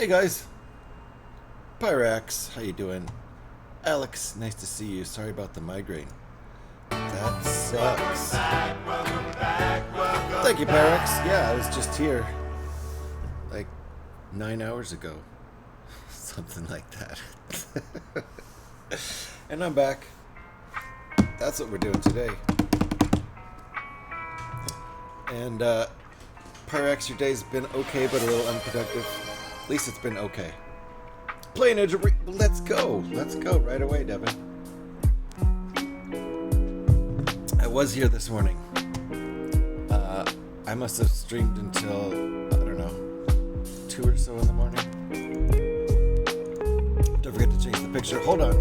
Hey guys, Pyrax, how you doing? Alex, nice to see you. Sorry about the migraine. That sucks. Thank you, Pyrax. Yeah, I was just here like 9 hours ago. Something like that. And I'm back. That's what we're doing today. And Pyrax, your day's been okay, but a little unproductive. At least it's been okay. Playing a let's go. Let's go right away, Devin. I was here this morning. I must have streamed until, I don't know, 2 or so in the morning. Don't forget to change the picture. Hold on.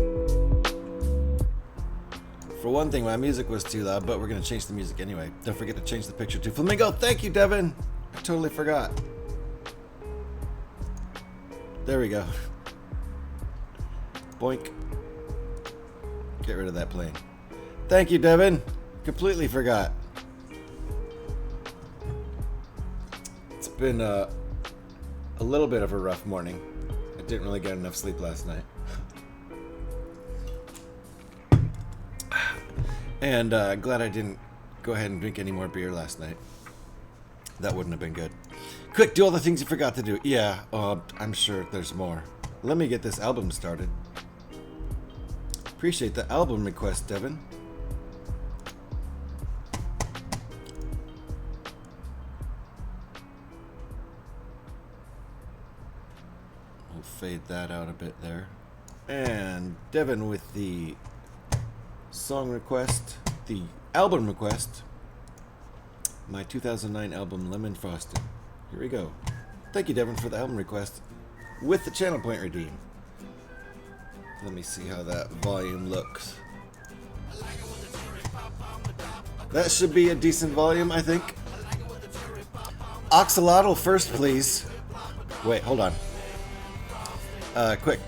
For one thing, my music was too loud, but we're going to change the music anyway. Don't forget to change the picture to Flamingo. Thank you, Devin. I totally forgot. There we go. Boink. Get rid of that plane. Thank you, Devin. Completely forgot. It's been a little bit of a rough morning. I didn't really get enough sleep last night. And glad I didn't go ahead and drink any more beer last night. That wouldn't have been good. Quick, do all the things you forgot to do. Yeah, I'm sure there's more. Let me get this album started. Appreciate the album request, Devin. We'll fade that out a bit there. And Devin with the song request, the album request. My 2009 album, Lemon Frosted. Here we go. Thank you, Devin, for the album request with the channel point redeem. Let me see how that volume looks. That should be a decent volume, I think. Oxalotl first, please. Wait, hold on. Quick.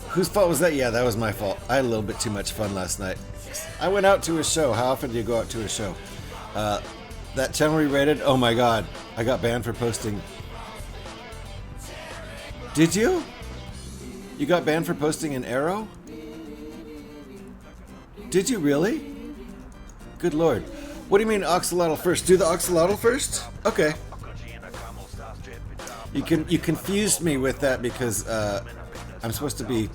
Whose fault was that? Yeah, that was my fault. I had a little bit too much fun last night. I went out to a show. How often do you go out to a show? That channel re-rated? Oh my god. I got banned for posting. Did you? You got banned for posting an arrow? Did you really? Good lord. What do you mean oxalotl first? Do the oxalotl first? Okay. You confused me with that because I'm supposed to be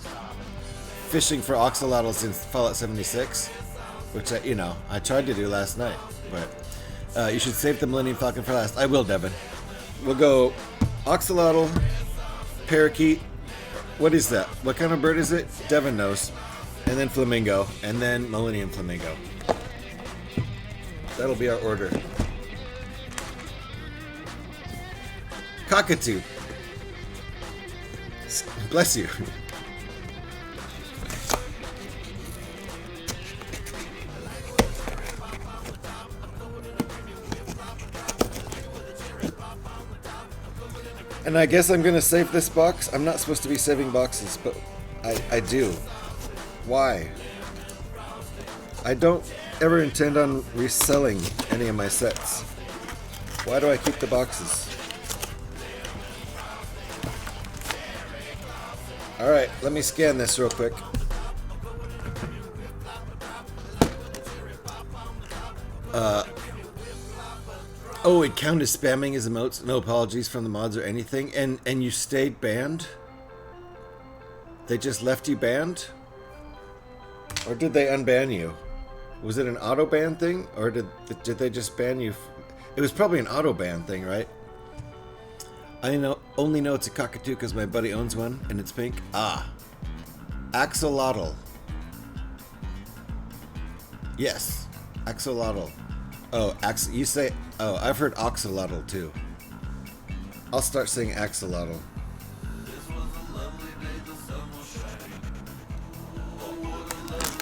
fishing for oxalotls in Fallout 76, which I tried to do last night, but you should save the Millennium Falcon for last. I will, Devin. We'll go oxalotl, parakeet. What is that? What kind of bird is it? Devin knows. And then flamingo, and then Millennium Flamingo. That'll be our order. Cockatoo. Bless you. And I guess I'm gonna save this box. I'm not supposed to be saving boxes, but I do. Why? I don't ever intend on reselling any of my sets. Why do I keep the boxes? Alright, let me scan this real quick. Oh, it counted as spamming his emotes. No apologies from the mods or anything. And you stayed banned? They just left you banned? Or did they unban you? Was it an auto ban thing? Or did they just ban you? It was probably an auto ban thing, right? I only know it's a cockatoo because my buddy owns one and it's pink. Ah. Axolotl. Yes. Axolotl. Oh, you say... Oh, I've heard oxalotl too. I'll start saying axolotl.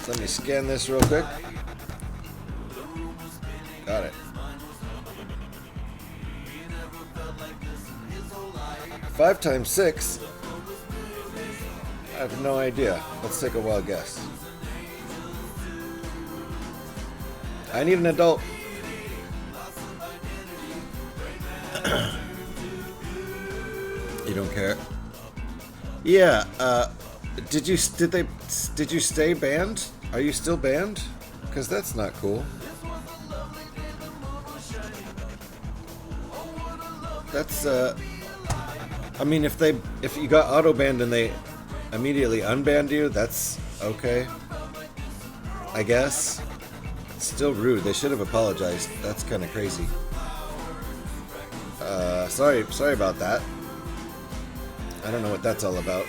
Let me scan this real quick. Got it. 5 times 6? I have no idea. Let's take a wild guess. I need an adult. You don't care? Yeah. Did you stay banned? Are you still banned? Because that's not cool. That's I mean, if you got auto banned and they immediately unbanned you, that's okay, I guess. It's still rude. They should have apologized. That's kind of crazy. Sorry about that. I don't know what that's all about.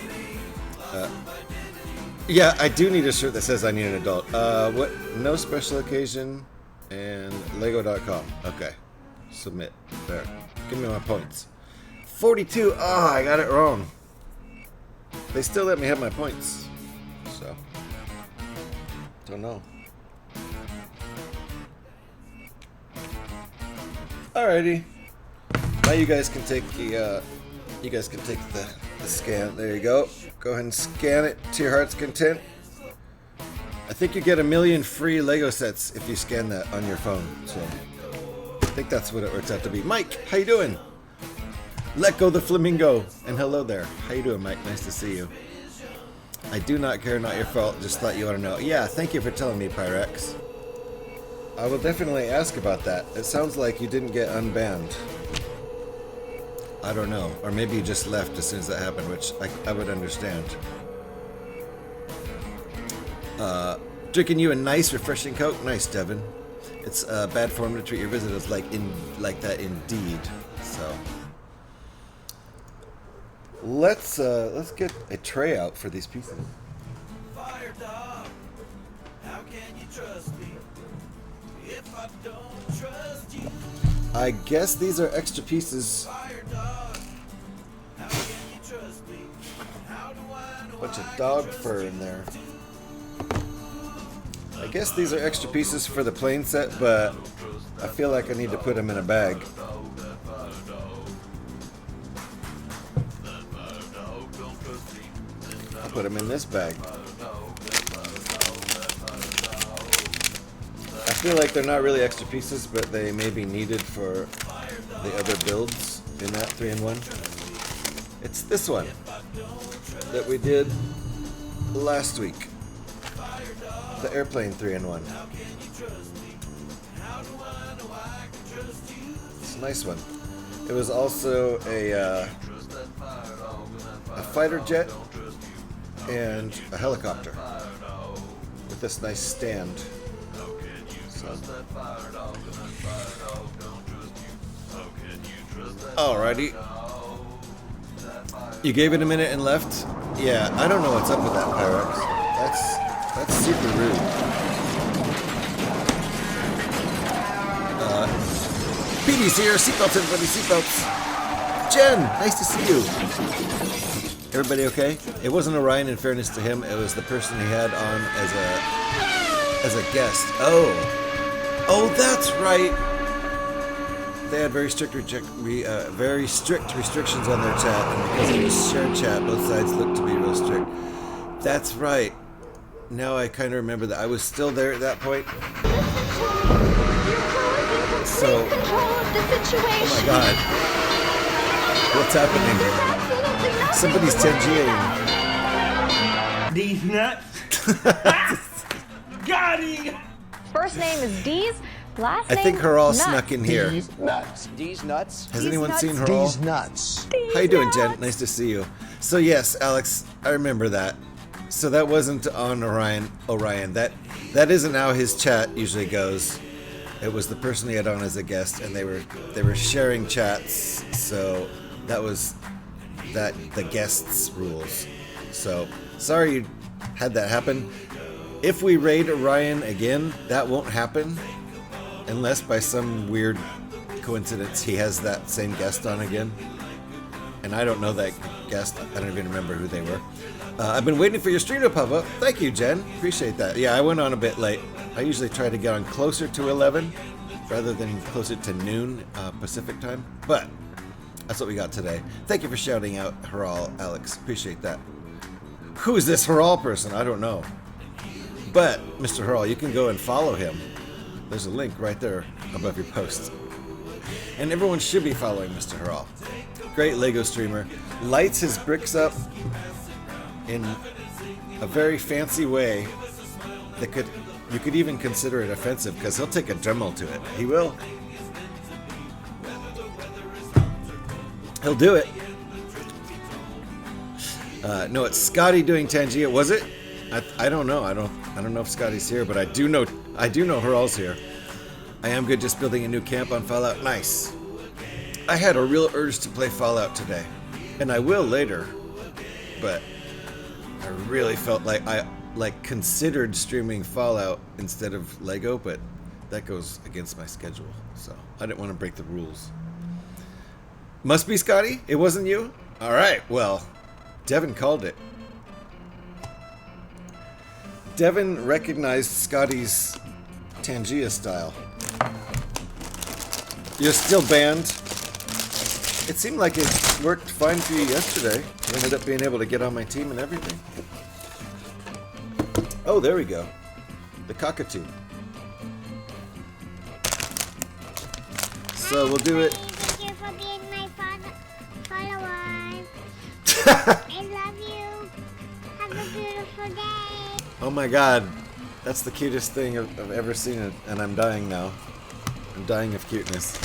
Yeah, I do need a shirt that says I need an adult. What? No special occasion and Lego.com. Okay. Submit. There. Give me my points. 42. Oh, I got it wrong. They still let me have my points. So. Don't know. Alrighty. Now you guys can take the scan. There you go. Go ahead and scan it to your heart's content. I think you get 1 million free Lego sets if you scan that on your phone. So I think that's what it works out to be. Mike, how you doing? Let go the flamingo. And hello there. How you doing, Mike? Nice to see you. I do not care, not your fault. Just thought you want to know. Yeah, thank you for telling me, Pyrex. I will definitely ask about that. It sounds like you didn't get unbanned. I don't know. Or maybe you just left as soon as that happened, which I would understand. Drinking you a nice, refreshing Coke? Nice, Devin. It's bad form to treat your visitors like that indeed. So let's get a tray out for these pieces. Fire dog, how can you trust me if I don't trust you? I guess these are extra pieces. Bunch of dog fur in there. I guess these are extra pieces for the plane set, but I feel like I need to put them in a bag. I'll put them in this bag. I feel like they're not really extra pieces, but they may be needed for the other builds in that 3-in-1. It's this one that we did last week. The airplane 3-in-1. It's a nice one. It was also a fighter jet and a helicopter with this nice stand. So. Alrighty. You gave it a minute and left? Yeah, I don't know what's up with that, Pyrex. That's super rude. Petey's here. Seatbelts, everybody. Seatbelts. Jen, nice to see you. Everybody okay? It wasn't Orion, in fairness to him. It was the person he had on as a guest. Oh, that's right. They had very strict restrictions on their chat, and because it was shared chat, both sides looked to be real strict. That's right. Now I kind of remember that. I was still there at that point. So, oh my God, what's happening? Somebody's 10G'ing. These nuts. Got him. First name is Deez. Last name I think Haral nuts. snuck in here. These nuts. These nuts. Has These anyone nuts. seen Haral? These nuts. How you doing, Jen? Nice to see you. So yes, Alex, I remember that. So that wasn't on Orion. That isn't how his chat usually goes. It was the person he had on as a guest, and they were sharing chats. So that was the guest's rules. So sorry you had that happen. If we raid Orion again, that won't happen. Unless by some weird coincidence he has that same guest on again. And I don't know that guest. I don't even remember who they were. I've been waiting for your stream to pop up. Thank you, Jen. Appreciate that. Yeah, I went on a bit late. I usually try to get on closer to 11 rather than closer to noon Pacific time. But that's what we got today. Thank you for shouting out Haral, Alex. Appreciate that. Who is this Haral person? I don't know. But, Mr. Haral, you can go and follow him. There's a link right there above your post. And everyone should be following Mr. Haral. Great Lego streamer. Lights his bricks up in a very fancy way that you could even consider it offensive, because he'll take a Dremel to it. He will. He'll do it. No, it's Scotty doing Tangia. Was it? I don't know. I don't know if Scotty's here, but I do know Hurl's here. I am good just building a new camp on Fallout. Nice. I had a real urge to play Fallout today, and I will later, but I really felt like I considered streaming Fallout instead of Lego, but that goes against my schedule, so I didn't want to break the rules. Must be Scotty? It wasn't you? All right, well, Devin called it. Devin recognized Scotty's Tangia style. You're still banned. It seemed like it worked fine for you yesterday. You ended up being able to get on my team and everything. Oh, there we go. The cockatoo. So we'll do it. Thank you for being my follower. I love you. Have a beautiful day. Oh my god. That's the cutest thing I've ever seen, and I'm dying now. I'm dying of cuteness.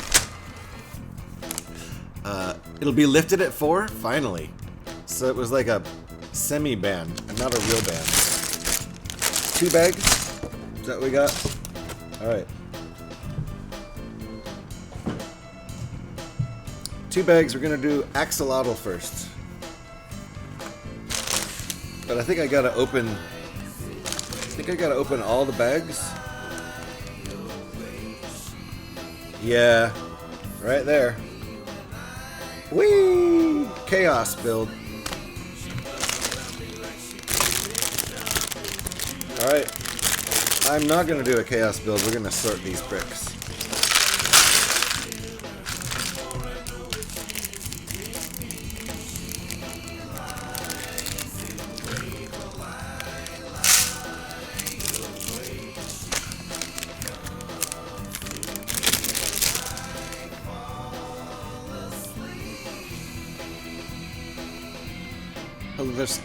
It'll be lifted at 4? Finally. So it was like a semi-band, and not a real band. 2 bags? Is that what we got? Alright. 2 bags. We're gonna do axolotl first. But I think I gotta open all the bags. Yeah, right there. Whee! Chaos build. Alright. I'm not going to do a chaos build. We're going to sort these bricks.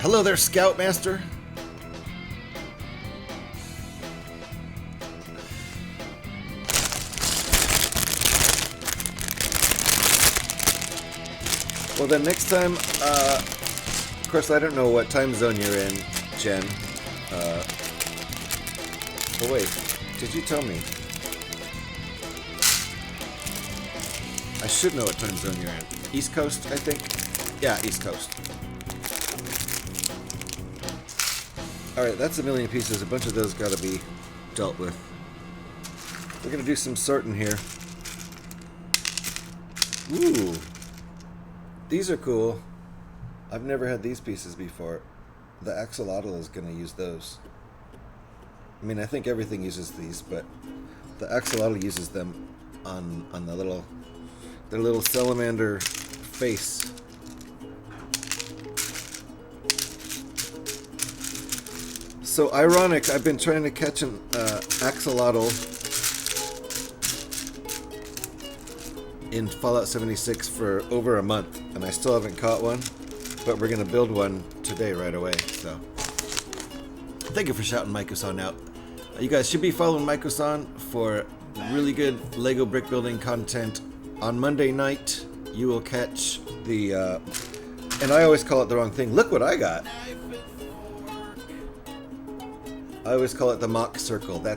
Hello there, Scoutmaster. Well, then next time, of course, I don't know what time zone you're in, Jen. Oh wait, did you tell me? I should know what time zone you're in. East Coast, I think? Yeah, East Coast. Alright, that's a million pieces. A bunch of those gotta be dealt with. We're gonna do some sorting here. Ooh. These are cool. I've never had these pieces before. The axolotl is gonna use those. I mean, I think everything uses these, but the axolotl uses them on their little salamander face. So ironic, I've been trying to catch an axolotl in Fallout 76 for over a month, and I still haven't caught one, but we're going to build one today right away, so. Thank you for shouting Microson out. You guys should be following Microson for really good LEGO brick building content. On Monday night, you will catch the, and I always call it the wrong thing. Look what I got. I always call it the mock circle. I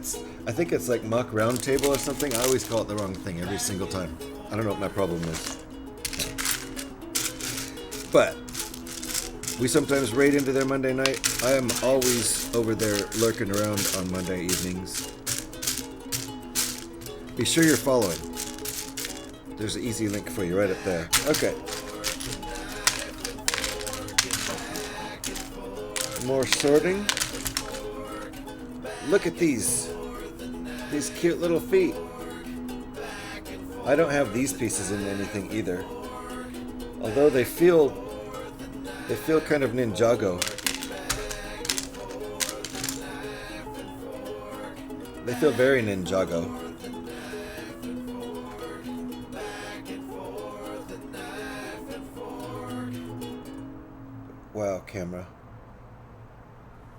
think it's like mock round table or something. I always call it the wrong thing every single time. I don't know what my problem is. But we sometimes raid into their Monday night. I am always over there lurking around on Monday evenings. Be sure you're following. There's an easy link for you right up there. Okay. More sorting. Look at these cute little feet. I don't have these pieces in anything either. Although they feel kind of Ninjago. They feel very Ninjago. Wow, camera.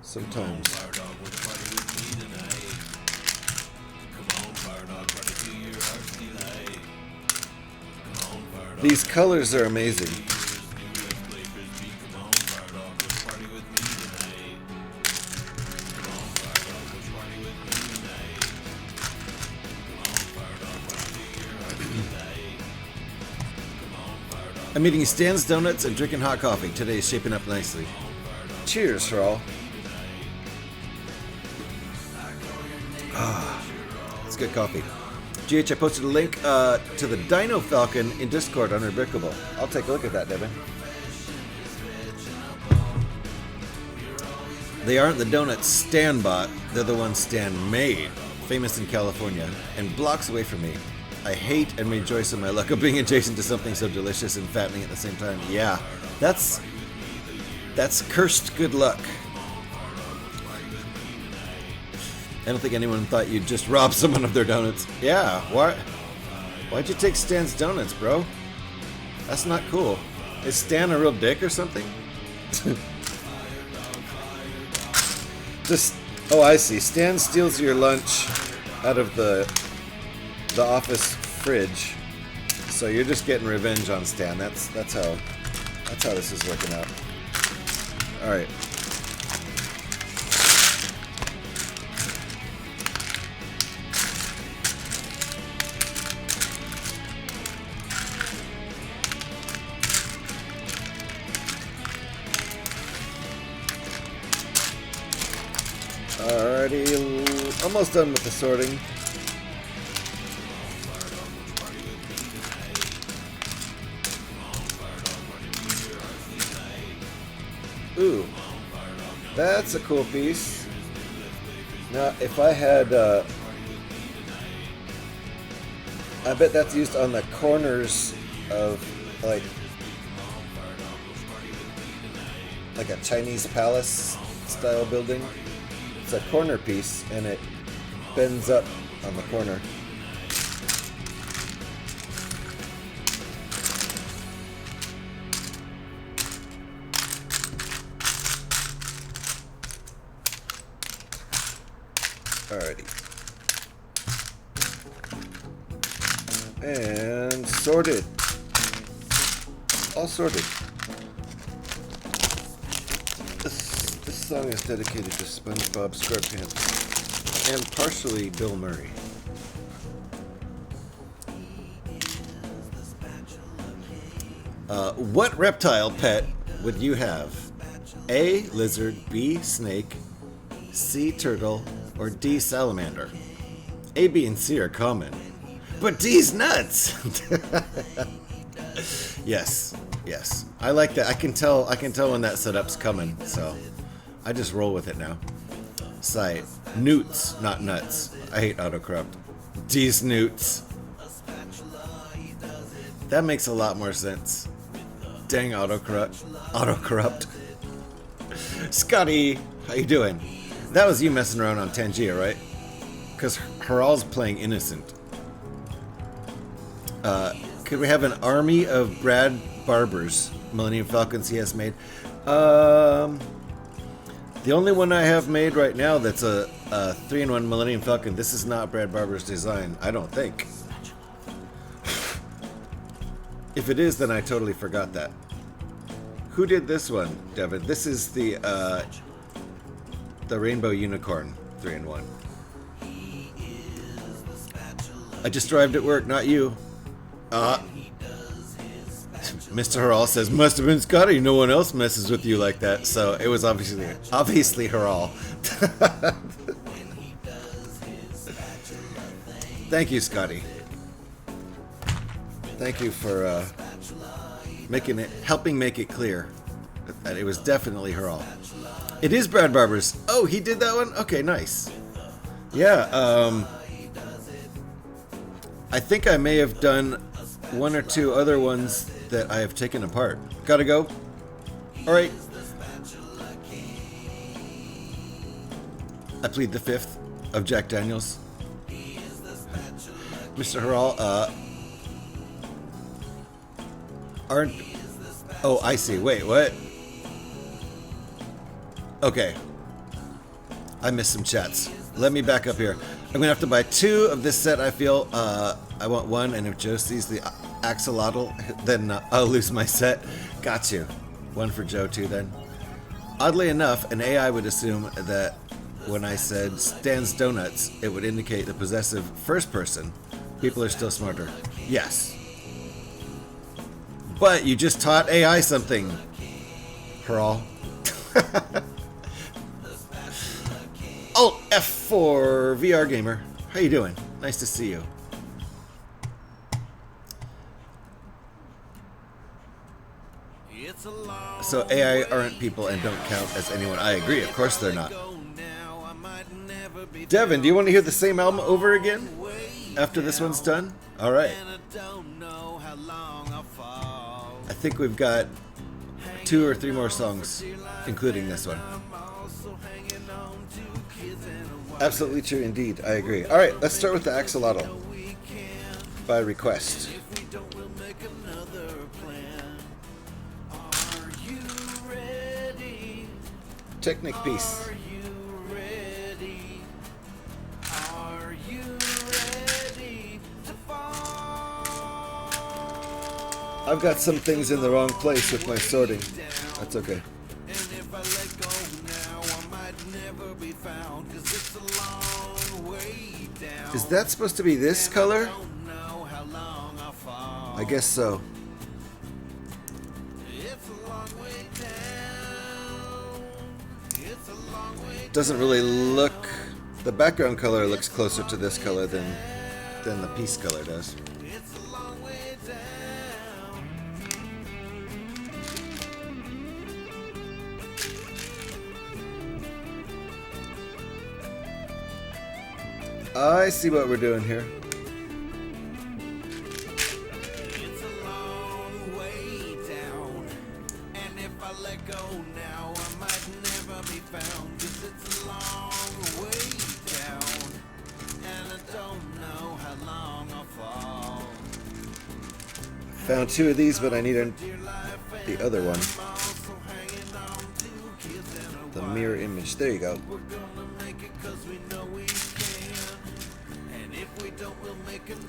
Sometimes. These colors are amazing. I'm eating Stan's Donuts and drinking hot coffee. Today's shaping up nicely. Cheers for all. It's good coffee. GH, I posted a link to the Dino Falcon in Discord under Brickable. I'll take a look at that, Devin. They aren't the donuts Stan bought, they're the ones Stan made. Famous in California, and blocks away from me. I hate and rejoice in my luck of being adjacent to something so delicious and fattening at the same time. Yeah, that's cursed good luck. I don't think anyone thought you'd just rob someone of their donuts. Yeah, why'd you take Stan's donuts, bro? That's not cool. Is Stan a real dick or something? Oh, I see. Stan steals your lunch out of the office fridge, so you're just getting revenge on Stan. That's how this is working out. All right. Alrighty, almost done with the sorting. Ooh, that's a cool piece. Now, if I had, I bet that's used on the corners of, like a Chinese palace style building. It's a corner piece, and it bends up on the corner. Alrighty. And sorted. All sorted. This song is dedicated to SpongeBob SquarePants and partially Bill Murray. What reptile pet would you have? A. Lizard, B. Snake, C. Turtle, or D. Salamander? A, B, and C are common, but D's nuts. Yes. I like that. I can tell when that setup's coming, so I just roll with it now. Site. Newts, not nuts. I hate autocorrupt. D's newts. That makes a lot more sense. Dang autocorrupt. Scotty, how you doing? That was you messing around on Tangia, right? Because Haral's playing innocent. Could we have an army of Brad Barbers, Millennium Falcons he has made? The only one I have made right now that's a 3-in-1 Millennium Falcon. This is not Brad Barber's design, I don't think. If it is, then I totally forgot that. Who did this one, Devin? This is the Rainbow Unicorn 3-in-1. I just arrived at work, not you. Mr. Haral says, must have been Scotty. No one else messes with you like that. So it was obviously Haral. Thank you, Scotty. Thank you for helping make it clear that it was definitely Haral. It is Brad Barber's. Oh, he did that one? Okay, nice. Yeah, I think I may have done one or two other ones that I have taken apart. Gotta go. Alright. I plead the fifth of Jack Daniels. Mr. Haral, aren't... Oh, I see. Wait, what? Okay. I missed some chats. Let me back up here. I'm gonna have to buy 2 of this set. I feel I want 1, and if Joe sees the axolotl, then I'll lose my set. Got you. 1 for Joe too then. Oddly enough, an AI would assume that when I said Stan's Donuts, it would indicate the possessive first person. People are still smarter. Yes. But you just taught AI something, Pearl. Alt F4 VR Gamer. How you doing? Nice to see you. So AI aren't people and don't count as anyone. I agree. Of course they're not. Devin, do you want to hear the same album over again after this one's done? All right. I think we've got 2 or 3 more songs, including this one. Absolutely true indeed. I agree. All right, let's start with the axolotl by request. Technic piece. I've got some things in the wrong place with my sorting. That's okay. Is that supposed to be this color? I guess so. Doesn't really look... The background color looks closer to this color than the piece color does. I see what we're doing here. It's a long way down, and if I let go now, I might never be found. 'Cause it's a long way down, and I don't know how long I'll fall. Found 2 of these, but I need the other one. The mirror image. There you go.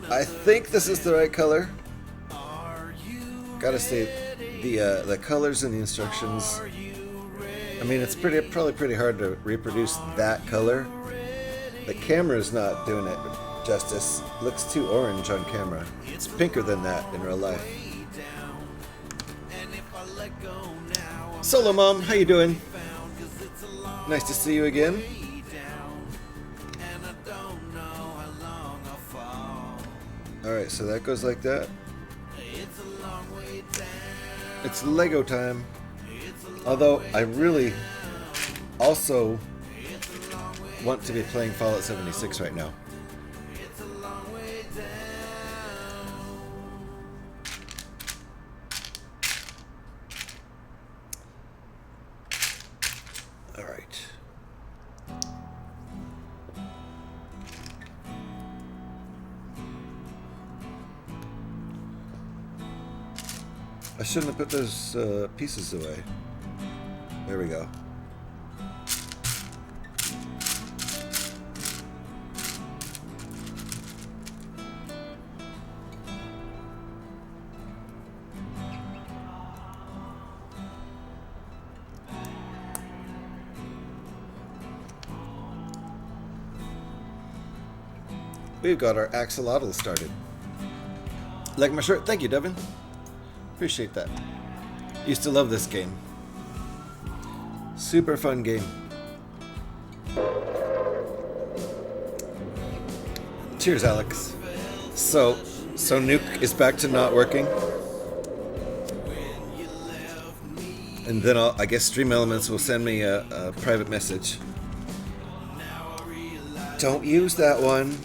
I think this is the right color. Gotta say, the colors and the instructions. I mean, it's probably pretty hard to reproduce that color. The camera's not doing it justice. It looks too orange on camera. It's pinker than that in real life. Solo Mom, how you doing? Nice to see you again. Alright, so that goes like that. It's Lego time. Although I really also want to be playing Fallout 76 right now. Alright. I shouldn't have put those pieces away. There we go. We've got our axolotl started. Like my shirt? Thank you, Devin. Appreciate that. Used to love this game. Super fun game. Cheers, Alex. So Nuke is back to not working. And then I guess Stream Elements will send me a private message. Don't use that one.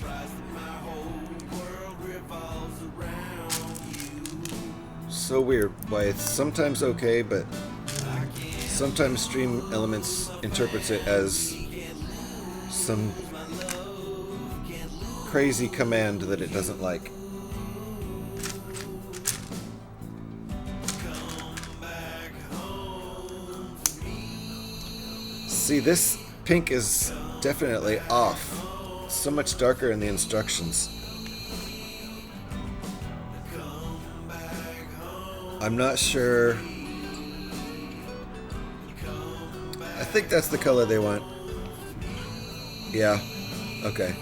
So weird why it's sometimes okay, but sometimes Stream Elements interprets it as some crazy command that it doesn't like. See, this pink is definitely off. So much darker in the instructions. I'm not sure. I think that's the color they want. Yeah. Okay.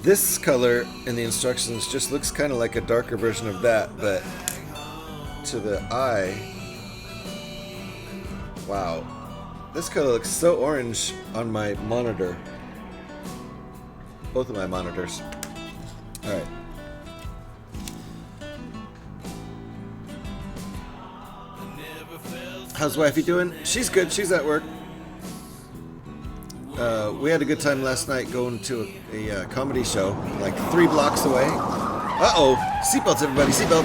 This color in the instructions just looks kind of like a darker version of that, but to the eye, wow. This color looks so orange on my monitor. Both of my monitors. Alright. How's wifey doing? She's good. She's at work. We had a good time last night going to a comedy show, like 3 blocks away. Uh-oh! Seatbelts, everybody! Seatbelt!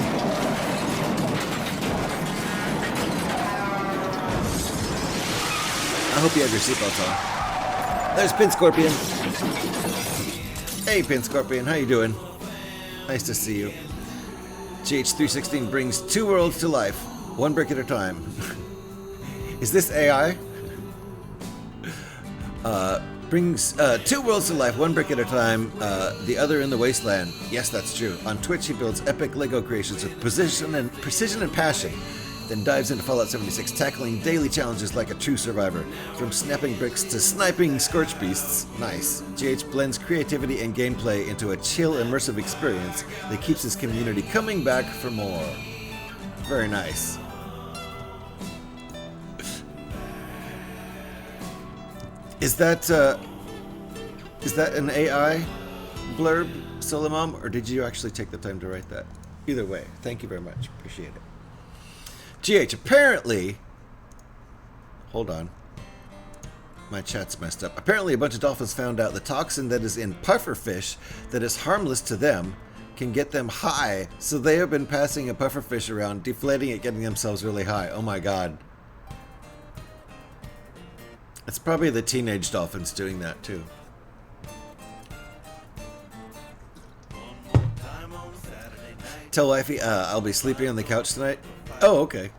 I hope you have your seatbelts on. There's Pin Scorpion. Hey, Pin Scorpion. How you doing? Nice to see you. GH316 brings 2 worlds to life, 1 brick at a time. Is this AI? Brings 2 worlds to life, 1 brick at a time, the other in the wasteland. Yes, that's true. On Twitch, he builds epic Lego creations with precision and passion, then dives into Fallout 76, tackling daily challenges like a true survivor. From snapping bricks to sniping scorch beasts. Nice. GH blends creativity and gameplay into a chill, immersive experience that keeps his community coming back for more. Very nice. Is that an AI blurb, Solomon, or did you actually take the time to write that? Either way, thank you very much. Appreciate it. GH, apparently... Hold on. My chat's messed up. Apparently a bunch of dolphins found out the toxin that is in pufferfish that is harmless to them can get them high, so they have been passing a pufferfish around, deflating it, getting themselves really high. Oh my god. It's probably the teenage dolphins doing that too. Tell wifey, I'll be sleeping on the couch tonight. Oh, okay.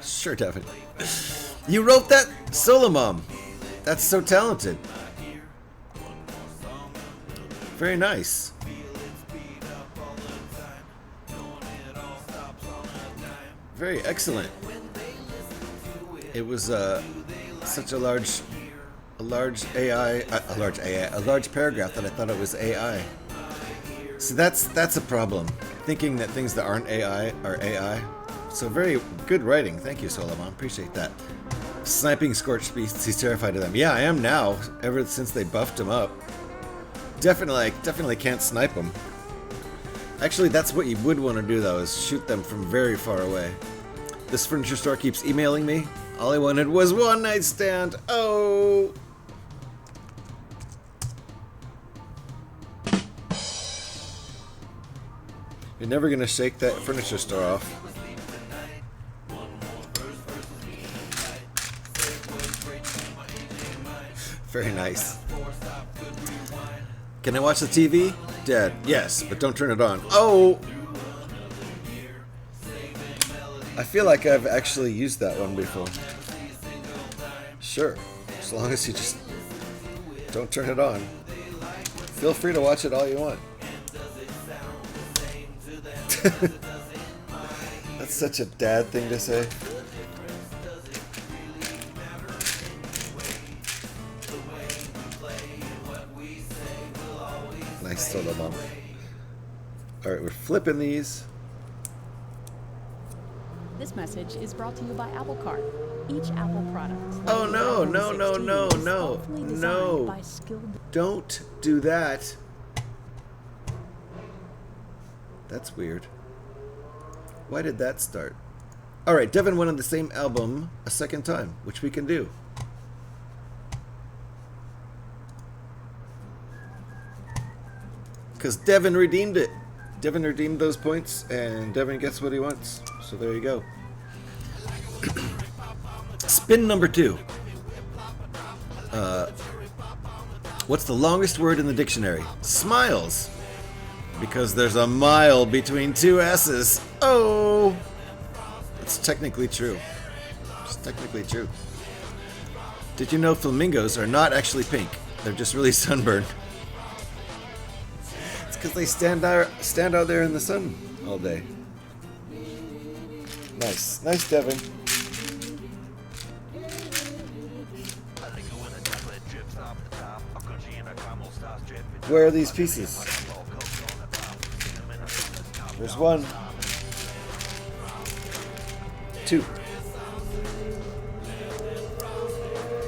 Sure, definitely. You wrote that? Solomon. That's so talented. Very nice. Very excellent. It was such a large paragraph that I thought it was AI. So that's a problem. Thinking that things that aren't AI are AI. So very good writing. Thank you, Solomon. Appreciate that. Sniping scorched beasts. He's terrified of them. Yeah, I am now. Ever since they buffed him up. Definitely can't snipe them. Actually, that's what you would want to do though, is shoot them from very far away. This furniture store keeps emailing me. All I wanted was one night stand. Oh. You're never gonna shake that furniture store off. Very nice. Can I watch the TV? Dad, yes, but don't turn it on. Oh! I feel like I've actually used that one before. Sure, as long as you just don't turn it on. Feel free to watch it all you want. That's such a dad thing to say. Nice solo, Mom. Alright, we're flipping these. This message is brought to you by Apple Cart. Each Apple product. Oh no, no. Don't do that. That's weird. Why did that start? Alright, Devin went on the same album a second time, which we can do. Because Devin redeemed it. Devin redeemed those points, and Devin gets what he wants. So there you go. Spin number 2. What's the longest word in the dictionary? Smiles. Because there's a mile between two S's. Oh! It's technically true. It's technically true. Did you know flamingos are not actually pink? They're just really sunburned. It's because they stand out there in the sun all day. Nice. Nice, Devin. Where are these pieces? There's one. Two.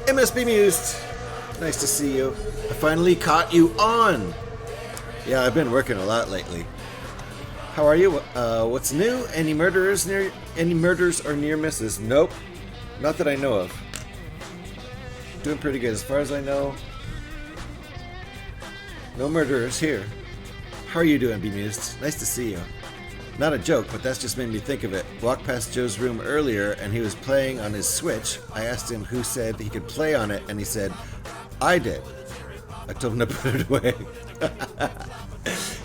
It must be mused. Nice to see you. I finally caught you on. Yeah, I've been working a lot lately. How are you? What's new? Any murders or near misses? Nope. Not that I know of. Doing pretty good as far as I know. No murderers here. How are you doing, Bemused? Nice to see you. Not a joke, but that's just made me think of it. Walked past Joe's room earlier and he was playing on his Switch. I asked him who said he could play on it and he said, I did. I told him to put it away.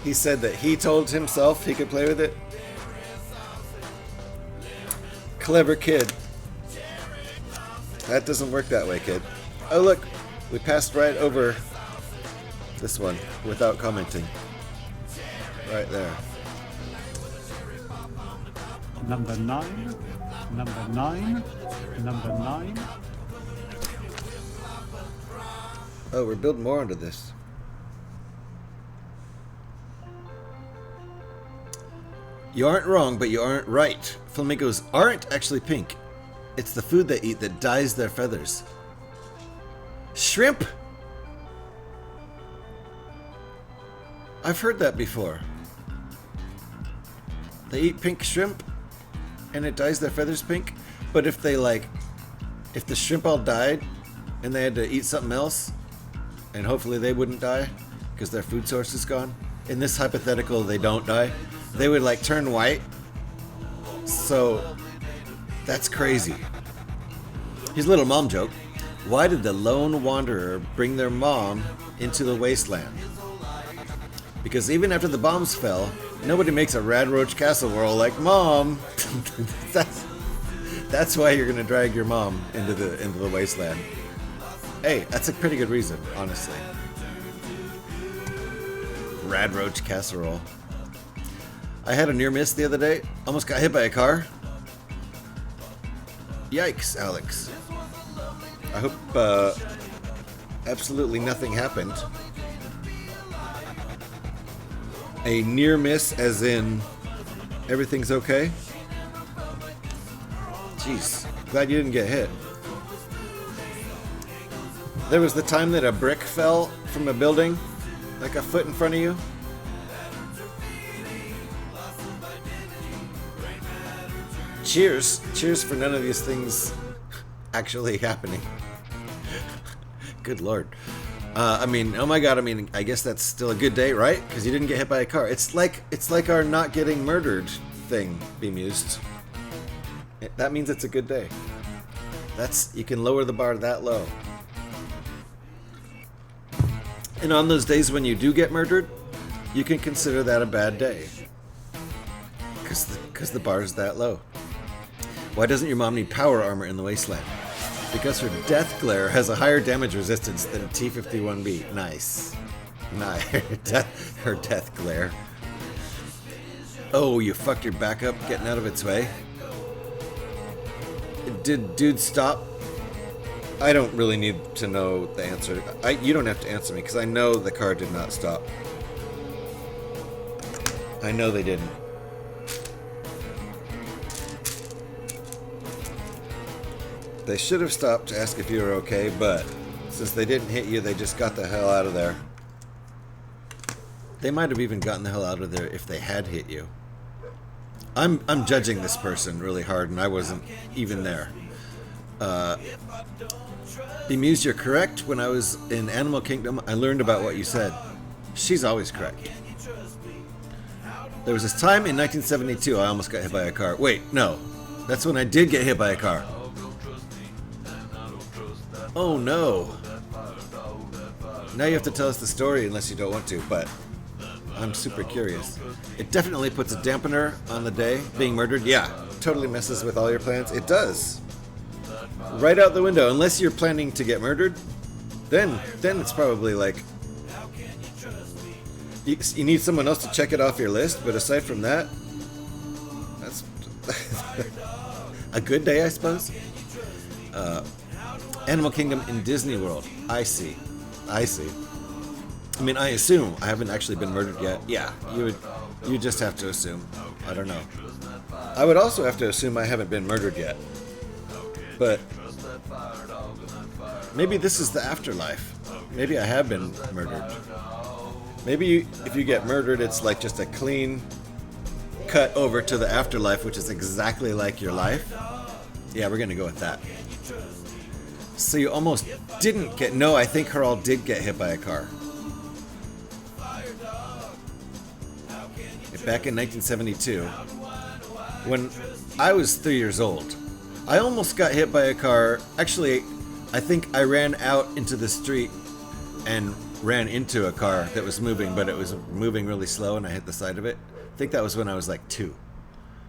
He said that he told himself he could play with it. Clever kid. That doesn't work that way, kid. Oh look, we passed right over this one without commenting. Right there. Number 9, number 9, number 9. Oh, we're building more onto this. You aren't wrong, but you aren't right. Flamingos aren't actually pink. It's the food they eat that dyes their feathers. Shrimp! I've heard that before. They eat pink shrimp and it dyes their feathers pink, but if the shrimp all died and they had to eat something else, and hopefully they wouldn't die because their food source is gone. In this hypothetical, they don't die. They would turn white. So that's crazy. Here's a little mom joke. Why did the lone wanderer bring their mom into the wasteland? Because even after the bombs fell, nobody makes a Rad Roach casserole like Mom. That's why you're gonna drag your mom into the wasteland. Hey, that's a pretty good reason, honestly. Rad Roach casserole. I had a near miss the other day. Almost got hit by a car. Yikes, Alex. I hope absolutely nothing happened. A near miss as in everything's okay? Jeez, glad you didn't get hit. There was the time that a brick fell from a building, like a foot in front of you. Cheers. Cheers for none of these things actually happening. Good Lord. I mean, oh my God, I guess that's still a good day, right? Because you didn't get hit by a car. It's like our not getting murdered thing, Bemused. That means it's a good day. You can lower the bar that low. And on those days when you do get murdered, you can consider that a bad day. Because the bar is that low. Why doesn't your mom need power armor in the wasteland? Because her death glare has a higher damage resistance than T-51B. Nice. Her death glare. Oh, you fucked your backup getting out of its way? Did dude stop? I don't really need to know the answer. You don't have to answer me because I know the car did not stop. I know they didn't. They should have stopped to ask if you were okay, but since they didn't hit you, they just got the hell out of there. They might have even gotten the hell out of there if they had hit you. I'm judging this person really hard, and I wasn't even there. Bemused, you're correct. When I was in Animal Kingdom, I learned about what you said. She's always correct. There was this time in 1972 I almost got hit by a car. Wait, no. That's when I did get hit by a car. Oh no. Now you have to tell us the story unless you don't want to, but I'm super curious. It definitely puts a dampener on the day, being murdered. Yeah, totally messes with all your plans. It does. right out the window. Unless you're planning to get murdered, then it's probably like you need someone else to check it off your list. But aside from that, that's a good day, I suppose. Animal Kingdom in Disney World. I see. I mean, I assume. I haven't actually been murdered yet. Yeah, you just have to assume. I don't know. I would also have to assume I haven't been murdered yet. But maybe this is the afterlife. Maybe I have been murdered. Maybe if you get murdered, it's like just a clean cut over to the afterlife, which is exactly like your life. Yeah, we're gonna go with that. So you almost didn't get... No, I think Harald did get hit by a car. Back in 1972, when I was 3 years old, I almost got hit by a car. Actually, I think I ran out into the street and ran into a car that was moving, but it was moving really slow and I hit the side of it. I think that was when I was like 2,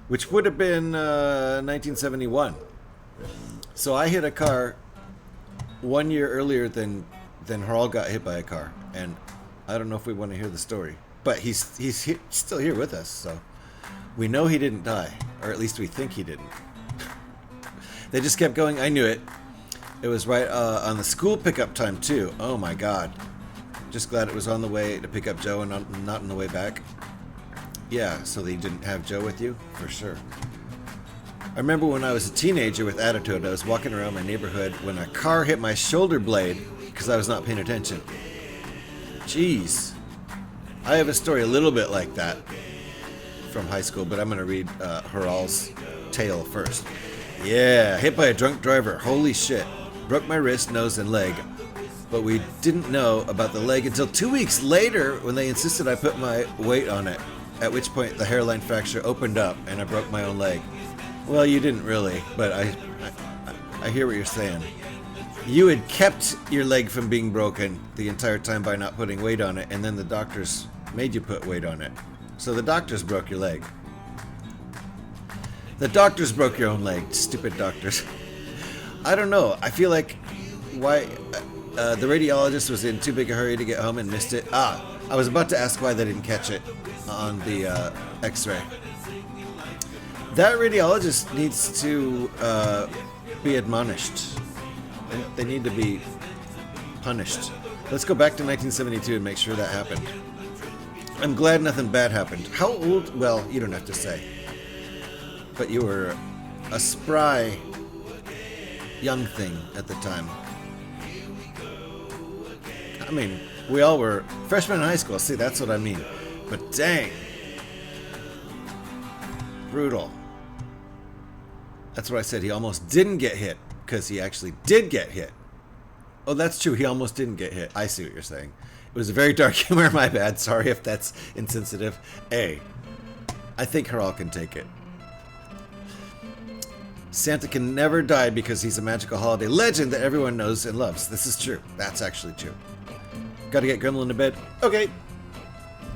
which would have been 1971. So I hit a car 1 year earlier than Harald got hit by a car, and I don't know if we want to hear the story. But he's still here with us, so we know he didn't die, or at least we think he didn't. They just kept going. I knew it. It was right on the school pickup time too. Oh my God! Just glad it was on the way to pick up Joe and not on the way back. Yeah, so they didn't have Joe with you for sure. I remember when I was a teenager with attitude, I was walking around my neighborhood when a car hit my shoulder blade because I was not paying attention. Jeez. I have a story a little bit like that from high school, but I'm going to read Harald's tale first. Yeah, hit by a drunk driver. Holy shit. Broke my wrist, nose, and leg. But we didn't know about the leg until 2 weeks later when they insisted I put my weight on it, at which point the hairline fracture opened up and I broke my own leg. Well, you didn't really, but I hear what you're saying. You had kept your leg from being broken the entire time by not putting weight on it, and then the doctors made you put weight on it. So the doctors broke your leg. The doctors broke your own leg. Stupid doctors. I don't know. I feel like why the radiologist was in too big a hurry to get home and missed it. I was about to ask why they didn't catch it on the x-ray. That radiologist needs to be admonished. They need to be punished. Let's go back to 1972 and make sure that happened. I'm glad nothing bad happened. How old? Well, you don't have to say. But you were a spry young thing at the time. I mean, we all were freshmen in high school. See, that's what I mean. But dang. Brutal. That's what I said. He almost didn't get hit. Because he actually did get hit. Oh, that's true. He almost didn't get hit. I see what you're saying. It was a very dark humor. My bad. Sorry if that's insensitive. I think Harald can take it. Santa can never die because he's a magical holiday legend that everyone knows and loves. This is true. That's actually true. Gotta get Gremlin to bed. Okay.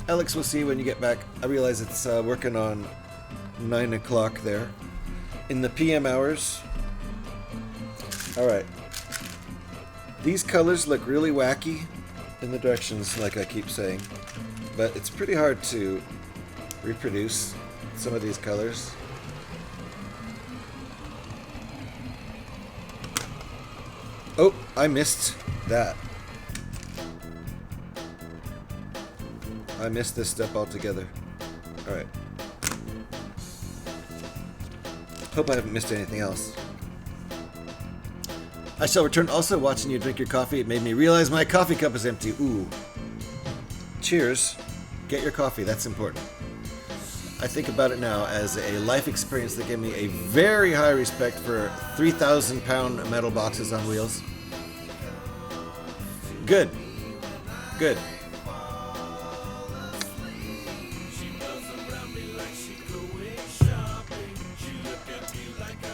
Alex, we'll see you when you get back. I realize it's working on 9 o'clock there. In the PM hours. Alright. These colors look really wacky in the directions, like I keep saying. But it's pretty hard to reproduce some of these colors. Oh, I missed that. I missed this step altogether. Alright. Hope I haven't missed anything else. I shall return also watching you drink your coffee. It made me realize my coffee cup is empty. Ooh. Cheers. Get your coffee. That's important. I think about it now as a life experience that gave me a very high respect for 3,000-pound metal boxes on wheels. Good. Good.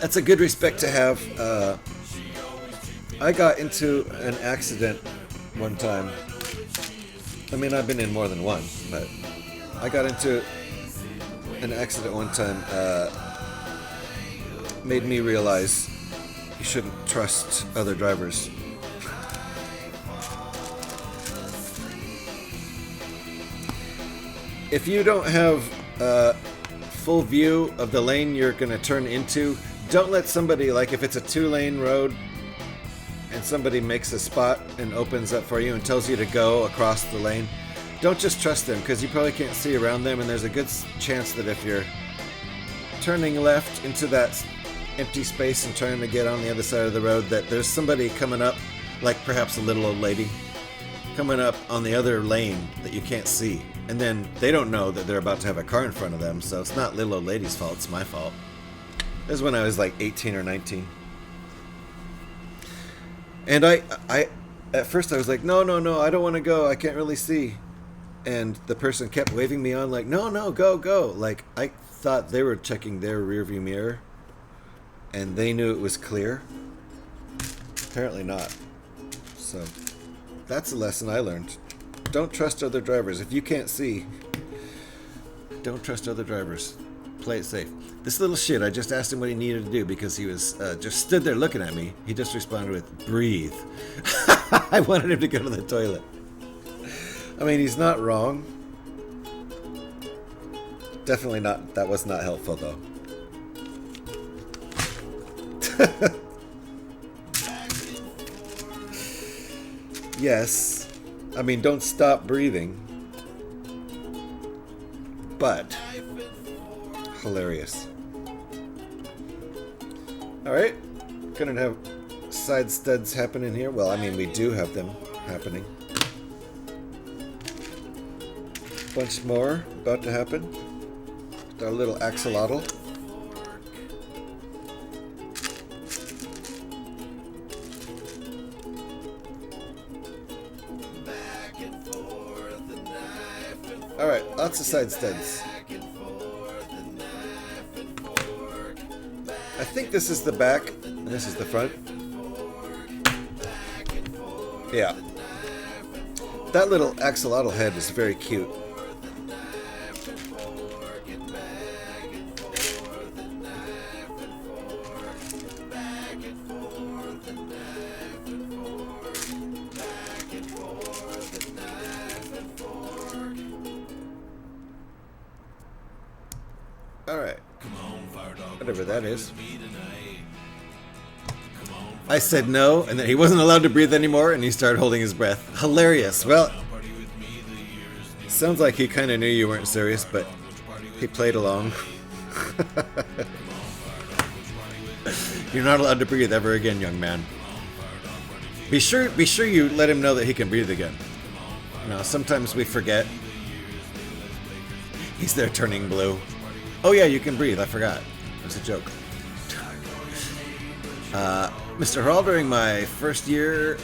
That's a good respect to have. I got into an accident one time. I mean, I've been in more than one, but I got into an accident one time. Made me realize you shouldn't trust other drivers. If you don't have a full view of the lane you're going to turn into, don't let somebody, like if it's a 2-lane road and somebody makes a spot and opens up for you and tells you to go across the lane, don't just trust them, because you probably can't see around them, and there's a good chance that if you're turning left into that empty space and trying to get on the other side of the road, that there's somebody coming up, like perhaps a little old lady, coming up on the other lane that you can't see. And then they don't know that they're about to have a car in front of them, so it's not little old lady's fault, it's my fault. This is when I was like 18 or 19. And I at first I was like, no, I don't want to go, I can't really see. And the person kept waving me on like, no, go. Like, I thought they were checking their rearview mirror and they knew it was clear. Apparently not. So, that's a lesson I learned. Don't trust other drivers. If you can't see, don't trust other drivers. Play it safe. This little shit, I just asked him what he needed to do because he was just stood there looking at me. He just responded with, breathe. I wanted him to go to the toilet. I mean, he's not wrong. Definitely not. That was not helpful, though. Yes. I mean, don't stop breathing. But hilarious. Alright. Gonna have side studs happening here. Well, I mean, we do have them happening. Bunch more about to happen. With our little axolotl. Alright, lots of side studs. I think this is the back, and this is the front. Yeah. That little axolotl head is very cute. Alright. Whatever that is. I said no, and then he wasn't allowed to breathe anymore, and he started holding his breath. Hilarious. Well, sounds like he kind of knew you weren't serious, but he played along. You're not allowed to breathe ever again, young man. Be sure you let him know that he can breathe again. You know, sometimes we forget. He's there turning blue. Oh yeah, you can breathe. I forgot. It was a joke. Mr. Hall, during my first year,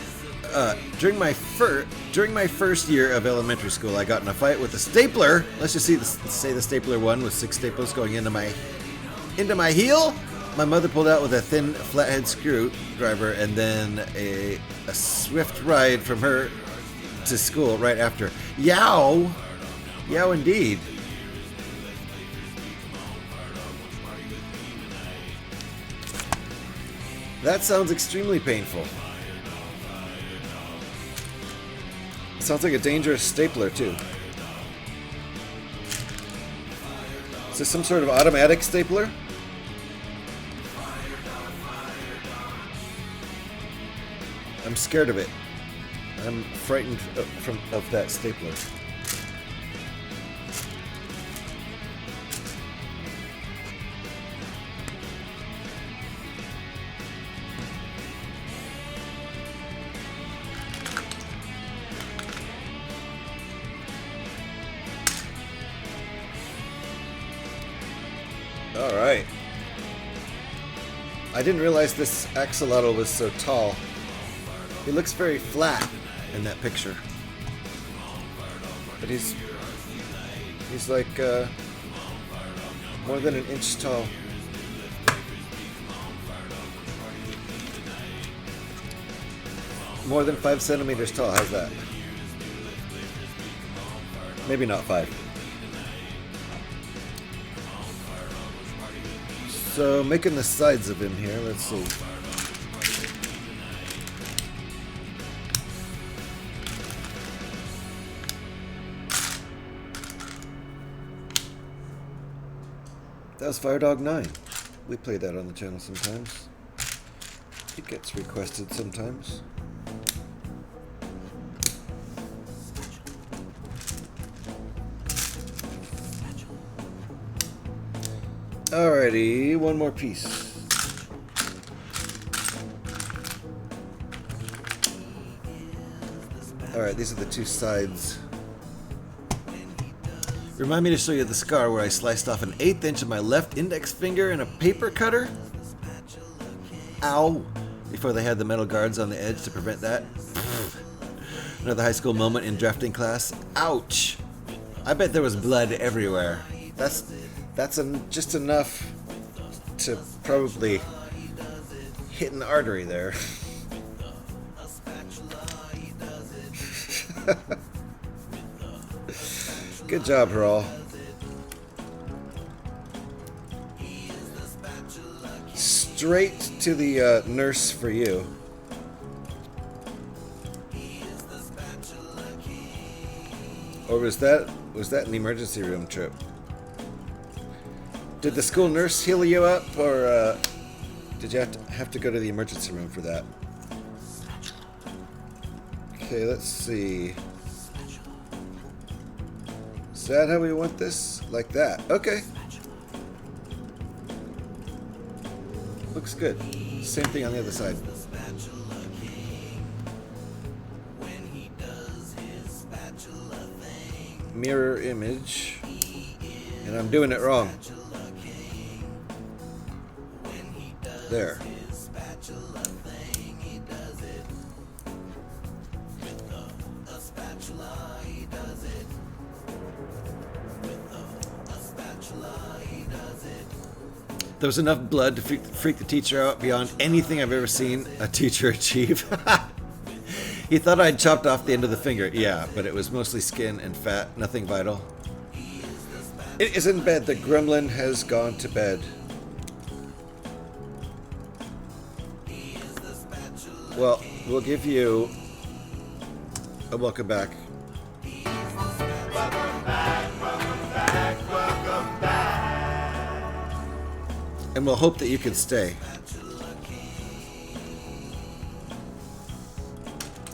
during my first year of elementary school, I got in a fight with a stapler. Let's just say the stapler one with 6 staples going into my heel. My mother pulled out with a thin flathead screwdriver, and then a swift ride from her to school right after. Yow! Yow indeed. That sounds extremely painful. Sounds like a dangerous stapler, too. Is this some sort of automatic stapler? I'm scared of it. I'm frightened of that stapler. Alright. I didn't realize this axolotl was so tall. He looks very flat in that picture. But he's like more than an inch tall. More than 5 centimeters tall. How's that? Maybe not 5. So making the sides of him here. Let's see. That was Firedog 9. We play that on the channel sometimes. It gets requested sometimes. Alrighty, one more piece. Alright, these are the two sides. Remind me to show you the scar where I sliced off an 1/8 inch of my left index finger in a paper cutter. Ow! Before they had the metal guards on the edge to prevent that. Another high school moment in drafting class. Ouch! I bet there was blood everywhere. That's just enough to probably hit an artery there. Good job, Haral. Straight to the nurse for you. Or was that an emergency room trip? Did the school nurse heal you up, or did you have to go to the emergency room for that? Okay, let's see. Is that how we want this? Like that. Okay. Looks good. Same thing on the other side. Mirror image. And I'm doing it wrong. There. There was enough blood to freak the teacher out beyond anything I've ever seen a teacher achieve. He thought I'd chopped off the end of the finger. Yeah, but it was mostly skin and fat, nothing vital. It is in bed. The gremlin has gone to bed. Well, we'll give you a welcome back. And we'll hope that you can stay.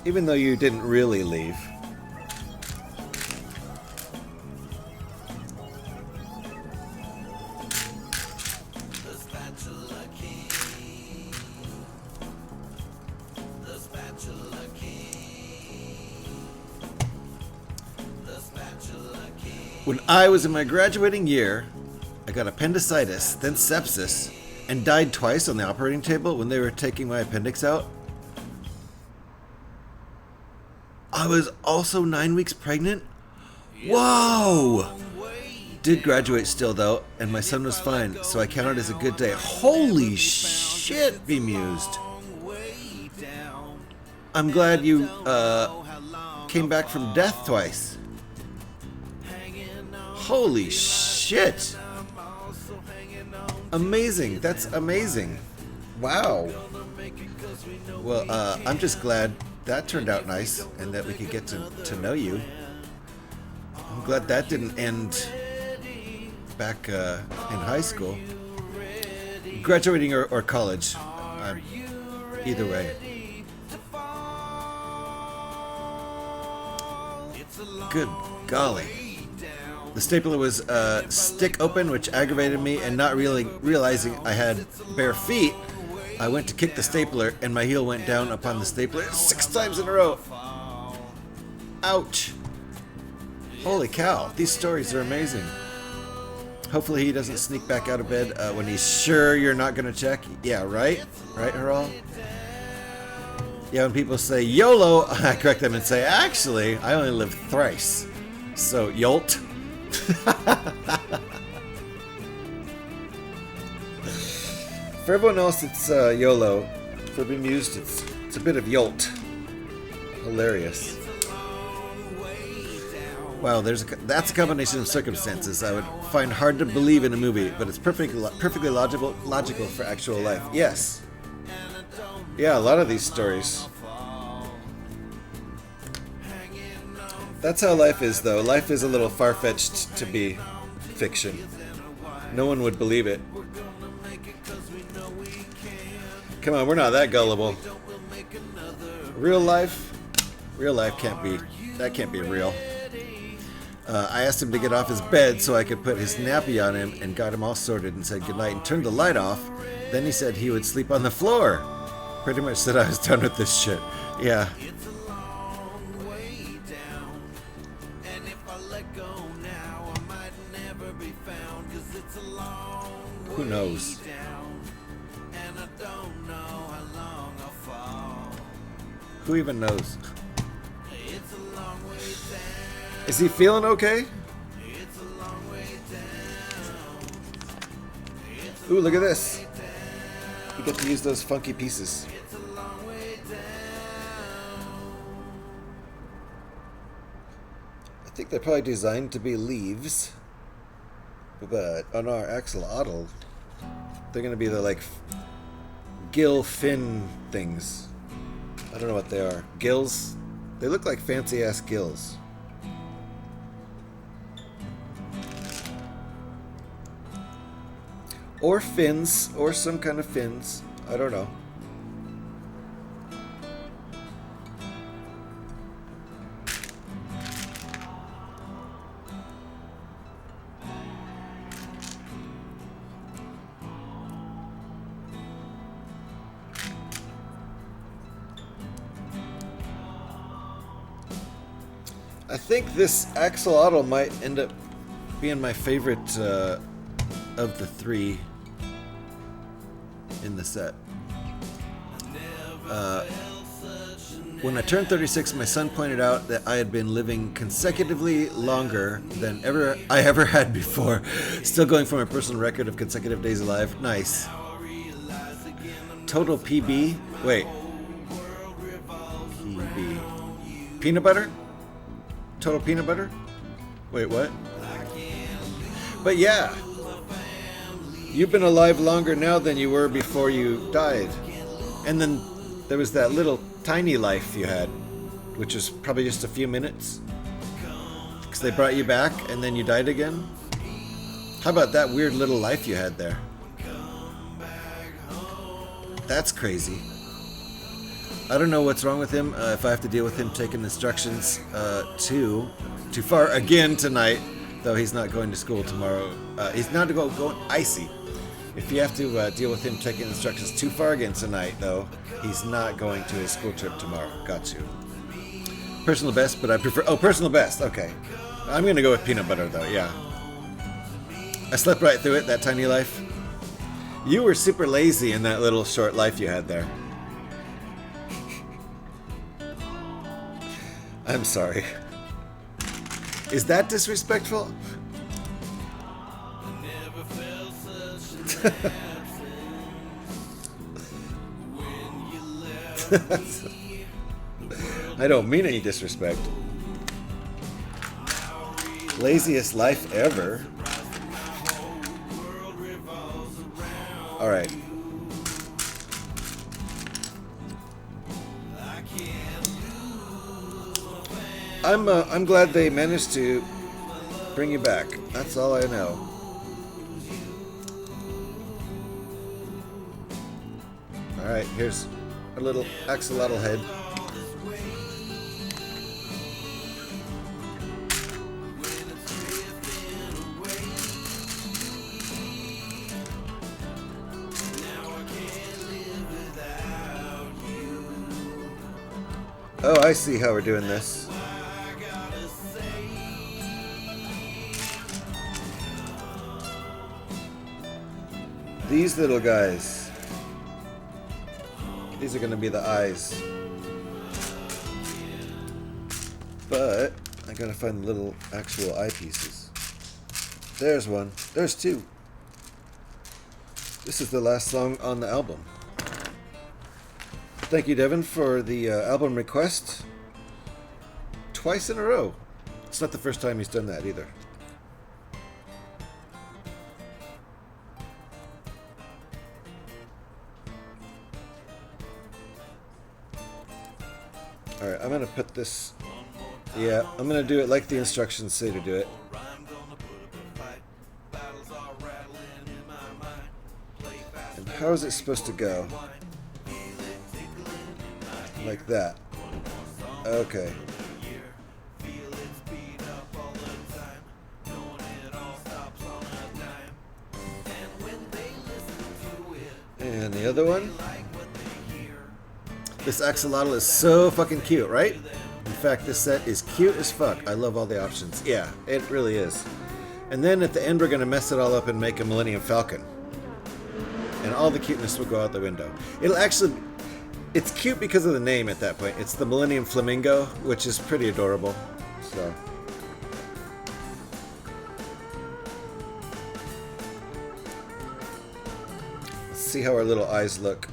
Even though you didn't really leave. When I was in my graduating year, I got appendicitis, then sepsis, and died twice on the operating table when they were taking my appendix out. I was also 9 weeks pregnant? Whoa! Did graduate still though, and my son was fine, so I counted as a good day. Holy shit, bemused. I'm glad you came back from death twice. Holy shit! Amazing. That's amazing. Wow. Well, I'm just glad that turned out nice and that we could get to know you. I'm glad that didn't end back in high school. Graduating or college. Either way. Good golly. The stapler was stick open, which aggravated me, and not really realizing I had bare feet, I went to kick the stapler, and my heel went down upon the stapler 6 times in a row. Ouch. Holy cow, these stories are amazing. Hopefully he doesn't sneak back out of bed when he's sure you're not going to check. Yeah, right? Right, Haral? Yeah, when people say YOLO, I correct them and say, actually, I only live thrice. So, YOLT. For everyone else, it's YOLO. For bemused, it's a bit of YOLT. Hilarious. Wow, that's a combination of circumstances I would find hard to believe in a movie, but it's perfectly logical for actual life. Yes. Yeah, a lot of these stories. That's how life is, though. Life is a little far-fetched to be fiction. No one would believe it. Come on, we're not that gullible. Real life can't be. That can't be real. I asked him to get off his bed so I could put his nappy on him and got him all sorted and said goodnight and turned the light off. Then he said he would sleep on the floor. Pretty much said I was done with this shit. Yeah. Who knows? Who even knows? Is he feeling okay? Ooh, look at this. You get to use those funky pieces. I think they're probably designed to be leaves. But on our axolotl, they're going to be the like gill fin things. I don't know what they are. Gills? They look like fancy ass gills. Or fins, or some kind of fins. I don't know. I think this axolotl might end up being my favorite of the three in the set. When I turned 36, my son pointed out that I had been living consecutively longer than I ever had before. Still going from a personal record of consecutive days alive. Nice. Total PB? Wait. PB. Peanut butter? Total peanut butter? Wait, what? But yeah. You've been alive longer now than you were before you died. And then there was that little tiny life you had, which was probably just a few minutes. Because they brought you back and then you died again. How about that weird little life you had there? That's crazy. I don't know what's wrong with him. If I have to deal with him taking instructions too far again tonight, though he's not going to school tomorrow. He's not going icy. If you have to deal with him taking instructions too far again tonight, though, he's not going to his school trip tomorrow. Got you. Personal best, but I prefer... Oh, personal best. Okay. I'm going to go with peanut butter, though. Yeah. I slept right through it, that tiny life. You were super lazy in that little short life you had there. I'm sorry. Is that disrespectful? I don't mean any disrespect. Laziest life ever. All right. I'm glad they managed to bring you back. That's all I know. All right, here's a little axolotl head. Oh, I see how we're doing this. These little guys. These are going to be the eyes. But I got to find the little actual eyepieces. There's one. There's two. This is the last song on the album. Thank you, Devin, for the album request. Twice in a row. It's not the first time he's done that either. Alright, I'm going to put this... Yeah, I'm going to do it like the instructions say to do it. How is it supposed to go? Like that. Okay. And the other one. This axolotl is so fucking cute, right? In fact, this set is cute as fuck. I love all the options. Yeah, it really is. And then at the end, we're going to mess it all up and make a Millennium Falcon. And all the cuteness will go out the window. It'll actually... It's cute because of the name at that point. It's the Millennium Flamingo, which is pretty adorable. So... let's see how our little eyes look.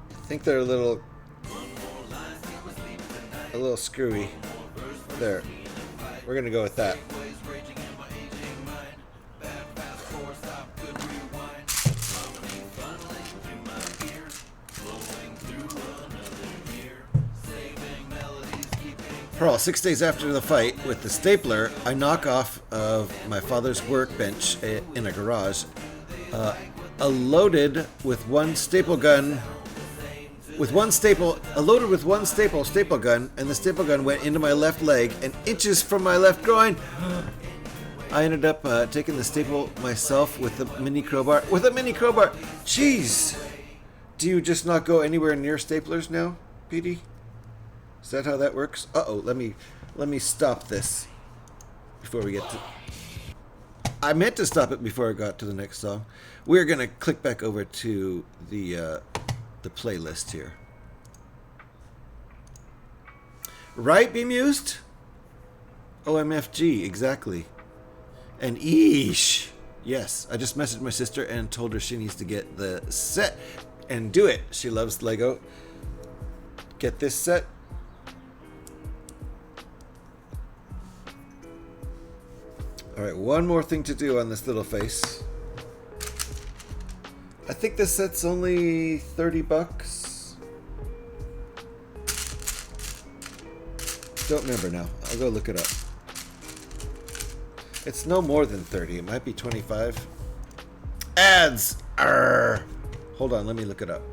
I think they're a little screwy. There. We're gonna go with that. Pearl, 6 days after the fight with the stapler, I knock off of my father's workbench in a garage a loaded with one staple gun. Loaded with one staple gun, and the staple gun went into my left leg and inches from my left groin. I ended up taking the staple myself with a mini crowbar. Jeez! Do you just not go anywhere near staplers now, Petey? Is that how that works? Uh-oh, let me stop this before we get to... I meant to stop it before I got to the next song. We're gonna click back over to the playlist here. Right, Bemused? OMFG, exactly. And eesh. Yes, I just messaged my sister and told her she needs to get the set and do it. She loves Lego. Get this set. Alright, one more thing to do on this little face. I think this set's only 30 bucks. Don't remember now. I'll go look it up. It's no more than 30. It might be 25. Ads! Arrgh. Hold on, let me look it up.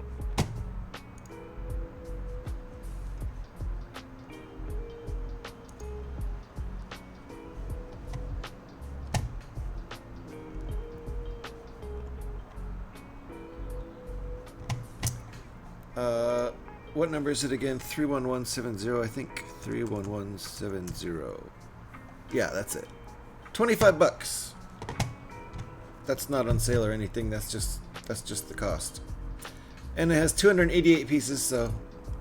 What number is it again? 31170, I think. 31170. Yeah, that's it. 25 bucks. That's not on sale or anything. That's just the cost. And it has 288 pieces, so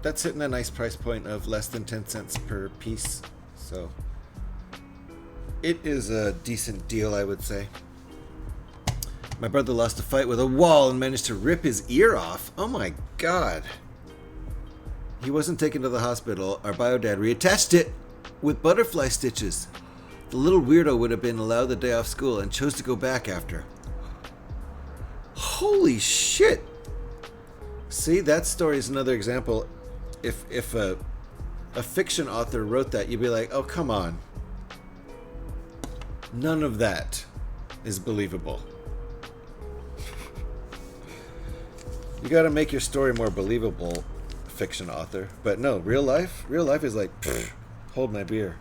that's hitting a nice price point of less than 10 cents per piece. So it is a decent deal, I would say. My brother lost a fight with a wall and managed to rip his ear off. Oh my god. He wasn't taken to the hospital. Our bio dad reattached it with butterfly stitches. The little weirdo would have been allowed the day off school and chose to go back after. Holy shit! See, that story is another example. If a fiction author wrote that, you'd be like, oh, come on. None of that is believable. You gotta make your story more believable, fiction author. But no, real life is like, hold my beer.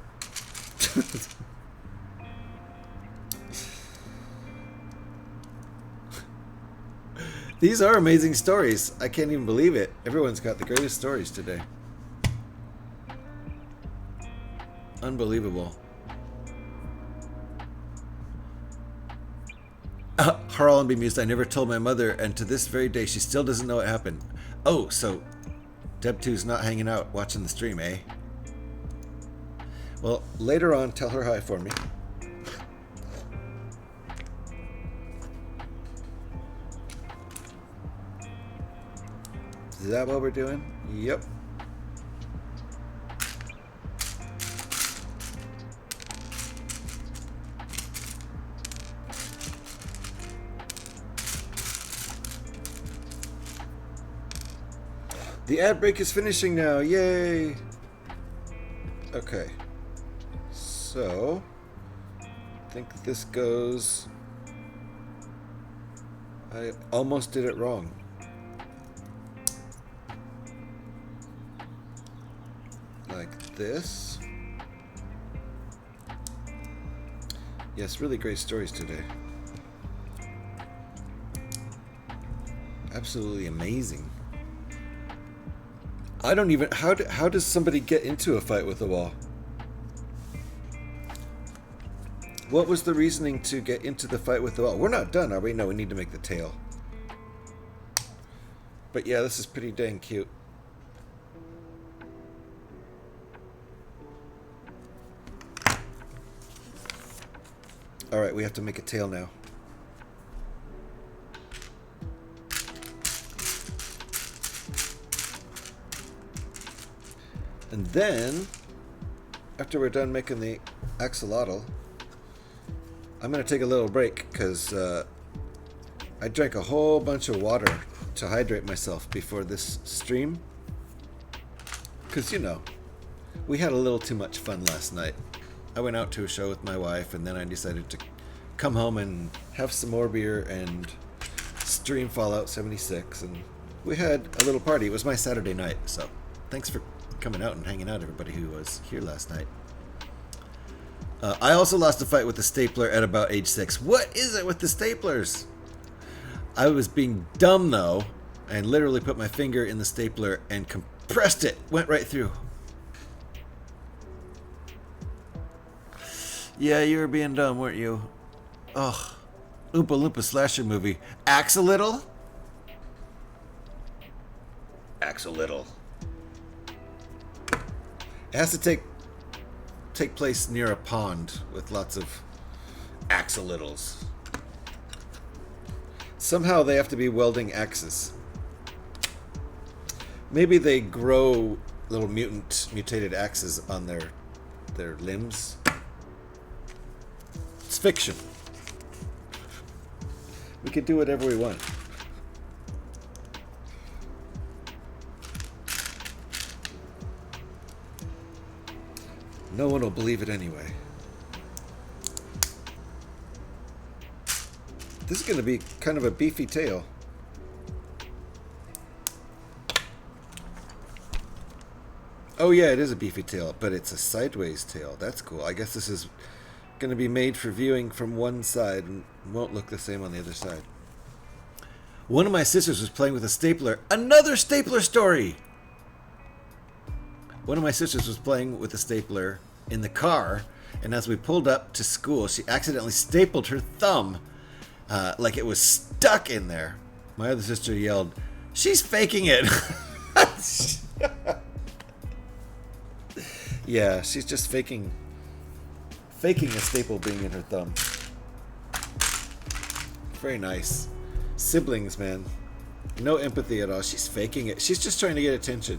These are amazing stories. I can't even believe it. Everyone's got the greatest stories today. Unbelievable. Harlan bemused. I never told my mother, and to this very day, she still doesn't know what happened. Oh, so Deb2's not hanging out watching the stream, eh? Well, later on, tell her hi for me. Is that what we're doing? Yep. The ad break is finishing now. Yay! Okay. So So, I think this goes... I almost did it wrong. Like this. Yes, really great stories today. Absolutely amazing. I don't even... How does somebody get into a fight with the wall? What was the reasoning to get into the fight with the wall? We're not done, are we? No, we need to make the tail. But yeah, this is pretty dang cute. Alright, we have to make a tail now. And then, after we're done making the axolotl, I'm going to take a little break because I drank a whole bunch of water to hydrate myself before this stream. Because, you know, we had a little too much fun last night. I went out to a show with my wife, and then I decided to come home and have some more beer and stream Fallout 76. And we had a little party. It was my Saturday night, so thanks for coming out and hanging out, everybody who was here last night. I also lost a fight with the stapler at about age 6. What is it with the staplers? I was being dumb, though, and literally put my finger in the stapler and compressed it. Went right through. Yeah, you were being dumb, weren't you? Ugh. Oompa Loompa slasher movie. Axolotl? Axolotl. It has to take place near a pond with lots of axolotls. Somehow they have to be welding axes. Maybe they grow little mutated axes on their limbs. It's fiction. We could do whatever we want. No one will believe it anyway. This is going to be kind of a beefy tail. Oh yeah, it is a beefy tail, but it's a sideways tail. That's cool. I guess this is going to be made for viewing from one side and won't look the same on the other side. One of my sisters was playing with a stapler. Another stapler story! One of my sisters was playing with a stapler in the car, and as we pulled up to school, she accidentally stapled her thumb like it was stuck in there. My other sister yelled, "She's faking it!" Yeah, she's just faking a staple being in her thumb. Very nice. Siblings, man. No empathy at all. She's faking it. She's just trying to get attention.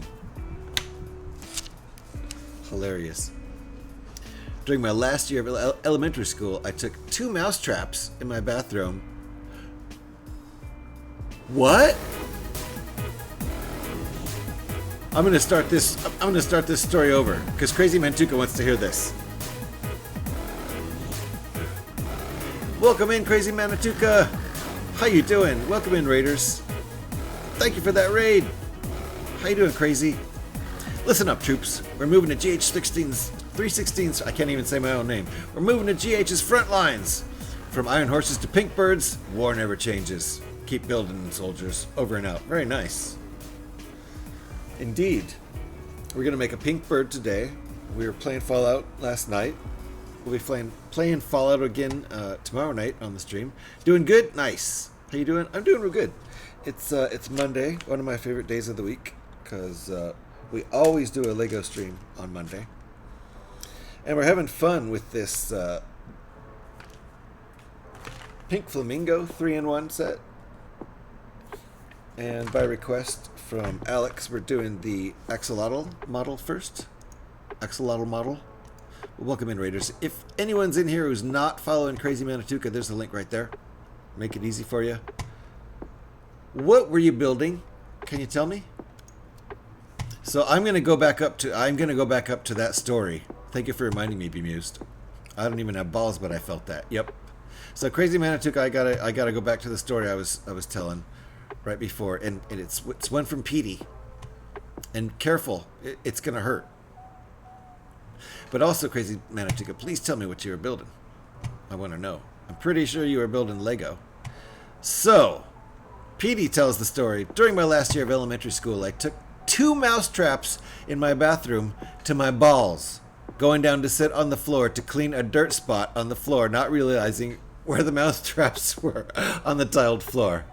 Hilarious. During my last year of elementary school, I took 2 mouse traps in my bathroom. What? I'm gonna start this story over because Crazy Mantuka wants to hear this. Welcome in, Crazy Mantuka. How you doing? Welcome in, Raiders. Thank you for that raid. How you doing, Crazy? Listen up, troops. We're moving to GH16's 316's. I can't even say my own name. We're moving to GH's front lines. From Iron Horses to Pink Birds, war never changes. Keep building, soldiers. Over and out. Very nice. Indeed. We're going to make a pink bird today. We were playing Fallout last night. We'll be playing Fallout again tomorrow night on the stream. Doing good? Nice. How you doing? I'm doing real good. It's Monday, one of my favorite days of the week, because we always do a Lego stream on Monday. And we're having fun with this Pink Flamingo 3-in-1 set. And by request from Alex, we're doing the axolotl model first. Axolotl model. Welcome in, Raiders. If anyone's in here who's not following Crazy Mantuka, there's a link right there. Make it easy for you. What were you building? Can you tell me? So I'm gonna go back up to that story. Thank you for reminding me, Bemused. I don't even have balls, but I felt that. Yep. So Crazy Manituka, I gotta go back to the story I was telling right before, and it's one from Petey. And careful, it's gonna hurt. But also, Crazy Manituka, please tell me what you were building. I want to know. I'm pretty sure you were building Lego. So, Petey tells the story. During my last year of elementary school, I took 2 mouse traps in my bathroom to my balls, going down to sit on the floor to clean a dirt spot on the floor, not realizing where the mouse traps were on the tiled floor.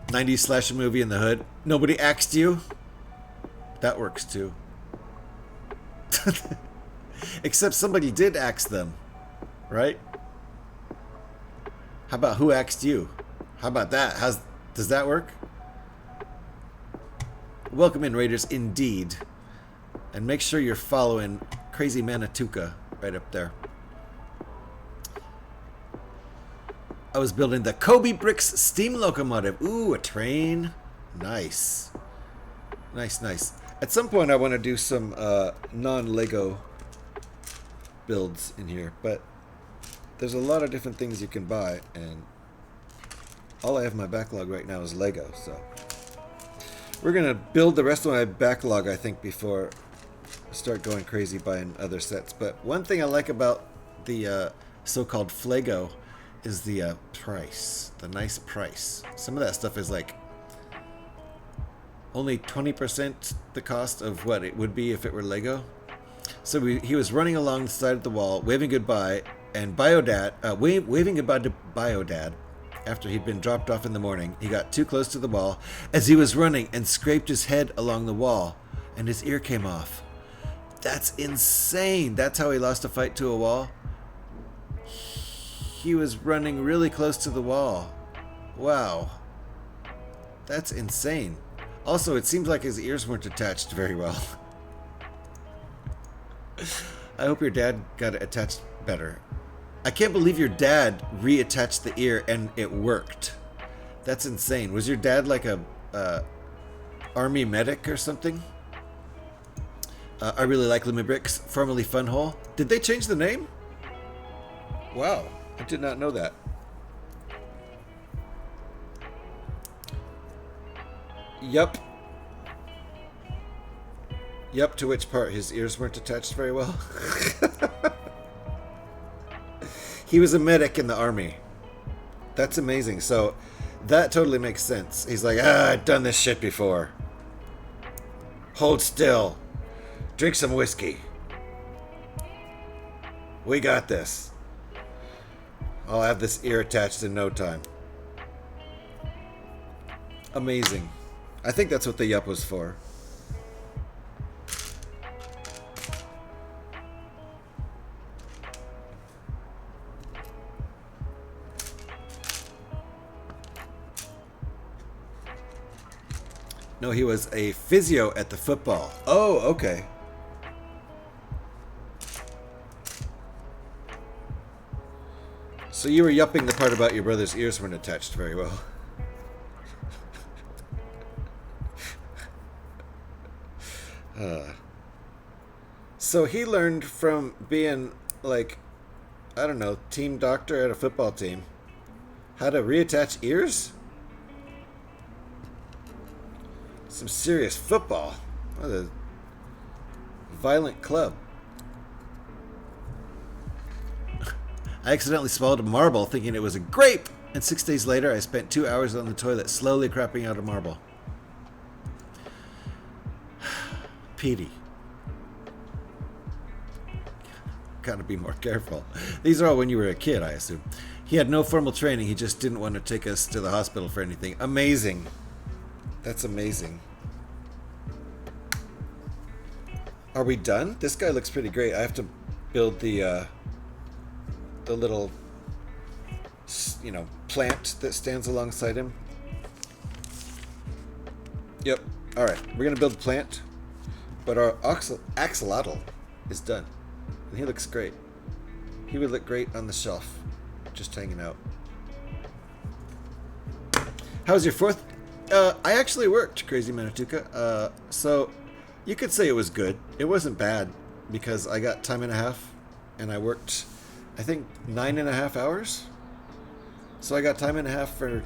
90s slasher movie in the hood. Nobody axed you? That works too. Except somebody did axe them, right? How about who axed you? How about that? Does that work? Welcome in, Raiders, indeed. And make sure you're following Crazy Manituka right up there. I was building the Kobe Bricks steam locomotive. Ooh, a train. Nice. Nice, nice. At some point I want to do some non-Lego builds in here, but there's a lot of different things you can buy, and all I have in my backlog right now is Lego, so we're going to build the rest of my backlog, I think, before I start going crazy buying other sets. But one thing I like about the so-called Flego is the price, the nice price. Some of that stuff is like only 20% the cost of what it would be if it were Lego. So he was running along the side of the wall, waving goodbye, and waving goodbye to Biodad after he'd been dropped off in the morning. He got too close to the wall as he was running and scraped his head along the wall, and his ear came off. That's insane. That's how he lost a fight to a wall. He was running really close to the wall. Wow. That's insane. Also, it seems like his ears weren't attached very well. I hope your dad got it attached better. I can't believe your dad reattached the ear and it worked. That's insane. Was your dad like a army medic or something? I really like Lemmy Bricks, formerly Funhole. Did they change the name? Wow. I did not know that. Yup. Yup, to which part? His ears weren't attached very well? He was a medic in the army. That's amazing. So, that totally makes sense. He's like, I've done this shit before. Hold still. Drink some whiskey. We got this. I'll have this ear attached in no time. Amazing. I think that's what the yup was for. No, he was a physio at the football. Oh, okay. So you were yupping the part about your brother's ears weren't attached very well. So he learned from being, like, I don't know, team doctor at a football team, how to reattach ears? Some serious football. What a violent club. I accidentally swallowed a marble thinking it was a grape, and 6 days later I spent 2 hours on the toilet slowly crapping out a marble. Petey. Gotta be more careful. These are all when you were a kid, I assume. He had no formal training, he just didn't want to take us to the hospital for anything. Amazing. That's amazing. Are we done? This guy looks pretty great. I have to build the little, you know, plant that stands alongside him. Yep. All right. We're going to build the plant, but our axolotl is done. And he looks great. He would look great on the shelf, just hanging out. How's your I actually worked, Crazy Manituka. So you could say it was good. It wasn't bad because I got time and a half, and I worked, I think, 9.5 hours. So I got time and a half for.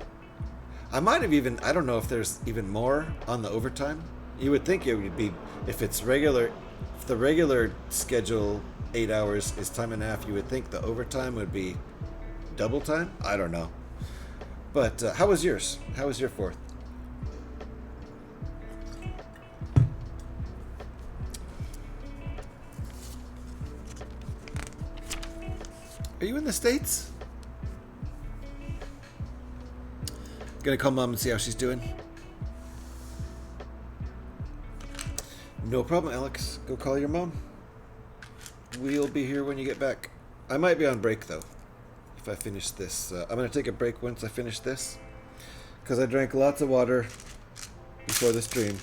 I might have even. I don't know if there's even more on the overtime. You would think it would be if it's regular. If the regular schedule 8 hours is time and a half, you would think the overtime would be double time. I don't know. But how was yours? How was your 4th? Are you in the States? Gonna call Mom and see how she's doing. No problem, Alex. Go call your mom. We'll be here when you get back. I might be on break, though, if I finish this. I'm going to take a break once I finish this, because I drank lots of water before the stream.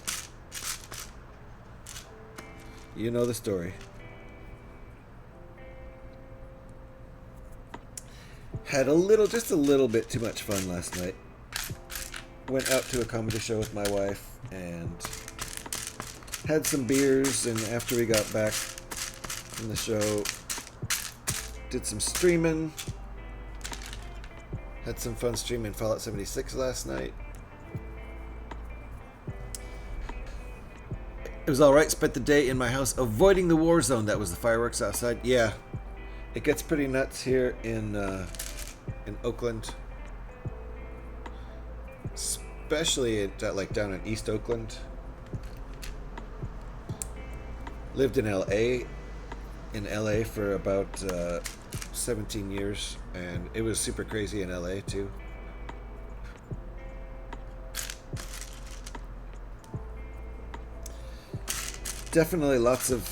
You know the story. Had just a little bit too much fun last night. Went out to a comedy show with my wife and had some beers, and after we got back from the show, did some streaming. Had some fun streaming Fallout 76 last night. It was alright, spent the day in my house avoiding the war zone. That was the fireworks outside. Yeah, it gets pretty nuts here in Oakland. Especially like down in East Oakland. Lived in LA for about 17 years, and it was super crazy in LA too. Definitely lots of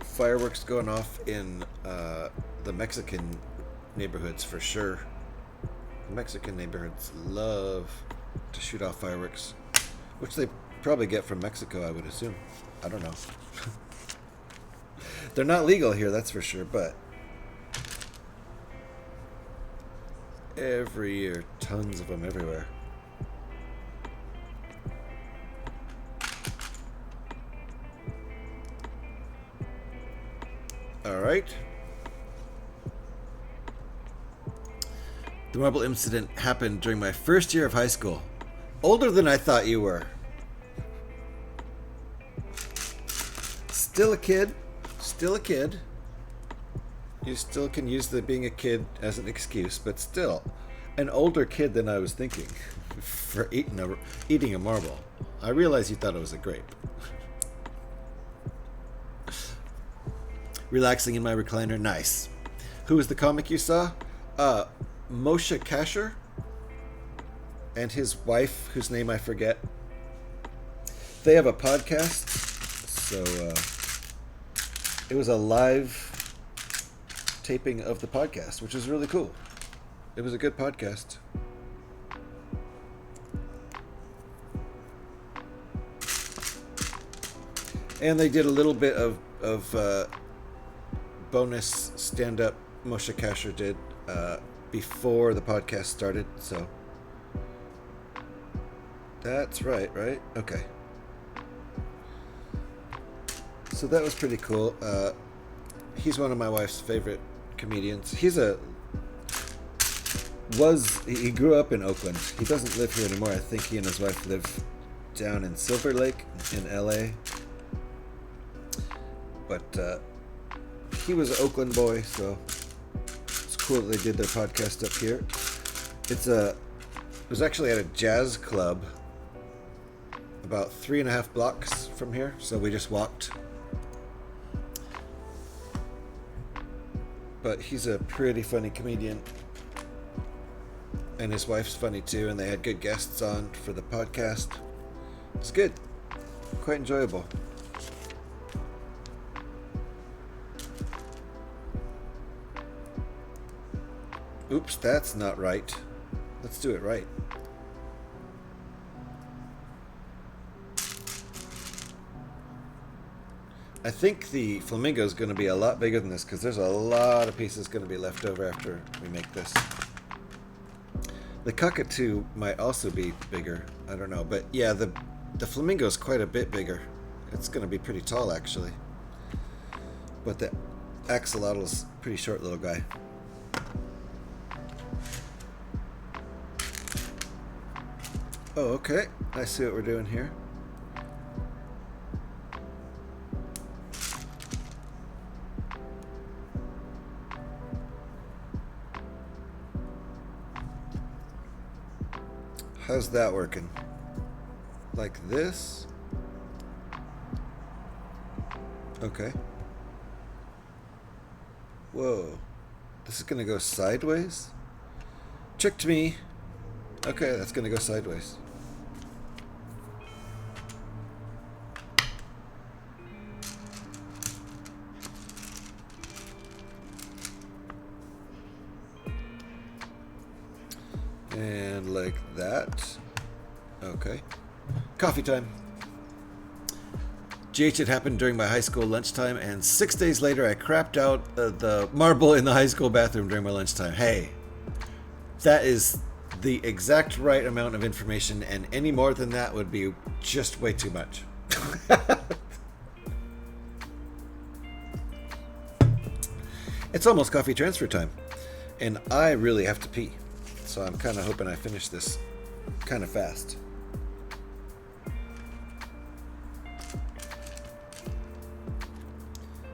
fireworks going off in the Mexican neighborhoods for sure. The Mexican neighborhoods love to shoot off fireworks, which they probably get from Mexico, I would assume. I don't know. They're not legal here, that's for sure, but every year, tons of them everywhere. All right. The marble incident happened during my first year of high school. Older than I thought you were. Still a kid. Still a kid. You still can use the being a kid as an excuse, but still an older kid than I was thinking for eating a marble. I realize you thought it was a grape. Relaxing in my recliner. Nice. Who was the comic you saw? Moshe Kasher and his wife, whose name I forget. They have a podcast, so it was a live taping of the podcast, which was really cool. It was a good podcast. And they did a little bit of bonus stand-up Moshe Kasher did before the podcast started, so that's right? Okay. So that was pretty cool. He's one of my wife's favorite comedians. He grew up in Oakland. He doesn't live here anymore. I think he and his wife live down in Silver Lake in LA. But he was an Oakland boy, so it's cool that they did their podcast up here. It was actually at a jazz club about 3.5 blocks from here, so we just walked. But he's a pretty funny comedian, and his wife's funny too, and they had good guests on for the podcast. It's good, quite enjoyable. Oops, that's not right. Let's do it right. I think the flamingo is going to be a lot bigger than this because there's a lot of pieces going to be left over after we make this. The cockatoo might also be bigger. I don't know. But yeah, the flamingo is quite a bit bigger. It's going to be pretty tall, actually. But the axolotl is a pretty short little guy. Oh, okay. I see what we're doing here. How's that working? Like this? Okay. Whoa. This is gonna go sideways? Tricked me. Okay, that's gonna go sideways. And like that. Okay. Coffee time. GH, it happened during my high school lunchtime, and 6 days later I crapped out the marble in the high school bathroom during my lunchtime. Hey, that is the exact right amount of information, and any more than that would be just way too much. It's almost coffee transfer time, and I really have to pee. So I'm kind of hoping I finish this kind of fast.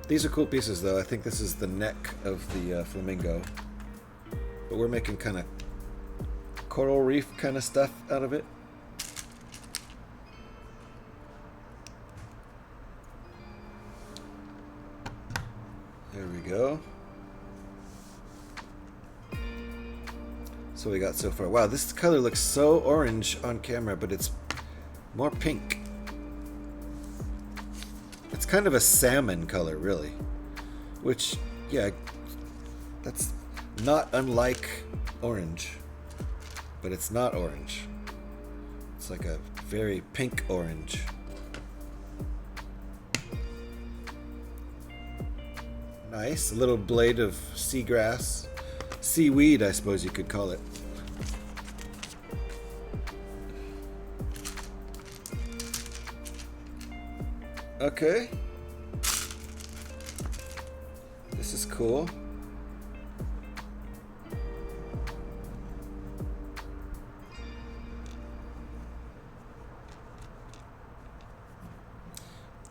These are cool pieces, though. I think this is the neck of the flamingo. But we're making kind of coral reef kind of stuff out of it. There we go. So we got so far. Wow, this color looks so orange on camera, but it's more pink. It's kind of a salmon color, really. Which, yeah, that's not unlike orange. But it's not orange. It's like a very pink orange. Nice. A little blade of seagrass. Seaweed, I suppose you could call it. Okay. This is cool.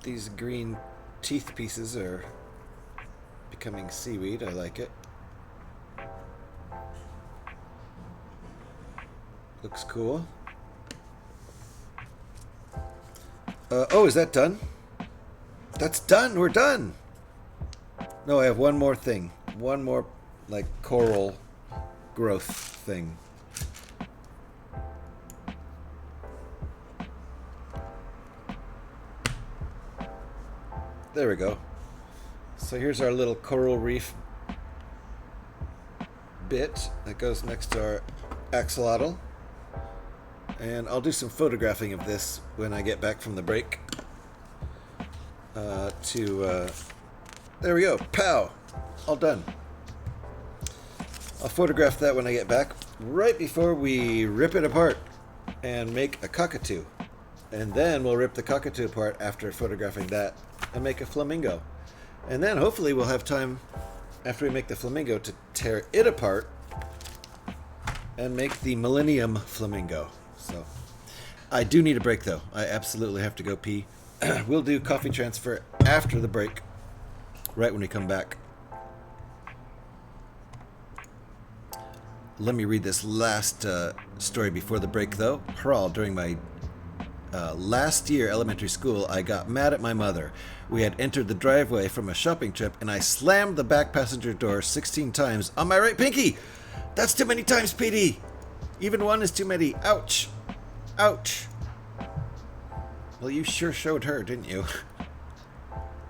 These green teeth pieces are becoming seaweed. I like it. Looks cool. Oh, is that done? That's done. We're done. No, I have one more thing. One more, like, coral growth thing. There we go. So here's our little coral reef bit that goes next to our axolotl. And I'll do some photographing of this when I get back from the break. There we go. Pow! All done. I'll photograph that when I get back, right before we rip it apart and make a cockatoo. And then we'll rip the cockatoo apart after photographing that and make a flamingo. And then hopefully we'll have time, after we make the flamingo, to tear it apart and make the Millennium Flamingo. So, I do need a break, though. I absolutely have to go pee. We'll do coffee transfer after the break, right when we come back. Let me read this last story before the break, though. Hurrah, during my last year elementary school, I got mad at my mother. We had entered the driveway from a shopping trip, and I slammed the back passenger door 16 times on my right pinky. That's too many times, PD. Even one is too many. Ouch. Ouch. Well, you sure showed her, didn't you?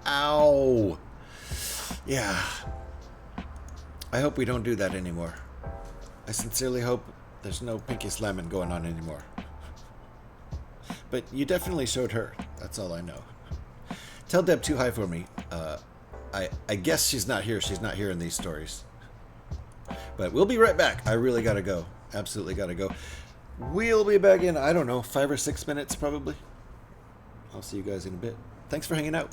Ow. Yeah. I hope we don't do that anymore. I sincerely hope there's no pinky slamming going on anymore. But you definitely showed her. That's all I know. Tell Deb too high for me. I guess she's not here. She's not here in these stories. But we'll be right back. I really gotta go. absolutely gotta go. We'll be back in, I don't know, 5 or 6 minutes probably. I'll see you guys in a bit. Thanks for hanging out.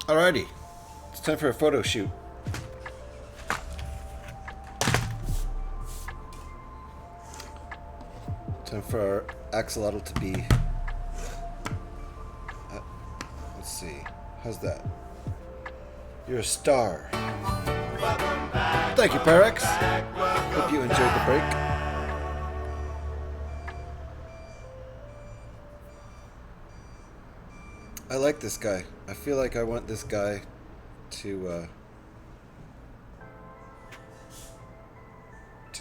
Alrighty, it's time for a photo shoot. Time for our axolotl to be... let's see, how's that? You're a star. Thank you, Pyrex. Hope you enjoyed the break. I like this guy. I feel like I want this guy to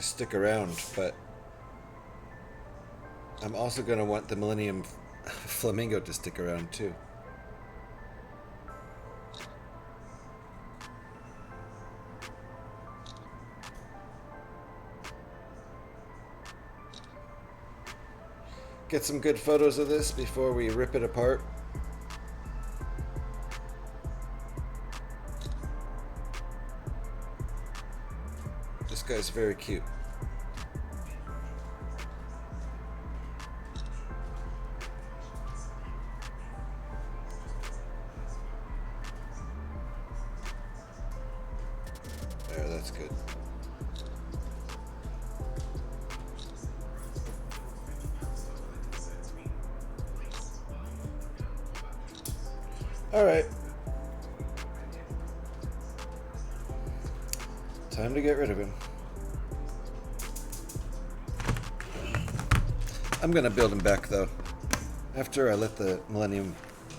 to stick around, but I'm also going to want the Millennium Flamingo to stick around too. Get some good photos of this before we rip it apart. This guy's very cute. There, that's good. All right. Time to get rid of him. I'm gonna build him back though. After I let the Millennium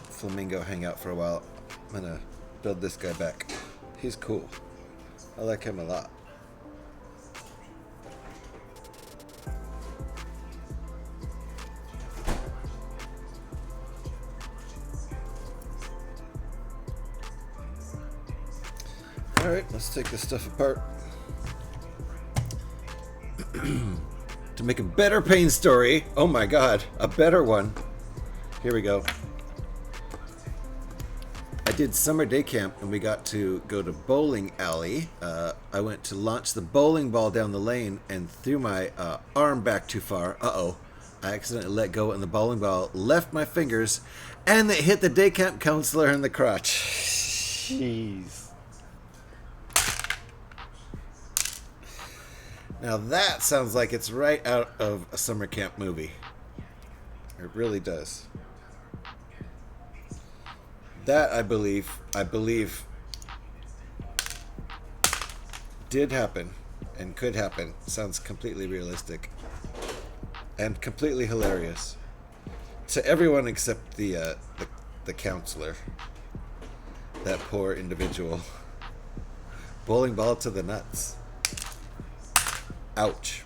Flamingo hang out for a while, I'm gonna build this guy back. He's cool. I like him a lot. Alright, let's take this stuff apart. To make a better pain story, oh my god, a better one. Here we go. I did summer day camp and we got to go to bowling alley. I went to launch the bowling ball down the lane and threw my arm back too far. Uh-oh. I accidentally let go and the bowling ball left my fingers and it hit the day camp counselor in the crotch. Jeez. Now that sounds like it's right out of a summer camp movie. It really does. That I believe did happen and could happen. Sounds completely realistic and completely hilarious to everyone except the counselor. That poor individual. Bowling ball to the nuts. Ouch.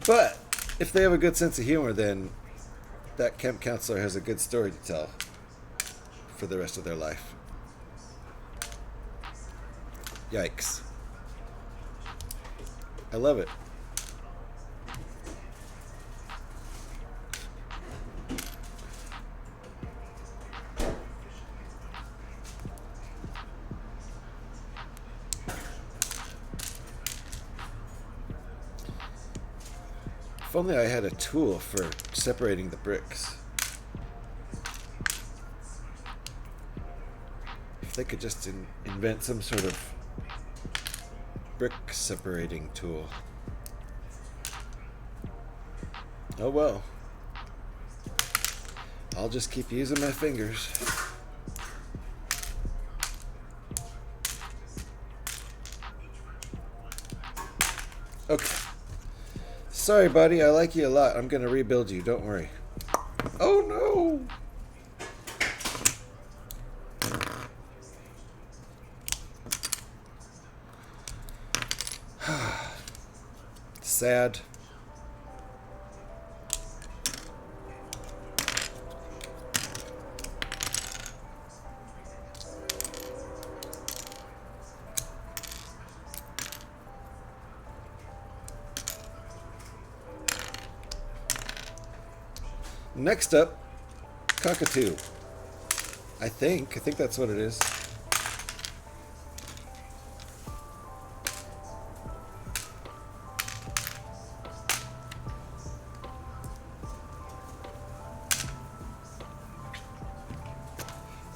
But if they have a good sense of humor, then that camp counselor has a good story to tell for the rest of their life. Yikes. I love it. If only I had a tool for separating the bricks. If they could just invent some sort of brick separating tool. Oh well. I'll just keep using my fingers. Okay. Sorry, buddy. I like you a lot. I'm gonna rebuild you. Don't worry. Oh no! Sad. Next up, cockatoo. I think that's what it is.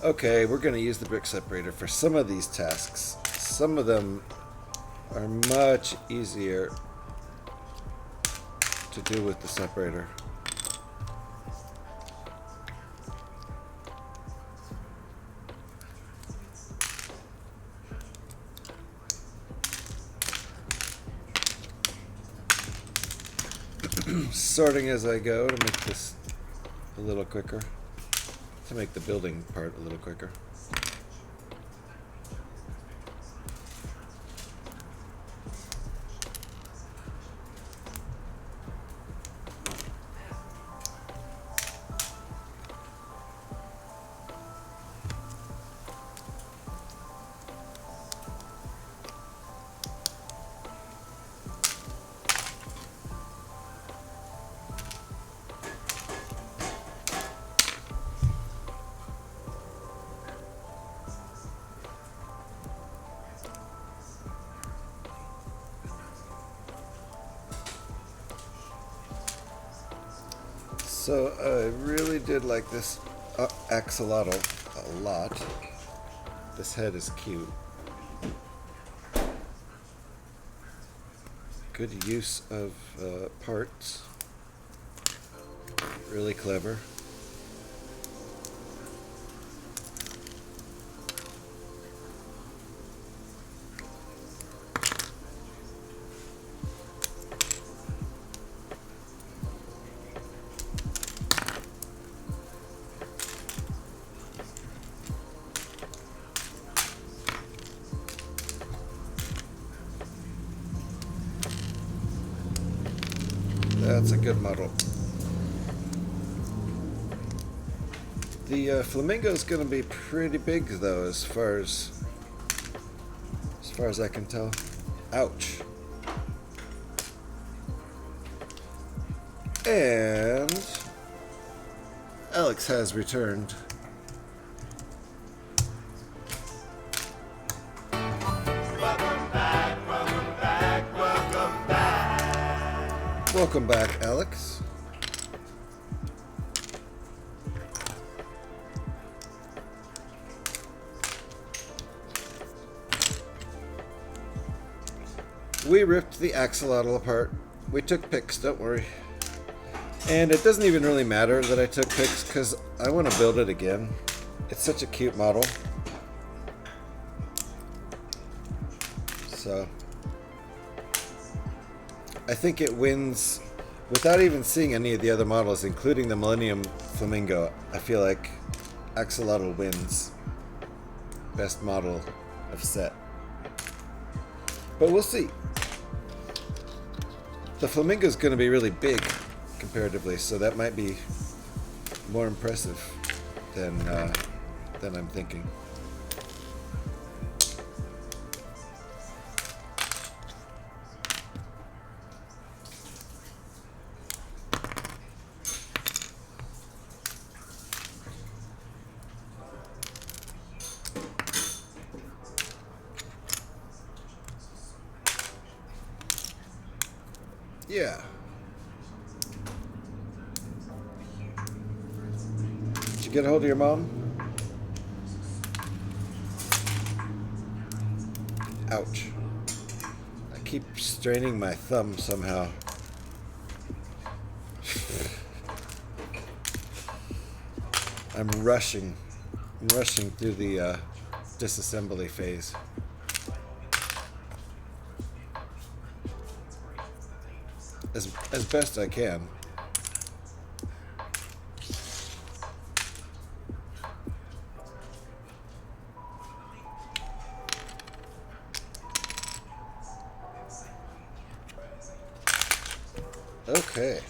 Okay, we're going to use the brick separator for some of these tasks. Some of them are much easier to do with the separator. Sorting as I go to make this a little quicker, to make the building part a little quicker. So I really did like this axolotl a lot. This head is cute. Good use of parts. Really clever. That's a good model. The flamingo is going to be pretty big, though, as far as I can tell. Ouch. And Alex has returned. Welcome back, Alex. We ripped the axolotl apart. We took pics, don't worry. And it doesn't even really matter that I took pics because I want to build it again. It's such a cute model. So I think it wins without even seeing any of the other models, including the Millennium Flamingo. I feel like Axolotl wins best model of set. But we'll see. The Flamingo is going to be really big comparatively, so that might be more impressive than I'm thinking. Yeah. Did you get a hold of your mom? Ouch. I keep straining my thumb somehow. I'm rushing through the disassembly phase. As best I can. Okay.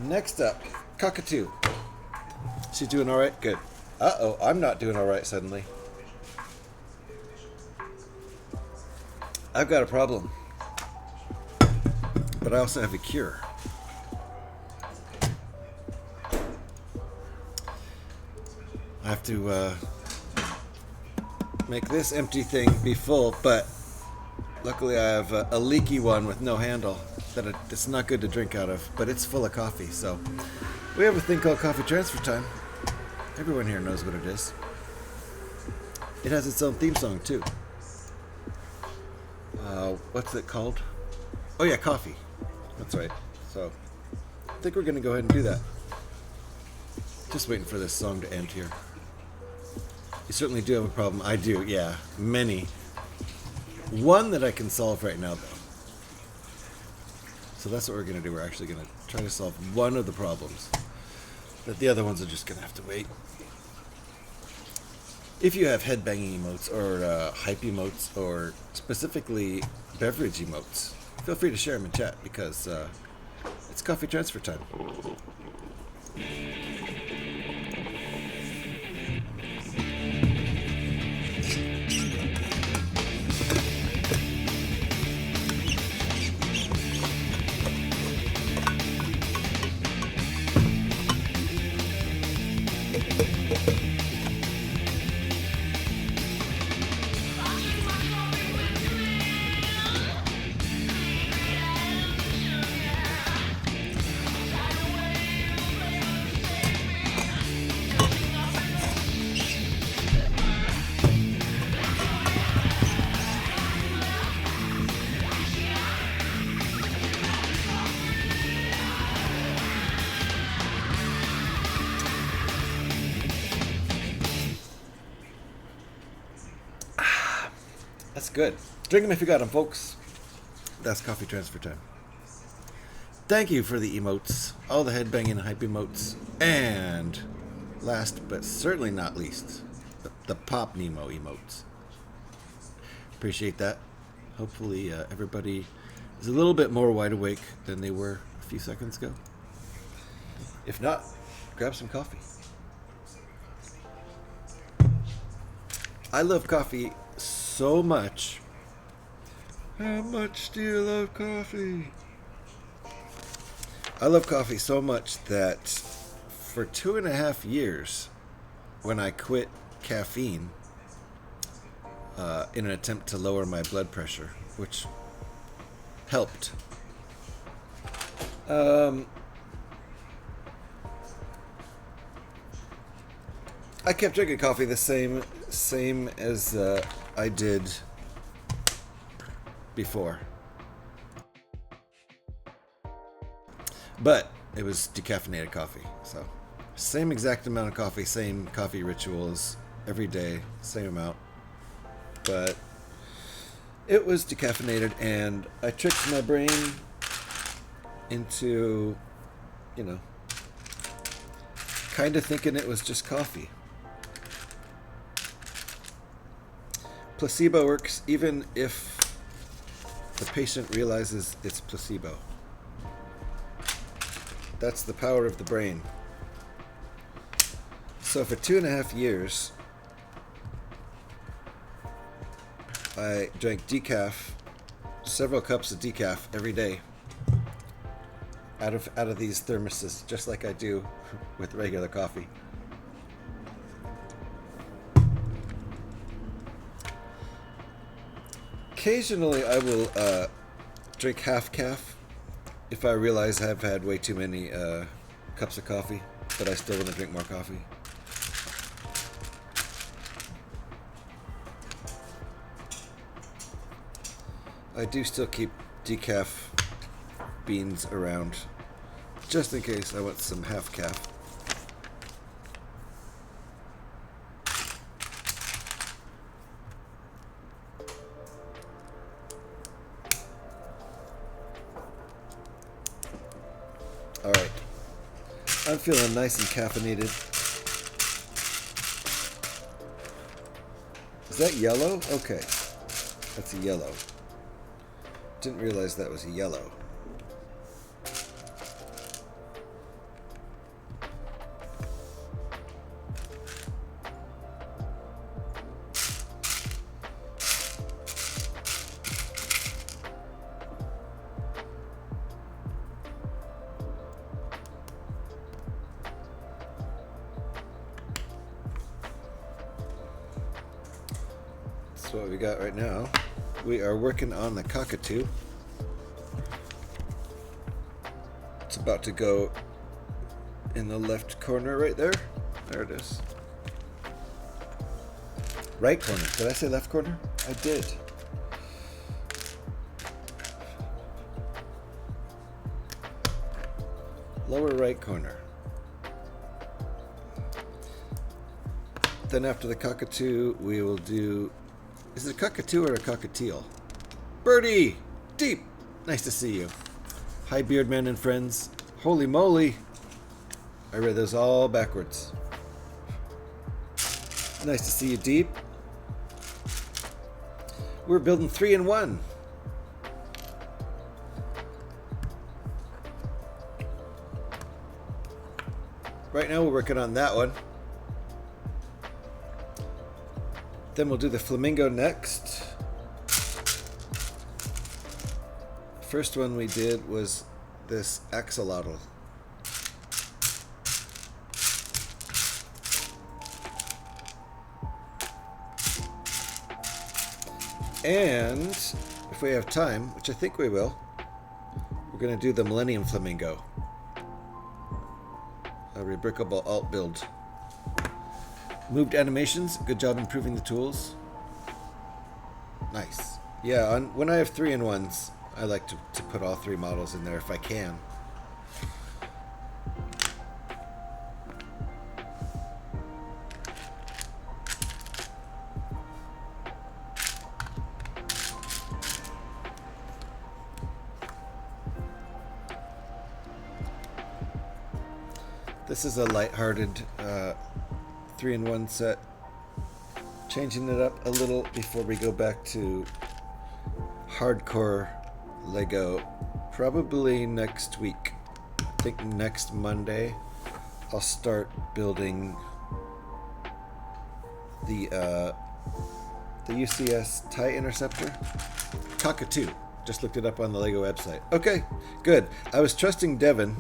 Next up, Cockatoo. She's doing all right? Good. Uh-oh, I'm not doing all right suddenly. I've got a problem, but I also have a cure. I have to make this empty thing be full, but luckily I have a leaky one with no handle that it's not good to drink out of, but it's full of coffee, so we have a thing called coffee transfer time. Everyone here knows what it is. It has its own theme song, too. What's it called? Oh yeah, coffee. That's right. So, I think we're going to go ahead and do that. Just waiting for this song to end here. You certainly do have a problem. I do, yeah. Many. One that I can solve right now, though. So that's what we're going to do. We're actually going to try to solve one of the problems. But the other ones are just going to have to wait. If you have headbanging emotes or hype emotes or specifically beverage emotes, feel free to share them in chat because it's coffee transfer time. That's good. Drink them if you got them, folks. That's coffee transfer time. Thank you for the emotes, all the headbanging hype emotes, and last but certainly not least, the Pop Nemo emotes. Appreciate that. Hopefully everybody is a little bit more wide awake than they were a few seconds ago. If not, grab some coffee. I love coffee so much. How much do you love coffee? I love coffee so much that for 2.5 years, when I quit caffeine in an attempt to lower my blood pressure, which helped. I kept drinking coffee the same as I did before. But it was decaffeinated coffee, so same exact amount of coffee, same coffee rituals every day, same amount. But it was decaffeinated, and I tricked my brain into, you know, kind of thinking it was just coffee. Placebo works even if the patient realizes it's placebo. That's the power of the brain. So for 2.5 years, I drank decaf, several cups of decaf every day, out of these thermoses, just like I do with regular coffee. Occasionally, I will drink half calf if I realize I've had way too many cups of coffee, but I still want to drink more coffee. I do still keep decaf beans around, just in case I want some half calf. Alright, I'm feeling nice and caffeinated. Is that yellow? Okay, that's a yellow. Didn't realize that was a yellow. That's what we got right now. We are working on the cockatoo. It's about to go in the left corner right there. There it is. Right corner. Did I say left corner? I did. Lower right corner. Then after the cockatoo, we will do... Is it a cockatoo or a cockatiel? Birdie! Deep! Nice to see you. Hi, Beardman and friends. Holy moly! I read those all backwards. Nice to see you, Deep. We're building 3-in-1. Right now we're working on that one. Then we'll do the flamingo next. First one we did was this axolotl. And if we have time, which I think we will, we're going to do the Millennium Flamingo. A rebrickable alt build. Moved animations, good job improving the tools. Nice. Yeah, when I have 3-in-1s, I like to put all 3 models in there if I can. This is a light-hearted 3-in-1 set. Changing it up a little before we go back to hardcore Lego. Probably next week. I think next Monday I'll start building the UCS TIE Interceptor. Cockatoo. Just looked it up on the Lego website. Okay, good. I was trusting Devin,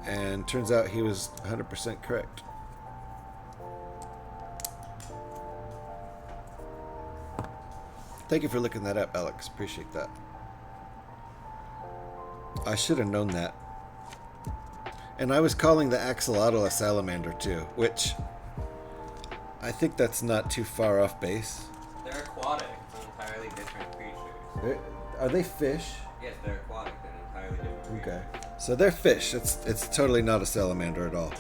and turns out he was 100% correct. Thank you for looking that up, Alex. Appreciate that. I should have known that. And I was calling the axolotl a salamander too, which I think that's not too far off base. They're aquatic. It's entirely different creatures. Are they fish? Yes, they're aquatic. They're entirely different creatures. Okay. So they're fish. It's totally not a salamander at all.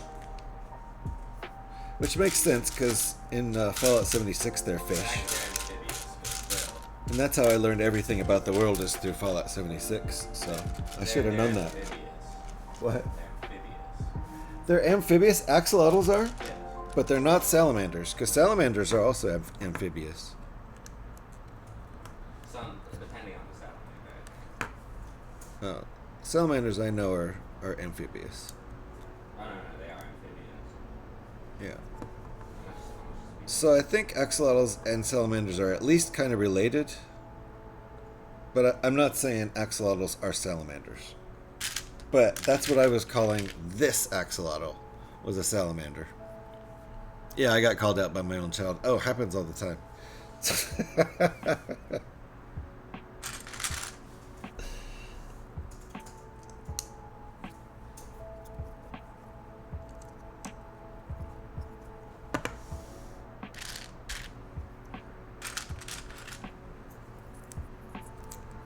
Which makes sense, because in Fallout 76 they're fish. They're amphibious, but still. And that's how I learned everything about the world, is through Fallout 76. So I should have known that. Amphibious. What? They're amphibious. They're amphibious? Axolotls are? Yes. But they're not salamanders, because salamanders are also amphibious. Some, depending on the salamander. Salamanders I know are amphibious. Oh, no, they are amphibious. Yeah. How much is So I think axolotls and salamanders are at least kind of related. But I'm not saying axolotls are salamanders. But that's what I was calling this axolotl, was a salamander. Yeah, I got called out by my own child. Oh, happens all the time.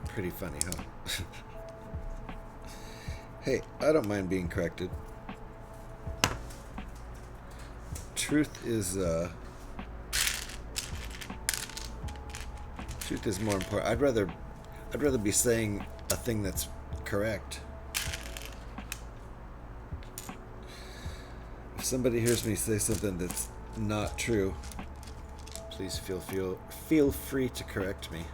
Pretty funny, huh? Hey, I don't mind being corrected. Truth is more important. I'd rather be saying a thing that's correct. If somebody hears me say something that's not true, please feel free to correct me.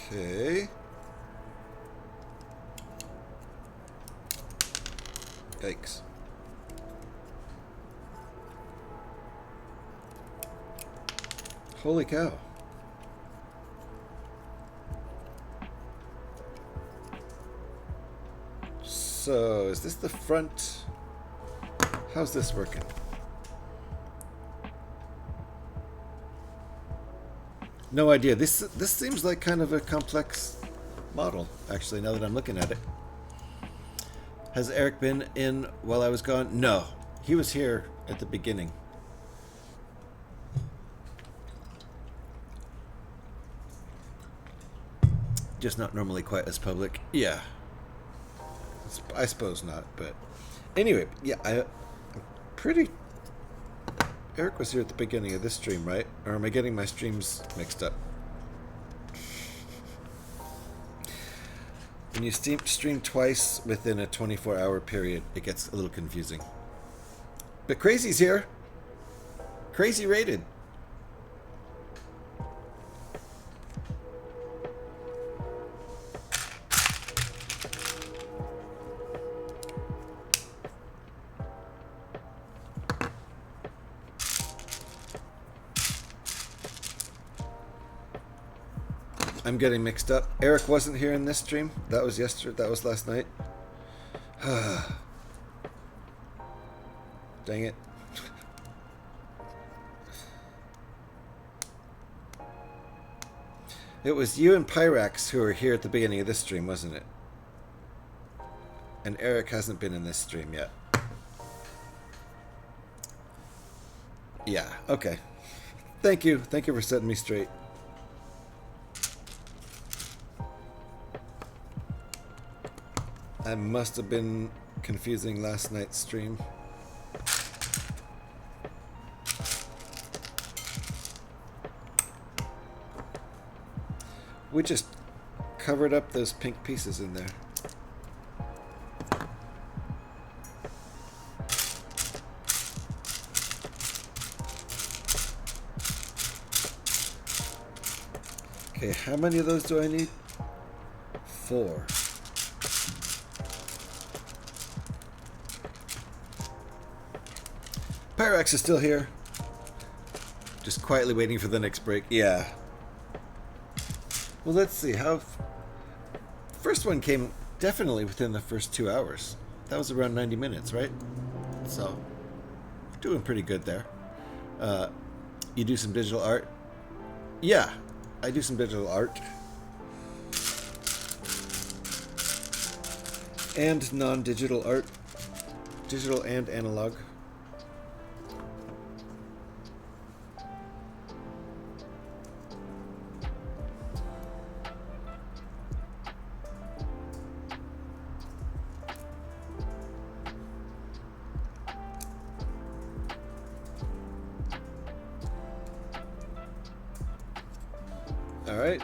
Okay. Yikes. Holy cow. So, is this the front? How's this working? No idea. This seems like kind of a complex model, actually, now that I'm looking at it. Has Eric been in while I was gone? No. He was here at the beginning. Just not normally quite as public. Yeah. I suppose not, but... Anyway, yeah, I'm pretty... Eric was here at the beginning of this stream, right? Or am I getting my streams mixed up? When you stream twice within a 24-hour period, it gets a little confusing. But Crazy's here. Crazy rated. I'm getting mixed up. Eric wasn't here in this stream. That was yesterday. That was last night. Dang it. It was you and Pyrax who were here at the beginning of this stream, wasn't it? And Eric hasn't been in this stream yet. Yeah, okay. Thank you. Thank you for setting me straight. I must have been confusing last night's stream. We just covered up those pink pieces in there. Okay, how many of those do I need? 4. Pyrax is still here. Just quietly waiting for the next break. Yeah. Well, let's see. First one came definitely within the first 2 hours. That was around 90 minutes, right? So, doing pretty good there. You do some digital art? Yeah, I do some digital art. And non-digital art. Digital and analog. Alright,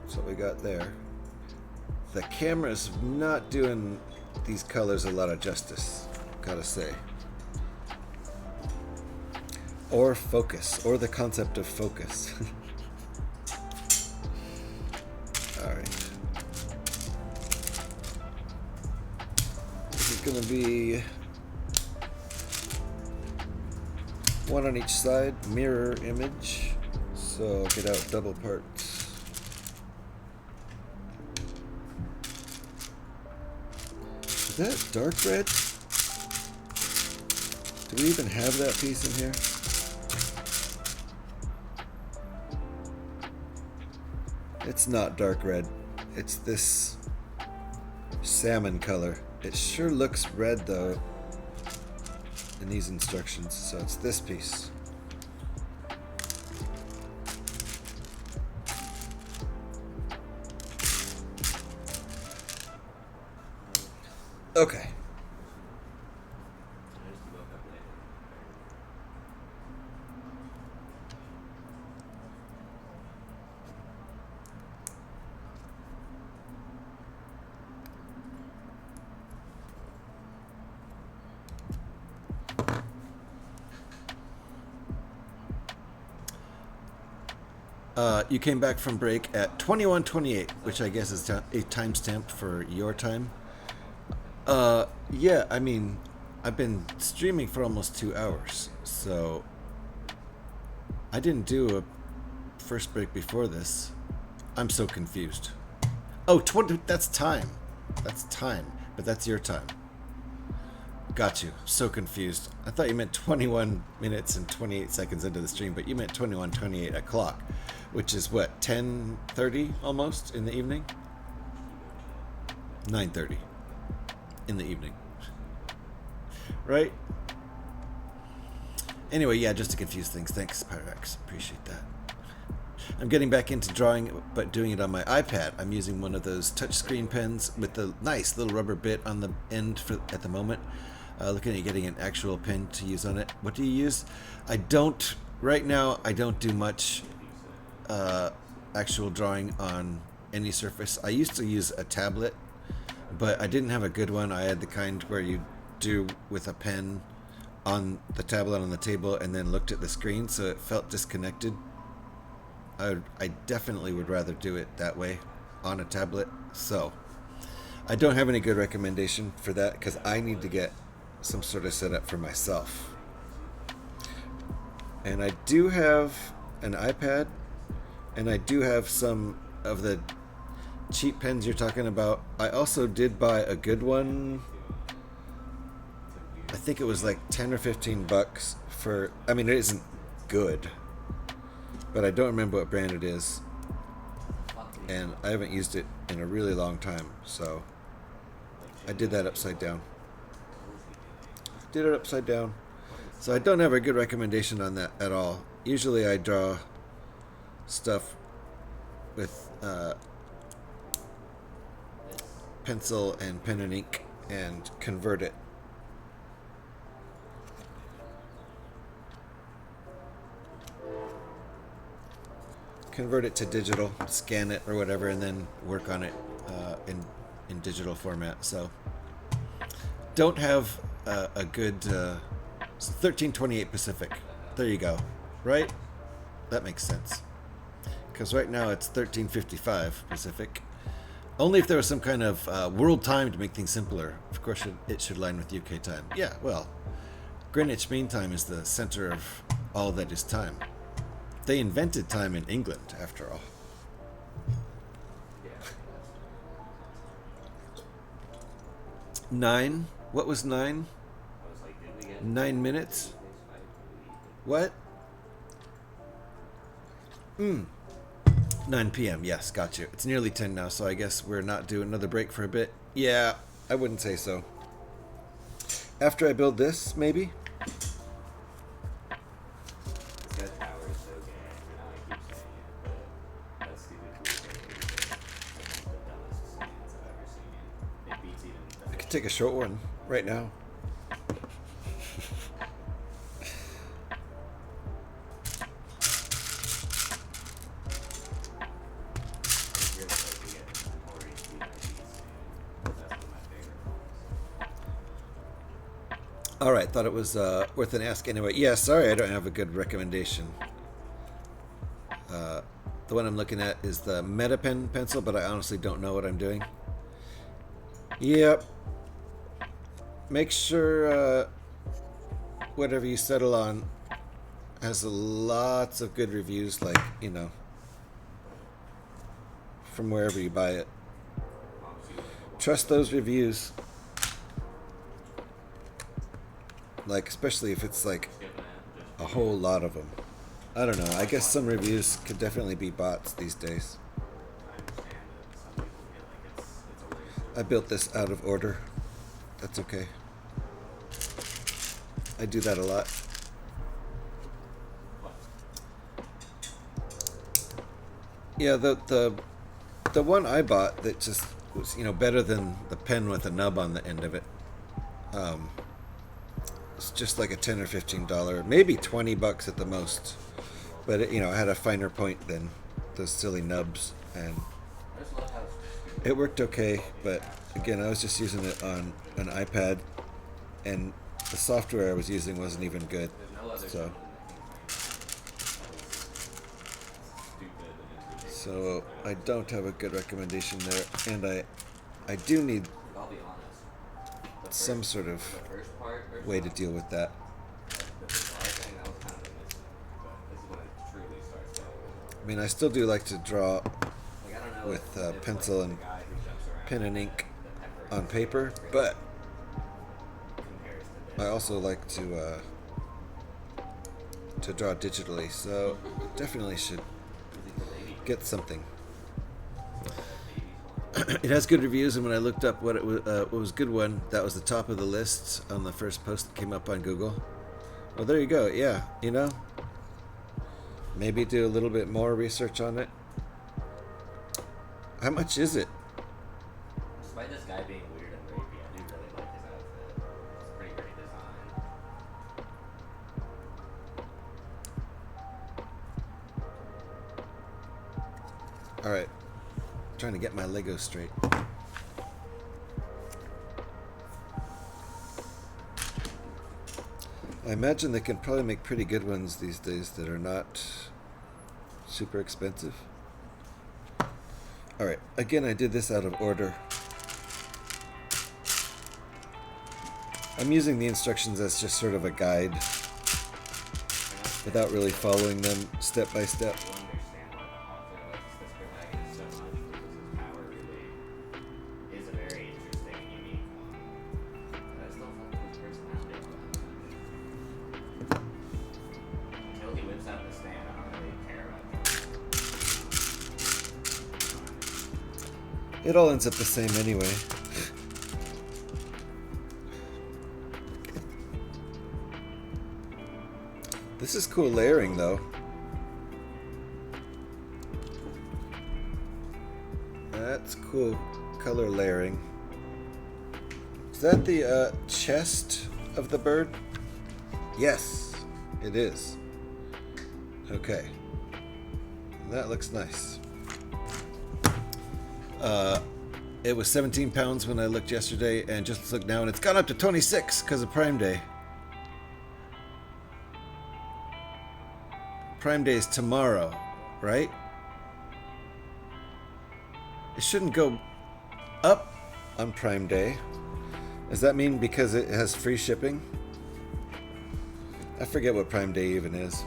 that's what we got there. The camera's not doing these colors a lot of justice, gotta say. Or focus, or the concept of focus. Alright. This is gonna be one on each side, mirror image. So get out double parts. Is that dark red? Do we even have that piece in here? It's not dark red. It's this salmon color. It sure looks red though in these instructions. So it's this piece. Okay. You came back from break at 21:28, which I guess is a timestamp for your time. Yeah, I mean, I've been streaming for almost 2 hours, so I didn't do a first break before this. I'm so confused. Oh, that's time. That's time, but that's your time. Got you. So confused. I thought you meant 21 minutes and 28 seconds into the stream, but you meant 21:28 o'clock, which is what, 10:30 almost in the evening? 9:30 in the evening. Right? Anyway, yeah, just to confuse things. Thanks, Pyrex. Appreciate that. I'm getting back into drawing, but doing it on my iPad. I'm using one of those touchscreen pens with the nice little rubber bit on the end at the moment. Looking at getting an actual pen to use on it. What do you use? Right now, I don't do much actual drawing on any surface. I used to use a tablet, but I didn't have a good one. I had the kind where you do with a pen on the tablet on the table and then looked at the screen, so it felt disconnected. I definitely would rather do it that way on a tablet. So I don't have any good recommendation for that because I need to get some sort of setup for myself. And I do have an iPad, and I do have some of the cheap pens you're talking about. I also did buy a good one. I think it was like 10 or 15 bucks for, I mean, it isn't good, but I don't remember what brand it is, and I haven't used it in a really long time, so I did that upside down. Did it upside down. So I don't have a good recommendation on that at all. Usually I draw stuff with pencil and pen and ink and convert it. convert it to digital, scan it or whatever, and then work on it in digital format. So don't have a good 1328 Pacific. There you go. Right? That makes sense. Because right now it's 1355 Pacific. Only if there was some kind of world time to make things simpler. Of course, it should line with UK time. Yeah, well, Greenwich Mean Time is the center of all that is time. They invented time in England, after all. Nine? What was 9? 9 minutes? What? 9 p.m. Yes, got you. It's nearly 10 now, so I guess we're not doing another break for a bit. Yeah, I wouldn't say so. After I build this, maybe? I could take a short one right now. All right, thought it was worth an ask anyway. Yeah, sorry I don't have a good recommendation. The one I'm looking at is the MetaPen pencil, but I honestly don't know what I'm doing. Yep. Make sure whatever you settle on has lots of good reviews, like, you know, from wherever you buy it. Trust those reviews. Like, especially if it's like a whole lot of them. I don't know. I guess some reviews could definitely be bots these days. I built this out of order. That's okay. I do that a lot. Yeah, the one I bought that just was, you know, better than the pen with a nub on the end of it. It's just like a $10 or $15, maybe $20 at the most. But it, you know, it had a finer point than those silly nubs, and it worked okay. But again, I was just using it on an iPad, and the software I was using wasn't even good. So I don't have a good recommendation there, and I do need some sort of way to deal with that. I mean, I still do like to draw with pencil and pen and ink on paper, but I also like to draw digitally, so definitely should get something. It has good reviews, and when I looked up what was a good one, that was the top of the list on the first post that came up on Google. Well, there you go. Yeah, you know, maybe do a little bit more research on it. How much is it? Despite this guy being weird and rapey, I do really like his outfit. It's a pretty great design. All right. Trying to get my Lego straight. I imagine they can probably make pretty good ones these days that are not super expensive. Alright, again, I did this out of order. I'm using the instructions as just sort of a guide without really following them step by step. It all ends up the same anyway. This is cool layering, though. That's cool color layering. Is that the chest of the bird? Yes, it is. Okay. That looks nice. It was £17 when I looked yesterday, and just looked now, and it's gone up to 26 because of Prime Day. Prime Day is tomorrow, right? It shouldn't go up on Prime Day. Does that mean because it has free shipping? I forget what Prime Day even is.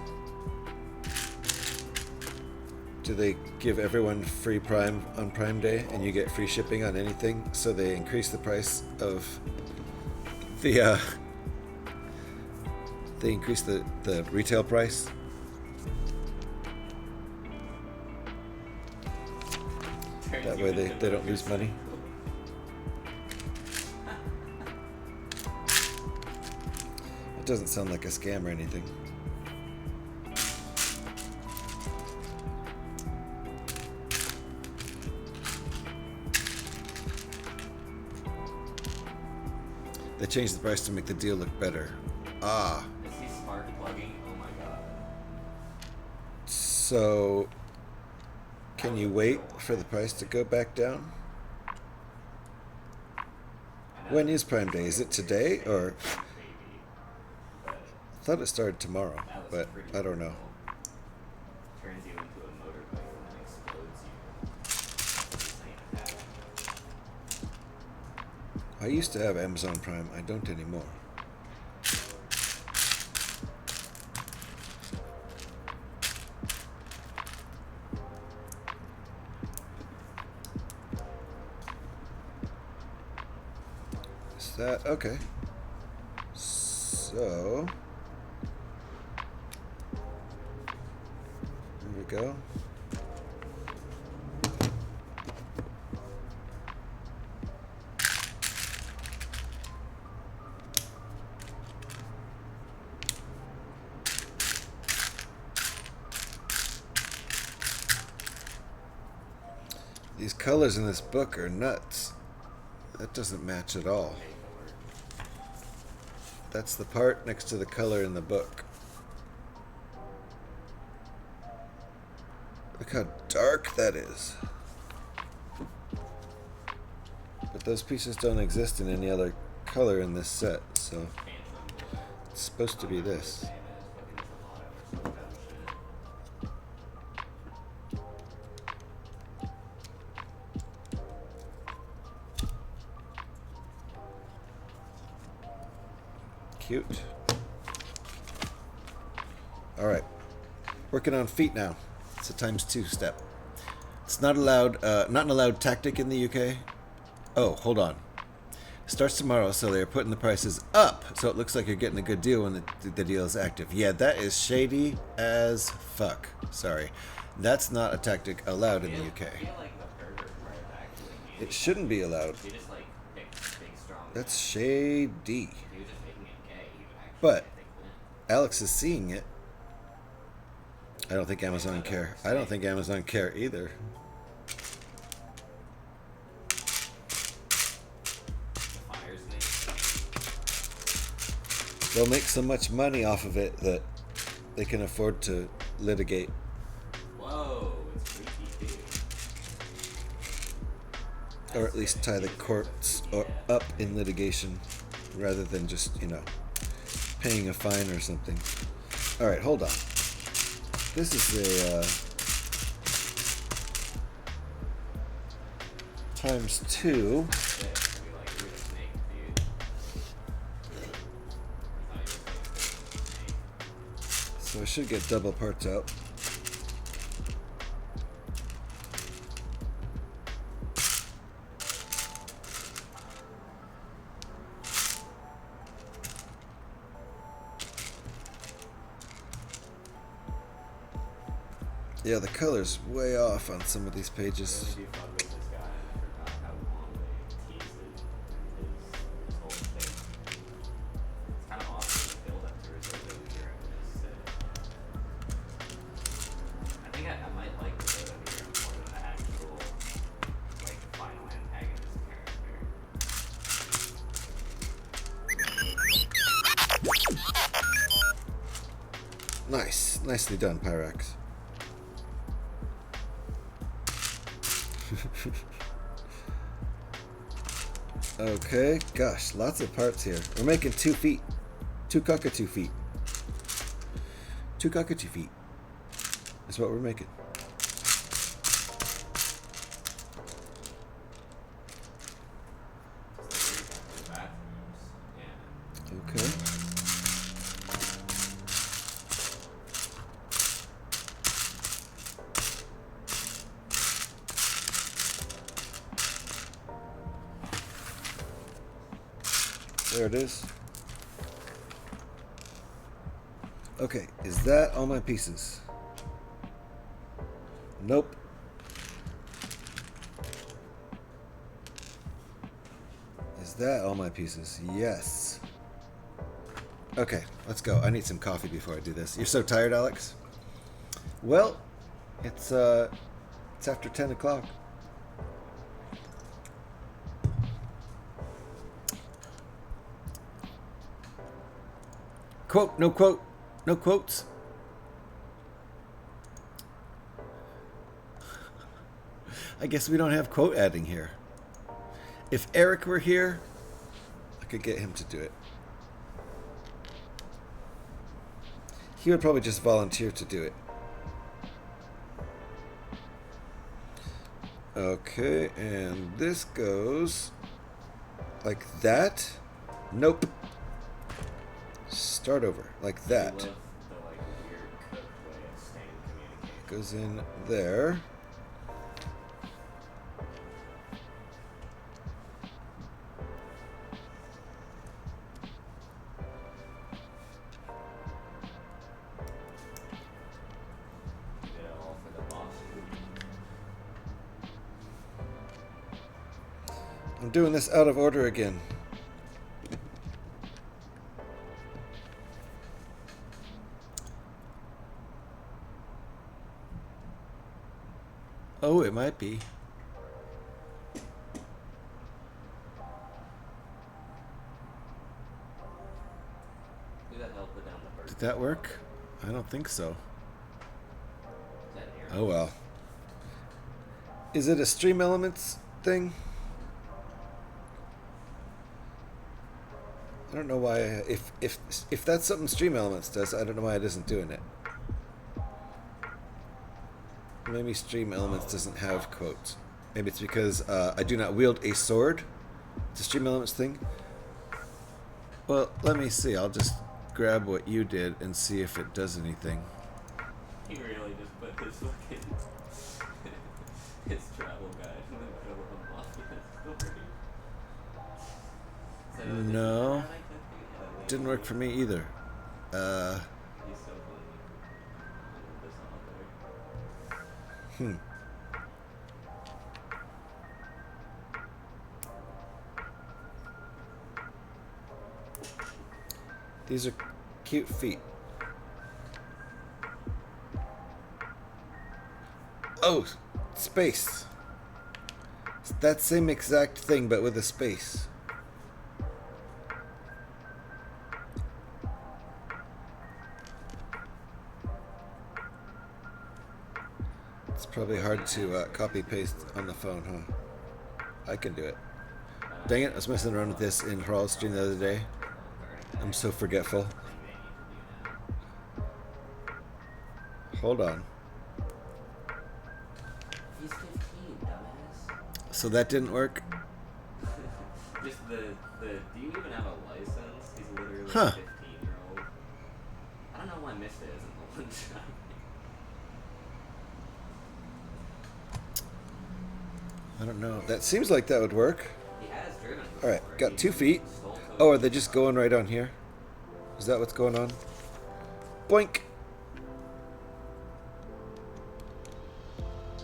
Do they give everyone free Prime on Prime Day and you get free shipping on anything? So they increase the price of the they increase the retail price. That way they don't lose money. It doesn't sound like a scam or anything. They changed the price to make the deal look better. Ah. Is he smart plugging? Oh my god. So, can you wait for the price to go back down? When is Prime Day? Is it today or? I thought it started tomorrow, but I don't know. Turns you into a motorbike and then explodes you. I used to have Amazon Prime. I don't anymore. Is that okay? So here we go. These colors in this book are nuts. That doesn't match at all. That's the part next to the color in the book. Look how dark that is. But those pieces don't exist in any other color in this set, so it's supposed to be this. Cute. All right, working on feet now. It's a ×2 step. It's not allowed. Not an allowed tactic in the UK. Oh, hold on. Starts tomorrow, so they're putting the prices up, so it looks like you're getting a good deal when the deal is active. Yeah, that is shady as fuck. Sorry, that's not a tactic allowed in the UK. It shouldn't be allowed. That's shady. But Alex is seeing it. I don't think Amazon care. I don't think Amazon care either. They'll make so much money off of it that they can afford to litigate. Whoa, it's freaky too. Or at least tie the courts up in litigation rather than just, you know, paying a fine or something. All right, hold on. This is a ×2. So I should get double parts out. Yeah, the color's way off on some of these pages. Nice. Nicely done, Pyrax. Okay, gosh, lots of parts here. We're making 2 feet. 2 cockatoo feet. 2 cockatoo feet. That's what we're making. Okay. There it is. Okay, is that all my pieces? Nope. Is that all my pieces? Yes. Okay, let's go. I need some coffee before I do this. You're so tired, Alex? Well, it's after 10 o'clock. Quote, no quote, no quotes. I guess we don't have quote adding here. If Eric were here, I could get him to do it. He would probably just volunteer to do it. Okay, and this goes like that. Nope. Start over like that. Goes in there. I'm doing this out of order again. Oh, it might be. Did that work? I don't think so. Oh well. Is it a Stream Elements thing? I don't know why. If that's something Stream Elements does, I don't know why it isn't doing it. Maybe Stream Elements doesn't have quotes. Maybe it's because I do not wield a sword. It's a Stream Elements thing. Well, let me see. I'll just grab what you did and see if it does anything. He really just put his fucking his travel guide in the middle of a mafia story. So No. Didn't work for me either. He's so funny. These are cute feet. Oh, space. It's that same exact thing, but with a space. It's probably hard to copy paste on the phone, huh? I can do it. Dang it, I was messing around with this in Harald's stream the other day. I'm so forgetful. Hold on. He's 15, dumbass. So that didn't work? Just the do you even have a license? He's literally Huh. a 15-year-old. I don't know why Mista isn't the one driving. I don't know. That seems like that would work. He has driven. Alright, before. got He 2 feet. stole Oh, are they just going right on here? Is that what's going on? Boink!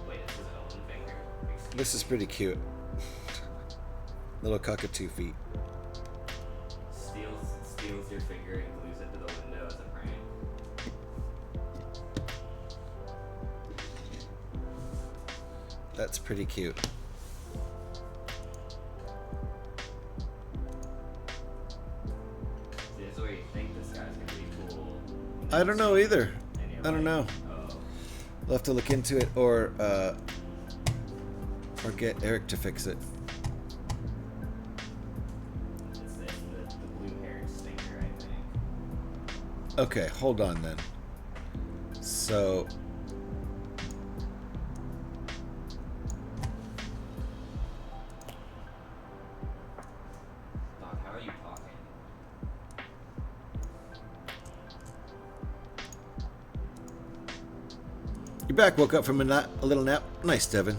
Wait, it's his own finger. This is pretty cute. Little cockatoo feet. Steals your finger and glues it to the window as a prank. That's pretty cute. See, this is where you think this guy's gonna be cool. I don't know either. And you're I don't like, know. oh. We'll have to look into it, or Or get Eric to fix it. It's the blue hair stinger, I think. Okay, hold on then. So... Doc, how are you talking? You're back, woke up from a little nap. Nice, Devin.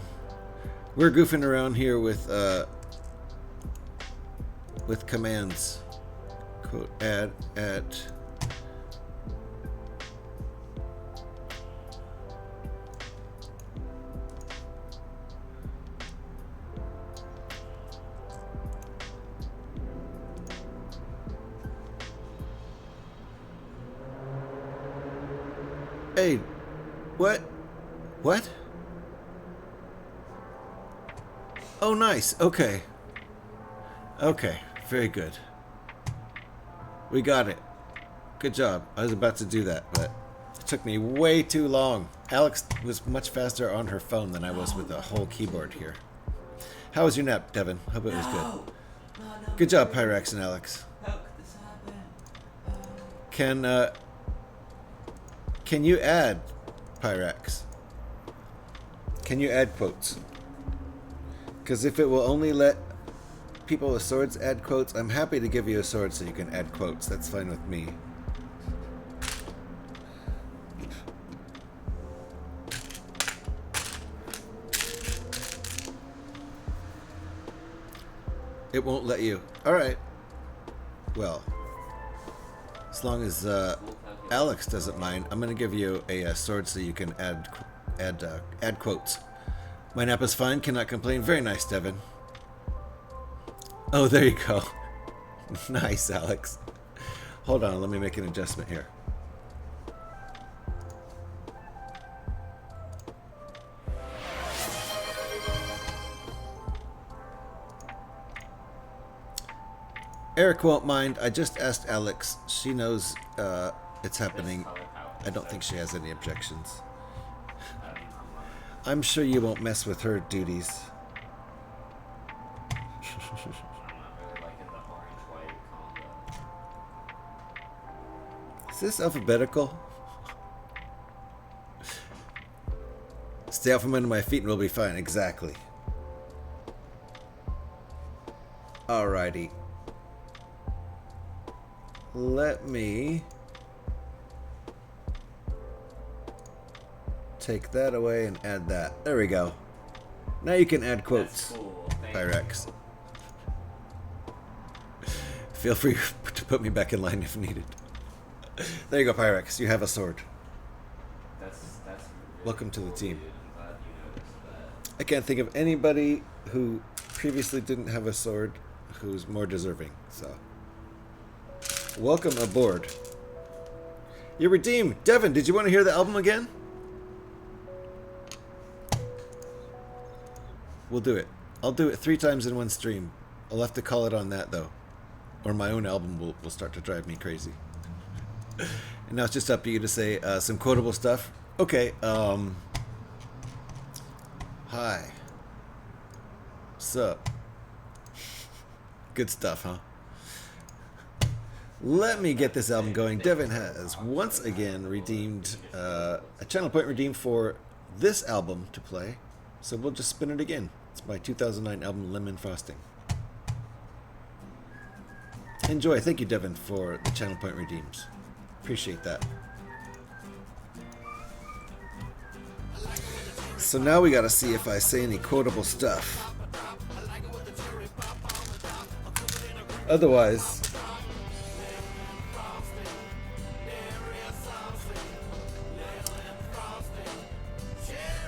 We're goofing around here with commands. Quote add at Hey, what? What? Oh, nice. Okay. Okay, very good. We got it. Good job. I was about to do that, but it took me way too long. Alex was much faster on her phone than I was with the whole keyboard here. How was your nap, Devin? Hope it was good. Good job, Pyrex and Alex. How could this happen? Can you add Pyrex? Can you add quotes? Because if it will only let people with swords add quotes, I'm happy to give you a sword so you can add quotes. That's fine with me. It won't let you. Alright. Well, as long as Alex doesn't mind, I'm going to give you a sword so you can add quotes. My nap is fine, cannot complain. Very nice, Devin. Oh, there you go. Nice, Alex. Hold on, let me make an adjustment here. Eric won't mind. I just asked Alex. She knows it's happening. I don't think she has any objections. I'm sure you won't mess with her duties. I'm not really liking the orange-white combo. Is this alphabetical? Stay out from under my feet and we'll be fine. Exactly. Alrighty. Let me take that away and add that. There we go. Now you can add quotes, That's cool. Thank Pyrex. Feel free to put me back in line if needed. There you go, Pyrex. You have a sword. That's really Welcome to the cool, team. dude. I'm glad you noticed that. I can't think of anybody who previously didn't have a sword who's more deserving, so. Welcome aboard. You're redeemed. Devin, did you want to hear the album again? We'll do it. I'll do it 3 times in one stream. I'll have to call it on that, though. Or my own album will start to drive me crazy. And now it's just up to you to say some quotable stuff. Okay, hi. Sup? Good stuff, huh? Let me get this album going. Devin has once again redeemed a channel point redeemed for this album to play. So we'll just spin it again. It's my 2009 album, Lemon Frosting. Enjoy. Thank you, Devin, for the channel point redeems. Appreciate that. So now we gotta see if I say any quotable stuff. Otherwise...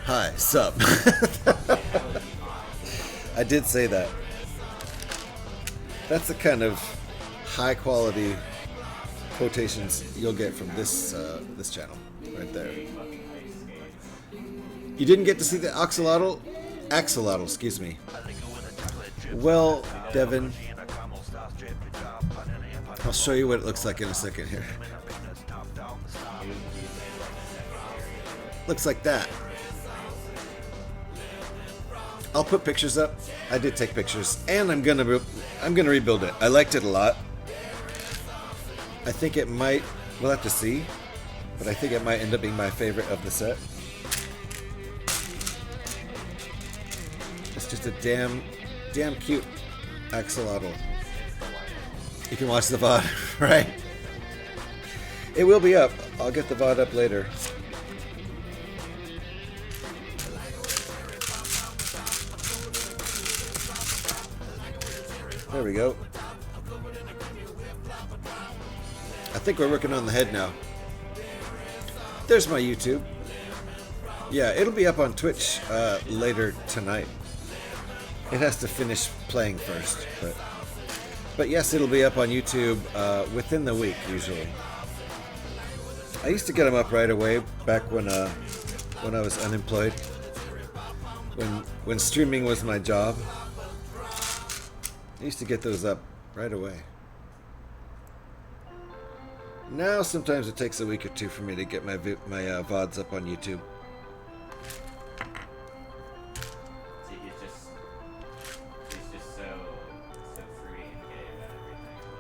Hi, sup? I did say that. That's the kind of high quality quotations you'll get from this this channel right there. You didn't get to see the axolotl? Axolotl, excuse me. Well, Devin, I'll show you what it looks like in a second here. Looks like that. I'll put pictures up. I did take pictures, and I'm gonna rebuild it. I liked it a lot. I think it might. We'll have to see, but I think it might end up being my favorite of the set. It's just a damn cute axolotl. You can watch the VOD, right? It will be up. I'll get the VOD up later. There we go. I think we're working on the head now. There's my YouTube. Yeah, it'll be up on Twitch later tonight. It has to finish playing first, but yes, it'll be up on YouTube within the week usually. I used to get them up right away back when I was unemployed. When streaming was my job. I used to get those up right away. Now sometimes it takes a week or two for me to get my VODs up on YouTube. See, he's just so free and gay about everything.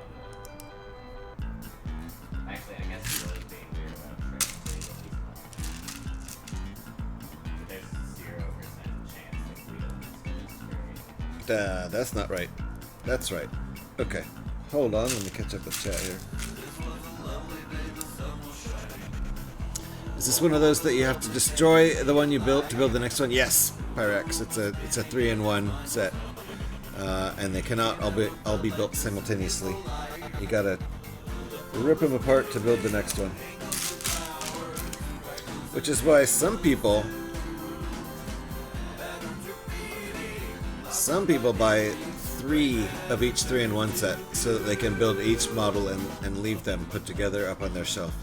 Actually, I guess he was being weird about tricks. There's 0% chance that we don't. That's not right. That's right. Okay. Hold on, let me catch up with chat here. Is this one of those that you have to destroy the one you built to build the next one? Yes, Pyrex. It's a 3-in-1 set, and they cannot all be built simultaneously. You gotta rip them apart to build the next one. Which is why some people buy 3 of each 3-in-1 set so that they can build each model and leave them put together up on their shelf.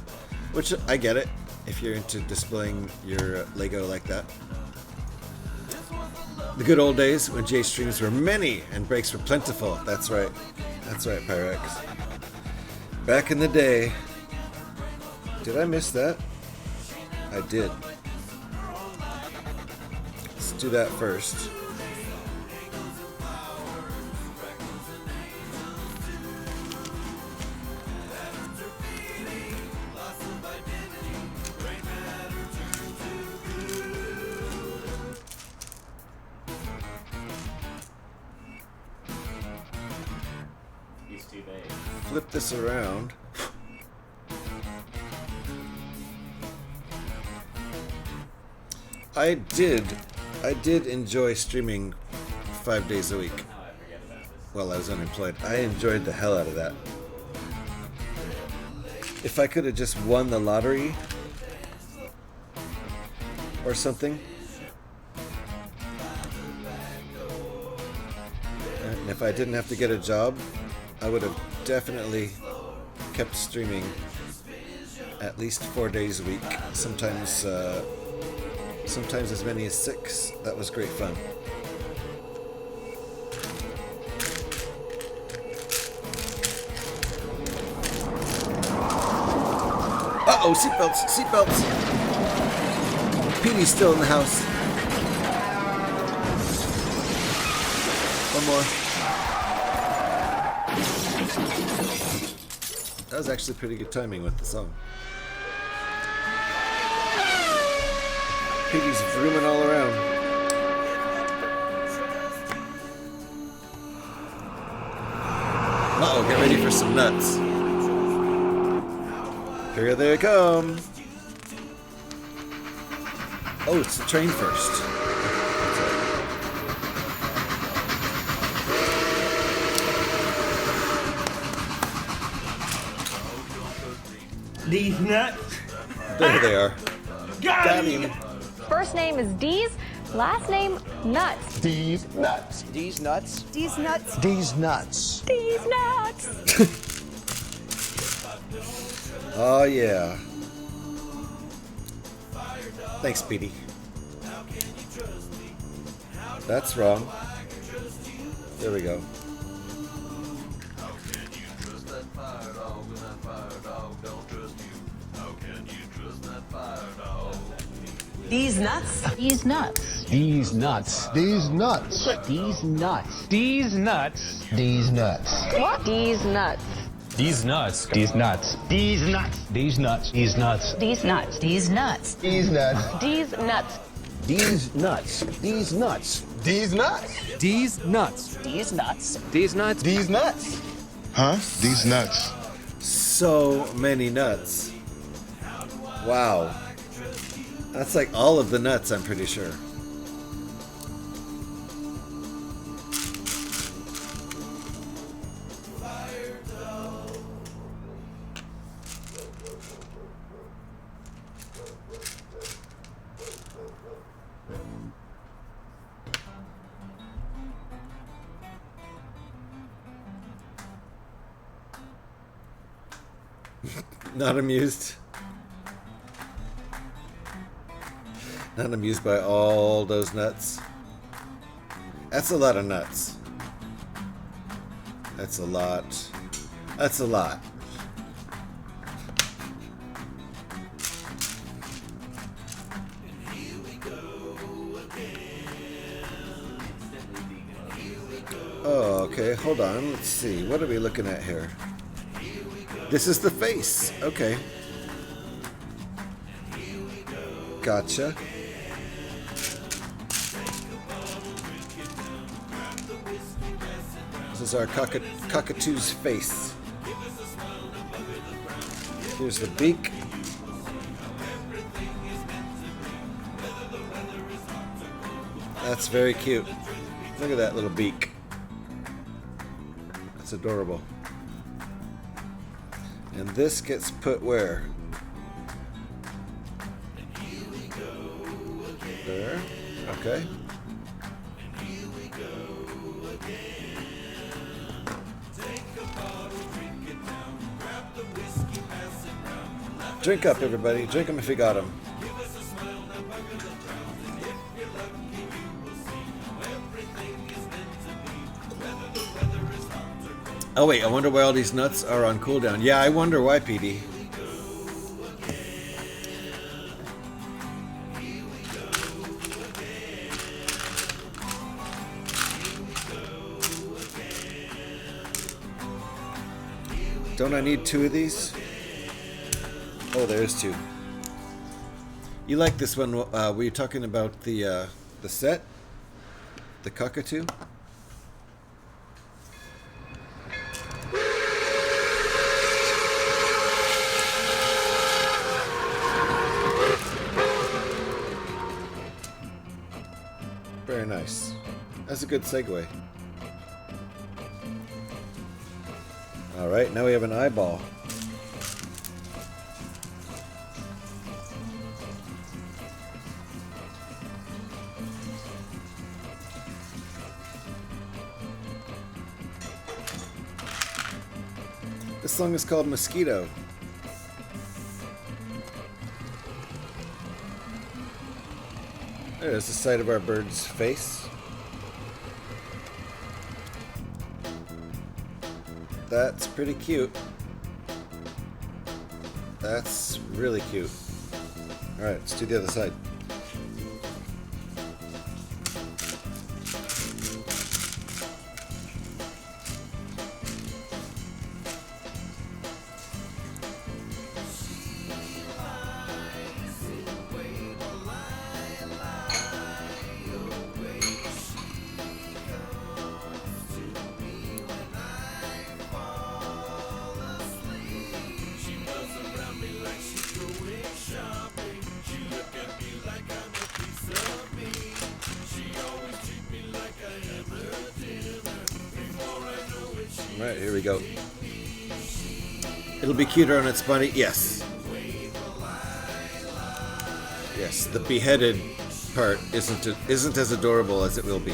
Which I get it if you're into displaying your Lego like that. The good old days when J streams were many and breaks were plentiful. That's right. That's right, Pyrex. Back in the day. Did I miss that? I did. Let's do that first. Flip this around. I did enjoy streaming 5 days a week while I was unemployed. I enjoyed the hell out of that. If I could have just won the lottery or something, and if I didn't have to get a job, I would have definitely kept streaming at least 4 days a week, sometimes as many as 6. That was great fun. Uh-oh, seatbelts, seatbelts! Petey's still in the house. One more. That was actually pretty good timing with the song. Piggy's vrooming all around. Uh-oh, get ready for some nuts. Here they come. Oh, it's the train first. These nuts. There they are. Got him. First name is Dees, last name Nuts. These nuts. These nuts. These nuts. These nuts. Dees Nuts. Oh yeah. Thanks, Petey. That's wrong. There we go. These nuts. These nuts. These nuts. These nuts. These nuts. These nuts. These nuts. What? These nuts. These nuts. These nuts. These nuts. These nuts. These nuts. These nuts. These nuts. These nuts. These nuts. These nuts. These nuts. These nuts. These nuts. These nuts. These nuts. These nuts. Huh? These nuts. So many nuts. Wow. That's like all of the nuts, I'm pretty sure. Not amused. Not amused by all those nuts. That's a lot of nuts. That's a lot. That's a lot. Oh, okay. Hold on. Let's see. What are we looking at here? This is the face. Okay. Gotcha. This is our cockatoo's face. Here's the beak. That's very cute. Look at that little beak. That's adorable. And this gets put where? There. Okay. Drink up, everybody. Drink them if you got them. Oh wait, I wonder why all these nuts are on cooldown. Yeah, I wonder why, PD. Don't I need 2 of these? Oh, there's 2. You like this one? Were you talking about the set? The cockatoo? Very nice. That's a good segue. Alright, now we have an eyeball. This song is called Mosquito. There's the side of our bird's face. That's pretty cute. That's really cute. Alright, let's do the other side. Alright, here we go. It'll be cuter on its bunny. Yes. Yes, the beheaded part isn't as adorable as it will be.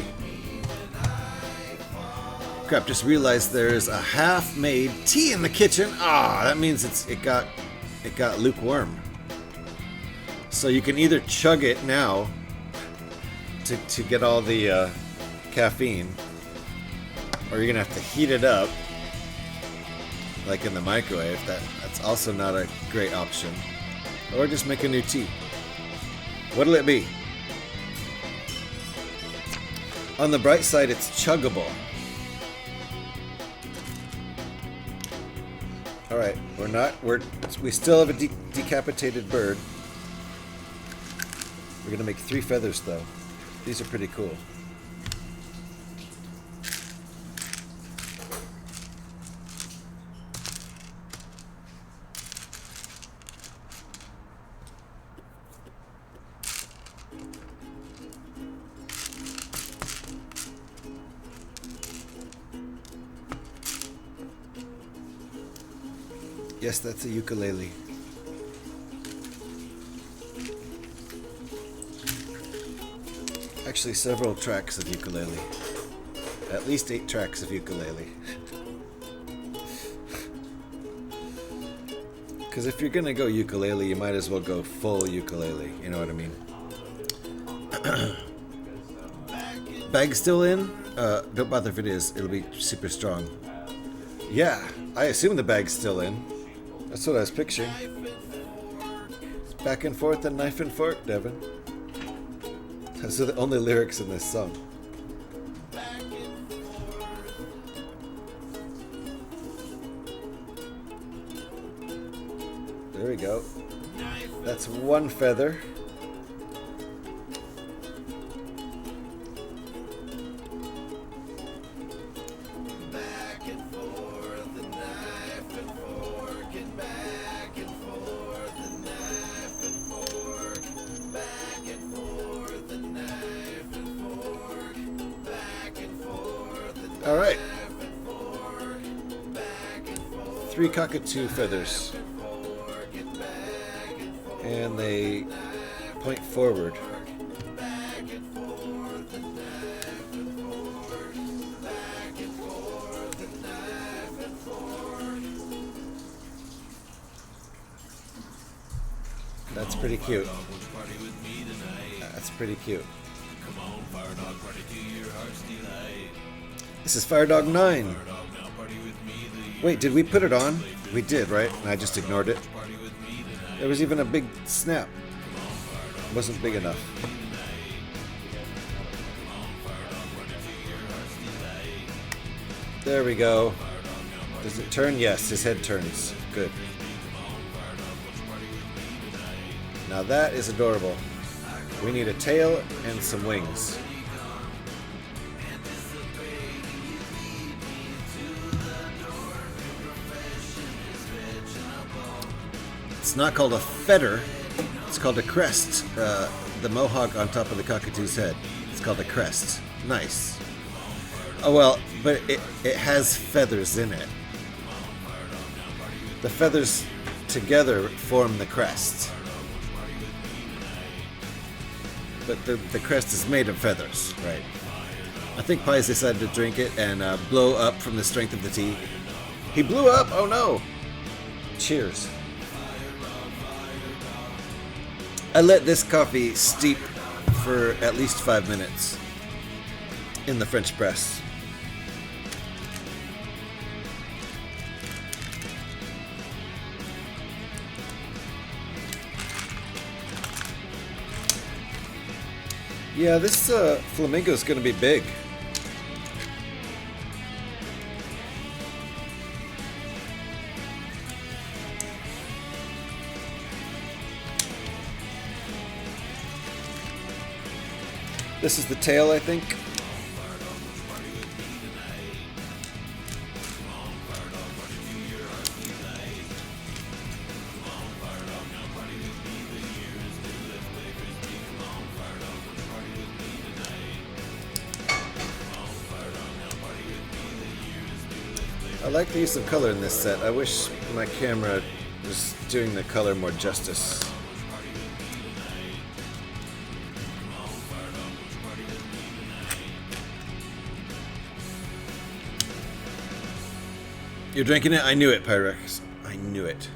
Crap, just realized there's a half-made tea in the kitchen. Ah, that means it got lukewarm. So you can either chug it now to get all the caffeine, or you're gonna have to heat it up like in the microwave. That's also not a great option. Or just make a new tea. What'll it be? On the bright side, it's chuggable. All right, we still have a decapitated bird. We're gonna make 3 feathers though. These are pretty cool. Yes, that's a ukulele. Actually, several tracks of ukulele. At least 8 tracks of ukulele. Because if you're gonna go ukulele, you might as well go full ukulele. You know what I mean? Bag still in? Don't bother if it is. It'll be super strong. Yeah, I assume the bag's still in. That's what I was picturing. Back and forth and knife and fork, Devin. Those are the only lyrics in this song. There we go. That's 1 feather. All right. 3 cockatoo feathers. And they point forward. That's pretty cute. That's pretty cute. This is Firedog 9. Wait, did we put it on? We did, right? And I just ignored it. There was even a big snap. It wasn't big enough. There we go. Does it turn? Yes, his head turns. Good. Now that is adorable. We need a tail and some wings. It's not called a feather, it's called a crest. The mohawk on top of the cockatoo's head. It's called a crest. Nice. Oh well, but it has feathers in it. The feathers together form the crest. But the crest is made of feathers, right? I think Pies decided to drink it and blow up from the strength of the tea. He blew up! Oh no! Cheers. I let this coffee steep for at least 5 minutes in the French press. Yeah, this flamingo is going to be big. This is the tail, I think. I like the use of color in this set. I wish my camera was doing the color more justice. You're drinking it? I knew it, Pyrex. I knew it.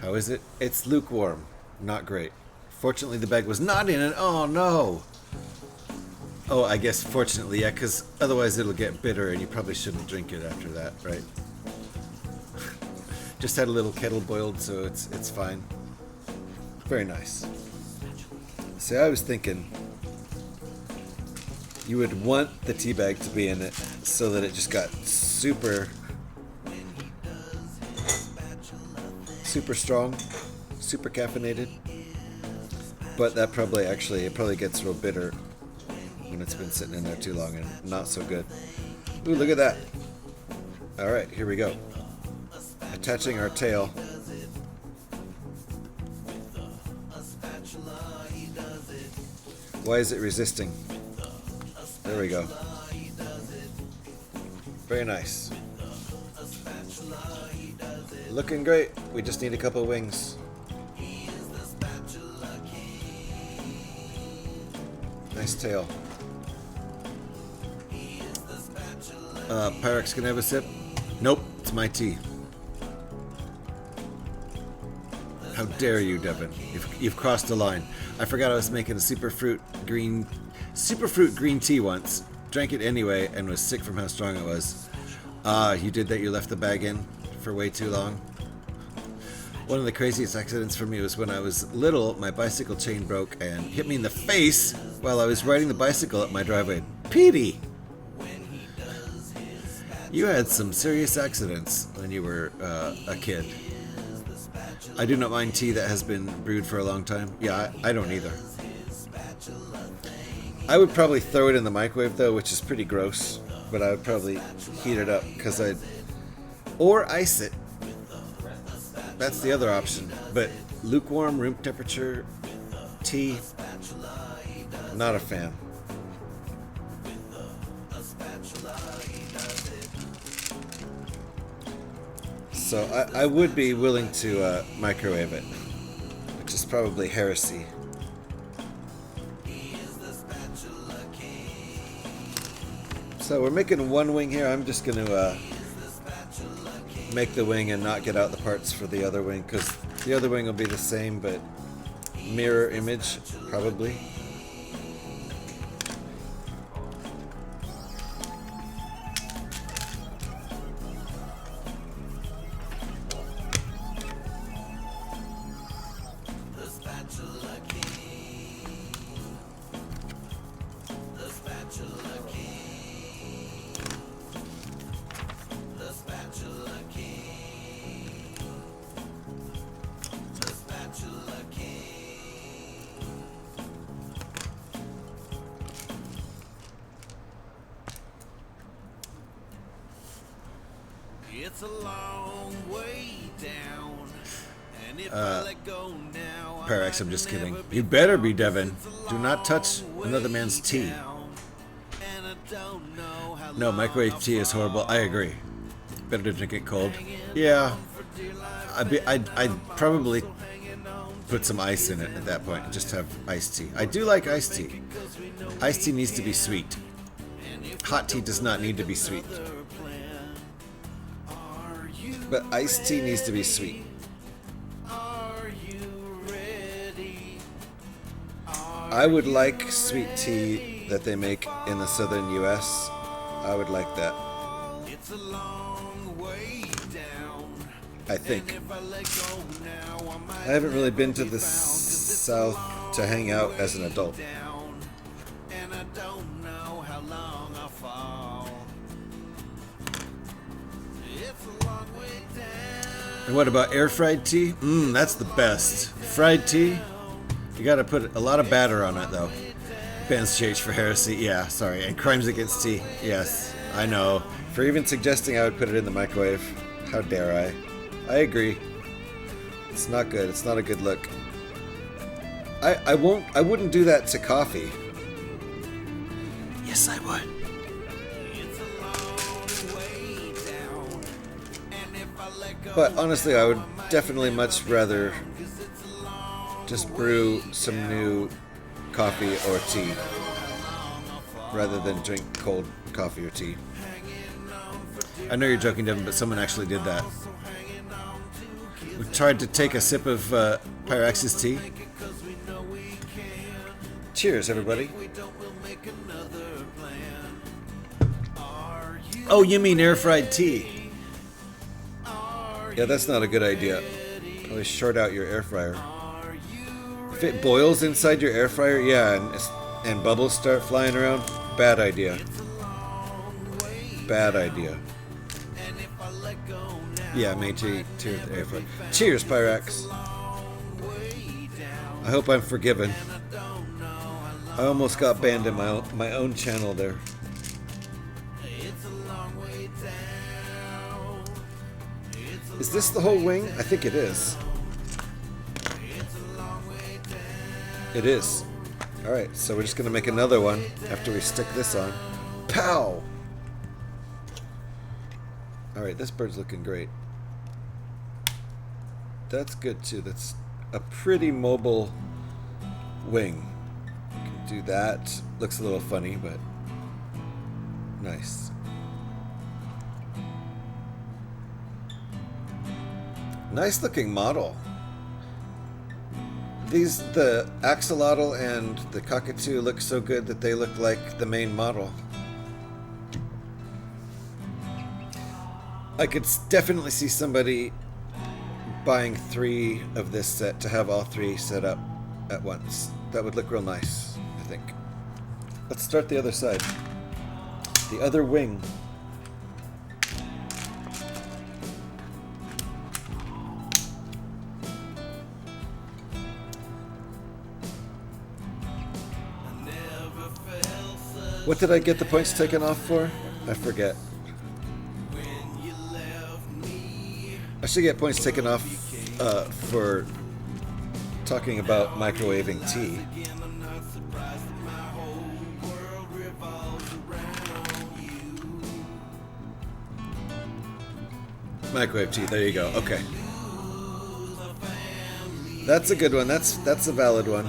How is it? It's lukewarm. Not great. Fortunately, the bag was not in it. Oh, no. Oh, I guess fortunately, yeah, because otherwise it'll get bitter and you probably shouldn't drink it after that, right? Just had a little kettle boiled, so it's fine. Very nice. See, I was thinking you would want the tea bag to be in it so that it just got super strong, super caffeinated. But that probably it probably gets real bitter when it's been sitting in there too long and not so good. Ooh, look at that. Alright, here we go. Attaching our tail. Why is it resisting? There we go. Very nice. Looking great. We just need a couple of wings. Nice tail. Pyrex, can I have a sip? Nope, it's my tea. How dare you, Devin? You've crossed the line. I forgot I was making a superfruit green tea once. Drank it anyway and was sick from how strong it was. You did that? You left the bag in for way too long? One of the craziest accidents for me was when I was little, my bicycle chain broke and hit me in the face while I was riding the bicycle up my driveway. Petey! You had some serious accidents when you were a kid. I do not mind tea that has been brewed for a long time. Yeah, I don't either. I would probably throw it in the microwave though, which is pretty gross. But I would probably heat it up because or ice it. That's the other option. But lukewarm, room temperature tea, not a fan. So I would be willing to microwave it, which is probably heresy. So we're making one wing here. I'm just going to make the wing and not get out the parts for the other wing, because the other wing will be the same, but mirror image, probably. It's a long way down. And if I let go now, Parax, I'm just kidding. You better be, Devin. Do not touch another man's tea. No, microwave tea is horrible. I agree. Better to drink it cold. Yeah. I'd probably put some ice in it at that point and just have iced tea. I do like iced tea. Iced tea needs to be sweet. Hot tea does not need to be sweet. But iced tea needs to be sweet. I would like sweet tea that they make in the southern US. I would like that. I think. I haven't really been to the South to hang out as an adult. And what about air fried tea? That's the best. Fried tea? You gotta put a lot of batter on it though. Ben's changed for heresy. Yeah, sorry. And crimes against tea. Yes, I know. For even suggesting I would put it in the microwave. How dare I? I agree. It's not good. It's not a good look. I wouldn't do that to coffee. Yes, I would. But honestly, I would definitely much rather just brew some new coffee or tea rather than drink cold coffee or tea. I know you're joking, Devin, but someone actually did that. We tried to take a sip of Pyrax's tea. Cheers, everybody. Oh, you mean air-fried tea? Yeah, that's not a good idea. Probably short out your air fryer. If If it boils inside your air fryer, yeah, and bubbles start flying around, bad idea. Bad idea. Yeah, made to the air fryer. Cheers, Pyrax. I hope I'm forgiven. I almost got banned in my own channel there. Is this the whole wing? I think it is. It is. Alright, so we're just going to make another one after we stick this on. Pow! Alright, this bird's looking great. That's good too. That's a pretty mobile wing. You can do that. Looks a little funny, but nice. Nice looking model. The axolotl and the cockatoo look so good that they look like the main model. I could definitely see somebody buying 3 of this set to have all 3 set up at once. That would look real nice, I think. Let's start the other side. The other wing. What did I get the points taken off for? I forget. I should get points taken off for talking about microwaving tea. Microwave tea, there you go. Okay. That's a good one. That's a valid one.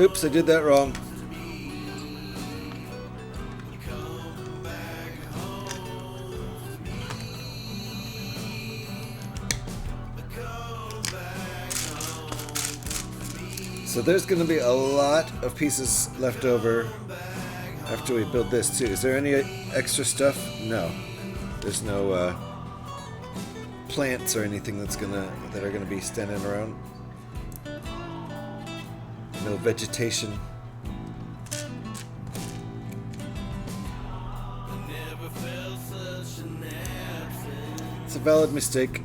Oops, I did that wrong. So there's going to be a lot of pieces left over after we build this too. Is there any extra stuff? No. There's no plants or anything that are gonna be standing around. No vegetation. It's a valid mistake.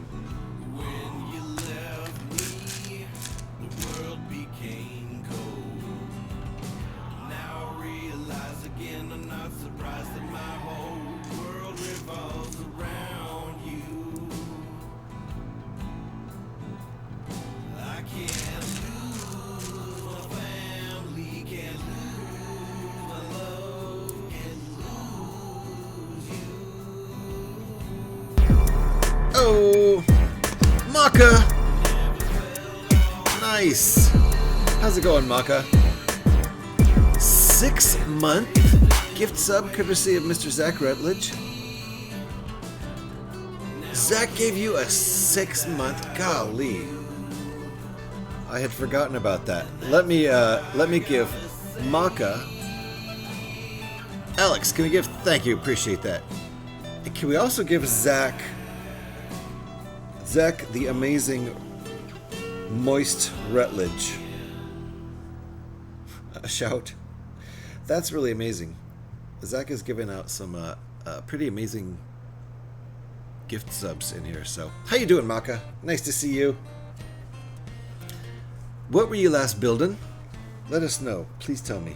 Oh, Maka! Nice! How's it going, Maka? 6-month gift sub courtesy of Mr. Zach Rutledge. Zach gave you a 6-month. Golly, I had forgotten about that. Let me give Maka. Alex, can we give? Thank you, appreciate that. And can we also give Zach the amazing Moist Rutledge a shout? That's really amazing. Zach has given out some pretty amazing gift subs in here. So, how you doing, Maka? Nice to see you. What were you last building? Let us know. Please tell me.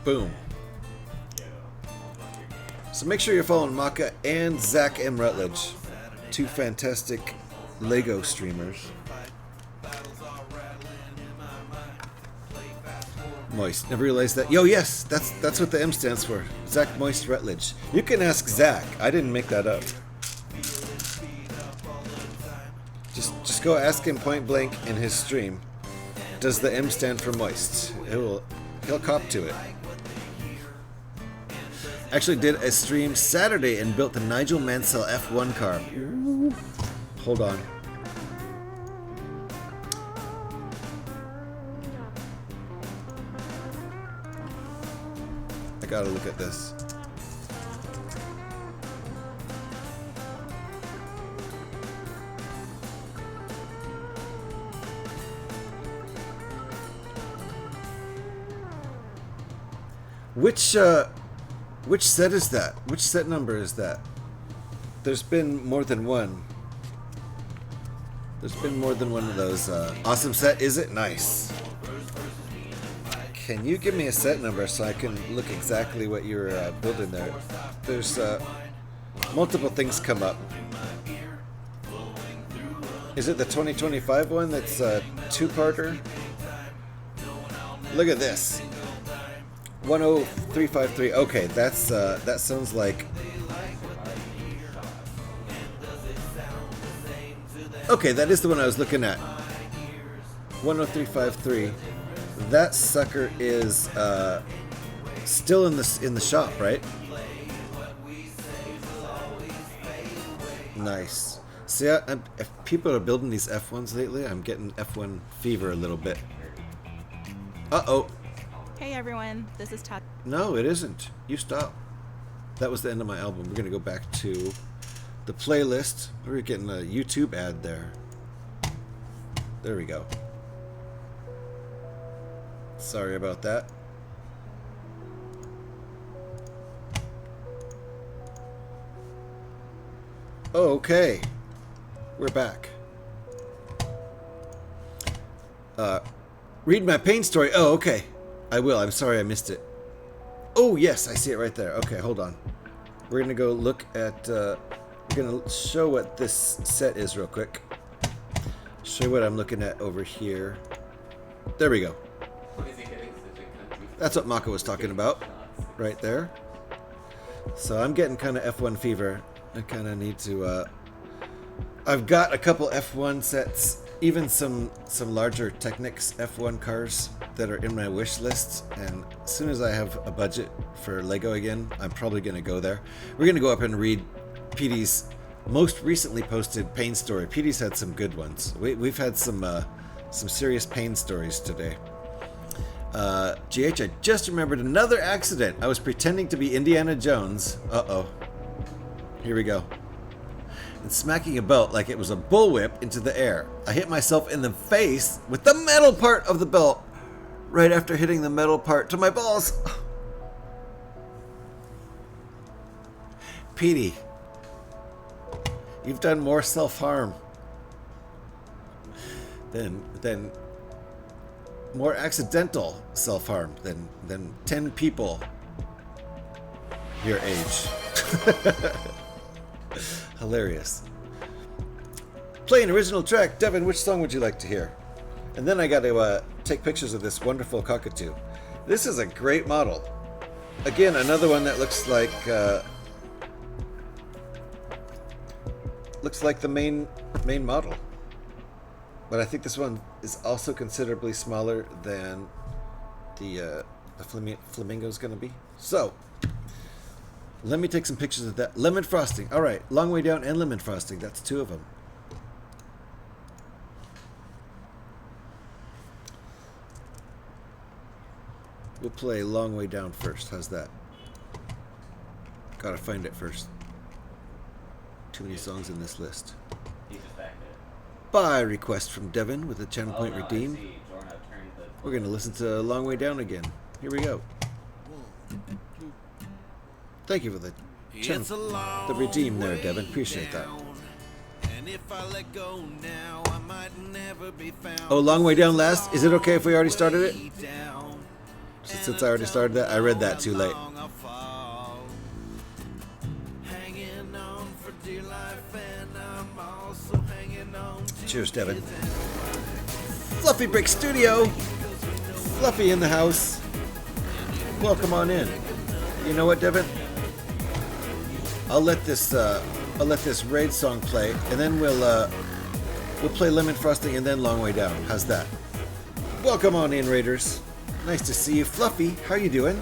Boom. So make sure you're following Maka and Zach M. Rutledge, 2 fantastic Lego streamers. Moist. Never realized that. Yo, yes, that's what the M stands for. Zach Moist Rutledge. You can ask Zach. I didn't make that up. Just go ask him point blank in his stream. Does the M stand for moist? He'll cop to it. Actually did a stream Saturday and built the Nigel Mansell F1 car. Hold on. I gotta look at this. Which set is that? Which set number is that? There's been more than one. There's been more than one of those. Awesome set, is it? Nice. Can you give me a set number so I can look exactly what you're building there? There's multiple things come up. Is it the 2025 one that's a two-parter? Look at this. 10353. Okay, that's that sounds like. Okay, that is the one I was looking at. 10353. That sucker is still in the shop, right? Nice. See, if people are building these F1s lately, I'm getting F1 fever a little bit. Uh-oh. Hey everyone, this is Todd. No, it isn't. You stop. That was the end of my album. We're going to go back to the playlist. We're getting a YouTube ad there. There we go. Sorry about that. Okay. We're back. Read my pain story. Oh, okay. I will. I'm sorry I missed it. Oh, yes, I see it right there. Okay, hold on. We're going to go look at... we're going to show what this set is real quick. Show you what I'm looking at over here. There we go. That's what Mako was talking about. Right there. So I'm getting kind of F1 fever. I kind of need to... I've got a couple F1 sets. Even some larger Technics F1 cars that are in my wish list, and as soon as I have a budget for Lego again, I'm probably going to go there. We're going to go up and read Petey's most recently posted pain story. Petey's had some good ones. We've had some serious pain stories today. GH, I just remembered another accident. I was pretending to be Indiana Jones. Uh-oh. Here we go. And smacking a belt like it was a bullwhip into the air. I hit myself in the face with the metal part of the belt right after hitting the metal part to my balls. Petey, you've done more self-harm than more accidental self-harm than 10 people your age. Hilarious. Play an original track. Devin, which song would you like to hear? And then I got to take pictures of this wonderful cockatoo. This is a great model. Again, another one that looks like the main model. But I think this one is also considerably smaller than the flamingo is going to be. So, let me take some pictures of that. Lemon frosting. All right, Long Way Down and lemon frosting. That's two of them. We'll play Long Way Down first. How's that? Gotta find it first. Too many songs in this list. By request from Devin with a channel point redeemed. We're going to listen to Long Way Down again. Here we go. Thank you for the channel, the redeem there, Devin. Appreciate that. Oh, Long Way Down last. Is it okay if we already started it? Since I already started that, I read that too late. Cheers, Devin. Fluffy Brick Studio. Fluffy in the house. Welcome on in. You know what, Devin? I'll let this raid song play, and then we'll play Lemon Frosting and then Long Way Down. How's that? Welcome on in, Raiders. Nice to see you. Fluffy, how you doing?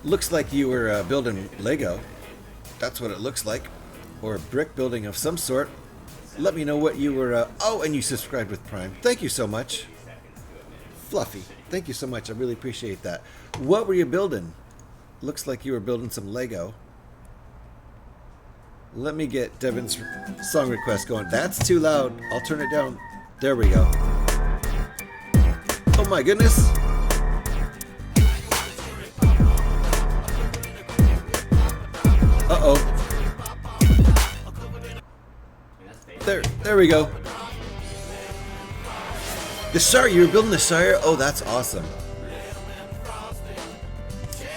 Looks like you were building Lego. That's what it looks like. Or brick building of some sort. Let me know what you were... oh, and you subscribed with Prime. Thank you so much. Fluffy, thank you so much. I really appreciate that. What were you building? Looks like you were building some Lego. Let me get Devin's song request going. That's too loud. I'll turn it down. There we go. Oh my goodness. Uh-oh. There we go. The Shire, you were building the Shire? Oh, that's awesome.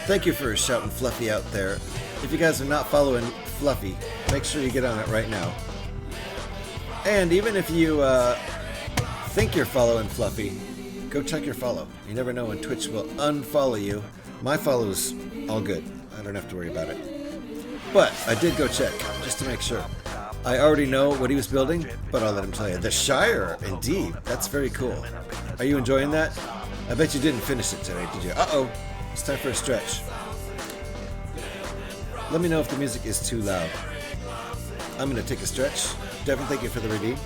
Thank you for shouting Fluffy out there. If you guys are not following Fluffy, make sure you get on it right now. And even if you think you're following Fluffy, go check your follow. You never know when Twitch will unfollow you. My follow's all good. I don't have to worry about it. But I did go check, just to make sure. I already know what he was building, but I'll let him tell you. The Shire, indeed. That's very cool. Are you enjoying that? I bet you didn't finish it today, did you? Uh-oh. It's time for a stretch. Let me know if the music is too loud. I'm going to take a stretch. Devin, thank you for the redeem.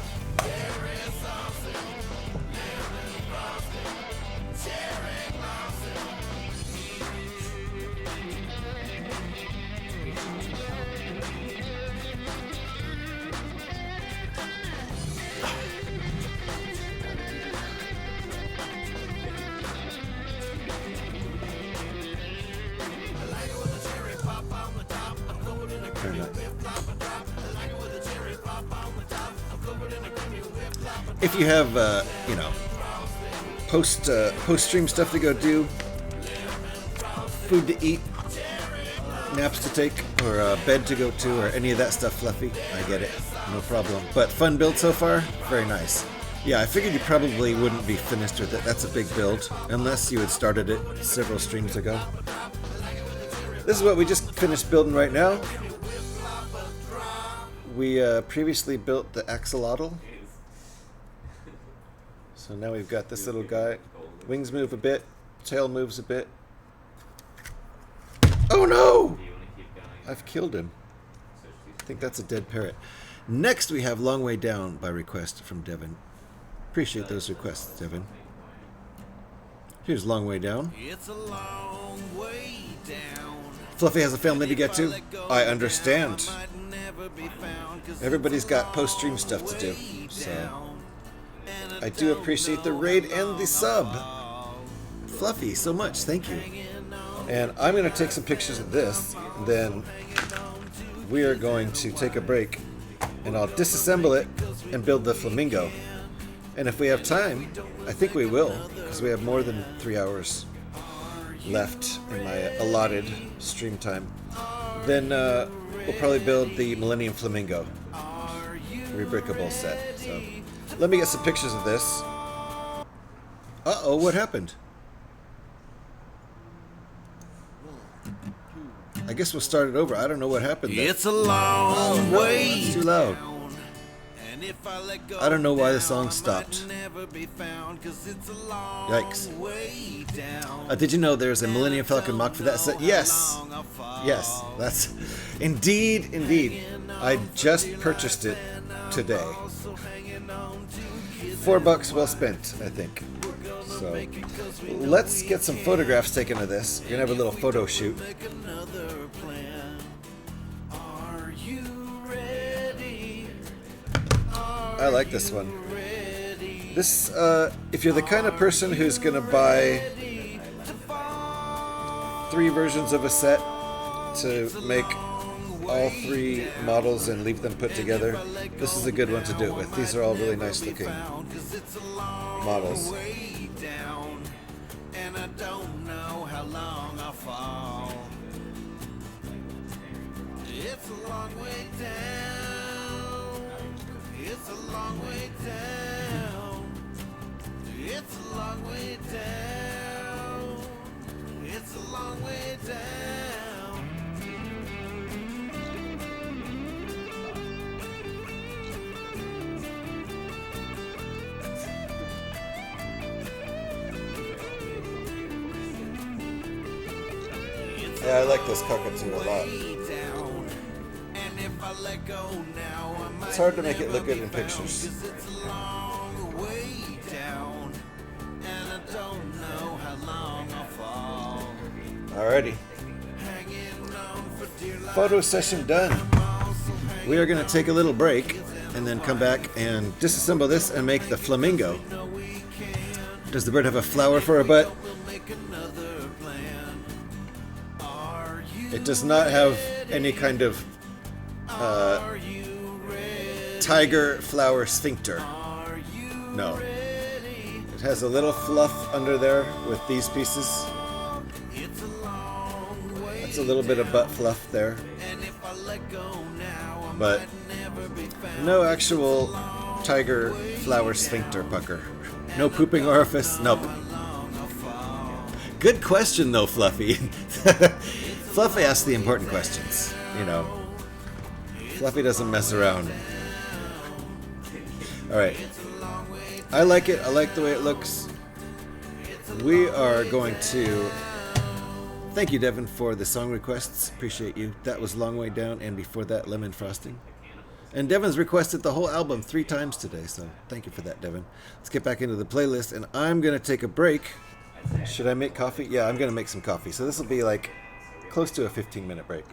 If you have, you know, post-stream stuff to go do, food to eat, naps to take, or bed to go to, or any of that stuff, Fluffy, I get it, no problem. But fun build so far, very nice. Yeah, I figured you probably wouldn't be finished with it. That's a big build, unless you had started it several streams ago. This is what we just finished building right now. We previously built the axolotl. So now we've got this little guy. Wings move a bit, tail moves a bit. Oh no! I've killed him. I think that's a dead parrot. Next we have Long Way Down by request from Devin. Appreciate those requests, Devin. Here's Long Way Down. It's a long way down. Fluffy has a family to get to. I understand. Everybody's got post-stream stuff to do, so... I do appreciate the raid and the sub. Fluffy, so much. Thank you. And I'm going to take some pictures of this. And then we are going to take a break. And I'll disassemble it and build the flamingo. And if we have time, I think we will. Because we have more than 3 hours left in my allotted stream time. Then we'll probably build the Millennium Flamingo. Rebrickable set. So... let me get some pictures of this. Uh-oh, what happened? I guess we'll start it over. I don't know what happened there. It's a long way. It's too loud. I don't know why the song stopped. Yikes. Did you know there's a Millennium Falcon mock for that set? Yes. Yes, that's... Indeed. I just purchased it today. $4 well spent, I think. So, let's get some photographs taken of this. We're gonna have a little photo shoot. I like this one. This, if you're the kind of person who's gonna buy 3 versions of a set to make all 3 models and leave them put together, this is a good one to do it with. These are all really nice looking models. And I don't know how long I'll fall. It's a long way down. It's a long way down. It's a long way down. It's a long way down. Yeah, I like this cockatoo a lot. And if I let go now, I might It's hard to make it look good in pictures. it's a long way down, and I don't know how long I'll fall. Alrighty. Hanging on for dear life. Photo session done. We are going to take a little break and then come back and disassemble this and make the flamingo. Does the bird have a flower for a butt? It does not have any kind of tiger flower sphincter. No. It has a little fluff under there with these pieces. That's a little bit of butt fluff there. But no actual tiger flower sphincter pucker. No pooping orifice? Nope. Good question though, Fluffy. Fluffy asks the important questions, you know. Fluffy doesn't mess around. Alright. I like it. I like the way it looks. We are going to... Thank you, Devin, for the song requests. Appreciate you. That was Long Way Down, and before that, Lemon Frosting. And Devin's requested the whole album 3 times today, so thank you for that, Devin. Let's get back into the playlist, and I'm going to take a break. Should I make coffee? Yeah, I'm going to make some coffee. So this will be like close to a 15-minute break.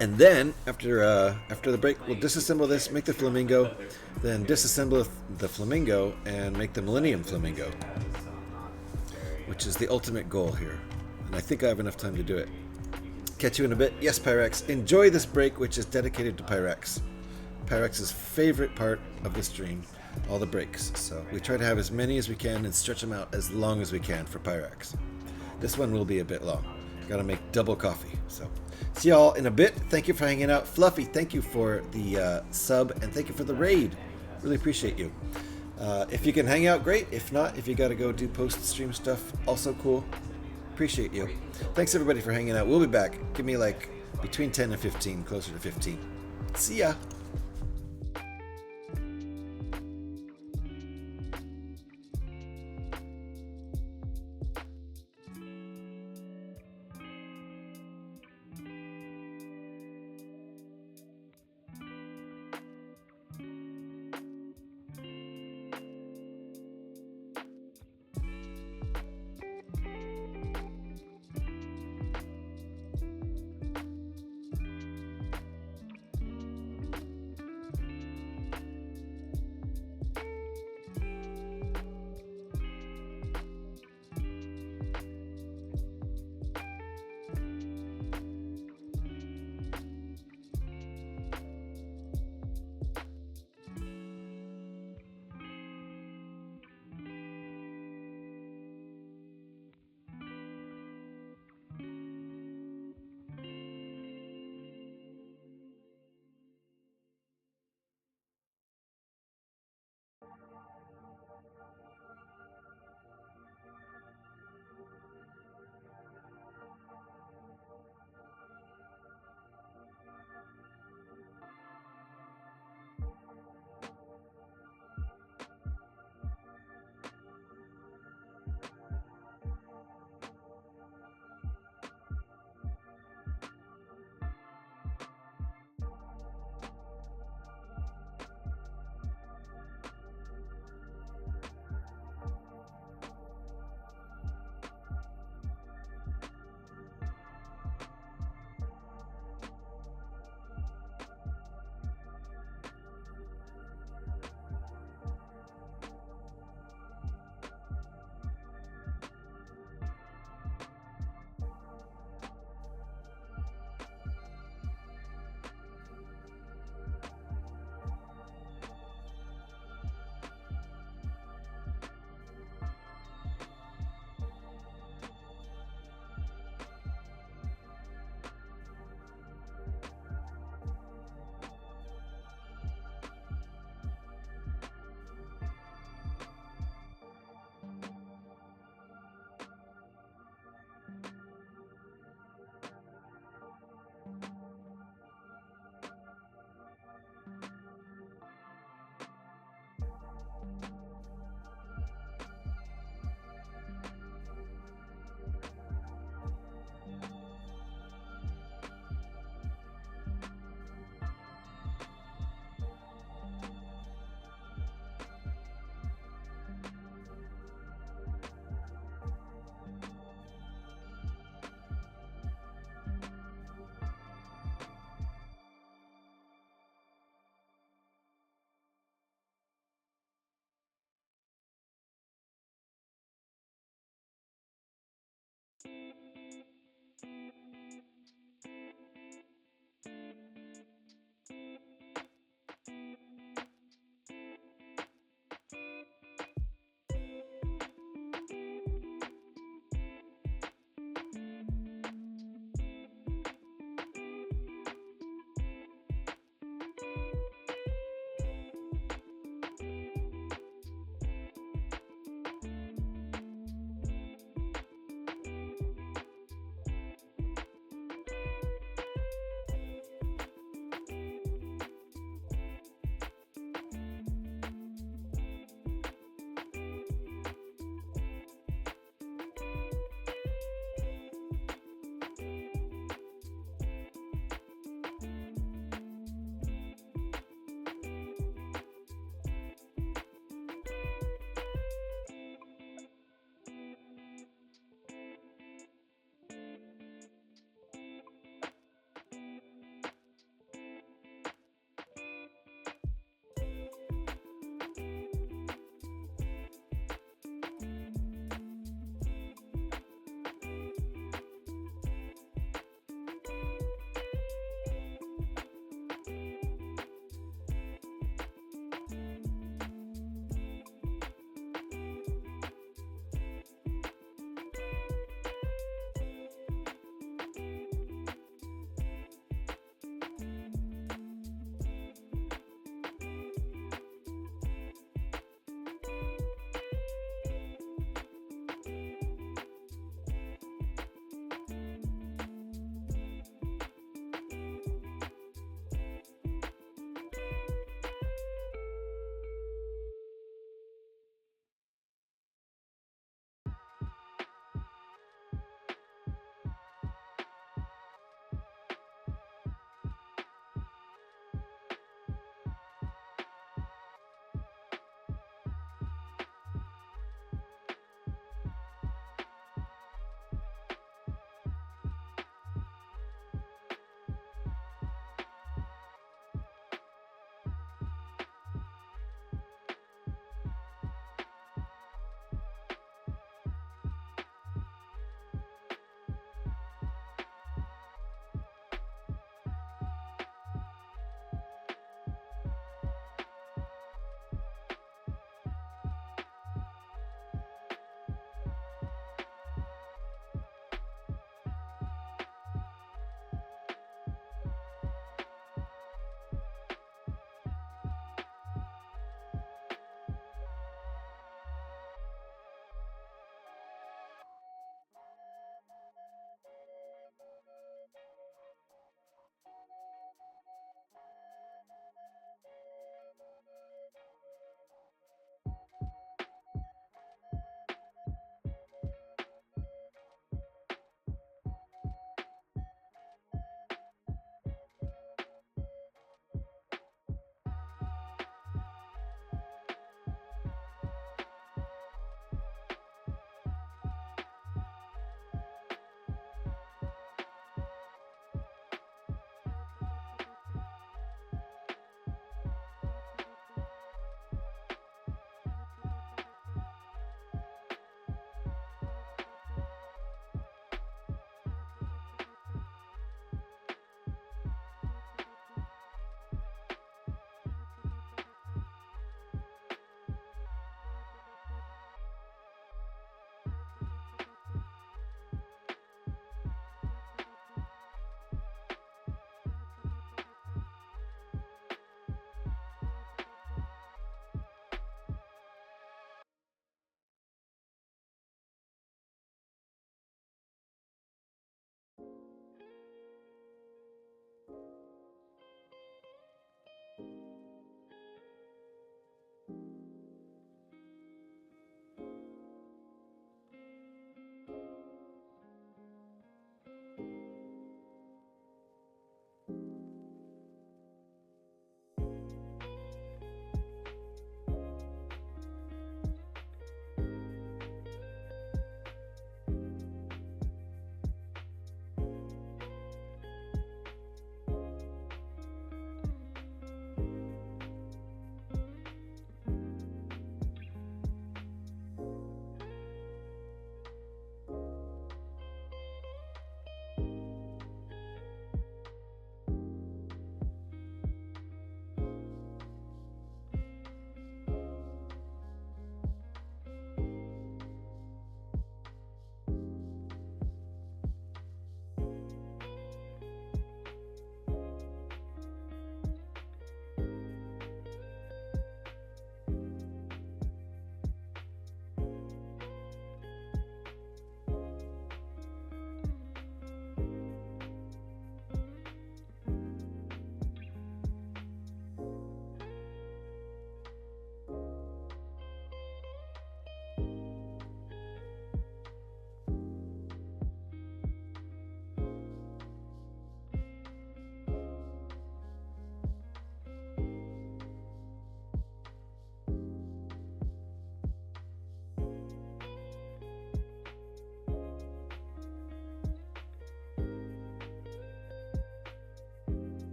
And then, after the break, we'll disassemble this, make the flamingo, then disassemble the flamingo, and make the Millennium Flamingo, which is the ultimate goal here. And I think I have enough time to do it. Catch you in a bit. Yes, Pyrex. Enjoy this break, which is dedicated to Pyrex. Pyrex's favorite part of the stream, all the breaks. So we try to have as many as we can and stretch them out as long as we can for Pyrex. This one will be a bit long. Got to make double coffee. So see y'all in a bit. Thank you for hanging out. Fluffy, thank you for the sub, and thank you for the raid. Really appreciate you. If you can hang out, great. If not, if you got to go do post-stream stuff, also cool. Appreciate you. Thanks everybody for hanging out. We'll be back. Give me like between 10 and 15, closer to 15. See ya.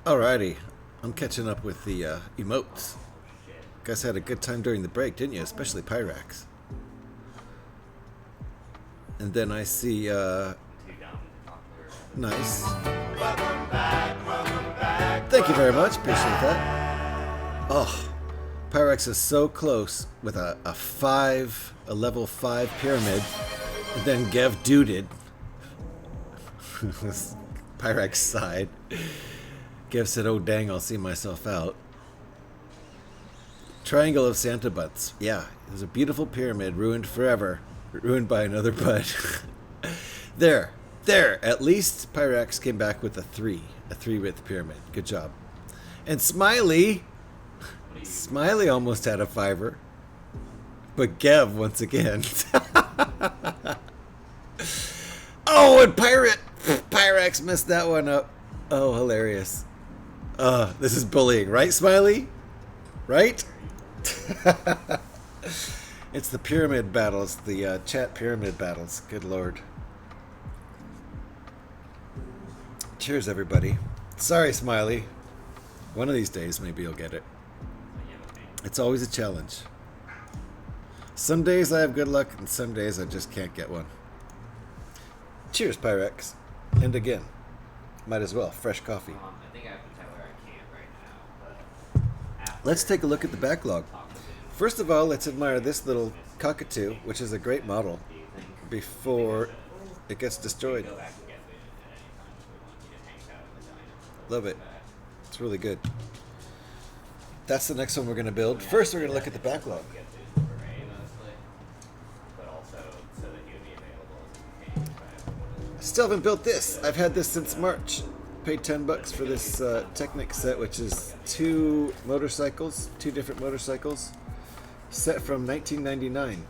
Alrighty, I'm catching up with the emotes. Guys had a good time during the break, didn't you? Especially Pyrax. And then I see, nice. Thank you very much, appreciate that. Oh, Pyrax is so close with a level 5 pyramid. And then Gev duded. Pyrax sighed. Gev said, oh dang, I'll see myself out. Triangle of Santa Butts. Yeah, it was a beautiful pyramid, ruined forever. Ruined by another butt. There. At least Pyrax came back with a 3 width pyramid. Good job. And Smiley almost had a 5er. But Gev, once again. Oh, and Pyrax messed that one up. Oh, hilarious. This is bullying, right, Smiley? Right? It's the pyramid battles, the chat pyramid battles. Good lord. Cheers, everybody. Sorry, Smiley. One of these days, maybe you'll get it. It's always a challenge. Some days I have good luck, and some days I just can't get one. Cheers, Pyrex. And again. Might as well. Fresh coffee. I think I have to tell her I can't right now, but Let's take a look at the backlog. First of all, let's admire this little cockatoo, which is a great model, before it gets destroyed. Love it. It's really good. That's the next one we're going to build. First, we're going to look at the backlog. Still haven't built this. I've had this since March. Paid $10 for this Technic set, which is 2 different motorcycles, set from 1999.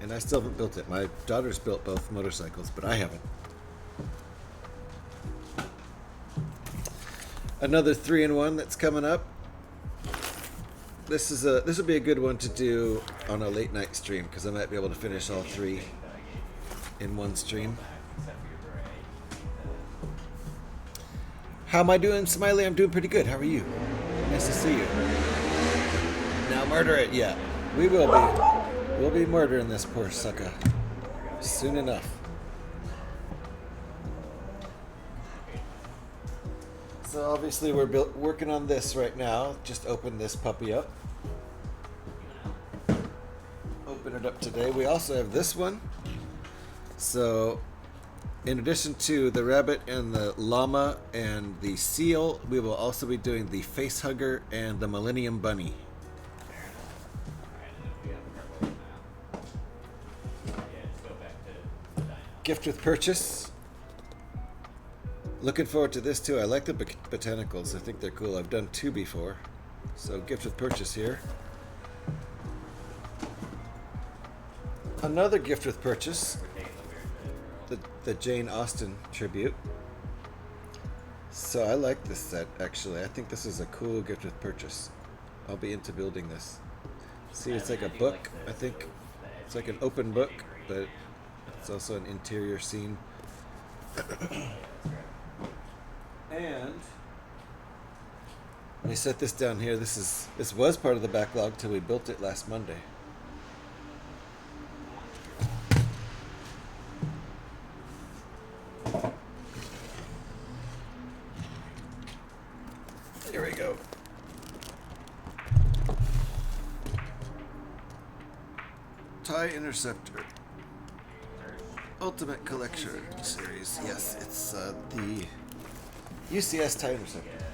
And I still haven't built it. My daughter's built both motorcycles, but I haven't. Another 3-in-1 that's coming up. This will be a good one to do on a late night stream, because I might be able to finish all 3 in one stream. How am I doing, Smiley? I'm doing pretty good. How are you? Nice to see you. Now murder it. Yeah, we will be. We'll be murdering this poor sucker soon enough. So obviously we're working on this right now. Just open this puppy up. Open it up today. We also have this one. So in addition to the rabbit and the llama and the seal, we will also be doing the face hugger and the Millennium Bunny. Gift with purchase. Looking forward to this too. I like the botanicals. I think they're cool. I've done 2 before. So gift with purchase here. Another gift with purchase. The Jane Austen tribute. So I like this set, actually. I think this is a cool gift with purchase. I'll be into building this. See, it's like a book, I think. It's like an open book, but it's also an interior scene. And let me set this down here. This was part of the backlog till we built it last Monday. Here we go. TIE Interceptor Ultimate Collector Series. Yes, it's the UCS TIE Interceptor.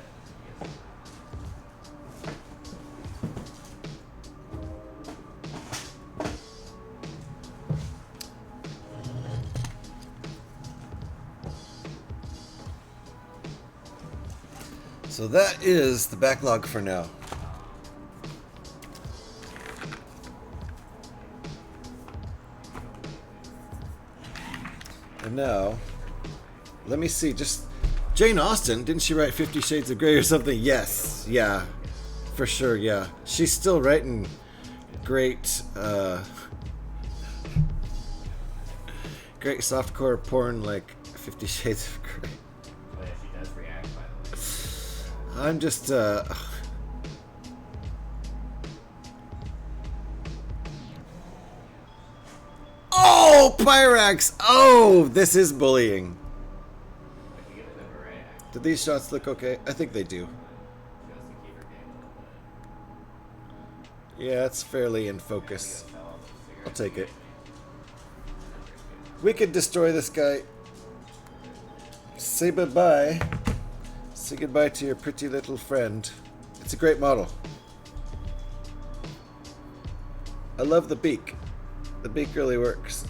So that is the backlog for now. And now, let me see, just Jane Austen, didn't she write 50 Shades of Grey or something? Yes, yeah, for sure, yeah. She's still writing great, great softcore porn like 50 Shades of Grey. I'm just, Oh, Pyrax! Oh, this is bullying. Do these shots look okay? I think they do. Yeah, it's fairly in focus. I'll take it. We could destroy this guy. Say bye-bye. Say goodbye to your pretty little friend. It's a great model. I love the beak. The beak really works.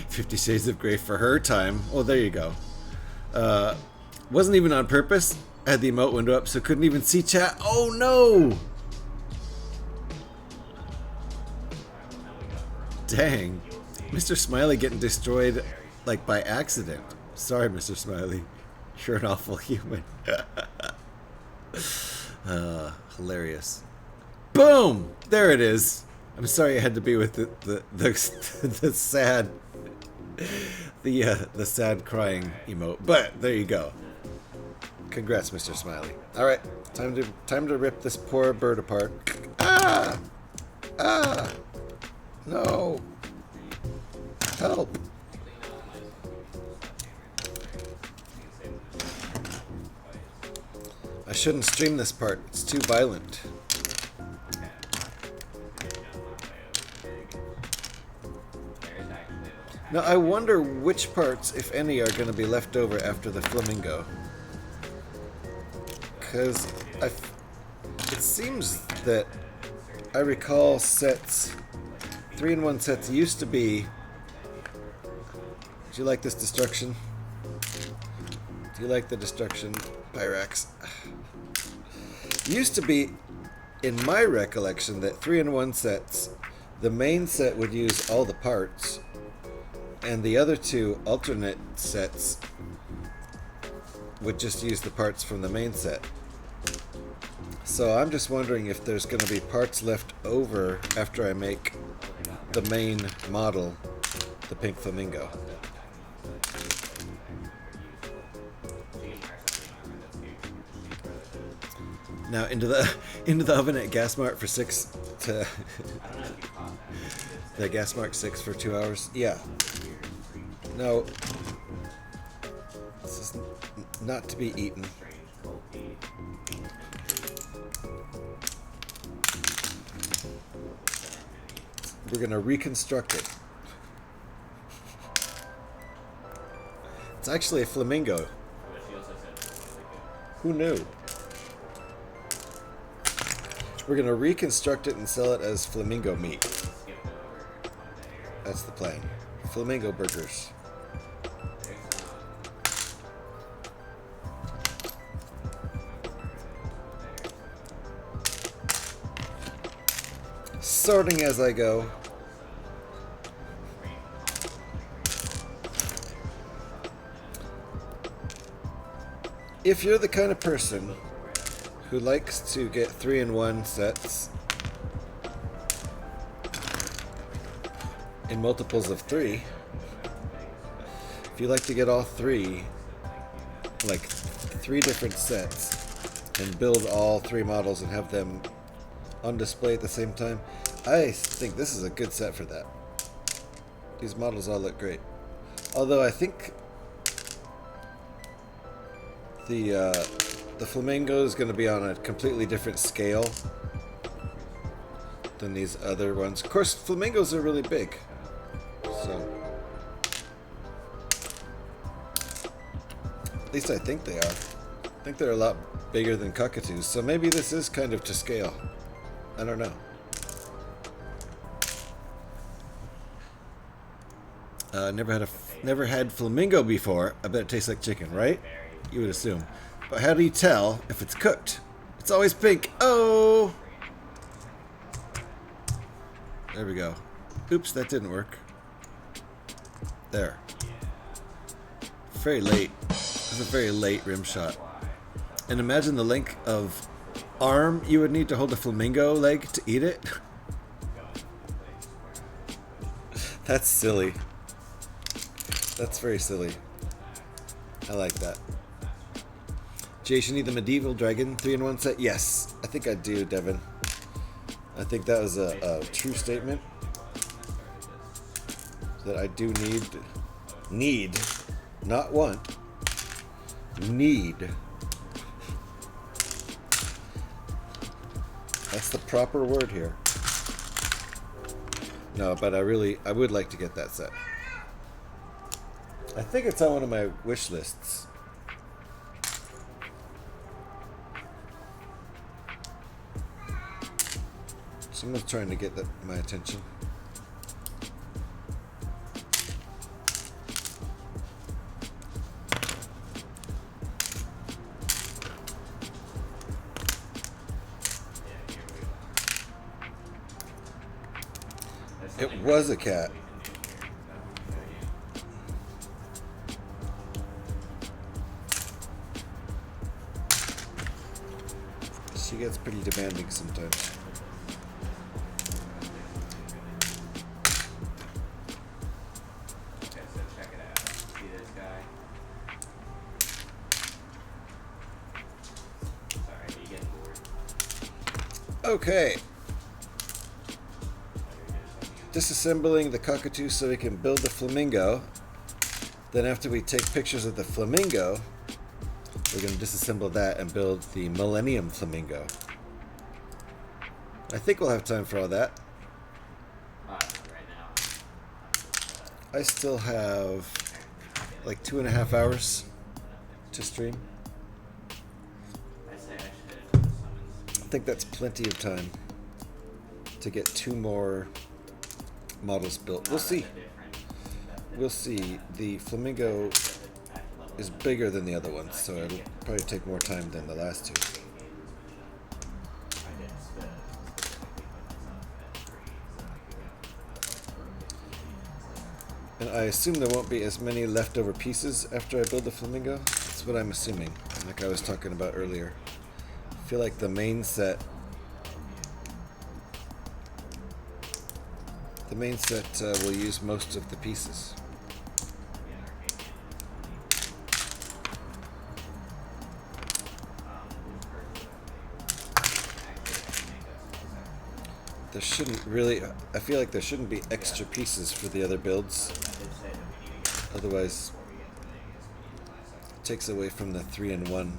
50 Shades of Grey for her time. Oh, there you go. Wasn't even on purpose. I had the emote window up, so couldn't even see chat. Oh no! Dang. Mr. Smiley getting destroyed like by accident. Sorry, Mr. Smiley. You're an awful human. Hilarious. Boom! There it is. I'm sorry I had to be with the sad the sad crying emote, but there you go. Congrats, Mr. Smiley. All right, time to rip this poor bird apart. Ah! Ah! No! Help! I shouldn't stream this part. It's too violent. Now I wonder which parts, if any, are going to be left over after the flamingo. Because it seems that I recall sets, 3-in-1 sets used to be... Do you like this destruction? Do you like the destruction, Pyrax? Used to be, in my recollection, that 3-in-1 sets, the main set would use all the parts, and the other two alternate sets would just use the parts from the main set. So I'm just wondering if there's going to be parts left over after I make the main model, the pink flamingo. Now into the oven at Gasmart for 6 to the Gasmark 6 for 2 hours. Yeah. No. This is not to be eaten. We're gonna reconstruct it. It's actually a flamingo. Who knew? We're gonna reconstruct it and sell it as flamingo meat. That's the plan. Flamingo burgers. Sorting as I go. If you're the kind of person who likes to get 3-in-1 sets in multiples of 3, if you like to get all 3, like 3 different sets, and build all 3 models and have them on display at the same time, I think this is a good set for that. These models all look great. Although I think the flamingo is going to be on a completely different scale than these other ones. Of course, flamingos are really big, so at least I think they are. I think they're a lot bigger than cockatoos, so maybe this is kind of to scale. I don't know. Never had flamingo before. I bet it tastes like chicken, right? You would assume. But how do you tell if it's cooked? It's always pink. Oh! There we go. Oops, that didn't work. There. Very late. This is a very late rim shot. And imagine the length of arm you would need to hold a flamingo leg to eat it. That's silly. That's very silly. I like that. Jason, need the medieval dragon 3-in-1 set? Yes, I think I do, Devin. I think that was a true statement. That I do need, not want, need. That's the proper word here. No, but I would like to get that set. I think it's on one of my wish lists. Someone's trying to get my attention. It was a cat. She gets pretty demanding sometimes. Okay, so check it out. See this guy? Sorry, you getting bored? Okay. Disassembling the cockatoo so we can build the flamingo. Then after we take pictures of the flamingo, we're going to disassemble that and build the Millennium Flamingo. I think we'll have time for all that. Right now. I still have like 2.5 hours to stream. I say I should hit the summons. I think that's plenty of time to get 2 more models built. We'll see. We'll see. The flamingo is bigger than the other ones, so it'll probably take more time than the last 2. And I assume there won't be as many leftover pieces after I build the flamingo. That's what I'm assuming, like I was talking about earlier. I feel like the main set will use most of the pieces. There shouldn't really, I feel like there shouldn't be extra pieces for the other builds. Otherwise, it takes away from the 3-in-1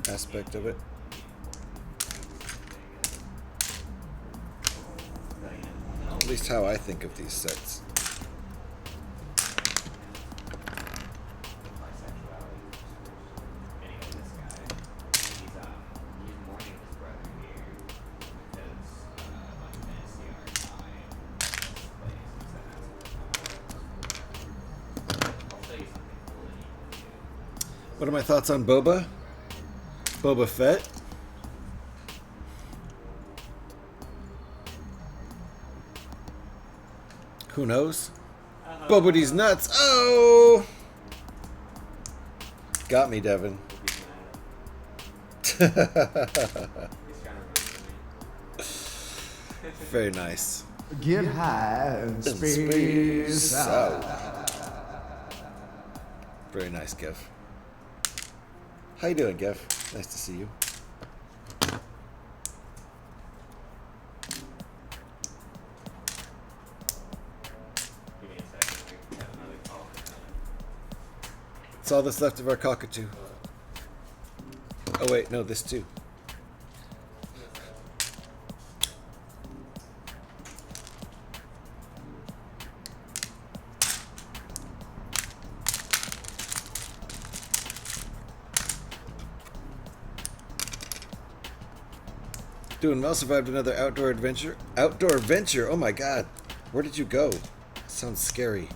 aspect of it. At least how I think of these sets. What are my thoughts on Boba? Boba Fett? Who knows? Boba D's nuts. Oh! Got me, Devin. Very nice. Get high and space out. Very nice, Gev. How you doing, Gev? Nice to see you. That's all that's left of our cockatoo. Oh wait, no, this too. Doing well, survived another outdoor adventure. Outdoor adventure? Oh my god. Where did you go? Sounds scary.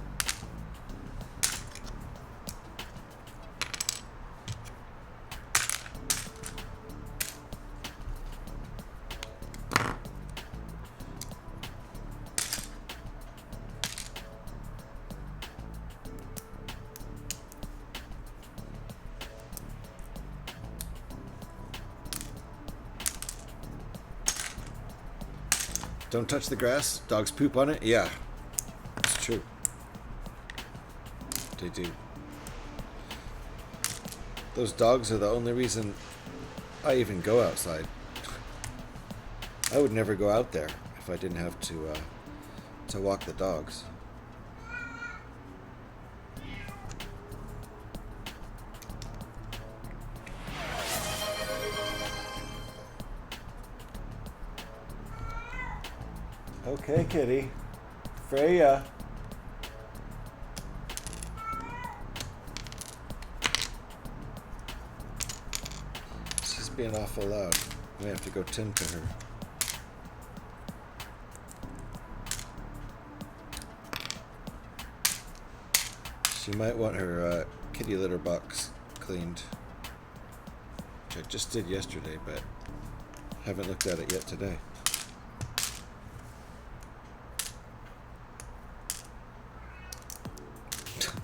Don't touch the grass. Dogs poop on it. Yeah, it's true. They do. Those dogs are the only reason I even go outside. I would never go out there if I didn't have to walk the dogs. Okay, kitty. Freya. She's being awful loud. We have to go tend to her. She might want her kitty litter box cleaned. Which I just did yesterday, but haven't looked at it yet today.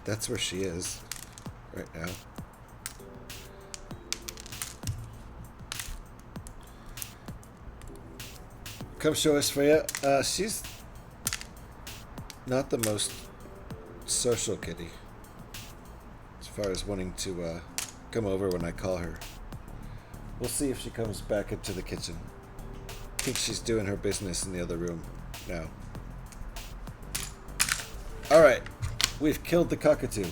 That's where she is right now. Come show us, Freya. She's not the most social kitty as far as wanting to come over when I call her. We'll see if she comes back into the kitchen. I think she's doing her business in the other room now. Alright. We've killed the cockatoo.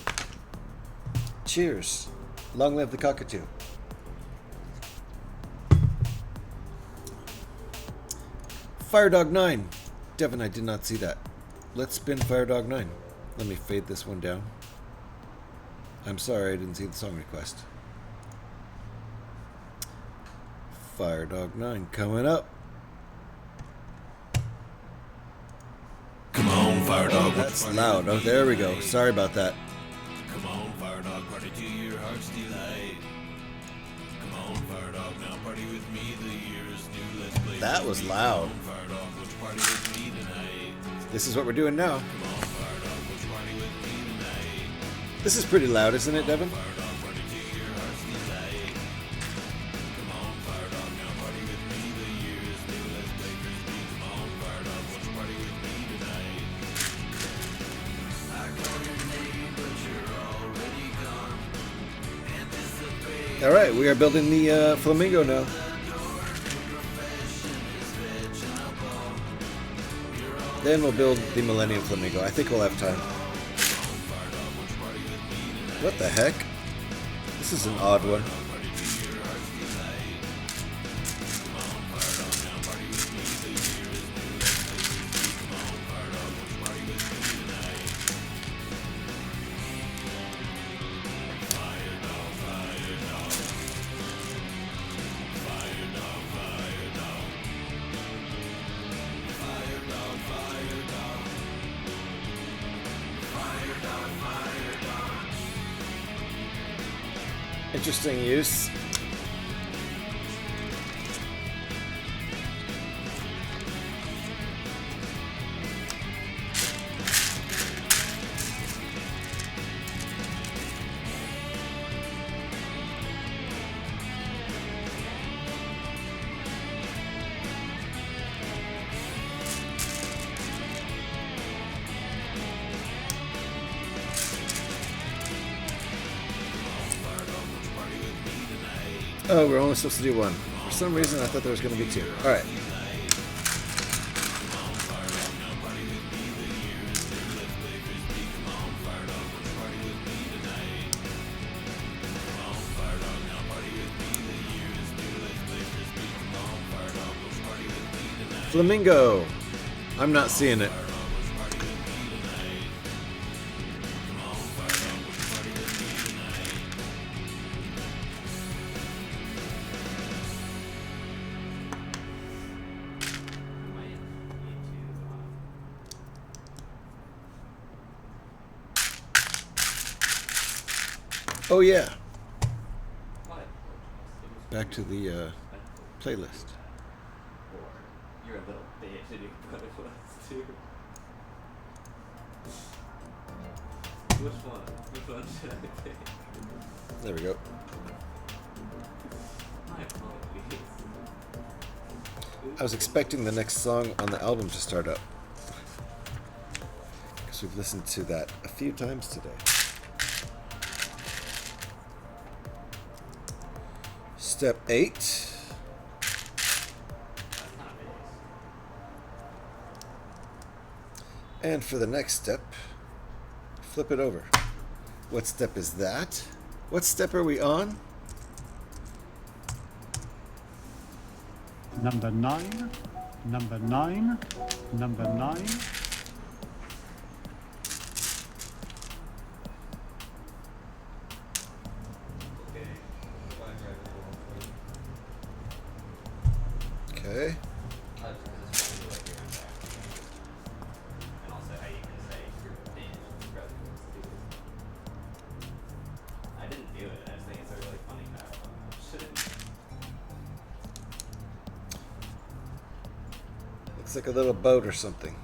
Cheers. Long live the cockatoo. Firedog 9. Devin, I did not see that. Let's spin Firedog 9. Let me fade this one down. I'm sorry I didn't see the song request. Firedog 9 coming up. Come on, fire dog. That's loud. Oh, there we go. Sorry about that. Come on, fire dog, party to your heart's delight. Come on, fire dog, now party with me. The year is new. Let's play. That was loud. Come on, fire dog, won't you party with me tonight? This is what we're doing now. Come on, fire dog, won't you party with me tonight? This is pretty loud, isn't it, Devin? Fire dog, party to your heart's delight. Come on, fire dog, now party with me. The year is new. Let's play frisbee. Come on, fire dog, won't you party with me tonight? I call your name, but you're already gone. Anticipate. All right, we are building the flamingo now. Then we'll build the Millennium Flamingo. I think we'll have time. What the heck? This is an odd one. Interesting use. Oh, we're only supposed to do one. For some reason, I thought there was going to be two. All right. Flamingo. I'm not seeing it. Oh yeah. Back to the playlist. Or you're a little bitch and you put it was too. Which one? Which one should I pick? There we go. My apologies. I was expecting the next song on the album to start up. Because we've listened to that a few times today. Step 8. And for the next step, flip it over. What step is that? What step are we on? Number 9. Number 9. Number 9. Okay. Looks like a little boat or something.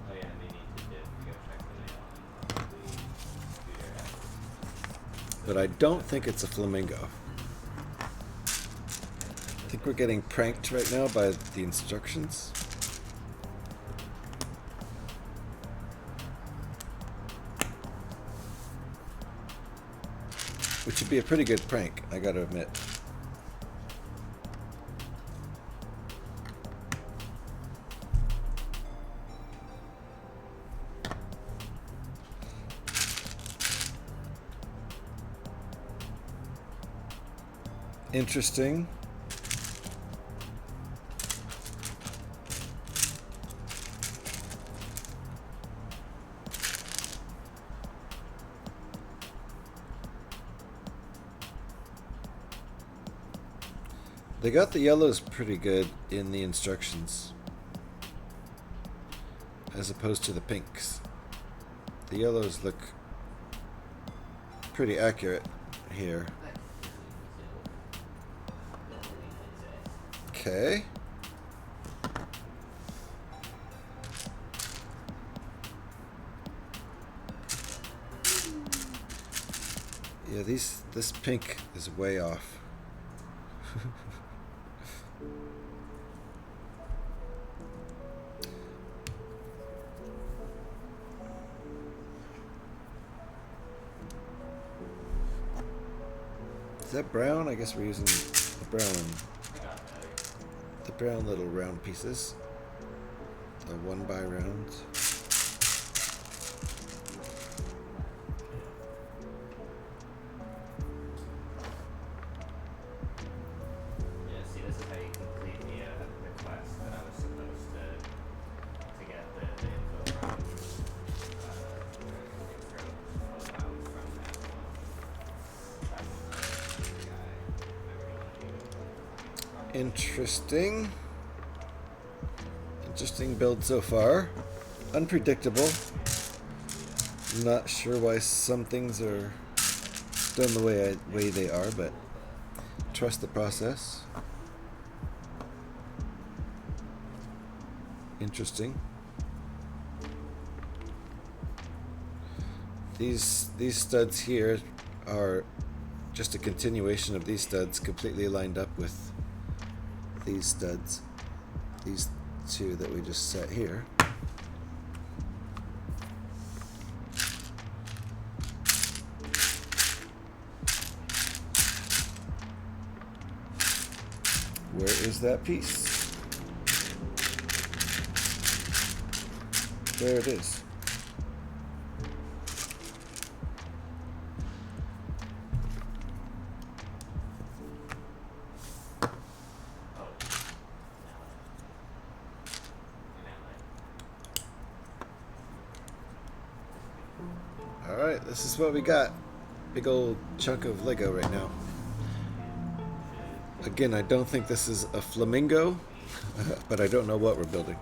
Oh yeah, they need to go check the mail and But I don't think it's a flamingo. I think we're getting pranked right now by the instructions. Which would be a pretty good prank, I gotta admit. Interesting. They got the yellows pretty good in the instructions, as opposed to the pinks. The yellows look pretty accurate here. Okay. Yeah, this pink is way off. Is that brown? I guess we're using the brown. The brown little round pieces. The 1x rounds. Yeah, see, this is how you complete the quest that I was supposed to get the info from. Interesting. Interesting build so far. Unpredictable. Not sure why some things are done the way they are, but trust the process. Interesting. These studs here are just a continuation of these studs, completely lined up with these studs, these two that we just set here. Where is that piece? There it is. Alright, this is what we got. Big old chunk of Lego right now. Again, I don't think this is a flamingo, but I don't know what we're building.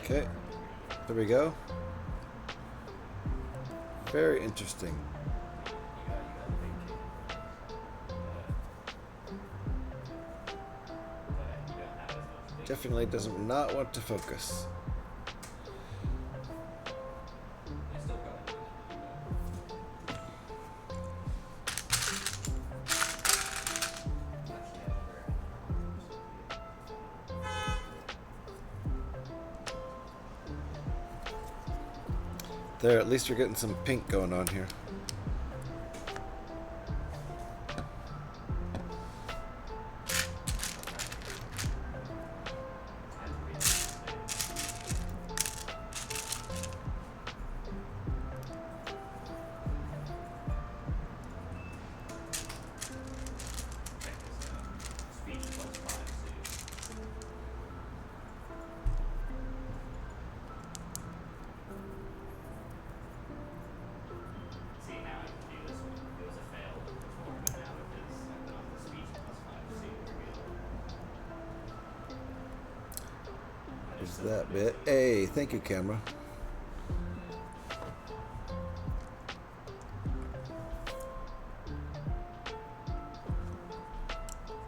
Okay, there we go. Very interesting. Definitely does not want to focus. There, at least you're getting some pink going on here. There's that bit. Hey, thank you, camera.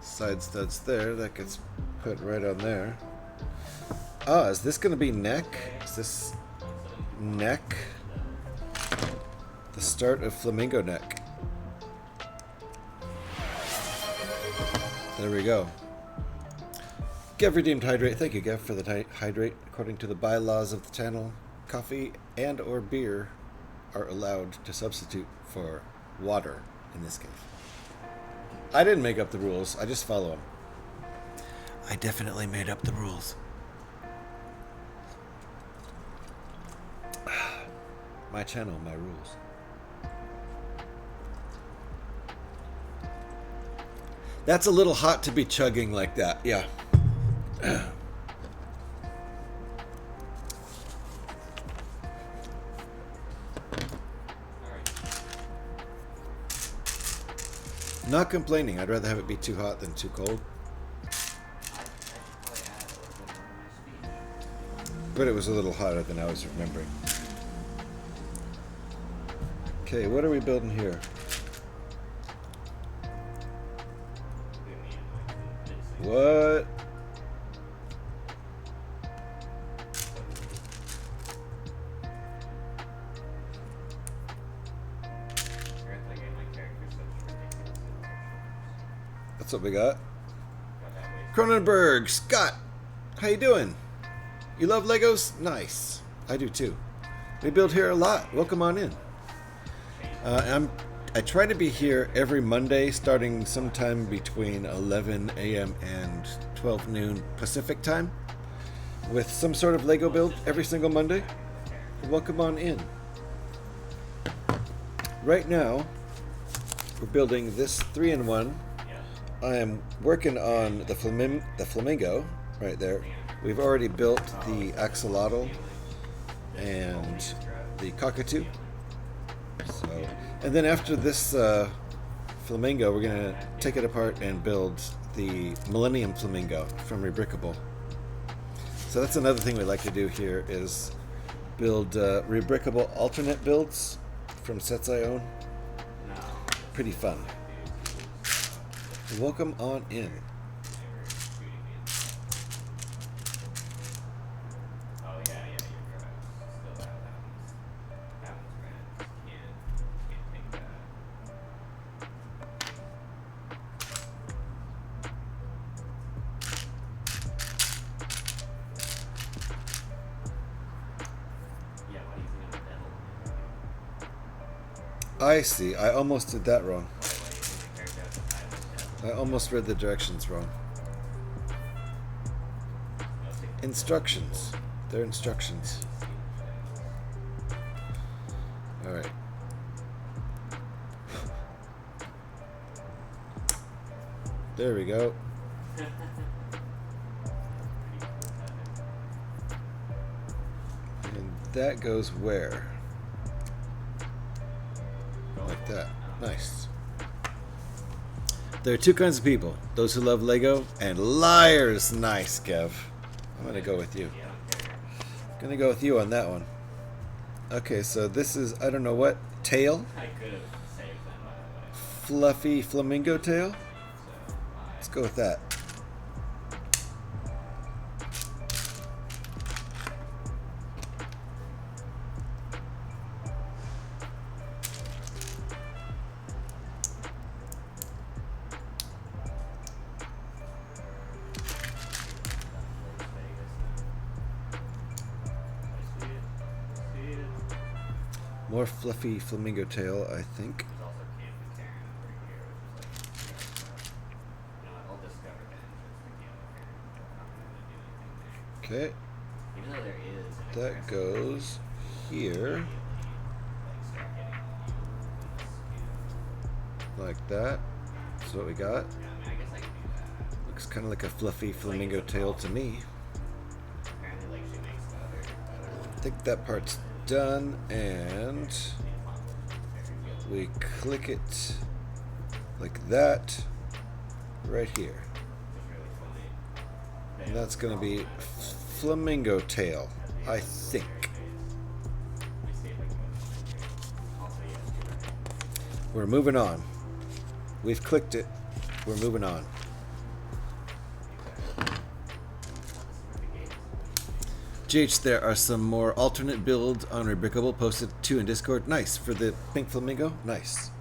Side studs there. That gets put right on there. Ah, is this going to be neck? Is this neck? The start of flamingo neck. There we go. Gev redeemed hydrate. Thank you, Gev, for the hydrate. According to the bylaws of the channel, coffee and or beer are allowed to substitute for water in this case. I didn't make up the rules. I just follow them. I definitely made up the rules. My channel, my rules. That's a little hot to be chugging like that. Yeah. Not complaining. I'd rather have it be too hot than too cold. But it was a little hotter than I was remembering. Okay, what are we building here? What? That's what we got. Cronenberg, Scott, how you doing? You love Legos? Nice. I do too. We build here a lot. Welcome on in. I try to be here every Monday starting sometime between 11 a.m. and 12 noon Pacific time with some sort of Lego build every single Monday. Welcome on in. Right now, we're building this 3-in-1. I am working on the flamingo right there. We've already built the axolotl and the cockatoo. So, and then after this flamingo, we're going to take it apart and build the Millennium Flamingo from Rebrickable. So that's another thing we like to do here is build Rebrickable alternate builds from sets I own. Pretty fun. Welcome on in. I see. I almost did that wrong. I almost read the directions wrong. Instructions. They're instructions. Alright. There we go. And that goes where? Like that. Nice. There are two kinds of people. Those who love Lego and liars. Nice, Kev. I'm going to go with you. I'm going to go with you on that one. Okay, so this is, I don't know what, tail? Fluffy flamingo tail? Let's go with that. More fluffy flamingo tail, I think. There's also Camp and Karen over here, which is like, you know, I'll discover the entrance for Camp and Karen. I'm not going to do anything there. Okay, Even though there is an that aggressive goes here, like start getting like that. That's what we got. yeah, I mean, I guess I can do that. Looks kind of like a fluffy flamingo tail to me. Apparently, like, she makes the other I think that part's done, and we click it like that right here. And that's going to be flamingo tail, I think. We're moving on. We've clicked it. We're moving on. GH, there are some more alternate builds on Rebrickable posted too in Discord. Nice. For the pink flamingo? Nice.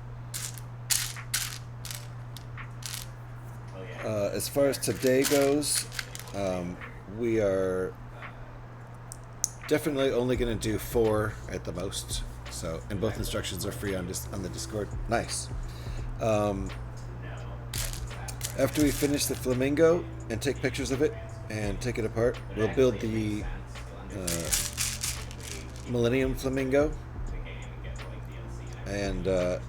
As far as today goes, we are definitely only going to do 4 at the most. So, and both instructions are free on the Discord. Nice. After we finish the flamingo and take pictures of it and take it apart, we'll build the Millennium Flamingo, and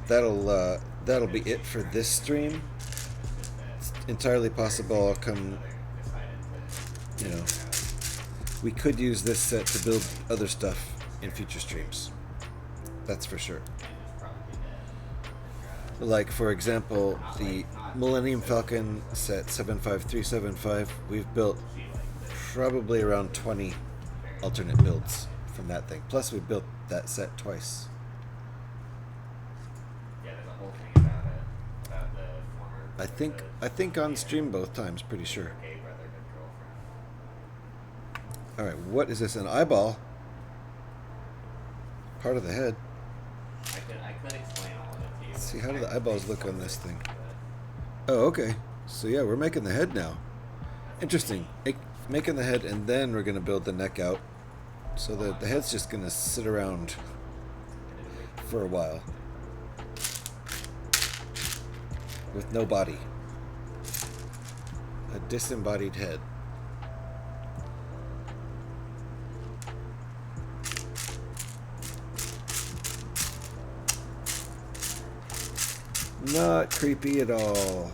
that'll be it for this stream. It's entirely possible I'll come, you know, we could use this set to build other stuff in future streams. That's for sure. Like, for example, the Millennium Falcon set 75375, we've built probably around 20 alternate builds from that thing. Plus, we built that set twice. Yeah, there's a whole thing about it, about the former. I think on stream both times, pretty sure. Gay brother, good girlfriend. All right, what is this? An eyeball? Part of the head. I could explain all of it to you. Let's see, how do the eyeballs look on this thing? Oh, okay. So yeah, we're making the head now. Interesting. Making the head, and then we're gonna build the neck out. So the head's just gonna sit around for a while with no body. A disembodied head. Not creepy at all.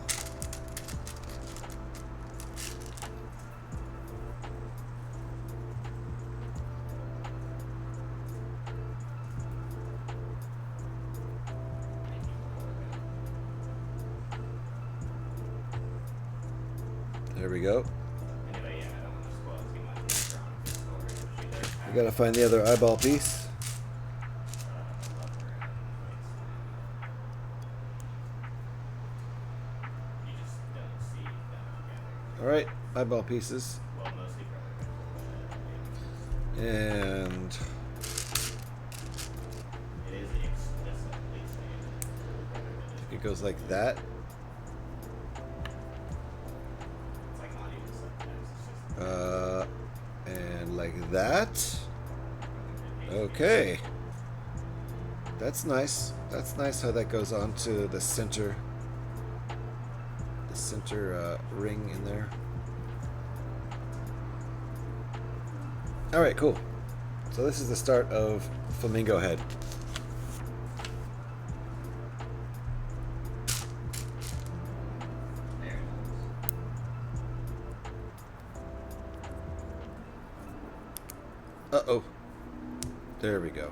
There we go. Anyway, yeah, I don't want to spoil too much later on in the story, but she does have We gotta find the other eyeball piece. you just don't see them together. Alright, eyeball pieces. Well, mostly brother, And it is explicitly stated. it goes like that. It's like not even subtext, it's just And like that. Okay. That's nice. That's nice how that goes on to the center ring in there. Alright, cool. So this is the start of Flamingo Head. Uh-oh. There we go.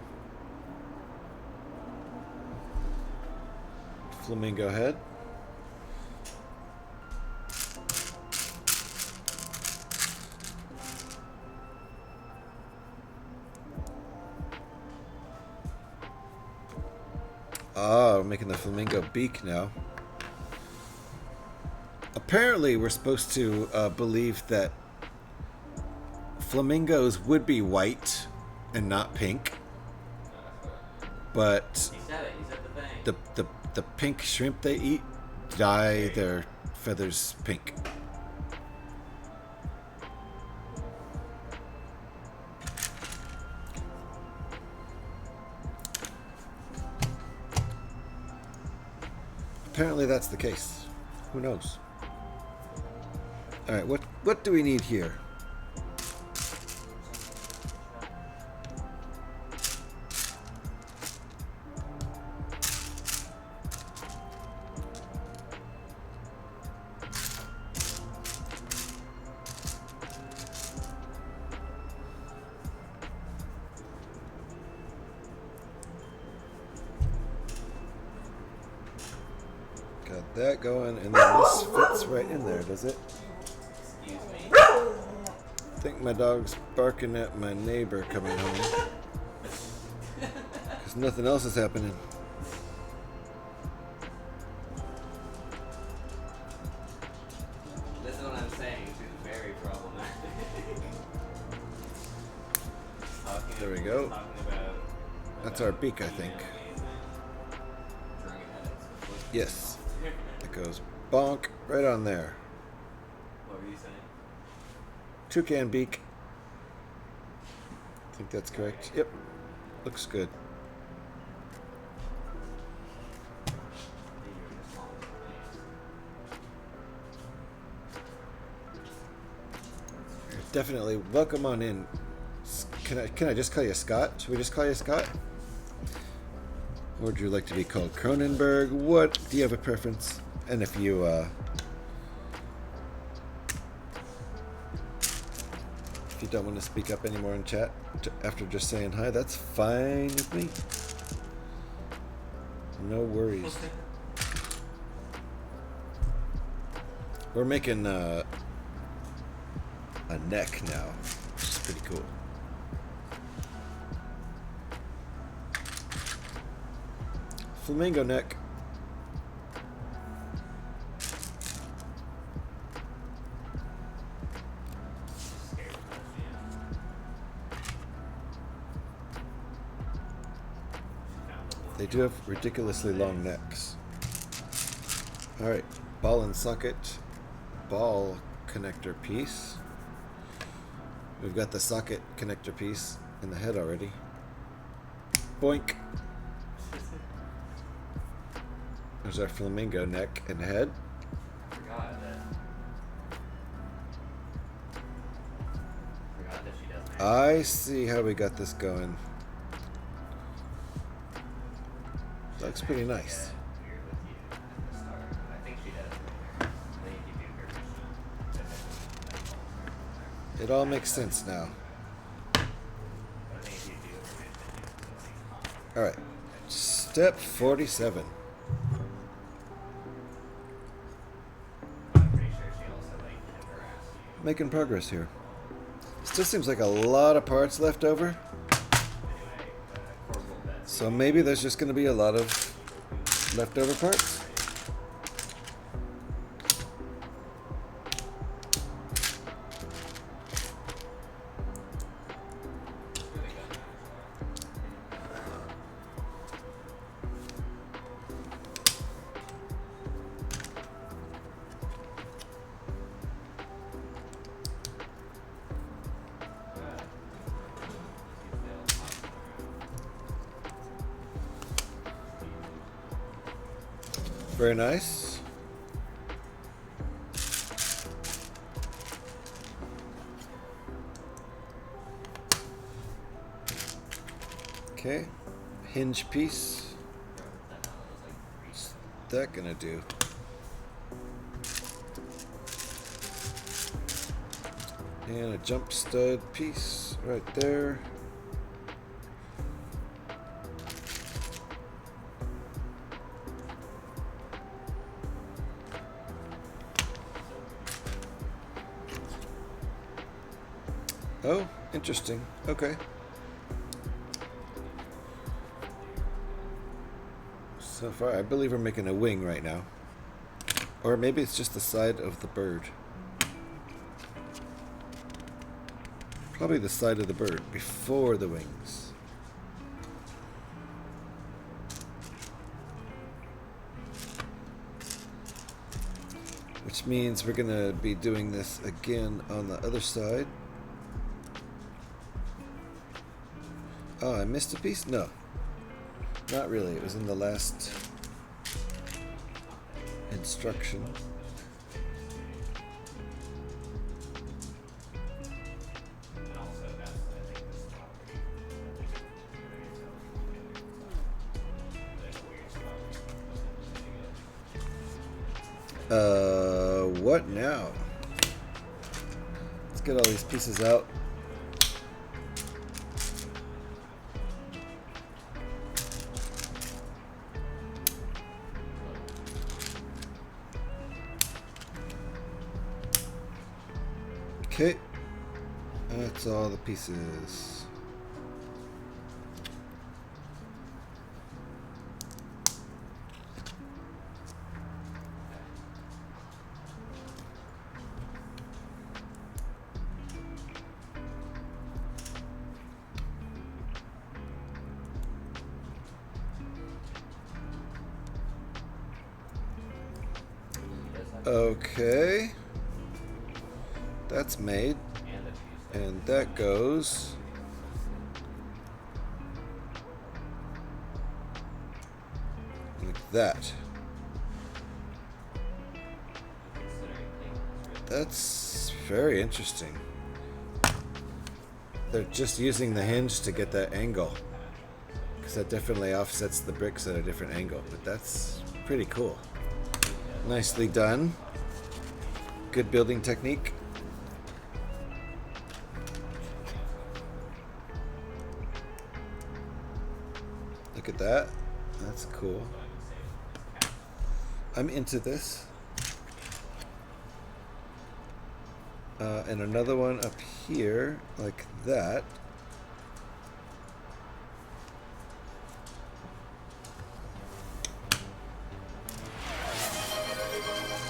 Flamingo head. Ah, we're making the flamingo beak now. Apparently, we're supposed to believe that flamingos would be white and not pink, but He said it. He said the thing. the pink shrimp they eat dye their feathers pink. apparently that's the case. Who knows? Alright, what do we need here? Got that going, and then this fits right in there, does it? Excuse me. I think my dog's barking at my neighbor coming home. Because nothing else is happening. This is what I'm saying. She's very problematic. There we go. Talking about That's our beak, I think. drug addicts. Yes. It goes bonk right on there. What were you saying? Toucan beak. I think that's correct. Yep. Looks good. Definitely. Welcome on in. Can I just call you Scott? Should we just call you Scott? Or would you like to be called Cronenberg? What? Do you have a preference? And if you, don't want to speak up anymore in chat after just saying hi, that's fine with me. No worries. We're making a neck now, which is pretty cool. Flamingo neck. They do have ridiculously long necks. Alright, ball and socket, ball connector piece. We've got the socket connector piece in the head already. Boink! There's our flamingo neck and head. Forgot that she doesn't. I see how we got this going. Looks pretty nice. Weird with you at the start. I think she does. I think you do her machine. It all makes sense now. I think if you do her machine. Alright. Step 47. I'm pretty sure she also like harassed you. Making progress here. Still seems like a lot of parts left over. So maybe there's just going to be a lot of leftover parts. Very nice. Okay, hinge piece. What's that gonna do? And a jump stud piece right there. Oh, interesting. Okay. So far, I believe we're making a wing right now. Or maybe it's just the side of the bird. Probably the side of the bird before the wings. Which means we're gonna be doing this again on the other side. Oh, I missed a piece? No. Not really. It was in the last instruction. And also that's I think the spot where you What now? Let's get all these pieces out. Okay, that's all the pieces. Okay, that's made. And that goes like that. That's very interesting. They're just using the hinge to get that angle, because that definitely offsets the bricks at a different angle, but that's pretty cool. Nicely done. Good building technique. Look at that. That's cool. I'm into this. And another one up here, like that.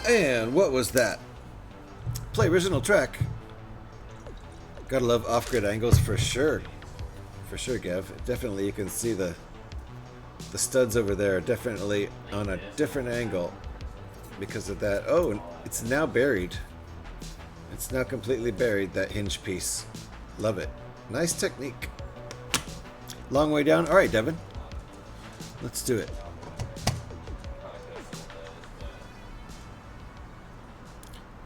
And what was that? Play original track. Gotta love off-grid angles for sure. For sure, Gav. Definitely you can see the studs over there are definitely on a different angle because of that. Oh, and it's now buried. It's now completely buried, that hinge piece. Love it. Nice technique. Long way down. All right, Devin. Let's do it.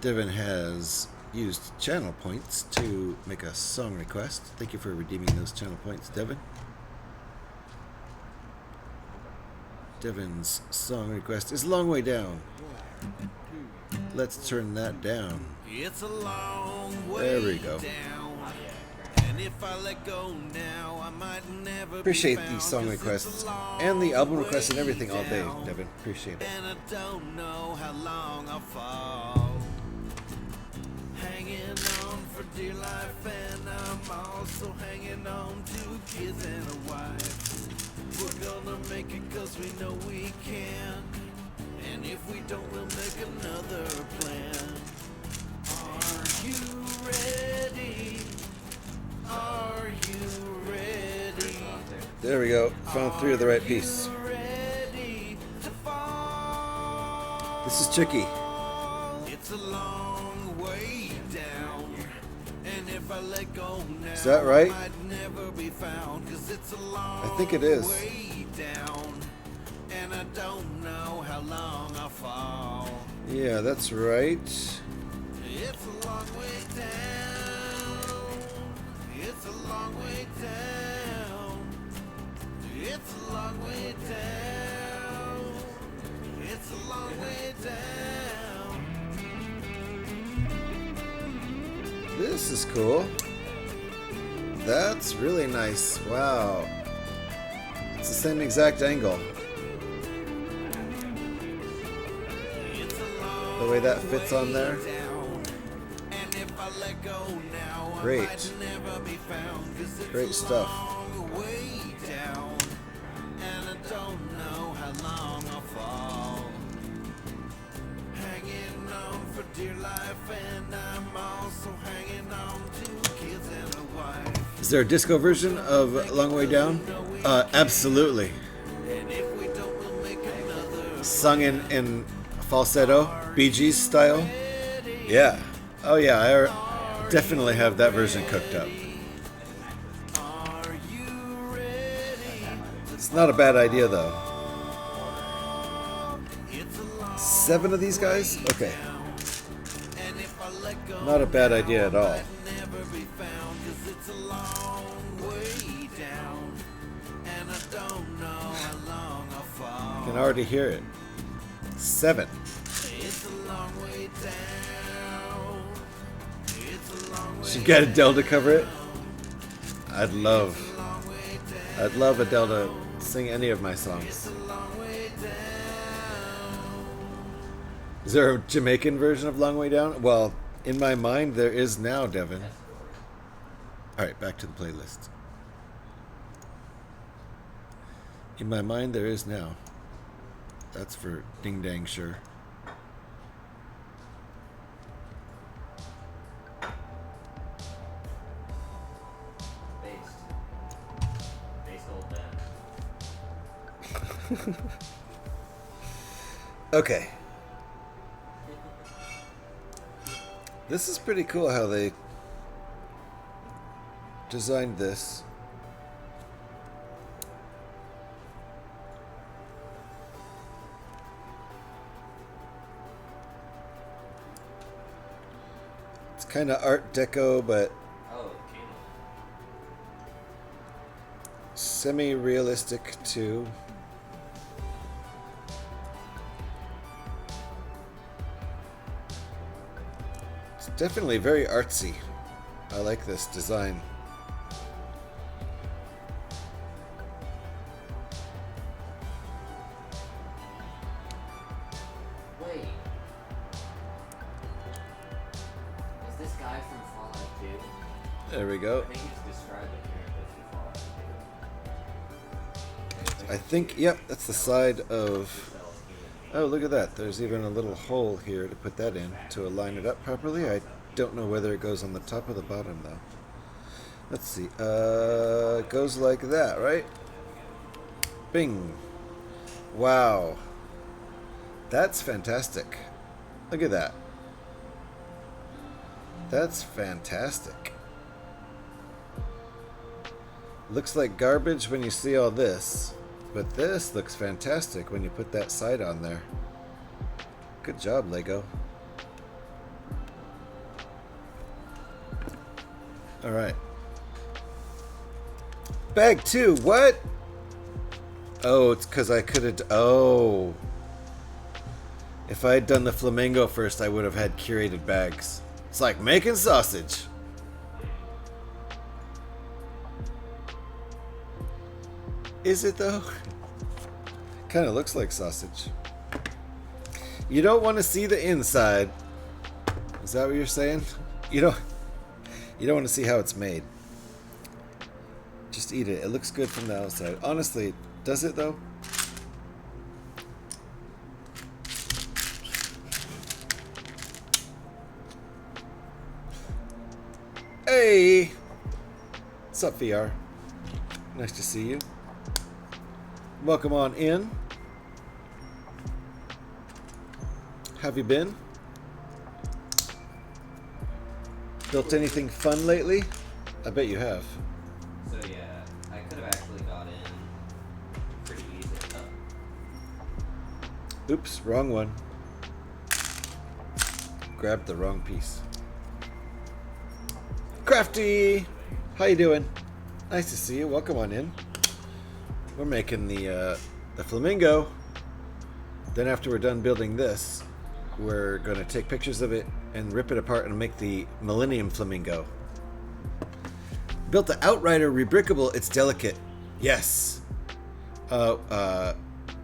Devin has used channel points to make a song request. Thank you for redeeming those channel points, Devin. Devin's song request is Long Way Down. Let's turn that down. It's a long way There we go. down. And if I let go now, I might never Appreciate be these found, song 'cause requests it's a long and the album requests and way everything all day, down. Devin. Appreciate it. And I don't know how long I'll fall. Hanging on for dear life, and I'm also hanging on to kids and a wife. We're gonna make it 'cause we know we can. And if we don't, we'll make another plan. Are you ready? Are you ready? There we go. Found three of the right piece. Ready to fall? This is tricky. It's a long way down. And if I let go now, Is that right? I might never be found, 'cause it's a long I think it is. way down. And I don't know how long I'll fall. Yeah, that's right. It's a long way down. It's a long way down. It's a long way down. It's a long way down. This is cool. That's really nice. Wow. It's the same exact angle. It's a long The way that fits on there. down. And if I let go now, Great. I might never be found, 'cause it's Great a stuff. long way down. And I don't know how long I'll fall. Hanging on for dear life, and I'm also hanging on to kids and a wife. Is there a disco version of Long Way Down? Absolutely. And if we don't, we'll make another. Sung in falsetto, Bee Gees style. Yeah. Oh yeah, I definitely have that version cooked up. Are you ready? It's not a bad idea though. It's a long 7 of these guys? Okay. Not a bad idea at all. I can already hear it. 7. Should get Adele to cover it. I'd love Adele to sing any of my songs. Is there a Jamaican version of Long Way Down? Well, in my mind there is now, Devin. Alright, back to the playlist. In my mind there is now. That's for ding dang sure. Okay. This is pretty cool how they designed this. It's kind of Art Deco, but semi-realistic too. It's definitely very artsy. I like this design. Wait. Is this guy from Fallout 2? There we go. I think he's described the character from Fallout 2. I think, yep, that's the side of... Oh, look at that. There's even a little hole here to put that in to align it up properly. I don't know whether it goes on the top or the bottom, though. Let's see. It goes like that, right? Bing. Wow. That's fantastic. Look at that. That's fantastic. Looks like garbage when you see all this. But this looks fantastic when you put that side on there. Good job, Lego. Alright. Bag 2, what? Oh, it's because I could have... Oh. If I had done the flamingo first, I would have had curated bags. It's like making sausage. Is it though? Kind of looks like sausage. You don't want to see the inside. Is that what you're saying? You don't want to see how it's made. Just eat it. It looks good from the outside. Honestly, does it though? Hey! What's up, VR? Nice to see you. Welcome on in. Have you been? Built anything fun lately? I bet you have. So yeah, I could have actually got in pretty easily. Oops, wrong one. Grabbed the wrong piece. Crafty! How you doing? Nice to see you. Welcome on in. We're making the flamingo. Then after we're done building this, we're going to take pictures of it and rip it apart and make the Millennium Flamingo. Built the Outrider Rebrickable. It's delicate. Yes.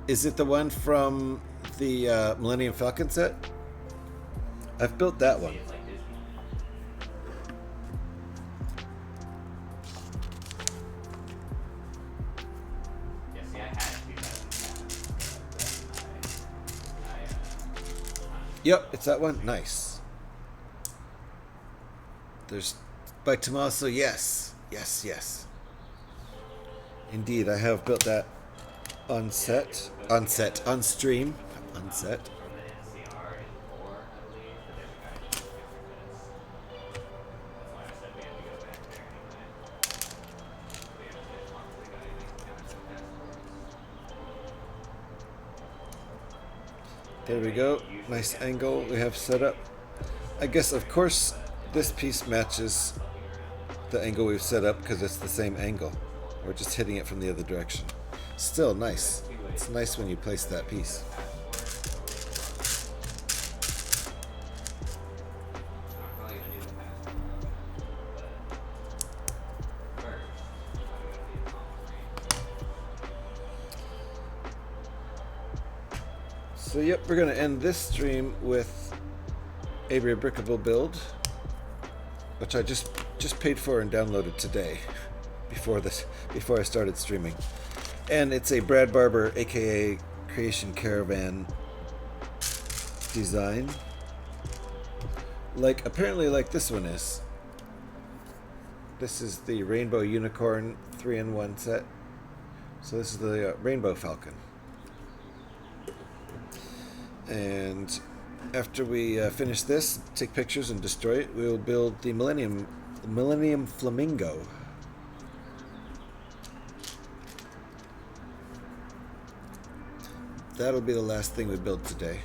Is it the one from the Millennium Falcon set? I've built that one. Yep, it's that one. Nice. There's by Tommaso. Yes. Yes, yes. Indeed, I have built that on set. On stream. On set. There we go. Nice angle we have set up. I guess, of course, this piece matches the angle we've set up because it's the same angle. We're just hitting it from the other direction. Still nice. It's nice when you place that piece. So yep, we're gonna end this stream with a Brickable build, which I just paid for and downloaded today, before I started streaming, and it's a Brad Barber, aka Creation Caravan design, apparently like this one is. This is the Rainbow Unicorn 3-in-1 set. So this is the Rainbow Falcon. And after we finish this, take pictures and destroy it, we'll build the Millennium Flamingo. That'll be the last thing we build today.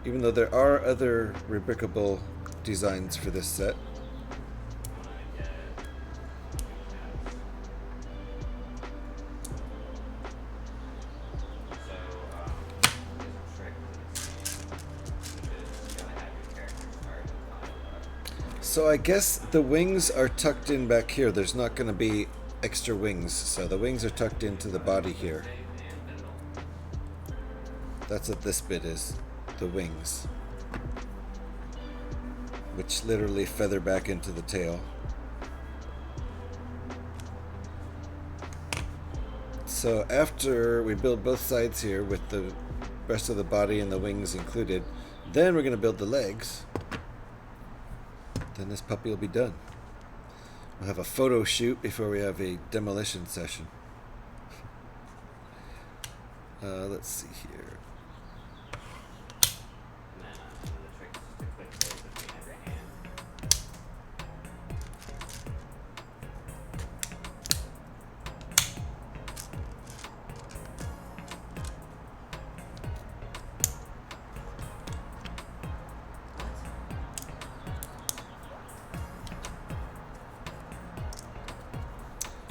Even though there are other rebrickable designs for this set. So I guess the wings are tucked in back here. There's not going to be extra wings. So the wings are tucked into the body here. That's what this bit is. The wings. Which literally feather back into the tail. So after we build both sides here with the rest of the body and the wings included, then we're going to build the legs. Then this puppy will be done. We'll have a photo shoot before we have a demolition session. Let's see here.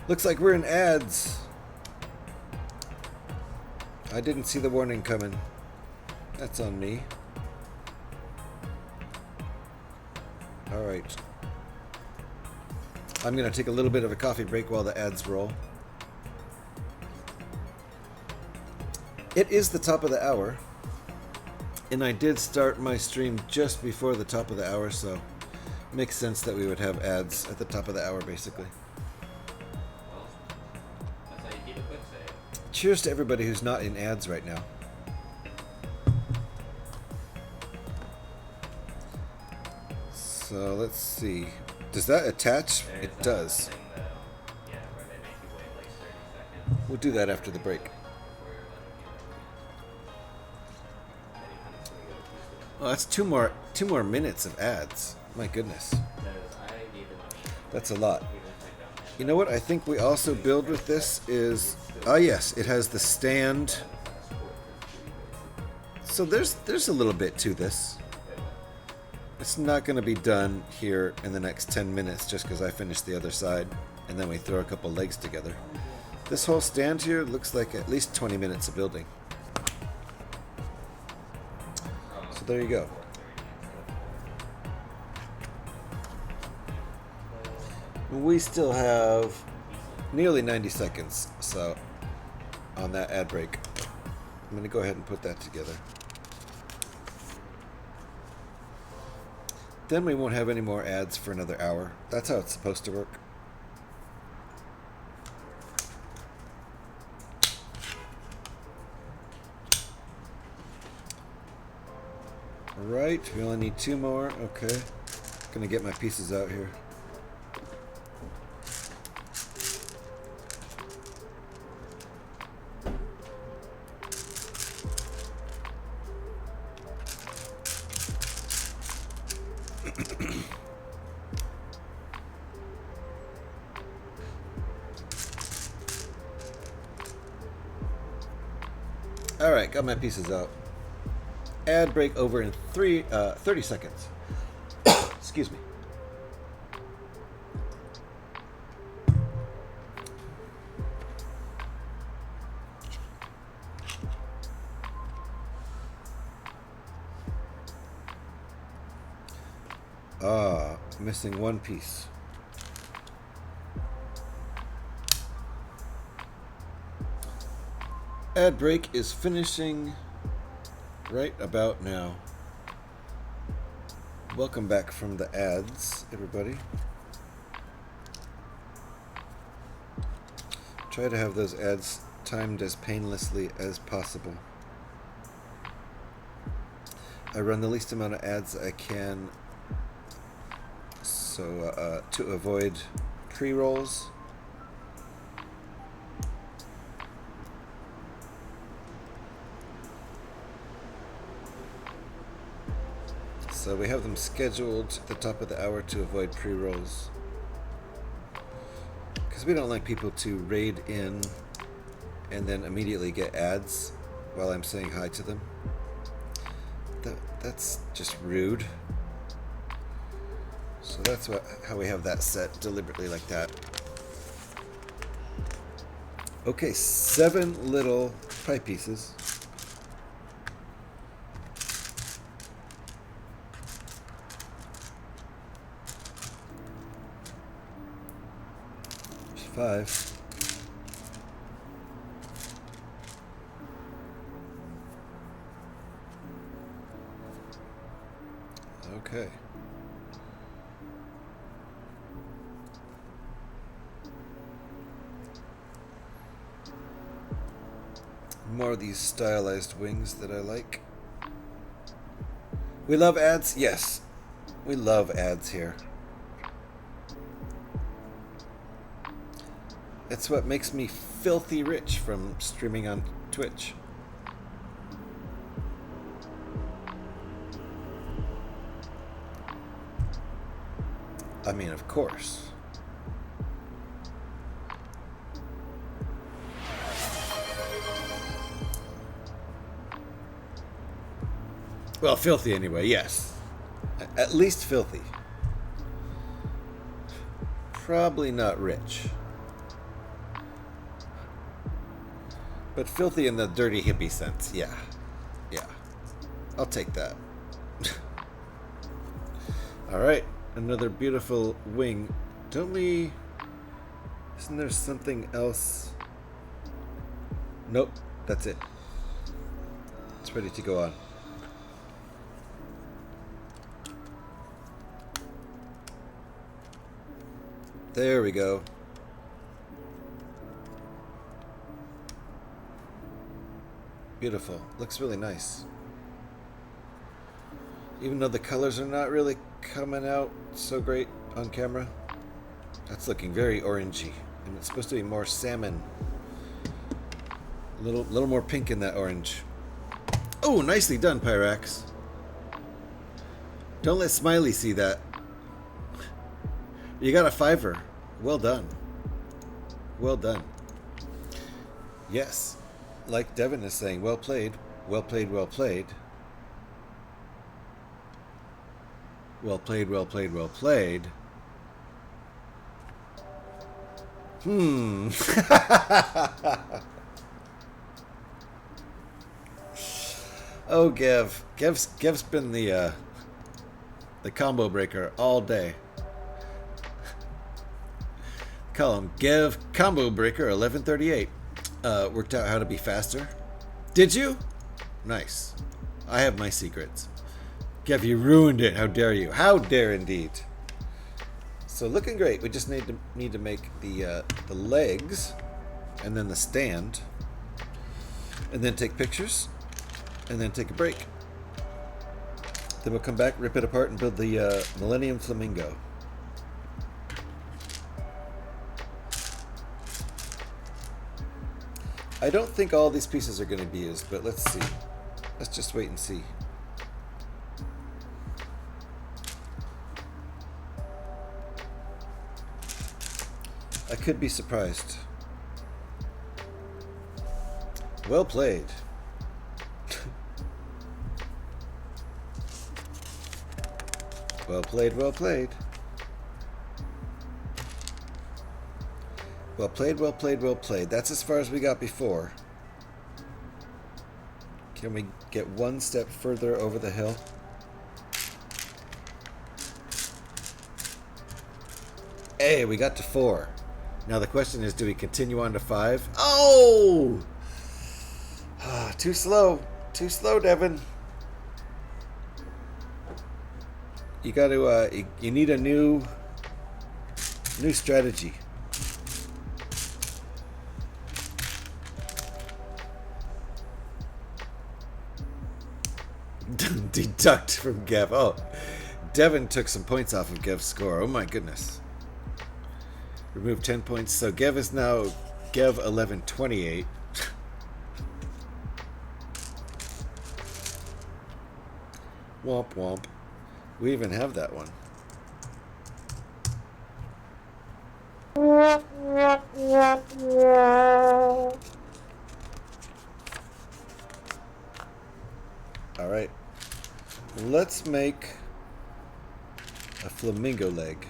Looks like we're in ads. I didn't see the warning coming. That's on me. Alright. I'm going to take a little bit of a coffee break while the ads roll. It is the top of the hour. And I did start my stream just before the top of the hour, so it makes sense that we would have ads at the top of the hour, basically. Cheers to everybody who's not in ads right now. So let's see. Does that attach? It does. We'll do that after the break. Oh, that's two more minutes of ads. My goodness. That's a lot. You know what I think we also build with this is, oh yes, it has the stand. So there's a little bit to this. It's not going to be done here in the next 10 minutes just because I finished the other side and then we throw a couple legs together. This whole stand here looks like at least 20 minutes of building. So there you go. We still have nearly 90 seconds, so on that ad break, I'm going to go ahead and put that together. Then we won't have any more ads for another hour. That's how it's supposed to work. Alright, we only need 2 more. Okay. Gonna get my pieces out here. Alright, got my pieces out. ad break over in 30 seconds. Excuse me. Ah, missing one piece. Ad break is finishing right about now. Welcome back from the ads, everybody. Try to have those ads timed as painlessly as possible. I run the least amount of ads I can, so to avoid pre-rolls. So we have them scheduled at the top of the hour to avoid pre-rolls. Because we don't like people to raid in and then immediately get ads while I'm saying hi to them. That's just rude. So that's how we have that set deliberately like that. Okay, 7 little pie pieces. There's 5. Okay. More of these stylized wings that I like. We love ads? Yes. We love ads here. It's what makes me filthy rich from streaming on Twitch. I mean, of course. Well, filthy anyway, yes. At least filthy. Probably not rich. But filthy in the dirty hippie sense, yeah. Yeah. I'll take that. Alright, another beautiful wing. Don't we... Isn't there something else? Nope, that's it. It's ready to go on. There we go. Beautiful. Looks really nice. Even though the colors are not really coming out so great on camera. That's looking very orangey. And it's supposed to be more salmon. A little more pink in that orange. Oh, nicely done, Pyrax. Don't let Smiley see that. You got a 5er. Well done. Well done. Yes. Like Devin is saying, well played. Well played, well played. Well played, well played, well played. Oh, Gev. Gev's been the combo breaker all day. Call him Gev Combo Breaker 1138. Worked out how to be faster. Did you? Nice. I have my secrets. Gev, you ruined it. How dare you? How dare indeed. So looking great. We just need to make the legs and then the stand, and then take pictures, and then take a break. Then we'll come back, rip it apart, and build the Millennium Flamingo. I don't think all these pieces are going to be used, but let's see. Let's just wait and see. I could be surprised. Well played. Well played, well played. Well played, well played, well played. That's as far as we got before. Can we get one step further over the hill? Hey, we got to 4. Now the question is, do we continue on to 5? Oh! Too slow. Too slow, Devin. You got to, you need a new strategy. Deduct from Gev. Oh, Devin took some points off of Gev's score. Oh my goodness. Remove 10 points. So Gev is now Gev 1128. Womp womp. We even have that one. All right. Let's make a flamingo leg.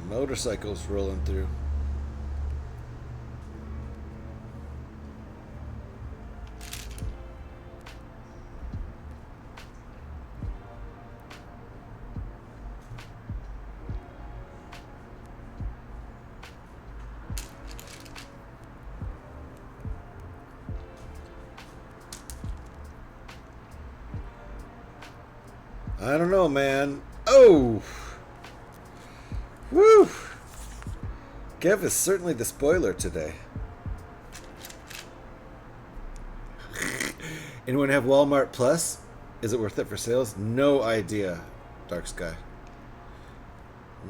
Motorcycles rolling through. I don't know, man. Oh! Woo! Gev is certainly the spoiler today. Anyone have Walmart Plus? Is it worth it for sales? No idea, Dark Sky.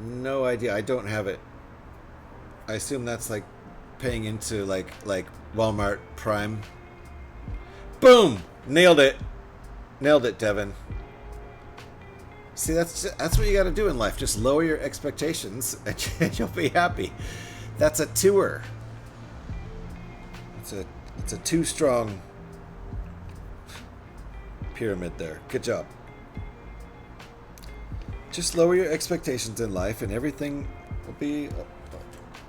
No idea. I don't have it. I assume that's like paying into like Walmart Prime. Boom! Nailed it. Nailed it, Devin. See, that's what you got to do in life. Just lower your expectations, and you'll be happy. That's a tour. It's a too strong pyramid there. Good job. Just lower your expectations in life, and everything will be.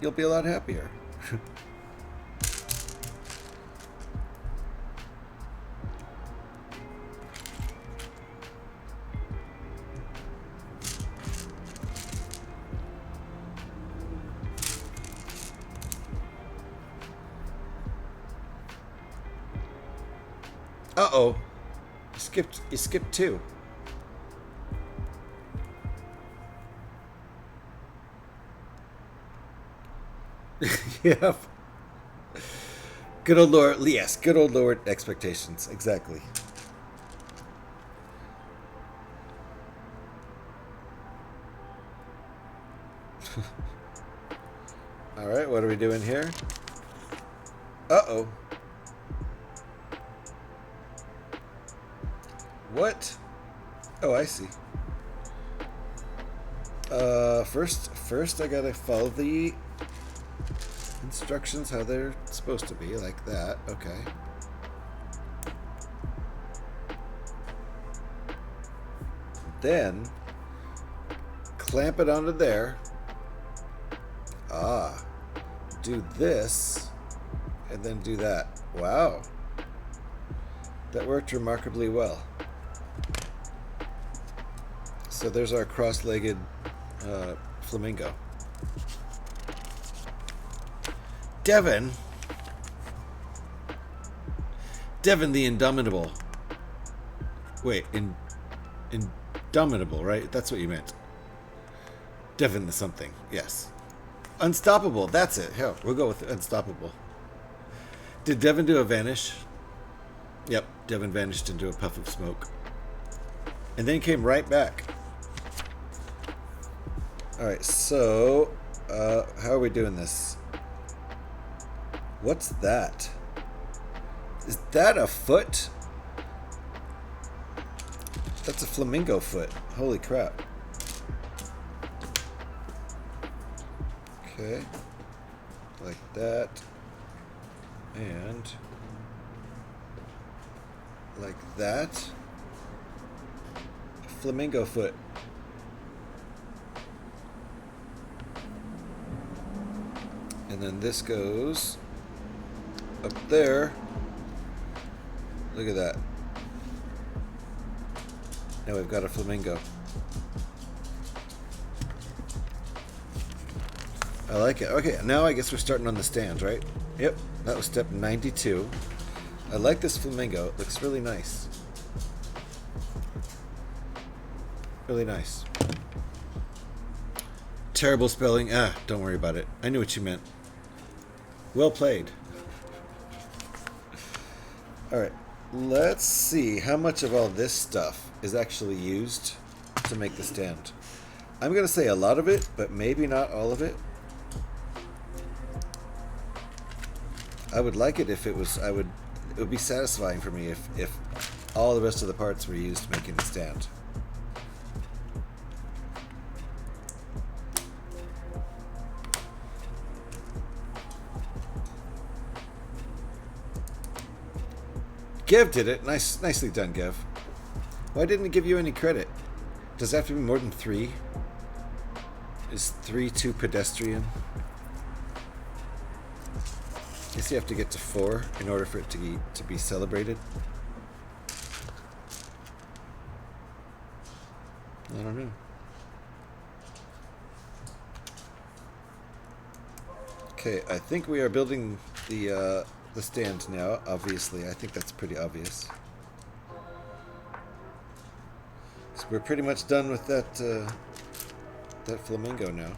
You'll be a lot happier. Uh-oh. You skipped 2. Yep. Good old Lord. Yes, good old Lord expectations. Exactly. All right, what are we doing here? Uh-oh. What? Oh, I see. First I gotta follow the instructions how they're supposed to be, like that. Okay. Then clamp it onto there. Ah. Do this and then do that. Wow. That worked remarkably well. So there's our cross-legged flamingo. Devin the Indomitable. Wait, Indomitable, right? That's what you meant. Devin the something, yes. Unstoppable, that's it. Hell, we'll go with Unstoppable. Did Devin do a vanish? Yep, Devin vanished into a puff of smoke. And then came right back. Alright, so how are we doing this? What's that? Is that a foot? That's a flamingo foot. Holy crap. Okay. Like that. And like that. Flamingo foot. And then this goes up there. Look at that. Now we've got a flamingo. I like it. Okay, now I guess we're starting on the stand, right? Yep, that was step 92. I like this flamingo. It looks really nice. Really nice. Terrible spelling. Ah, don't worry about it. I knew what you meant. Well played. Alright, let's see how much of all this stuff is actually used to make the stand. I'm going to say a lot of it, but maybe not all of it. I would like it if it was, it would be satisfying for me if all the rest of the parts were used making the stand. Gev did it. Nicely done, Gev. Why didn't it give you any credit? Does it have to be more than 3? Is 3 too pedestrian? Guess you have to get to 4 in order for it to be celebrated. I don't know. Okay, I think we are building the stand now. Obviously, I think that's pretty obvious. So we're pretty much done with that that flamingo now.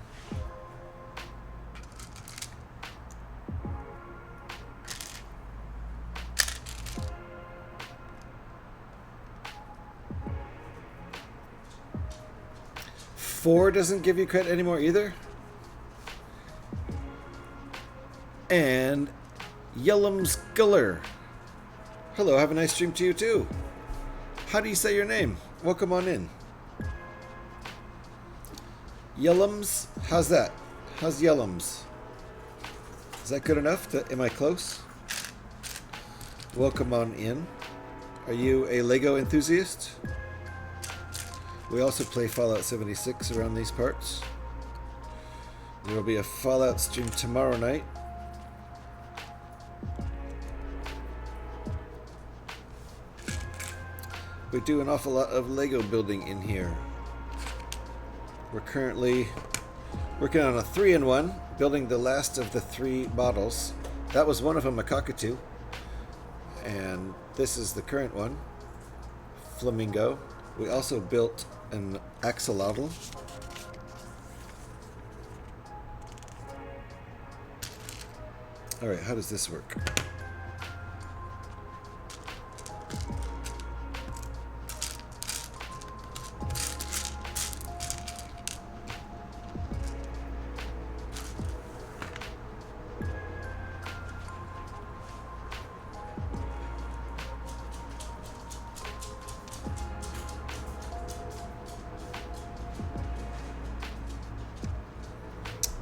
Four doesn't give you credit anymore either. And Yellum's Guller. Hello, have a nice stream to you too. How do you say your name? Welcome on in. Yellums? How's that? How's Yellums? Is that good enough? Am I close? Welcome on in. Are you a Lego enthusiast? We also play Fallout 76 around these parts. There will be a Fallout stream tomorrow night. We do an awful lot of Lego building in here. We're currently working on a 3-in-1, building the last of the 3 models. That was one of them, a cockatoo. And this is the current one, Flamingo. We also built an axolotl. Alright, how does this work?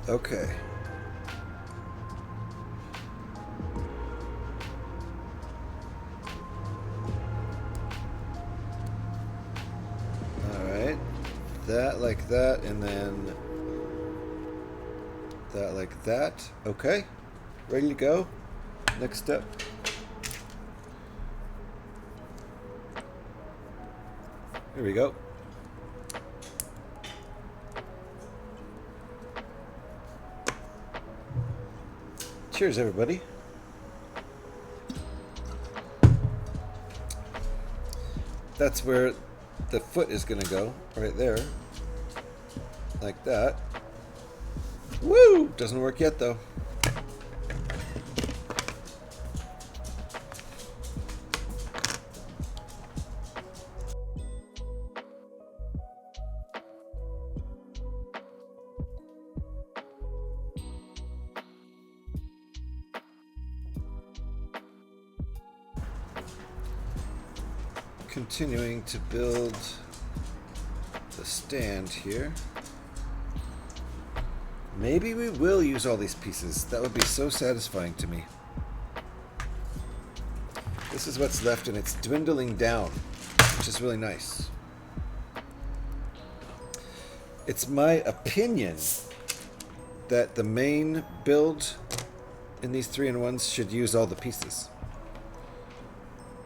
Okay. Alright. That like that, and then that like that. Okay. Ready to go. Next step. Here we go. Cheers, everybody. That's where the foot is going to go, right there. Like that. Woo! Doesn't work yet, though. Continuing to build the stand here. Maybe we will use all these pieces. That would be so satisfying to me. This is what's left, and it's dwindling down, which is really nice. It's my opinion that the main build in these 3-in-1s should use all the pieces.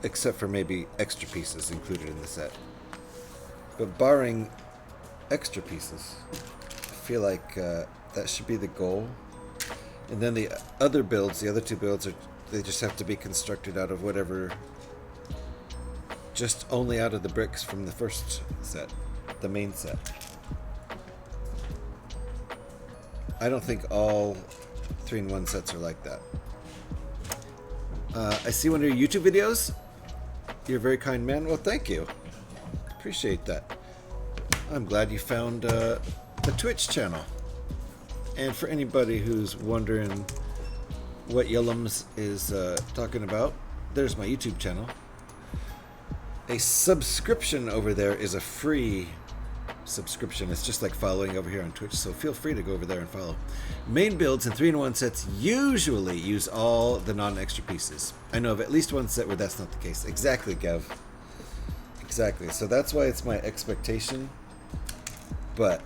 Except for maybe extra pieces included in the set. But barring extra pieces, I feel like that should be the goal. And then the other builds, the other two builds, they just have to be constructed out of whatever, just only out of the bricks from the first set, the main set. I don't think all 3-in-1 sets are like that. I see one of your YouTube videos. You're a very kind man. Well, thank you. Appreciate that. I'm glad you found the Twitch channel. And for anybody who's wondering what Yellums is talking about, there's my YouTube channel. A subscription over there is a free subscription. It's just like following over here on Twitch, so feel free to go over there and follow. Main builds and 3-in-1 sets usually use all the non-extra pieces. I know of at least one set where that's not the case. Exactly, Gav. Exactly. So that's why it's my expectation, but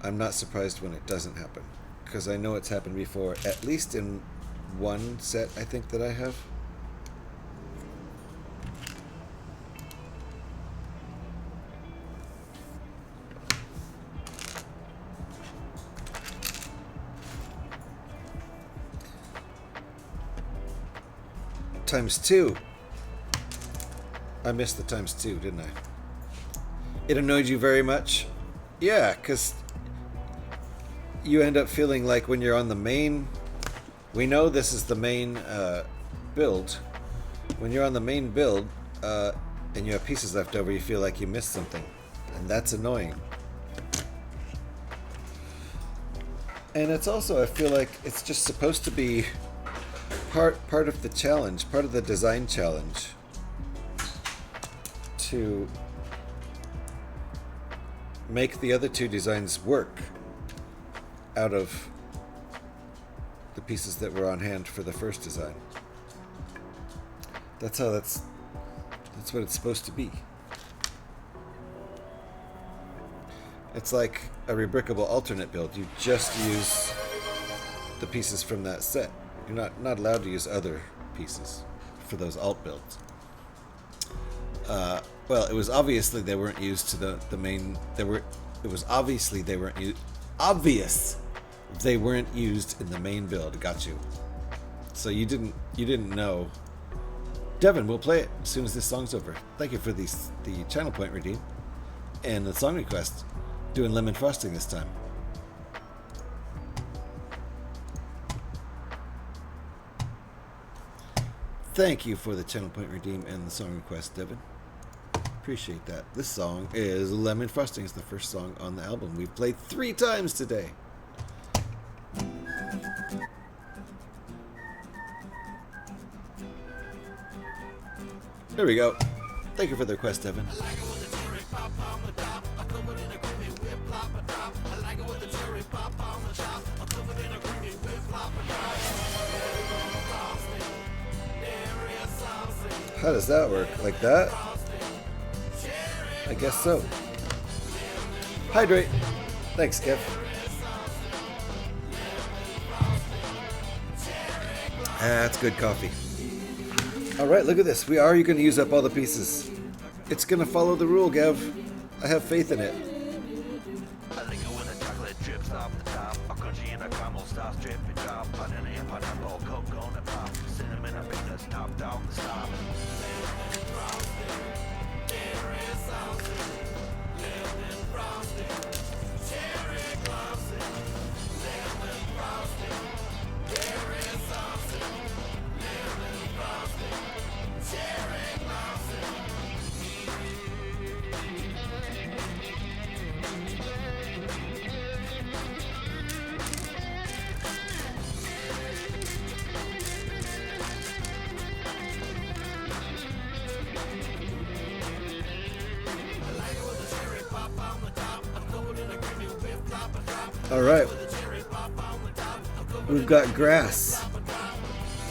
I'm not surprised when it doesn't happen, because I know it's happened before, at least in one set I think that I have. ×2. I missed the ×2, didn't I? It annoyed you very much? Yeah, because you end up feeling like when you're on the main... We know this is the main build. When you're on the main build and you have pieces left over, you feel like you missed something. And that's annoying. And it's also, I feel like it's just supposed to be part of the challenge, part of the design challenge, to make the other two designs work out of the pieces that were on hand for the first design. That's what it's supposed to be. It's like a rebrickable alternate build. You just use the pieces from that set. You're not allowed to use other pieces for those alt builds. Well, it was obviously they weren't used to the main. It was obviously they weren't used. Obvious they weren't used in the main build. Got you. So you didn't know. Devin, we'll play it as soon as this song's over. Thank you for the channel point redeem and the song request. Doing lemon frosting this time. Thank you for the channel point redeem and the song request, Devin. Appreciate that. This song is Lemon Frosting. It's the first song on the album. We've played 3 times today. There we go. Thank you for the request, Devin. How does that work? Like that? I guess so. Hydrate. Thanks, Kev. That's good coffee. Alright, look at this. We are going to use up all the pieces. It's going to follow the rule, Gav. I have faith in it. Alright. We've got grass.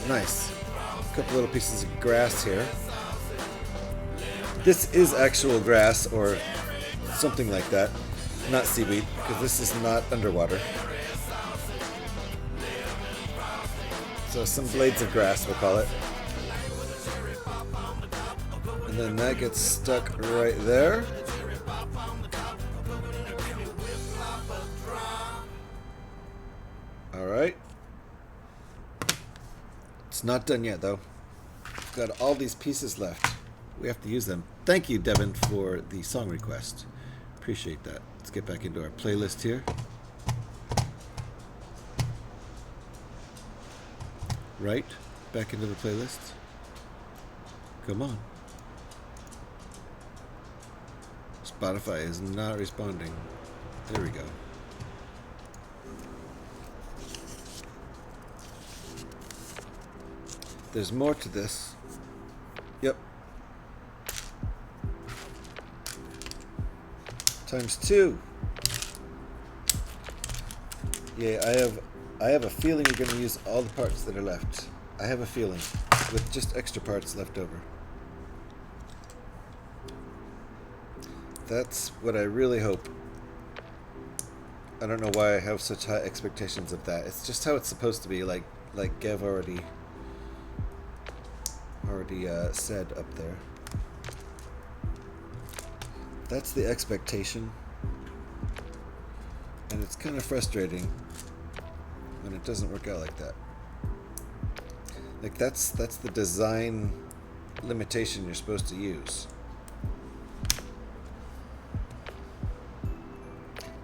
Nice. A couple little pieces of grass here. This is actual grass or something like that, not seaweed, because this is not underwater. So some blades of grass, we'll call it. And then that gets stuck right there. Alright. It's not done yet, though. Got all these pieces left. We have to use them. Thank you, Devin, for the song request. Appreciate that. Let's get back into our playlist here. Right, back into the playlist. Come on. Spotify is not responding. There we go. There's more to this. Yep. ×2. Yeah, I have a feeling you're going to use all the parts that are left. I have a feeling, with just extra parts left over. That's what I really hope. I don't know why I have such high expectations of that. It's just how it's supposed to be, like Gev already said up there. That's the expectation, and it's kind of frustrating when it doesn't work out like that. Like that's the design limitation you're supposed to use.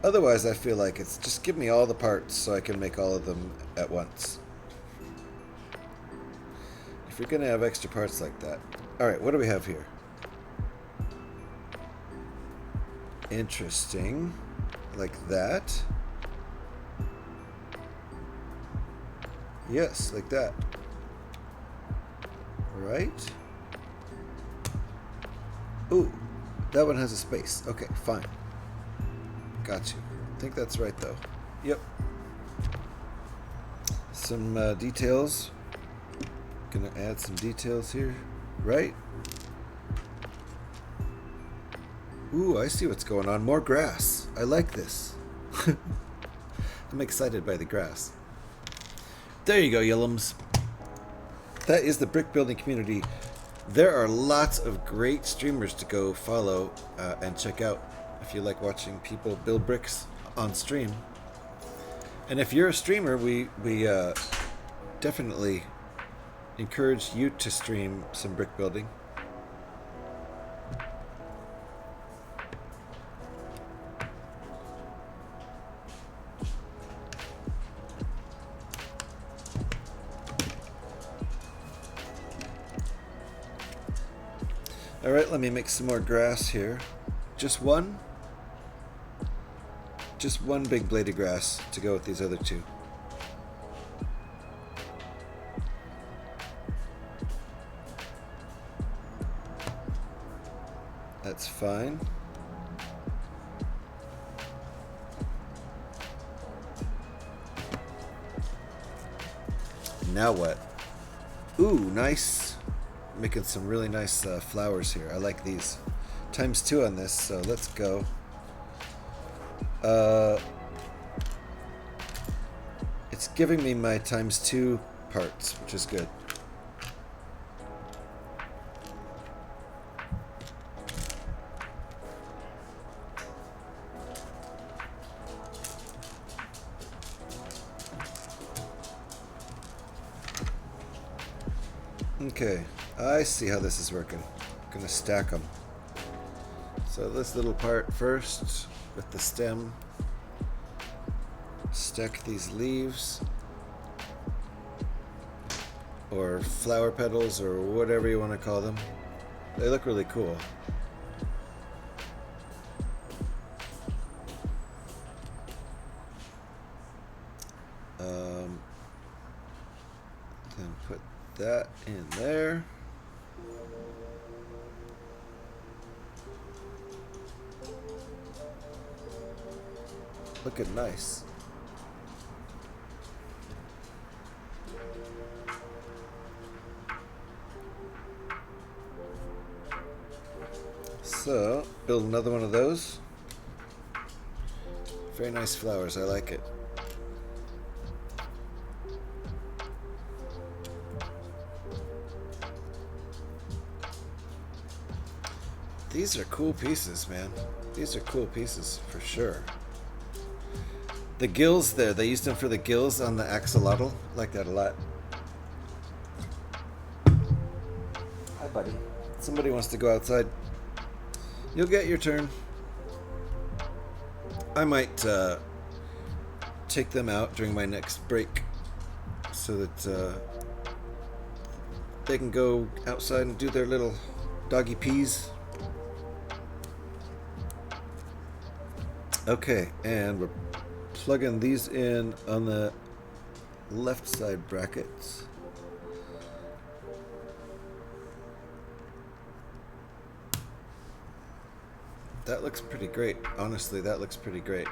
Otherwise, I feel like it's just give me all the parts so I can make all of them at once. If you're gonna have extra parts like that. Alright, what do we have here? Interesting. Like that. Yes, like that. Right? Ooh, that one has a space. Okay, fine. Got you. I think that's right, though. Yep. Some details. Gonna add some details here. Right? Ooh, I see what's going on. More grass. I like this. I'm excited by the grass. There you go, Yellums. That is the brick building community. There are lots of great streamers to go follow and check out if you like watching people build bricks on stream. And if you're a streamer, we definitely encourage you to stream some brick building. Alright, let me make some more grass here. Just one? Just one big blade of grass to go with these other two. That's fine. Now what? Ooh, nice. Making some really nice flowers here. I like these. ×2 on this, so let's go. It's giving me my ×2 parts, which is good. Okay, I see how this is working. I'm gonna stack them. So this little part first with the stem. Stack these leaves or flower petals or whatever you want to call them. They look really cool. Then put that in there. Looking nice. So, build another one of those. Very nice flowers, I like it. These are cool pieces, man. These are cool pieces, for sure. The gills there, they used them for the gills on the axolotl. I like that a lot. Hi, buddy. Somebody wants to go outside. You'll get your turn. I might take them out during my next break so that they can go outside and do their little doggy pees. Okay, and we're plugging these in on the left side brackets. That looks pretty great. Honestly, that looks pretty great.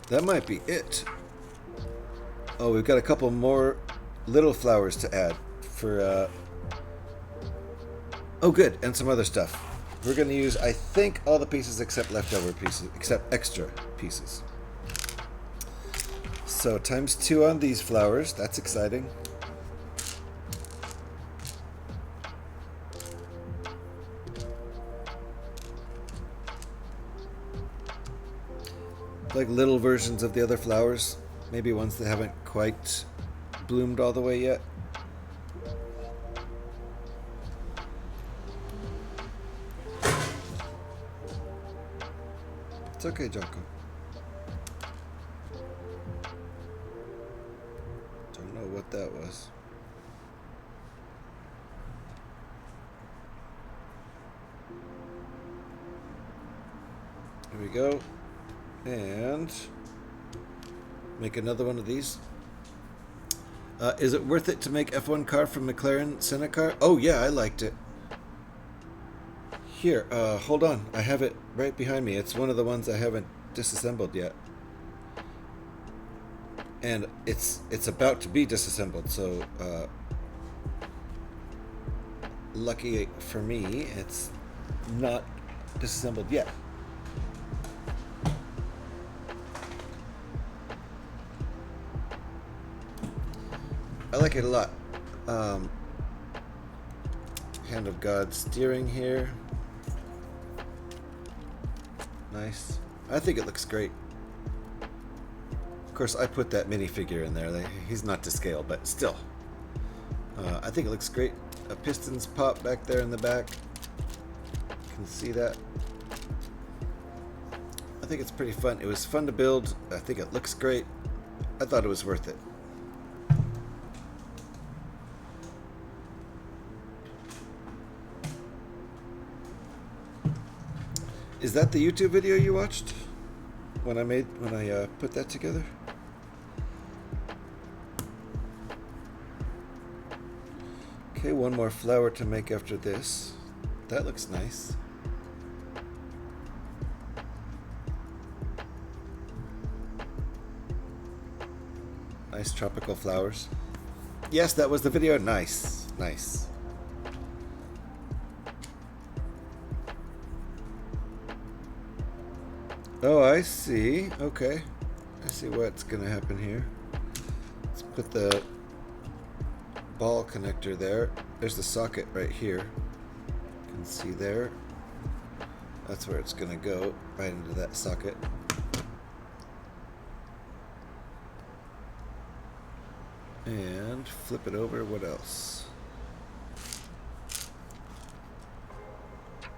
That might be it. Oh, we've got a couple more little flowers to add for oh good, and some other stuff. We're going to use, I think, all the pieces except leftover pieces, except extra pieces. So times 2 on these flowers. That's exciting. Like little versions of the other flowers. Maybe ones that haven't quite bloomed all the way yet. It's okay, Jocko. Don't know what that was. Here we go. And make another one of these. Is it worth it to make F1 car from McLaren Senna car? Oh yeah, I liked it. Here, hold on. I have it right behind me. It's one of the ones I haven't disassembled yet. And it's about to be disassembled, so lucky for me, it's not disassembled yet. I like it a lot. Hand of God steering here. Nice. I think it looks great. Of course, I put that minifigure in there. He's not to scale, but still. I think it looks great. A pistons pop back there in the back. You can see that. I think it's pretty fun. It was fun to build. I think it looks great. I thought it was worth it. Is that the YouTube video you watched when I put that together? Okay, one more flower to make after this. That looks nice. Nice tropical flowers. Yes, that was the video. Nice, nice. Oh, I see. Okay. I see what's going to happen here. Let's put the ball connector there. There's the socket right here. You can see there. That's where it's going to go, right into that socket. And flip it over. What else?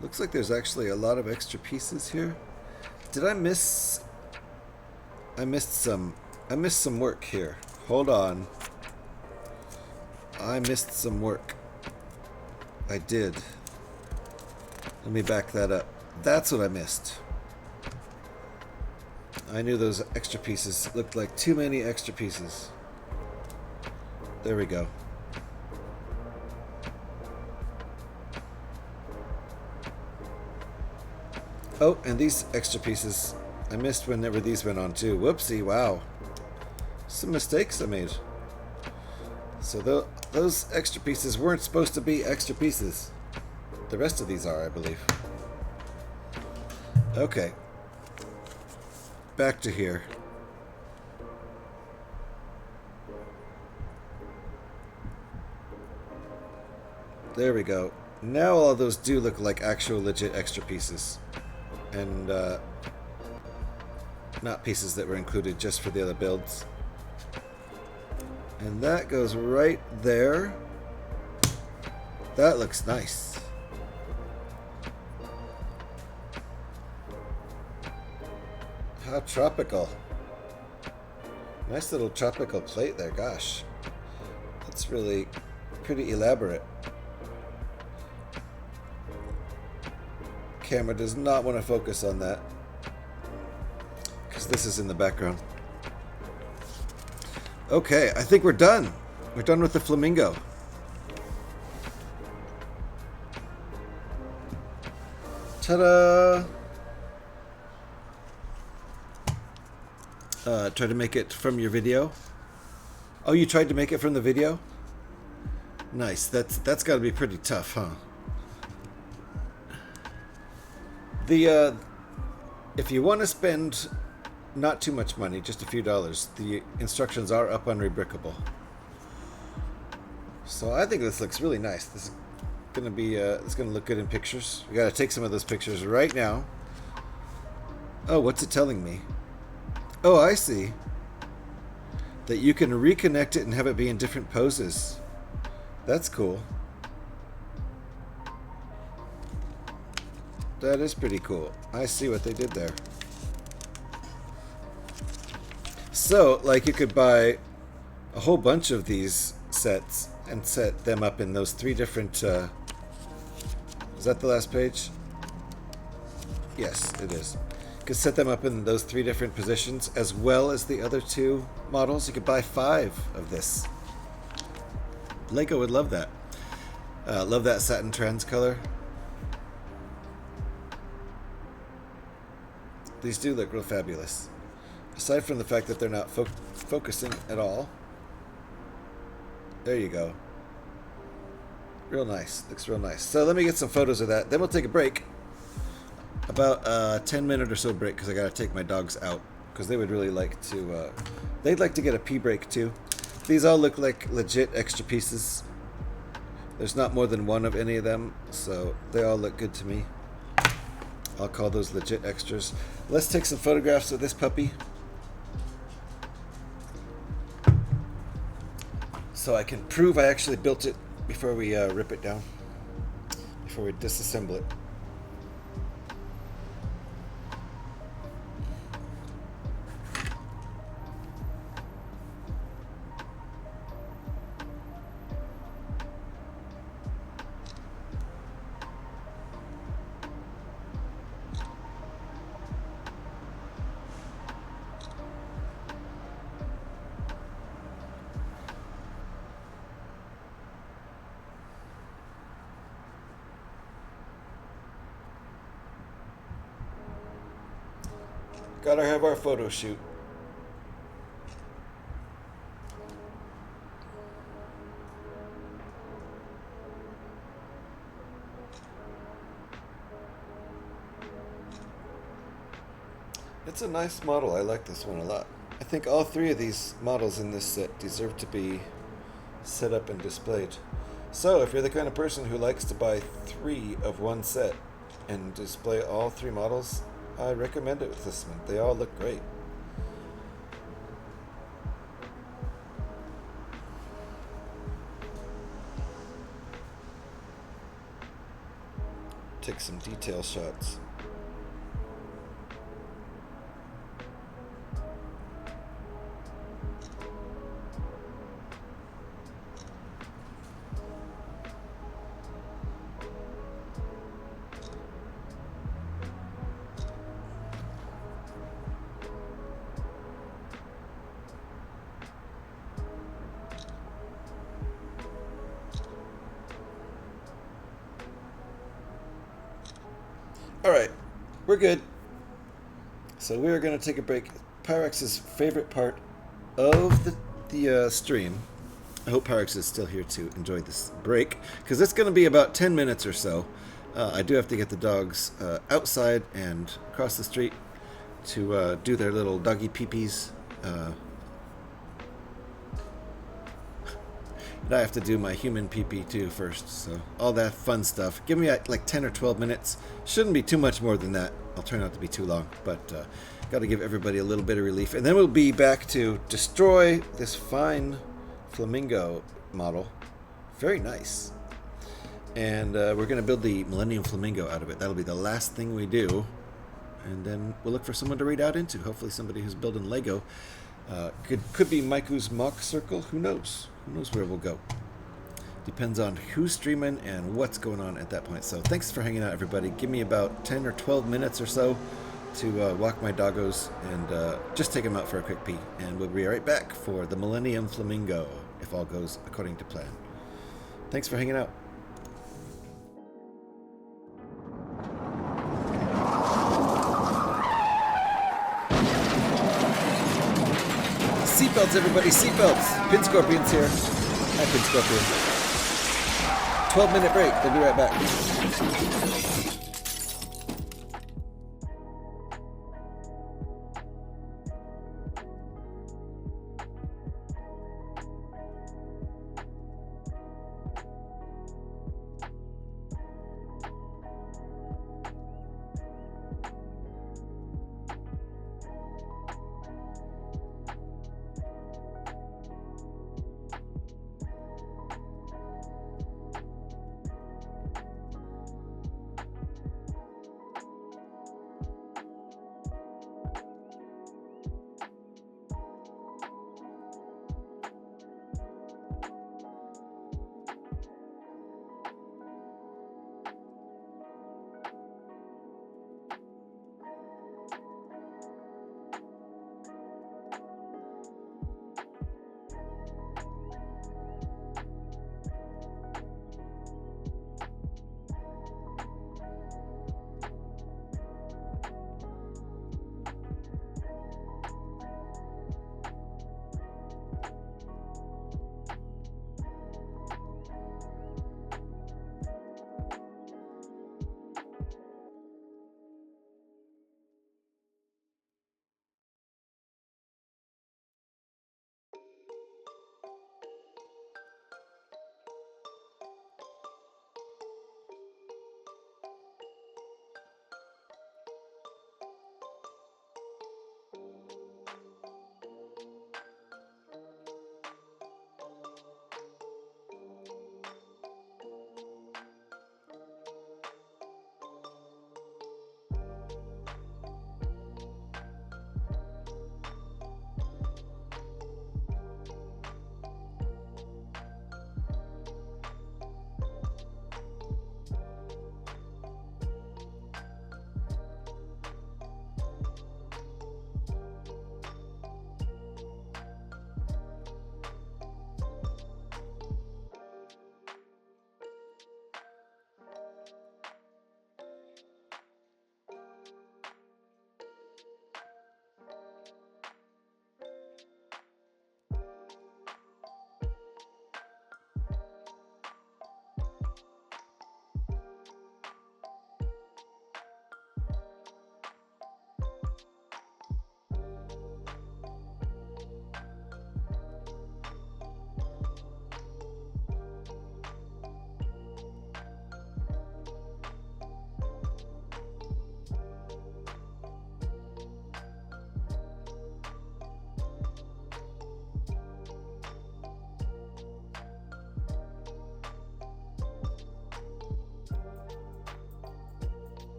Looks like there's actually a lot of extra pieces here. Did I miss? I missed some work here. Hold on. I missed some work. I did. Let me back that up. That's what I missed. I knew those extra pieces looked like too many extra pieces. There we go. Oh, and these extra pieces, I missed whenever these went on too. Whoopsie, wow. Some mistakes I made. So those extra pieces weren't supposed to be extra pieces. The rest of these are, I believe. Okay. Back to here. There we go. Now all of those do look like actual legit extra pieces. And not pieces that were included just for the other builds. And that goes right there. That looks nice. How tropical. Nice little tropical plate there, gosh. That's really pretty elaborate. Camera does not want to focus on that because this is in the background. Okay, I think we're done. We're done with the flamingo. Ta-da! Try to make it from your video. Oh, you tried to make it from the video? Nice. That's got to be pretty tough, huh? If you want to spend not too much money, just a few dollars, the instructions are up on Rebrickable. So I think this looks really nice. This is gonna be it's gonna look good in pictures. We gotta take some of those pictures right now. Oh, what's it telling me? Oh, I see. That you can reconnect it and have it be in different poses. That's cool. That is pretty cool. I see what they did there. So, like, you could buy a whole bunch of these sets and set them up in those three different... is that the last page? Yes, it is. You could set them up in those three different positions as well as the other two models. You could buy 5 of this. Lego would love that. Love that satin trans color. These do look real fabulous. Aside from the fact that they're not focusing at all. There you go. Real nice. Looks real nice. So let me get some photos of that. Then we'll take a break. About a 10-minute or so break because I got to take my dogs out. Because they would really like to... they'd like to get a pee break too. These all look like legit extra pieces. There's not more than one of any of them. So they all look good to me. I'll call those legit extras. Let's take some photographs of this puppy. So I can prove I actually built it before we rip it down. Before we disassemble it. Gotta have our photo shoot. It's a nice model. I like this one a lot. I think all 3 of these models in this set deserve to be set up and displayed. So if you're the kind of person who likes to buy 3 of one set and display all 3 models, I recommend it with this one. They all look great. Take some detail shots. Alright, we're good. So we're going to take a break. Pyrex's favorite part of the stream I hope Parks is still here to enjoy this break, because it's going to be about 10 minutes or so. I do have to get the dogs outside and across the street to do their little doggy pee-pees. And I have to do my human pee-pee too first, so all that fun stuff. Give me like 10 or 12 minutes. Shouldn't be too much more than that. I'll try not to be too long, but got to give everybody a little bit of relief. And then we'll be back to destroy this fine flamingo model. Very nice. And we're going to build the Millennium Flamingo out of it. That'll be the last thing we do. And then we'll look for someone to read out into. Hopefully somebody who's building Lego. Could be Maiku's Mock Circle. Who knows? Who knows where we'll go? Depends on who's streaming and what's going on at that point. So thanks for hanging out, everybody. Give me about 10 or 12 minutes or so to walk my doggos and just take them out for a quick pee. And we'll be right back for the Millennium Flamingo, if all goes according to plan. Thanks for hanging out. Seatbelts, everybody, seatbelts. Pin Scorpion's here. Hi, Pin Scorpion. 12-minute break. We'll be right back.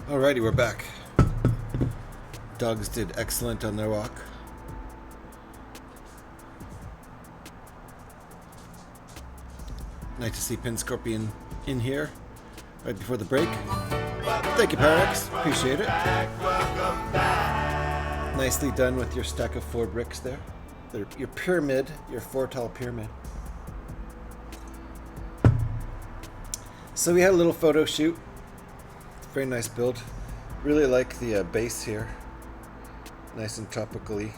Alrighty, we're back. Dogs did excellent on their walk. Nice to see Pin Scorpion in here right before the break. Thank you, Paradox. Appreciate it. Nicely done with your stack of 4 bricks there. Your pyramid, your 4 tall pyramid. So we had a little photo shoot. Very nice build. Really like the base here. Nice and tropically.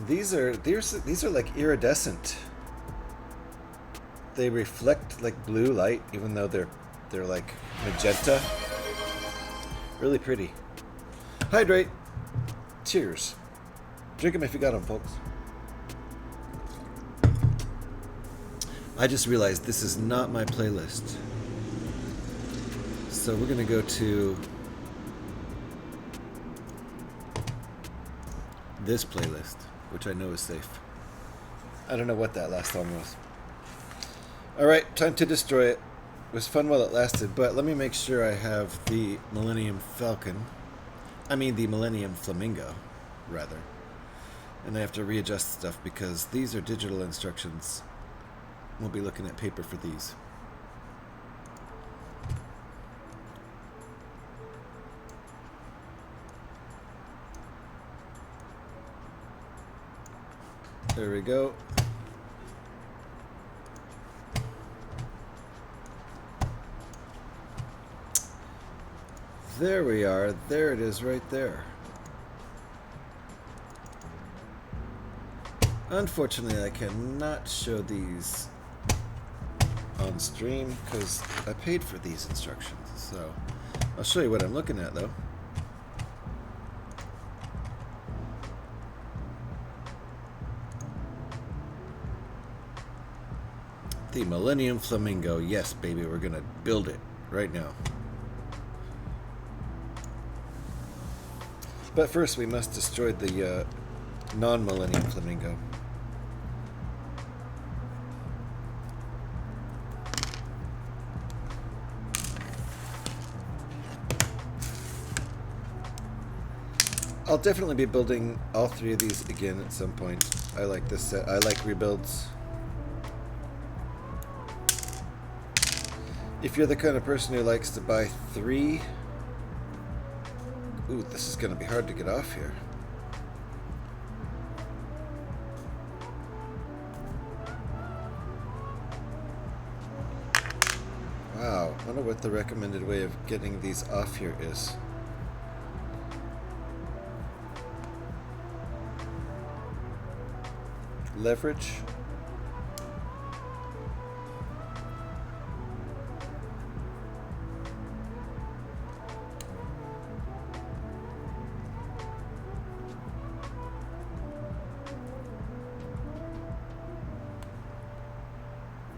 These are like iridescent. They reflect like blue light, even though they're like magenta. Really pretty. Hydrate. Cheers. Drink them if you got them, folks. I just realized this is not my playlist. So we're gonna go to this playlist, which I know is safe. I don't know what that last song was. Alright, time to destroy it. It was fun while it lasted, but let me make sure I have the Millennium Falcon. I mean the Millennium Flamingo. rather. And I have to readjust stuff because these are digital instructions. We'll be looking at paper for these. There we go. There we are. There it is right there. Unfortunately, I cannot show these on stream because I paid for these instructions. So I'll show you what I'm looking at though. The Millennium Flamingo. Yes, baby, we're gonna build it right now. But first we must destroy the non-Millennium Flamingo. I'll definitely be building all three of these again at some point. I like this set. I like rebuilds. If you're the kind of person who likes to buy three... Ooh, this is going to be hard to get off here. Wow, I wonder what the recommended way of getting these off here is. Leverage.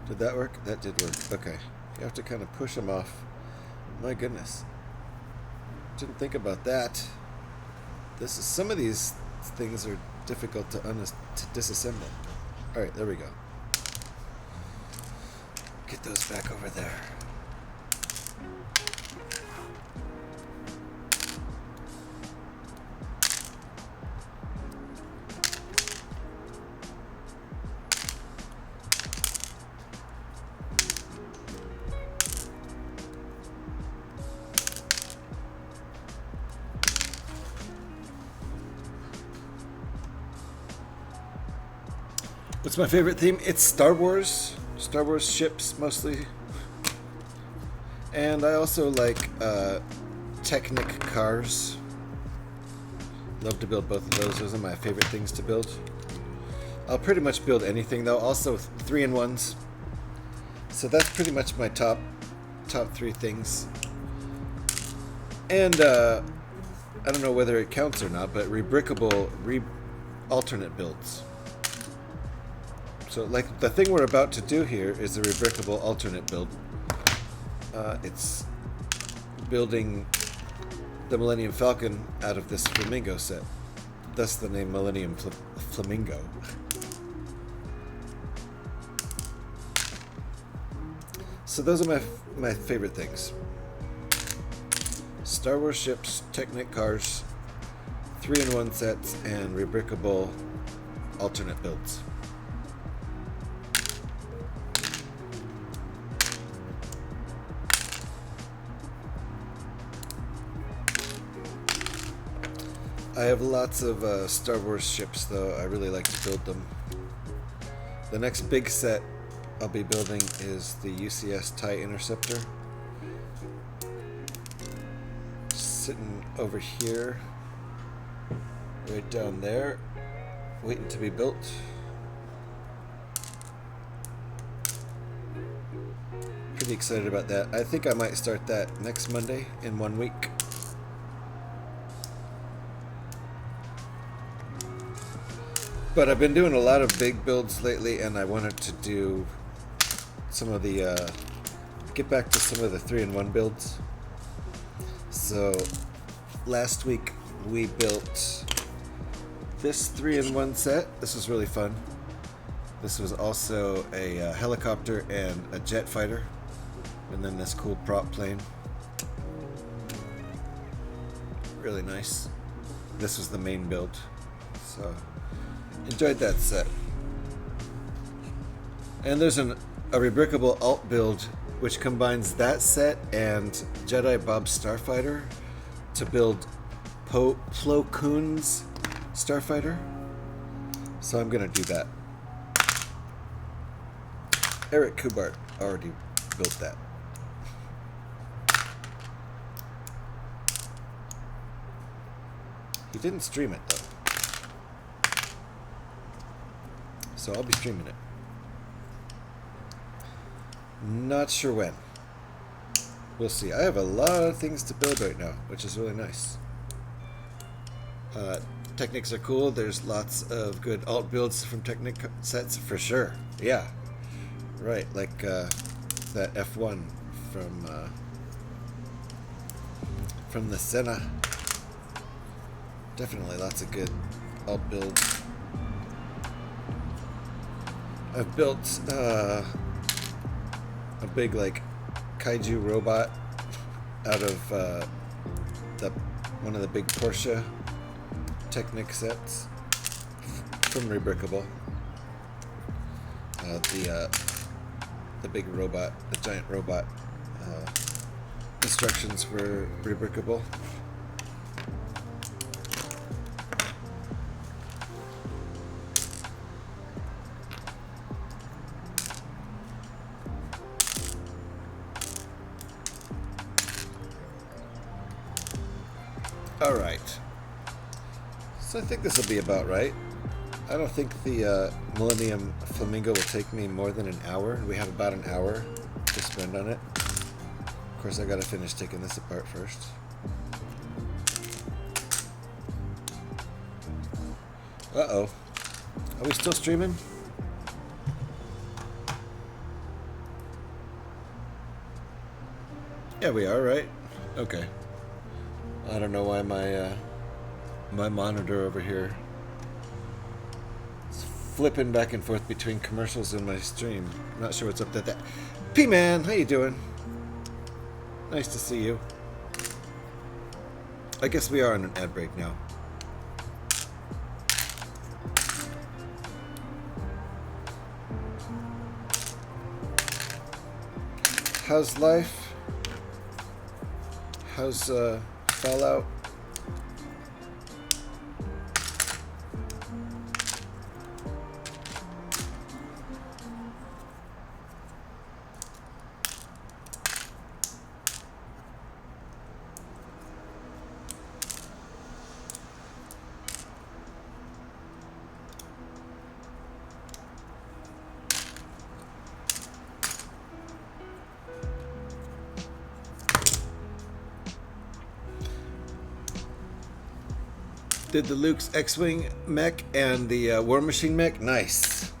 Did that work? That did work. Okay. You have to kind of push them off. My goodness. Didn't think about that. This is, some of these things are difficult to disassemble. Alright, there we go. Get those back over there. What's my favorite theme? It's Star Wars. Star Wars ships, mostly. And I also like Technic cars. Love to build both of those. Those are my favorite things to build. I'll pretty much build anything, though. Also 3-in-1s. So that's pretty much my top 3 things. And I don't know whether it counts or not, but rebrickable alternate builds. So, like, the thing we're about to do here is a rebrickable alternate build. It's building the Millennium Falcon out of this Flamingo set. Thus the name Millennium Flamingo. So those are my favorite things. Star Wars ships, Technic cars, 3-in-1 sets, and rebrickable alternate builds. I have lots of Star Wars ships, though. I really like to build them. The next big set I'll be building is the UCS TIE Interceptor. Sitting over here, right down there, waiting to be built. Pretty excited about that. I think I might start that next Monday in 1 week. But I've been doing a lot of big builds lately, and I wanted to do some of the, get back to some of the 3-in-1 builds. So, last week we built this 3-in-1 set. This was really fun. This was also a helicopter and a jet fighter, and then this cool prop plane. Really nice. This was the main build. So enjoyed that set. And there's a rebrickable alt build which combines that set and Jedi Bob's Starfighter to build Plo Koon's Starfighter. So I'm gonna do that. Eric Kubart already built that. He didn't stream it though. So I'll be streaming it. Not sure when. We'll see. I have a lot of things to build right now, which is really nice. Technics are cool. There's lots of good alt builds from Technic sets for sure. Yeah. Right, like that F1 from the Senna. Definitely lots of good alt builds. I've built a big like kaiju robot out of one of the big Porsche Technic sets from Rebrickable. The big robot, the giant robot instructions were Rebrickable. Alright. So I think this will be about right. I don't think the Millennium Flamingo will take me more than an hour. We have about an hour to spend on it. Of course, I gotta finish taking this apart first. Uh-oh. Are we still streaming? Yeah, we are, right? Okay. I don't know why my monitor over here is flipping back and forth between commercials and my stream. I'm not sure what's up with that. P-Man, how you doing? Nice to see you. I guess we are on an ad break now. How's life? How's Fallout? Did the Luke's X-Wing mech and the War Machine mech? Nice.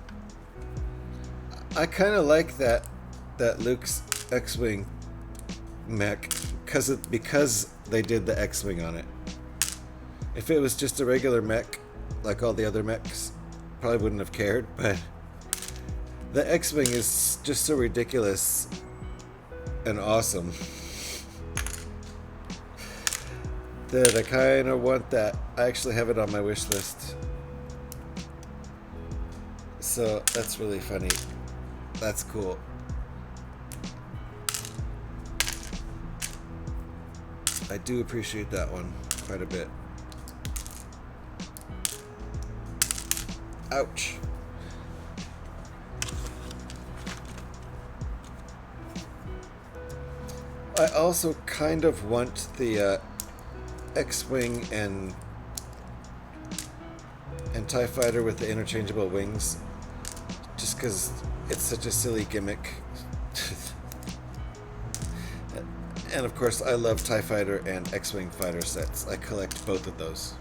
I kind of like that Luke's X-Wing mech because they did the X-Wing on it. If it was just a regular mech, like all the other mechs, probably wouldn't have cared, but the X-Wing is just so ridiculous and awesome that I kind of want that. I actually have it on my wish list. So that's really funny. That's cool. I do appreciate that one quite a bit. Ouch. I also kind of want the X-Wing and TIE Fighter with the interchangeable wings, just because it's such a silly gimmick. And of course I love TIE Fighter and X-Wing fighter sets. I collect both of those,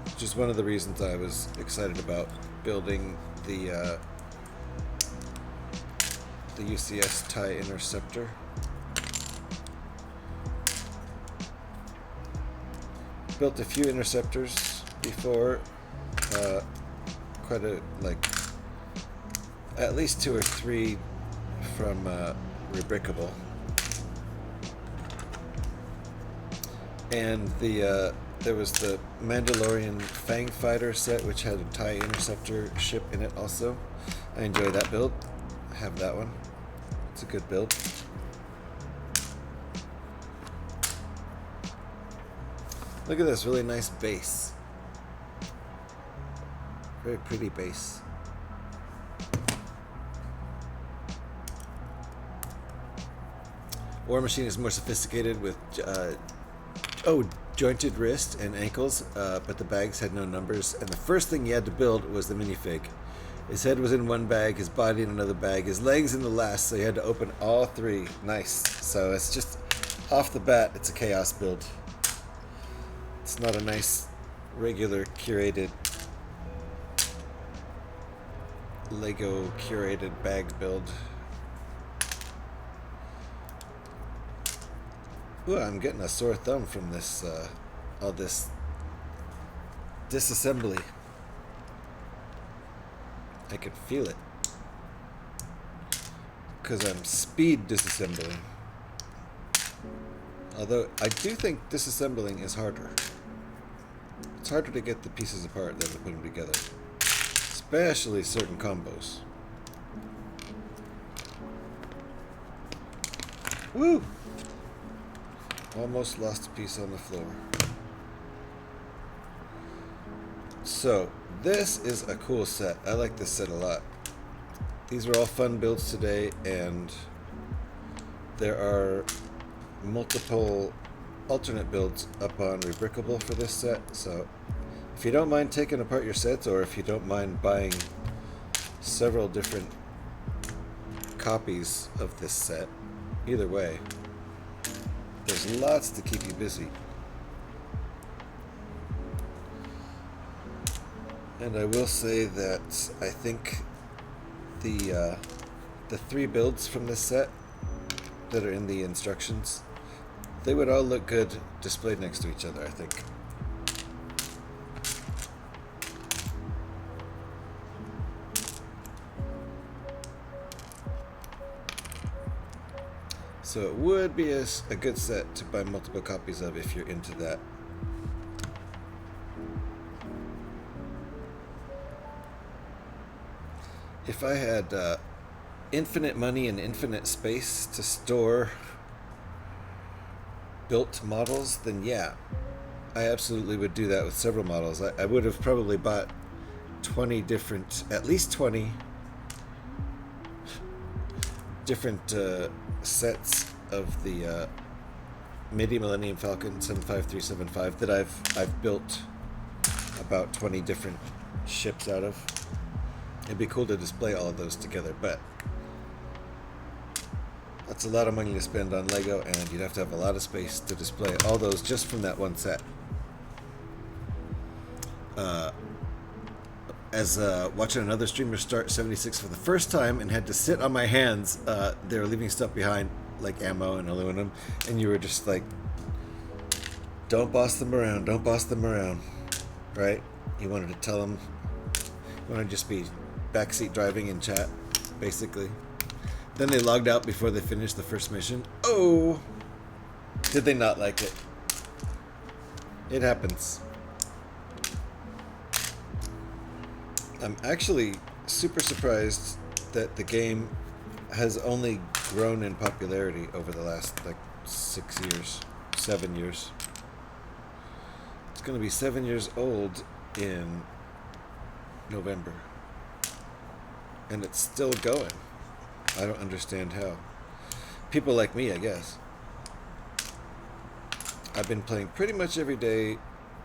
which is one of the reasons I was excited about building the UCS TIE Interceptor. Built a few interceptors before, at least 2 or 3 from Rebrickable. And the There was the Mandalorian Fang Fighter set, which had a TIE Interceptor ship in it also. I enjoy that build. I have that one. It's a good build. Look at this really nice base. Very pretty base. War Machine is more sophisticated with jointed wrist and ankles, but the bags had no numbers. And the first thing you had to build was the minifig. His head was in one bag, his body in another bag, his legs in the last, so you had to open all three. Nice. So it's just off the bat, it's a chaos build. It's not a nice, regular, curated Lego curated bag build. Ooh, I'm getting a sore thumb from this, all this disassembly. I can feel it. Because I'm speed disassembling. Although, I do think disassembling is harder. It's harder to get the pieces apart than to put them together. Especially certain combos. Woo! Almost lost a piece on the floor. So, this is a cool set. I like this set a lot. These were all fun builds today, and there are multiple alternate builds up on Rebrickable for this set. So, if you don't mind taking apart your sets, or if you don't mind buying several different copies of this set, either way, there's lots to keep you busy. And I will say that I think the three builds from this set that are in the instructions, they would all look good displayed next to each other, I think. So it would be a good set to buy multiple copies of if you're into that. If I had infinite money and infinite space to store built models, then yeah, I absolutely would do that with several models. I would have probably bought 20 different, at least 20 different sets of the MIDI Millennium Falcon 75375 that I've built about 20 different ships out of. It'd be cool to display all of those together, but that's a lot of money to spend on Lego, and you'd have to have a lot of space to display all those just from that one set. As watching another streamer start 76 for the first time and had to sit on my hands, they were leaving stuff behind like ammo and aluminum, and you were just like, don't boss them around, don't boss them around, right? You wanted to tell them, you wanted to just be backseat driving in chat, basically. Then they logged out before they finished the first mission. Oh, did they not like it? It happens. I'm actually super surprised that the game has only grown in popularity over the last like 6 years, 7 years. It's going to be 7 years old in November, and it's still going. I don't understand how. People like me, I guess. I've been playing pretty much every day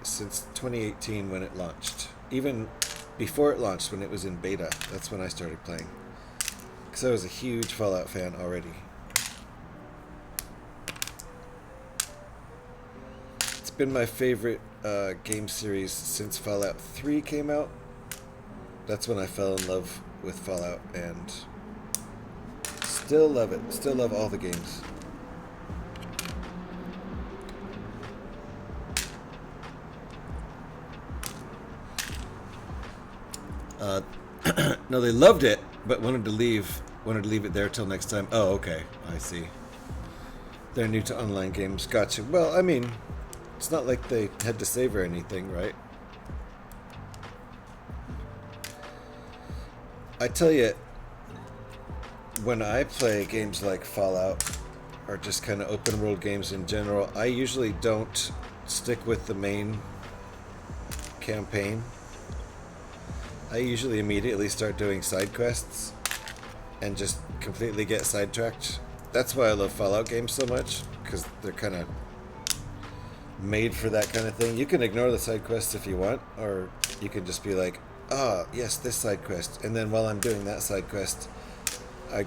since 2018 when it launched. Even before it launched, when it was in beta, that's when I started playing. Because I was a huge Fallout fan already. It's been my favorite game series since Fallout 3 came out. That's when I fell in love with Fallout, and still love it. Still love all the games. No, they loved it, but wanted to leave it there till next time. Oh, okay. I see. They're new to online games. Gotcha. Well, I mean, It's not like they had to save or anything, right? I tell you, when I play games like Fallout, or just kind of open world games in general, I usually don't stick with the main campaign. I usually immediately start doing side quests and just completely get sidetracked. That's why I love Fallout games so much, because they're kind of made for that kind of thing. You can ignore the side quests if you want, or you can just be like, ah, yes, this side quest, and then while I'm doing that side quest, I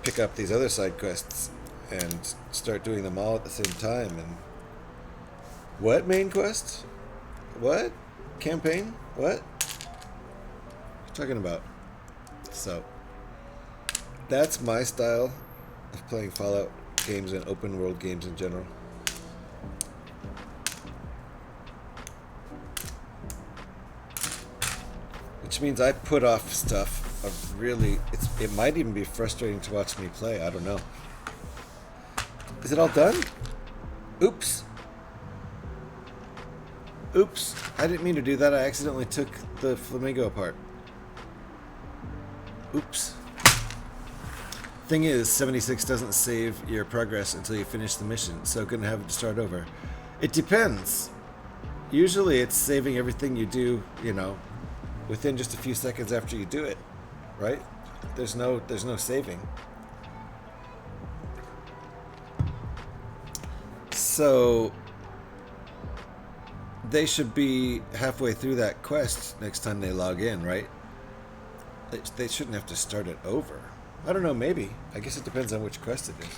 pick up these other side quests and start doing them all at the same time. And what main quest? What campaign? What? Talking about. So that's my style of playing Fallout games and open world games in general. Which means I put off stuff of really, it might even be frustrating to watch me play. I don't know. Is it all done? Oops. Oops. I didn't mean to do that. I accidentally took the flamingo apart. Oops. Thing is, 76 doesn't save your progress until you finish the mission, so gonna have to start over. It depends. Usually it's saving everything you do, you know, within just a few seconds after you do it, right? There's no saving. So they should be halfway through that quest next time they log in, right? They shouldn't have to start it over. I don't know, maybe. I guess it depends on which quest it is.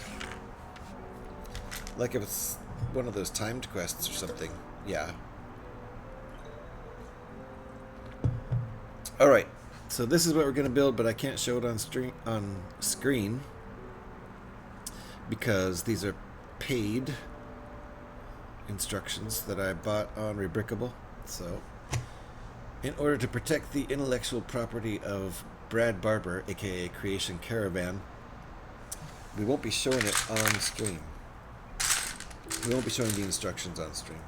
Like if it's one of those timed quests or something, yeah. Alright, so this is what we're going to build, but I can't show it on screen because these are paid instructions that I bought on Rebrickable. So, in order to protect the intellectual property of Brad Barber, aka Creation Caravan, we won't be showing it on stream. We won't be showing the instructions on stream.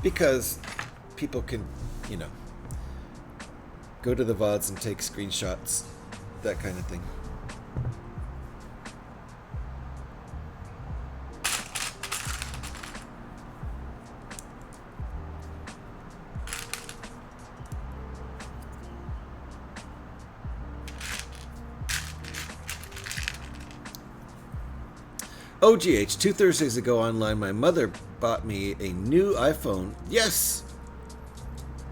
Because people can, you know, go to the VODs and take screenshots, that kind of thing. OGH, 2 Thursdays ago online, my mother bought me a new iPhone. Yes!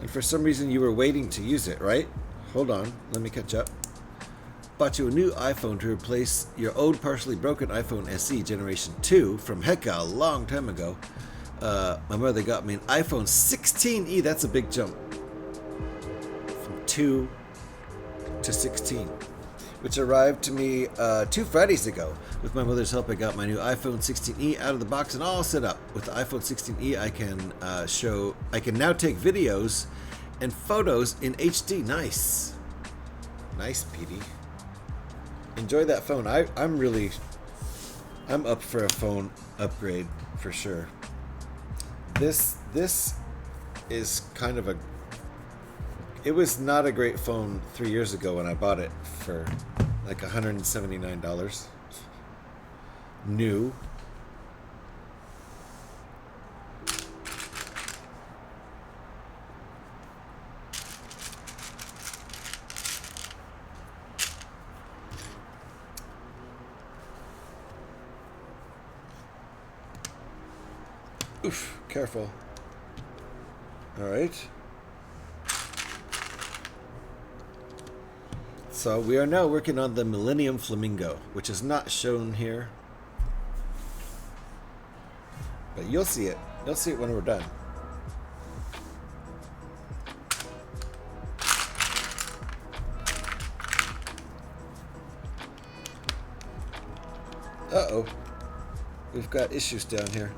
And for some reason you were waiting to use it, right? Hold on, let me catch up. Bought you a new iPhone to replace your old partially broken iPhone SE Generation 2 from hecka a long time ago. My mother got me an iPhone 16e. That's a big jump. From 2 to 16. Which arrived to me 2 Fridays ago. With my mother's help, I got my new iPhone 16e out of the box and all set up. With the iPhone 16e, I can now take videos and photos in HD. Nice. Nice, Petey. Enjoy that phone. I'm up for a phone upgrade for sure. This is kind of it was not a great phone 3 years ago when I bought it for like $179 new. Oof, careful. All right. So we are now working on the Millennium Flamingo, which is not shown here. But you'll see it. You'll see it when we're done. Uh-oh. We've got issues down here.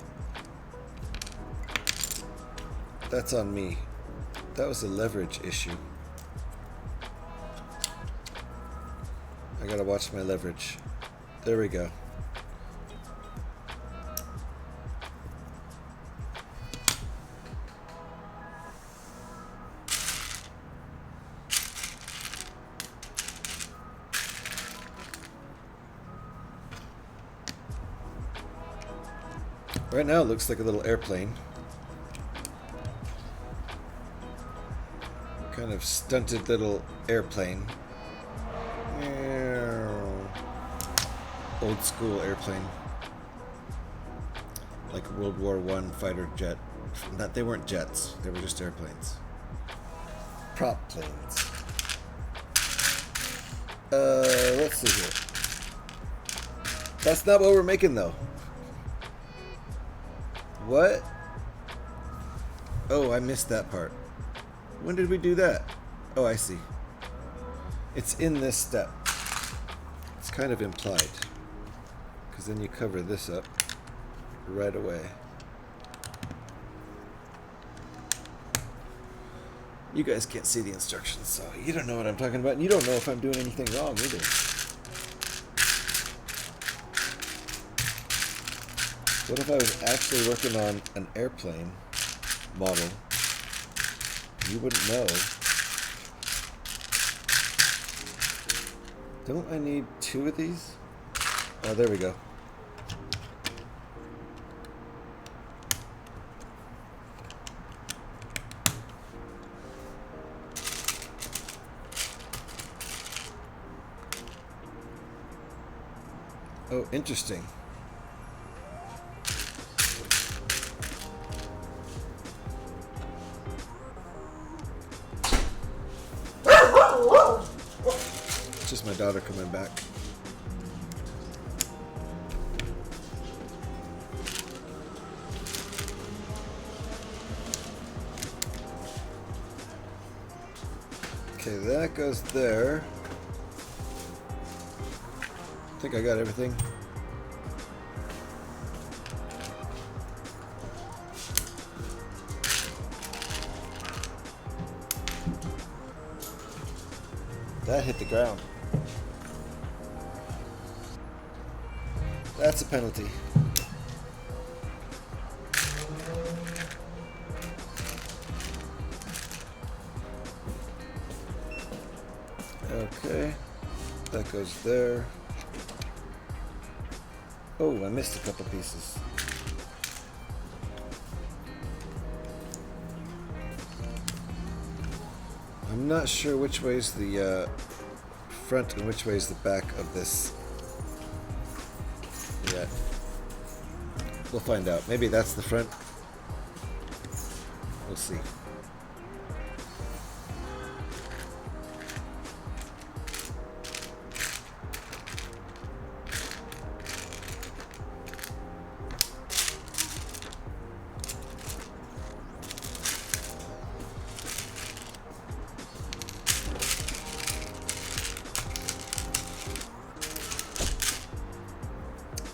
That's on me. That was a leverage issue. I gotta watch my leverage. There we go. Right now it looks like a little airplane. Kind of stunted little airplane. Old school airplane. Like a World War I fighter jet. They weren't jets, they were just airplanes. Prop planes. Let's see here. That's not what we're making though. What? Oh, I missed that part. When did we do that? Oh, I see. It's in this step. It's kind of implied. Because then you cover this up right away. You guys can't see the instructions, so you don't know what I'm talking about, and you don't know if I'm doing anything wrong either. What if I was actually working on an airplane model? You wouldn't know. Don't I need 2 of these? Oh, there we go. Oh, interesting. Just my daughter coming back. Okay, that goes there. I think I got everything. That hit the ground. That's a penalty. Okay, that goes there. Oh, I missed a couple pieces. I'm not sure which way's the front and which way's the back of this yet. We'll find out. Maybe that's the front. We'll see.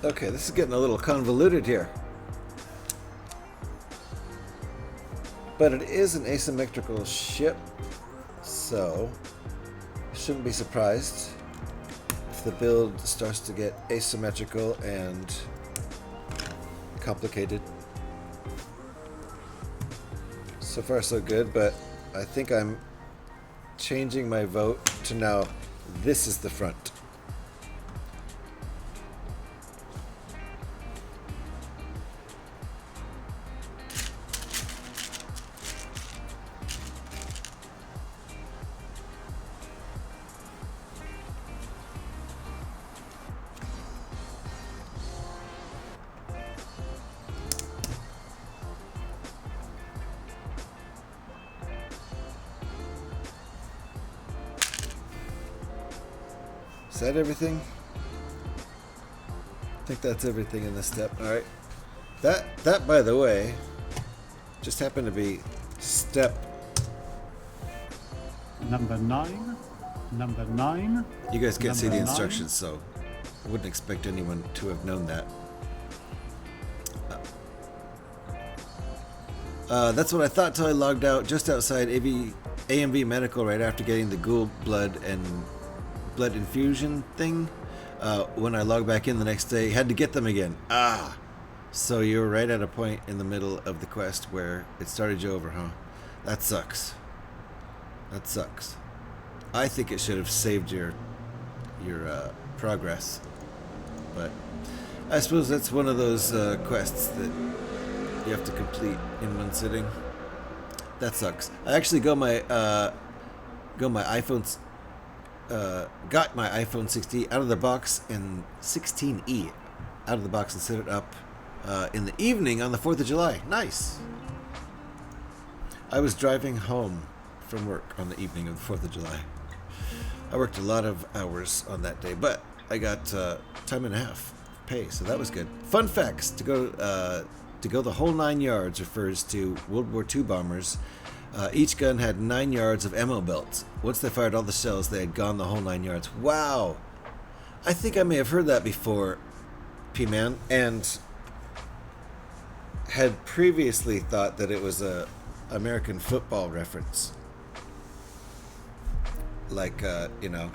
Okay, this is getting a little convoluted here. But it is an asymmetrical ship, so shouldn't be surprised if the build starts to get asymmetrical and complicated. So far so good, but I think I'm changing my vote to now this is the front. Is that everything? I think that's everything in this step. All right. That by the way, just happened to be step Number 9. Number 9. You guys can't see the Number instructions, so I wouldn't expect anyone to have known that. That's what I thought till I logged out just outside AMV Medical right after getting the ghoul blood and blood infusion thing. When I logged back in the next day, had to get them again. Ah! So you were right at a point in the middle of the quest where it started you over, huh? That sucks. That sucks. I think it should have saved your progress. But I suppose that's one of those quests that you have to complete in one sitting. That sucks. I actually got my iPhone 60 out of the box and 16E out of the box and set it up in the evening on the 4th of July. Nice. I was driving home from work on the evening of the 4th of July. I worked a lot of hours on that day, but I got time and a half pay, so that was good. Fun facts: to go the whole 9 yards refers to World War II bombers. Each gun had 9 yards of ammo belts. Once they fired all the shells, they had gone the whole 9 yards. Wow! I think I may have heard that before, P-Man, and had previously thought that it was a American football reference. Like, you know,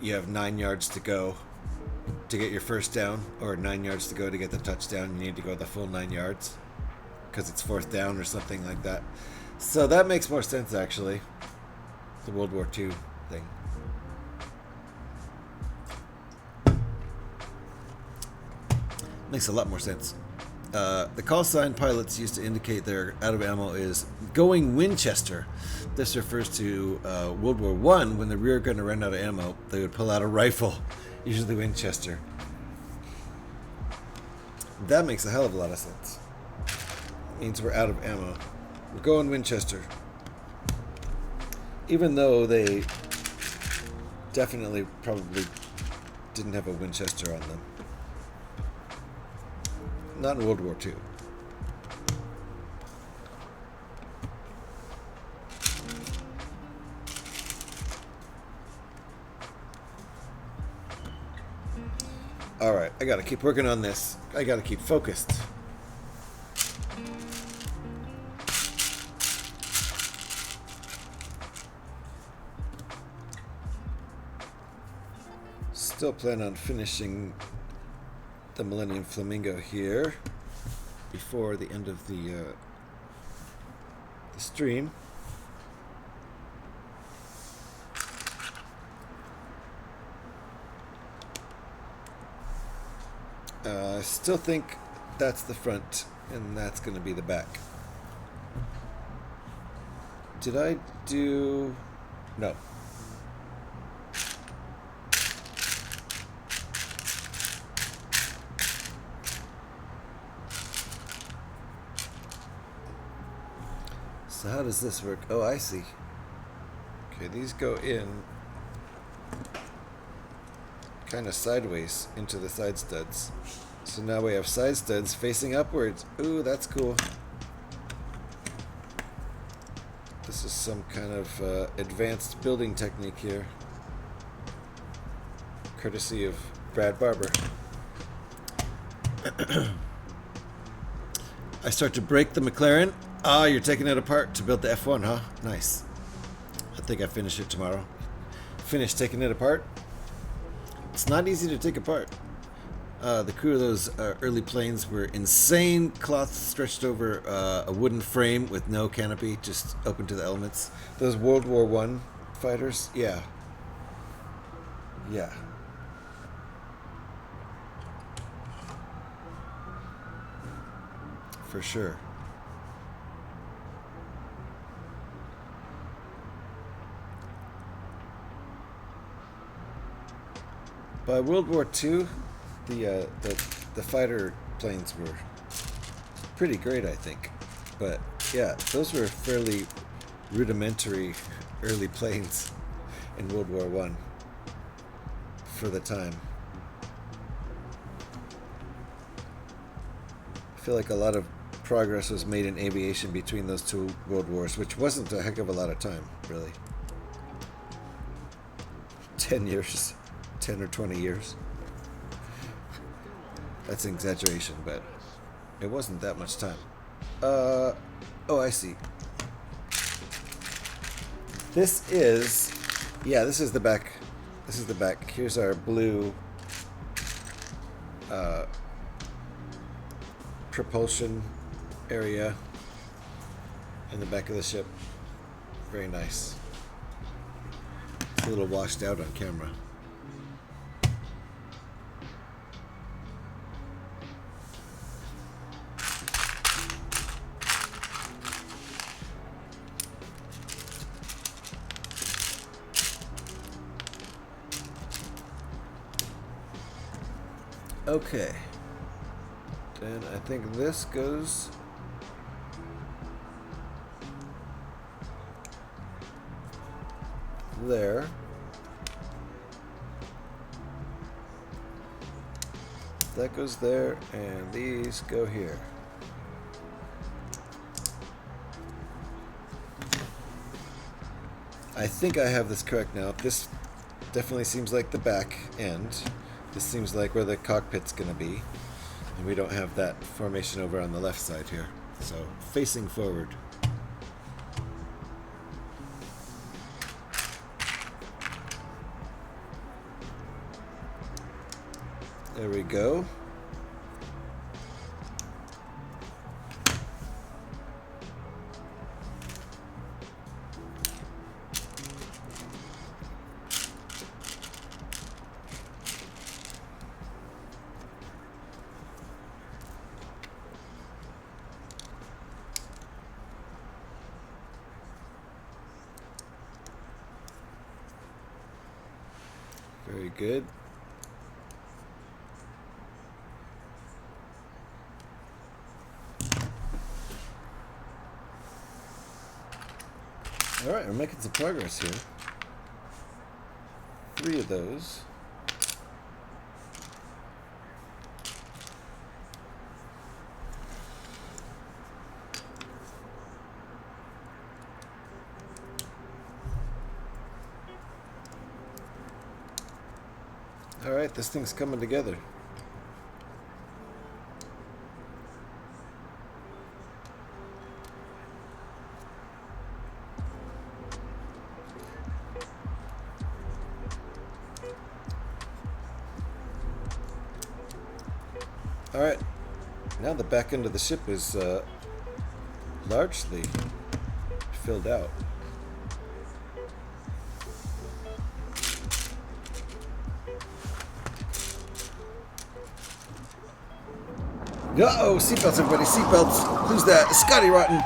you have 9 yards to go to get your first down, or 9 yards to go to get the touchdown. You need to go the full 9 yards because it's 4th down or something like that. So that makes more sense, actually. The World War II thing. Makes a lot more sense. The call sign pilots used to indicate they're out of ammo is going Winchester. This refers to World War I. When the rear gunner ran out of ammo, they would pull out a rifle, usually Winchester. That makes a hell of a lot of sense. Means we're out of ammo. We're going Winchester. Even though they definitely probably didn't have a Winchester on them. Not in World War II. Alright, I gotta keep working on this. I gotta keep focused. Still plan on finishing the Millennium Flamingo here before the end of the stream. I still think that's the front and that's going to be the back. Did I do... No. So how does this work? Oh, I see. Okay, these go in kind of sideways into the side studs. So now we have side studs facing upwards. Ooh, that's cool. This is some kind of advanced building technique here. Courtesy of Brad Barber. I start to break the McLaren. Ah, you're taking it apart to build the F1, huh? Nice. I think I finish it tomorrow. Finish taking it apart. It's not easy to take apart. The crew of those early planes were insane. Cloth stretched over a wooden frame with no canopy, just open to the elements. Those World War I fighters, yeah. Yeah. For sure. By World War II, the fighter planes were pretty great, I think. But yeah, those were fairly rudimentary early planes in World War I for the time. I feel like a lot of progress was made in aviation between those two world wars, which wasn't a heck of a lot of time, really. 10 years. 10 or 20 years. That's an exaggeration, but it wasn't that much time. Oh, I see. This is, yeah, this is the back. This is the back. Here's our blue propulsion area in the back of the ship. Very nice. It's a little washed out on camera. Okay. Then I think this goes there. That goes there, and these go here. I think I have this correct now. This definitely seems like the back end. This seems like where the cockpit's gonna be. And we don't have that formation over on the left side here. So, facing forward. There we go. Very good. All right, we're making some progress here. 3 of those. All right, this thing's coming together. All right, now the back end of the ship is largely filled out. Uh-oh, seatbelts, everybody, seatbelts. Who's that? Scotty Rotten.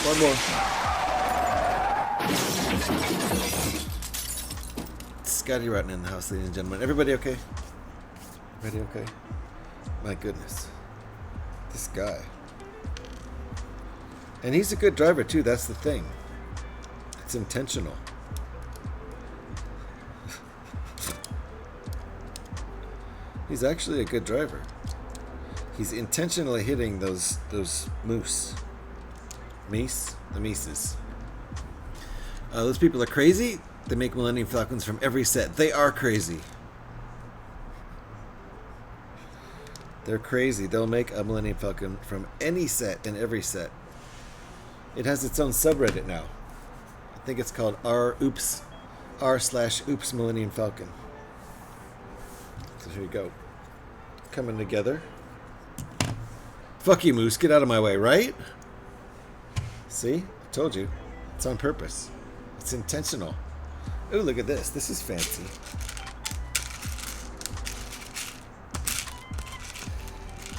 One more. Scotty Rotten in the house, ladies and gentlemen. Everybody okay? Everybody okay? My goodness. This guy. And he's a good driver, too. That's the thing. It's intentional. He's actually a good driver. He's intentionally hitting those moose. Meese? The Mises. Those people are crazy. They make Millennium Falcons from every set. They are crazy. They're crazy. They'll make a Millennium Falcon from any set and every set. It has its own subreddit now. I think it's called r/oops Millennium Falcon. So here you go. Coming together. Fuck you, Moose. Get out of my way, right? See? I told you. It's on purpose. It's intentional. Ooh, look at this. This is fancy.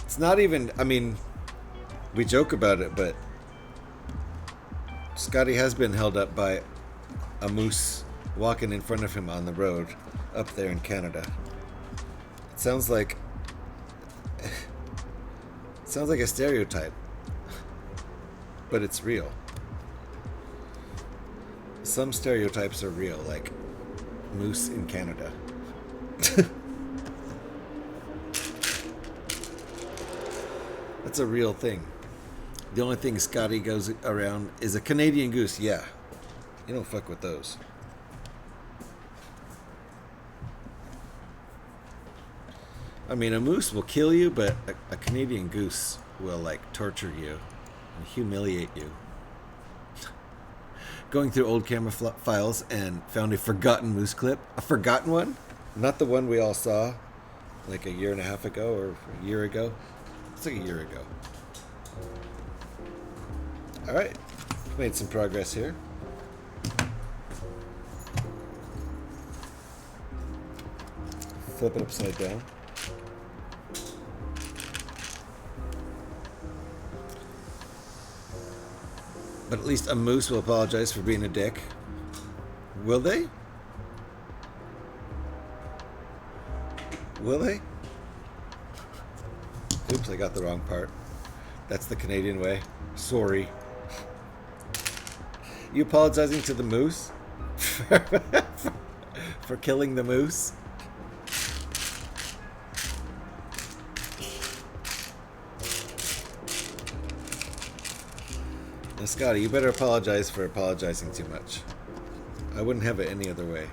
It's not even... I mean, we joke about it, but Scotty has been held up by a moose walking in front of him on the road up there in Canada. It sounds like a stereotype, but it's real. Some stereotypes are real, like moose in Canada. That's a real thing. The only thing Scotty goes around is a Canadian goose. Yeah, you don't fuck with those. I mean, a moose will kill you, but a Canadian goose will, like, torture you and humiliate you. Going through old camera files and found a forgotten moose clip. A forgotten one? Not the one we all saw like a year and a half ago or a year ago. It's like a year ago. Alright. Made some progress here. Flip it upside down. But at least a moose will apologize for being a dick. Will they? Will they? Oops, I got the wrong part. That's the Canadian way. Sorry. You apologizing to the moose? For killing the moose? Now, Scotty, you better apologize for apologizing too much. I wouldn't have it any other way.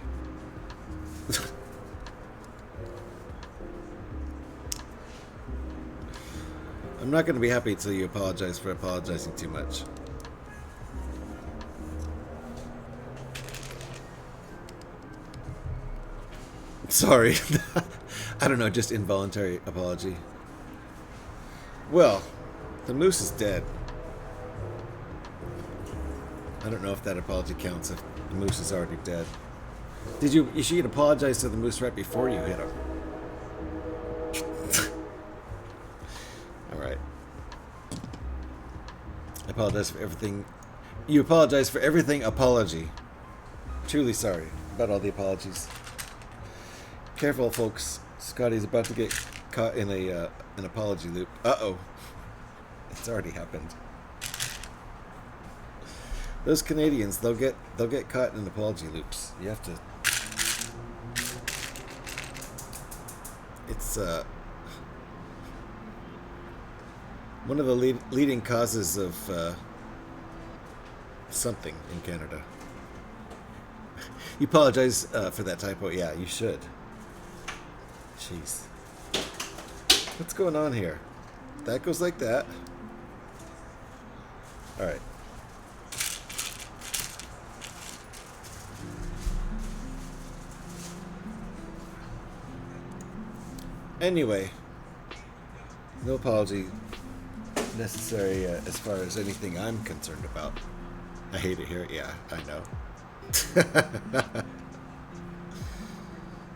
I'm not going to be happy until you apologize for apologizing too much. Sorry. I don't know, just involuntary apology. Well, the moose is dead. I don't know if that apology counts if the moose is already dead. You should apologize to the moose right before you hit him. Alright. I apologize for everything. You apologize for everything apology. Truly sorry about all the apologies. Careful, folks. Scotty's about to get caught in an apology loop. Uh-oh. It's already happened. Those Canadians, they'll get caught in apology loops. You have to. It's one of the leading causes of something in Canada. You apologize for that typo. Yeah, you should. Jeez. What's going on here? That goes like that. All right. Anyway, no apology necessary as far as anything I'm concerned about. I hate it here. Yeah, I know.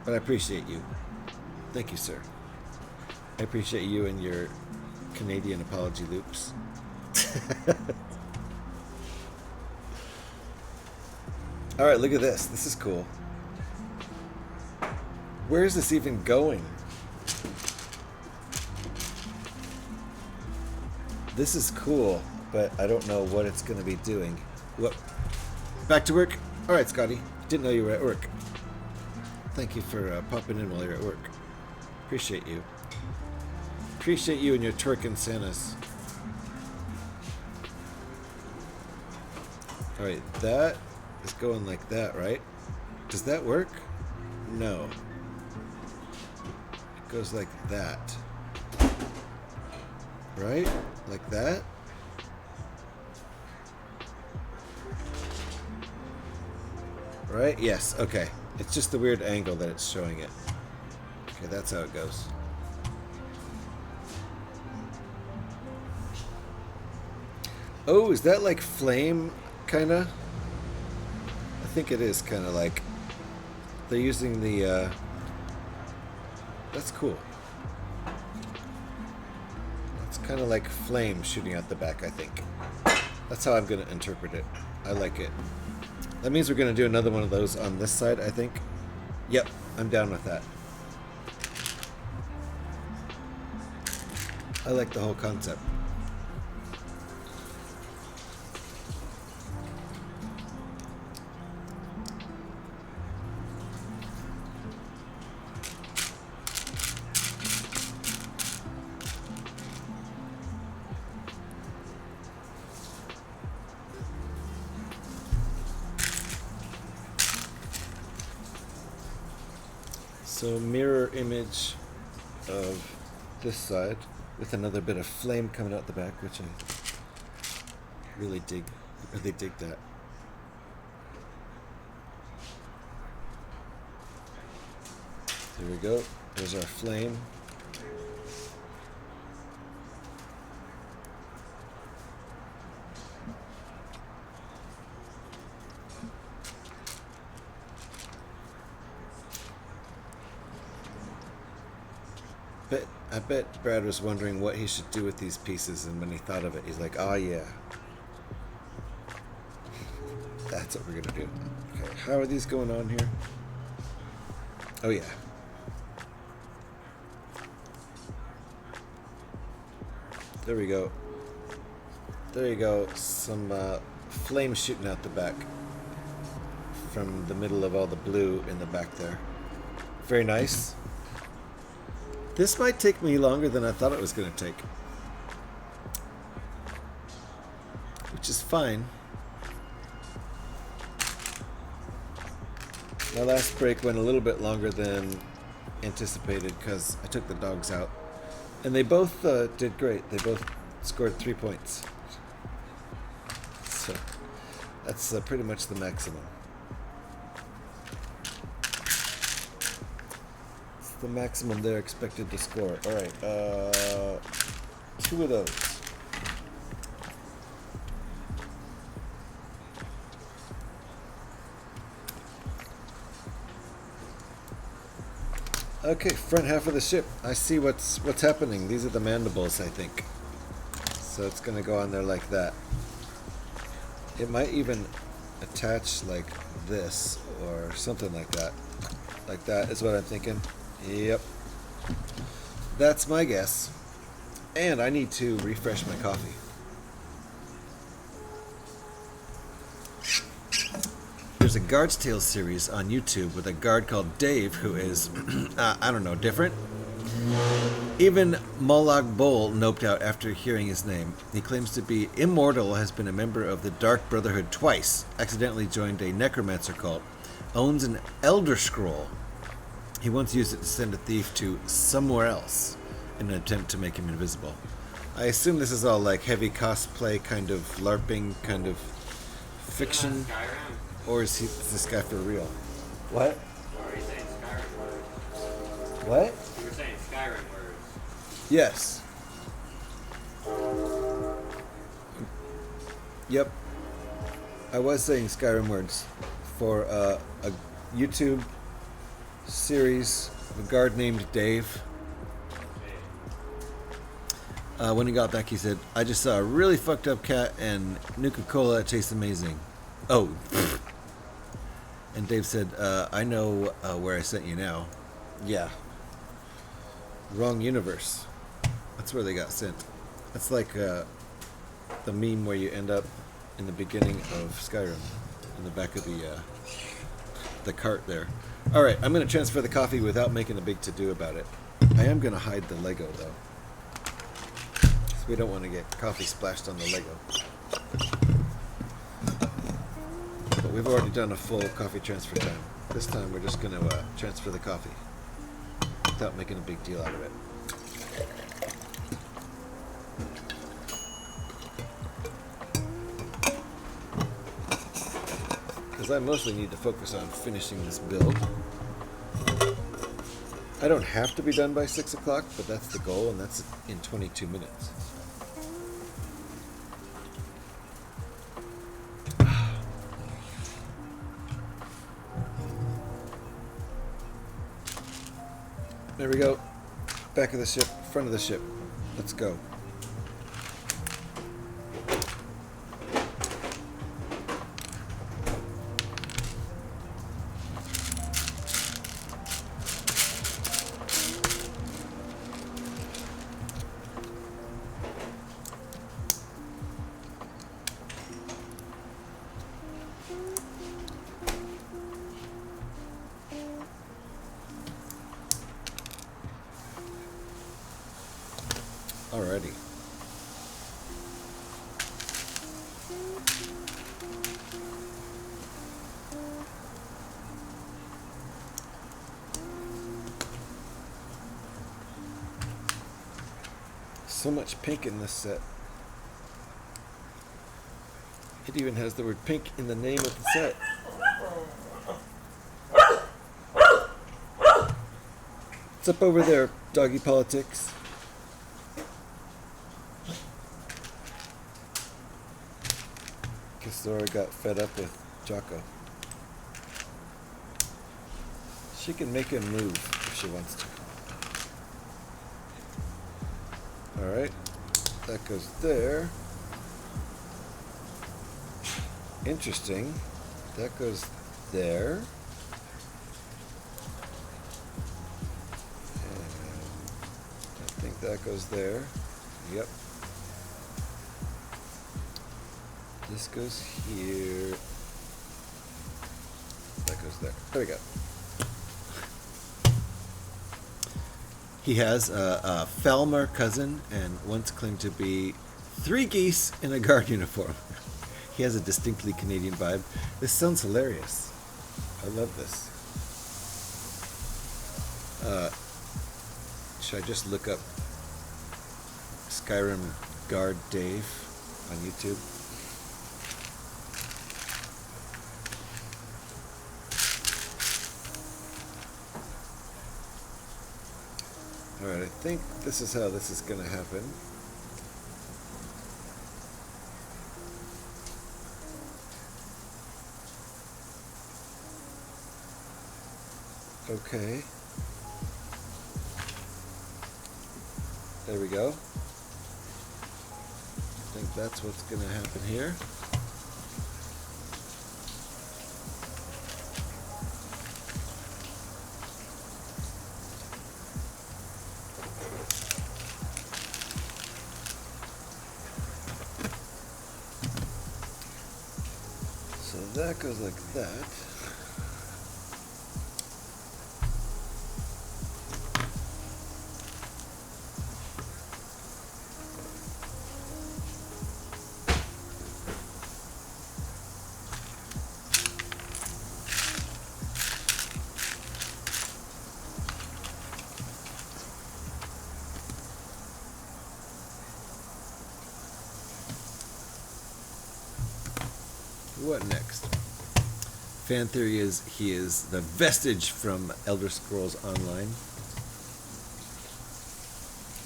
But I appreciate you. Thank you, sir. I appreciate you and your Canadian apology loops. Alright, look at this. This is cool. Where is this even going? This is cool, but I don't know what it's going to be doing. What? Back to work? Alright, Scotty. Didn't know you were at work. Thank you for popping in while you're at work. Appreciate you. Appreciate you and your twerking Santas. Alright, that is going like that, right? Does that work? No. It goes like that. Right? Like that? Right? Yes, okay. It's just the weird angle that it's showing it. Okay, that's how it goes. Oh, is that like flame, kinda? I think it is kinda like... They're using the, That's cool. It's kinda like flame shooting out the back, I think. That's how I'm gonna interpret it. I like it. That means we're gonna do another one of those on this side, I think. Yep, I'm down with that. I like the whole concept. So mirror image of this side with another bit of flame coming out the back, which I really dig. Really dig that. There we go. There's our flame. I bet Brad was wondering what he should do with these pieces, and when he thought of it, he's like, oh yeah. That's what we're gonna do. Okay, how are these going on here? Oh yeah. There we go. There you go. Some flame shooting out the back from the middle of all the blue in the back there. Very nice. This might take me longer than I thought it was going to take. Which is fine. My last break went a little bit longer than anticipated because I took the dogs out. And they both did great. They both scored 3 points. So that's pretty much the maximum. It's the maximum they're expected to score. Alright, 2 of those. Okay, front half of the ship. I see what's happening. These are the mandibles, I think. So it's gonna go on there like that. It might even attach like this or something like that. Like that is what I'm thinking. Yep. That's my guess. And I need to refresh my coffee. There's a Guard's Tales series on YouTube with a guard called Dave who is, I don't know, different. Even Molag Bol noped out after hearing his name. He claims to be immortal, has been a member of the Dark Brotherhood twice, accidentally joined a necromancer cult, owns an Elder Scroll. He once used it to send a thief to somewhere else in an attempt to make him invisible. I assume this is all like heavy cosplay, kind of LARPing, kind of fiction. Or is this guy for real? What? Or are you saying Skyrim words? What? You were saying Skyrim words. Yes. Yep. I was saying Skyrim words for a YouTube series of a guard named Dave. When he got back, he said, I just saw a really fucked up cat and Nuka-Cola tastes amazing. Oh. And Dave said, I know where I sent you now. Yeah. Wrong universe. That's where they got sent. That's like the meme where you end up in the beginning of Skyrim, in the back of the cart there. All right, I'm going to transfer the coffee without making a big to-do about it. I am going to hide the Lego, though. So we don't want to get coffee splashed on the Lego. But we've already done a full coffee transfer time. This time we're just going to transfer the coffee without making a big deal out of it. Because I mostly need to focus on finishing this build. I don't have to be done by 6 o'clock, but that's the goal, and that's in 22 minutes. There we go. Back of the ship, front of the ship. Let's go. Alrighty. So much pink in this set. It even has the word pink in the name of the set. What's up over there, doggy politics? Guess Laura got fed up with Jocko. She can make him move if she wants to. Alright, that goes there. Interesting. That goes there. And I think that goes there. Yep. This goes here. That goes there. There we go. He has a Falmer cousin and once claimed to be 3 geese in a guard uniform. He has a distinctly Canadian vibe. This sounds hilarious. I love this. Should I just look up Skyrim Guard Dave on YouTube? Alright, I think this is how this is going to happen. Okay. There we go. I think that's what's going to happen here. So that goes like that. What next? Fan theory is he is the vestige from Elder Scrolls Online.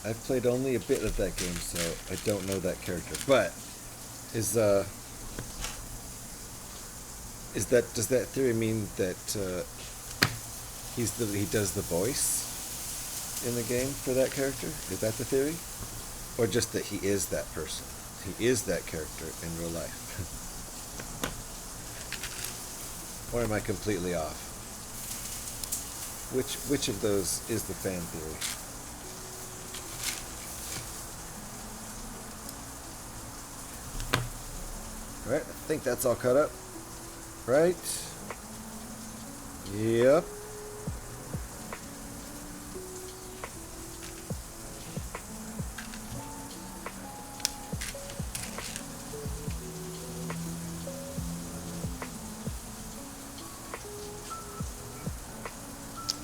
I've played only a bit of that game, so I don't know that character. But does that theory mean that he does the voice in the game for that character? Is that the theory, or just that he is that person? He is that character in real life. Or am I completely off? Which of those is the fan theory? Alright, I think that's all cut up. Right? Yep.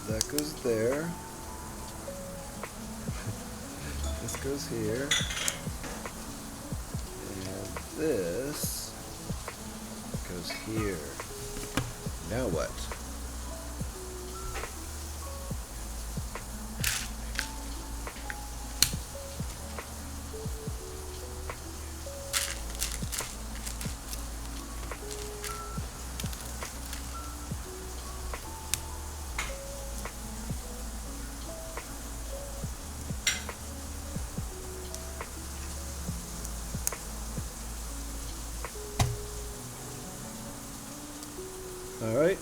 That goes there. This goes here. And this goes here. Now what? All right.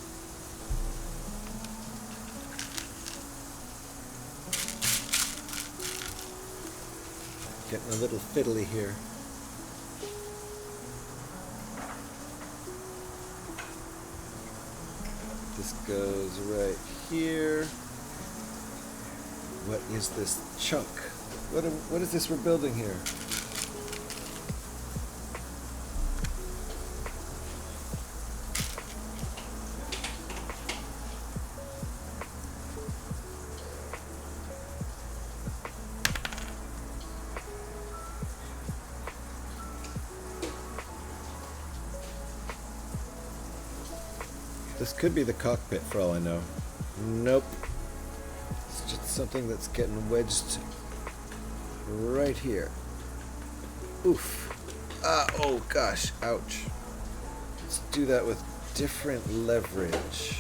Getting a little fiddly here. This goes right here. What is this chunk? What is this we're building here? This could be the cockpit for all I know. Nope. It's just something that's getting wedged right here. Oof. Oh gosh, ouch. Let's do that with different leverage.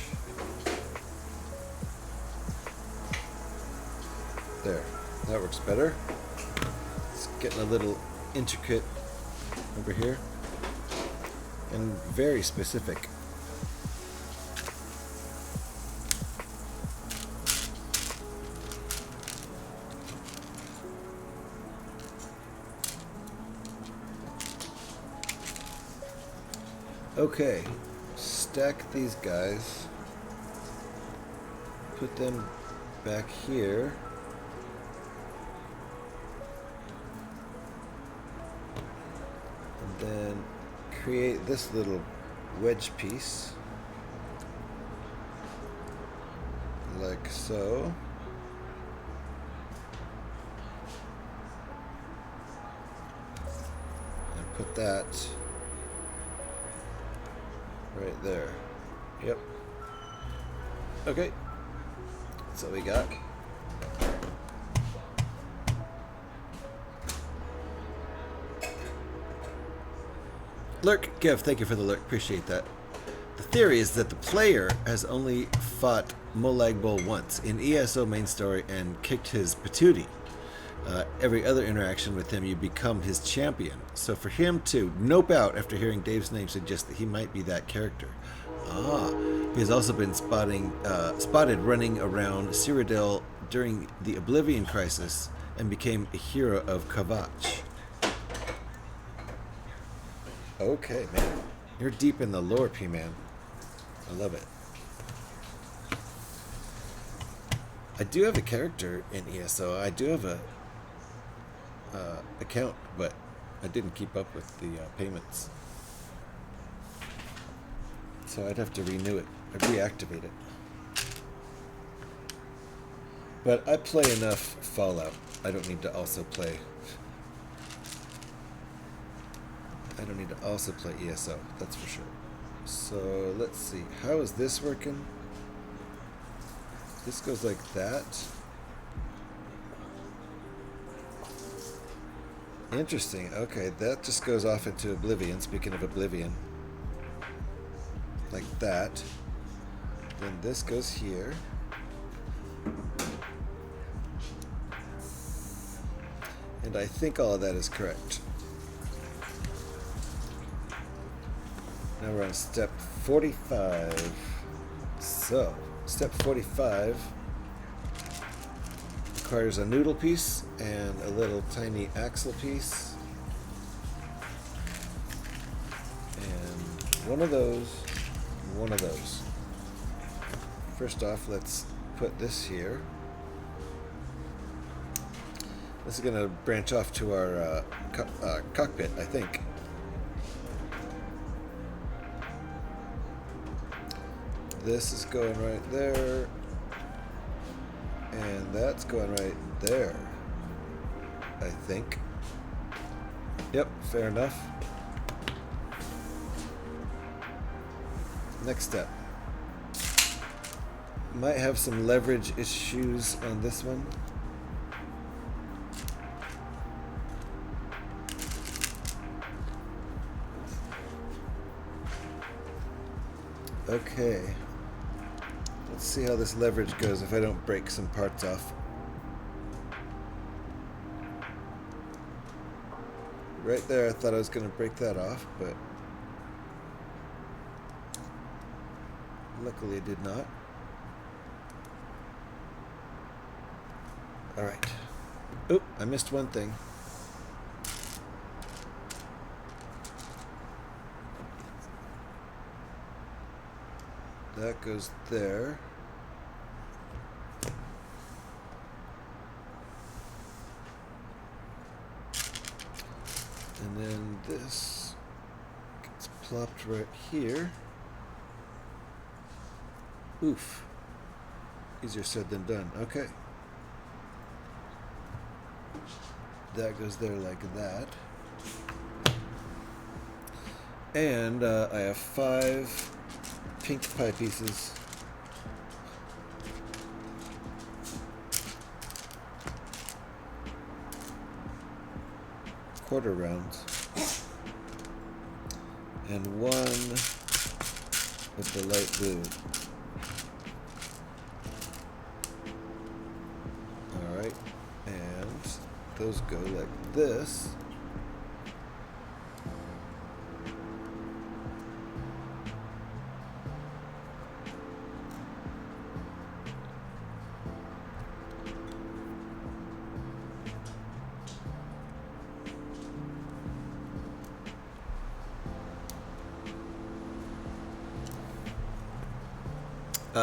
There, that works better. It's getting a little intricate over here and very specific. Okay, stack these guys, put them back here. And then create this little wedge piece, like so. And put that right there. Yep. Okay. That's what we got. Lurk, Kev, thank you for the lurk. Appreciate that. The theory is that the player has only fought Molag Bol once in ESO main story and kicked his patootie. Every other interaction with him, you become his champion. So for him to nope out after hearing Dave's name suggests that he might be that character. He has also been spotted running around Cyrodiil during the Oblivion Crisis and became a hero of Kavach. Okay, man. You're deep in the lore, P-Man. I love it. I do have a character in ESO. I do have a account, but I didn't keep up with the payments. So I'd have to renew it. I'd reactivate it. But I play enough Fallout. I don't need to also play... I don't need to also play ESO, that's for sure. So let's see, how is this working? This goes like that. Interesting, okay, that just goes off into Oblivion, speaking of Oblivion. Like that. Then this goes here. And I think all of that is correct. Now we're on step 45. So, step 45 requires a noodle piece and a little tiny axle piece. And one of those, and one of those. First off, let's put this here. This is going to branch off to our cockpit, I think. This is going right there, and that's going right there, I think. Yep, fair enough. Next step. Might have some leverage issues on this one. Okay. Let's see how this leverage goes if I don't break some parts off. Right there, I thought I was going to break that off, but luckily it did not. Alright. Oop, I missed one thing. That goes there. And then this gets plopped right here. Oof. Easier said than done. Okay. That goes there like that. And I have 5 pink pie pieces. Quarter rounds. And one with the light blue. Alright, and those go like this.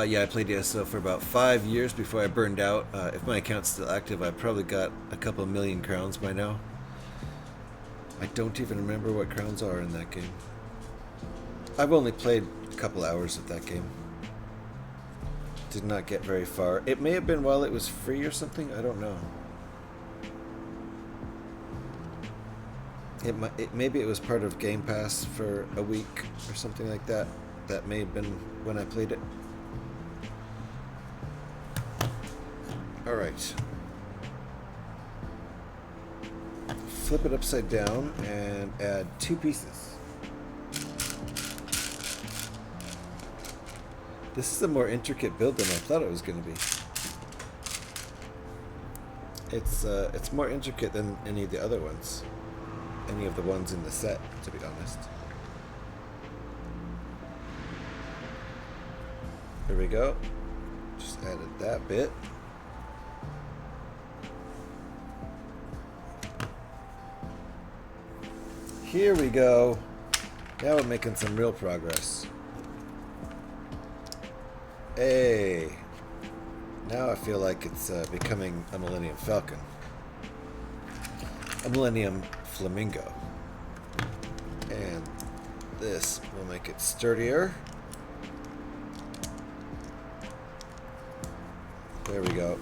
Yeah, I played ESO for about 5 years before I burned out. If my account's still active, I probably got a couple million crowns by now. I don't even remember what crowns are in that game. I've only played a couple hours of that game. Did not get very far. It may have been while it was free or something. I don't know. Maybe it was part of Game Pass for a week or something like that. That may have been when I played it. Alright. Flip it upside down and add 2 pieces. This is a more intricate build than I thought it was going to be. It's more intricate than any of the other ones. Any of the ones in the set, to be honest. There we go. Just added that bit. Here we go. Now we're making some real progress. Hey. Now I feel like it's becoming a Millennium Falcon. A Millennium Flamingo. And this will make it sturdier. There we go.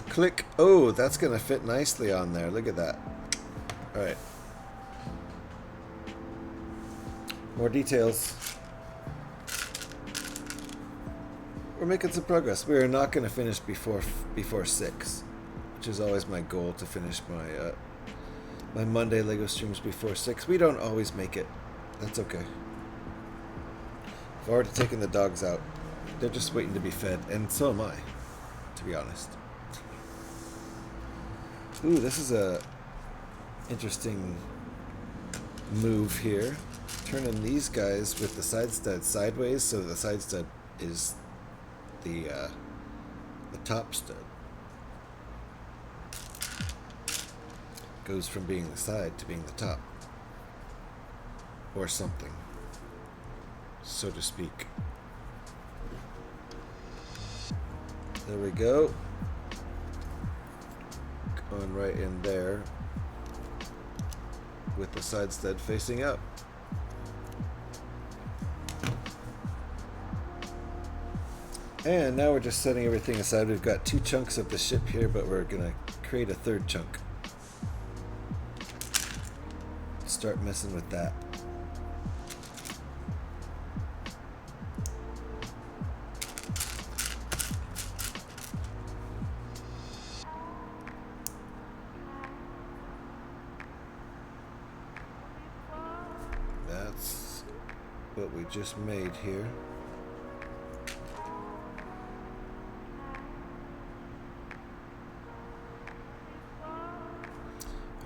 Click. Oh, that's going to fit nicely on there. Look at that. All right. More details. We're making some progress. We are not going to finish before 6, which is always my goal, to finish my my Monday LEGO streams before 6. We don't always make it. That's okay. I've already taken the dogs out. They're just waiting to be fed, and so am I, to be honest. Ooh, this is a interesting move here. Turning these guys with the side stud sideways, so the side stud is the top stud. Goes from being the side to being the top, or something, so to speak. There we go. Going right in there with the side stud facing up. And now we're just setting everything aside. We've got 2 chunks of the ship here, but we're gonna create a 3rd chunk. Start messing with that. That's what we just made here.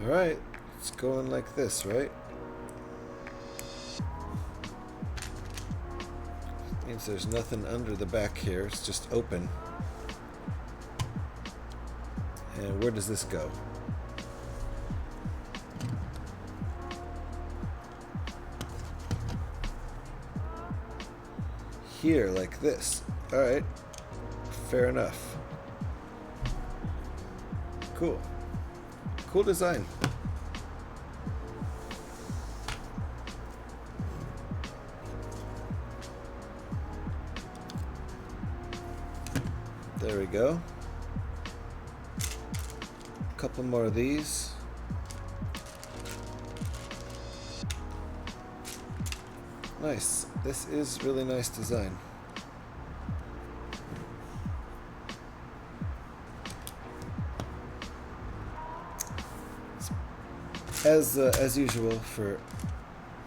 Alright, it's going like this, right? Means there's nothing under the back here, it's just open. And where does this go? Here, like this. Alright, fair enough. Cool. Cool design. There we go. A couple more of these. Nice. This is really nice design. As usual for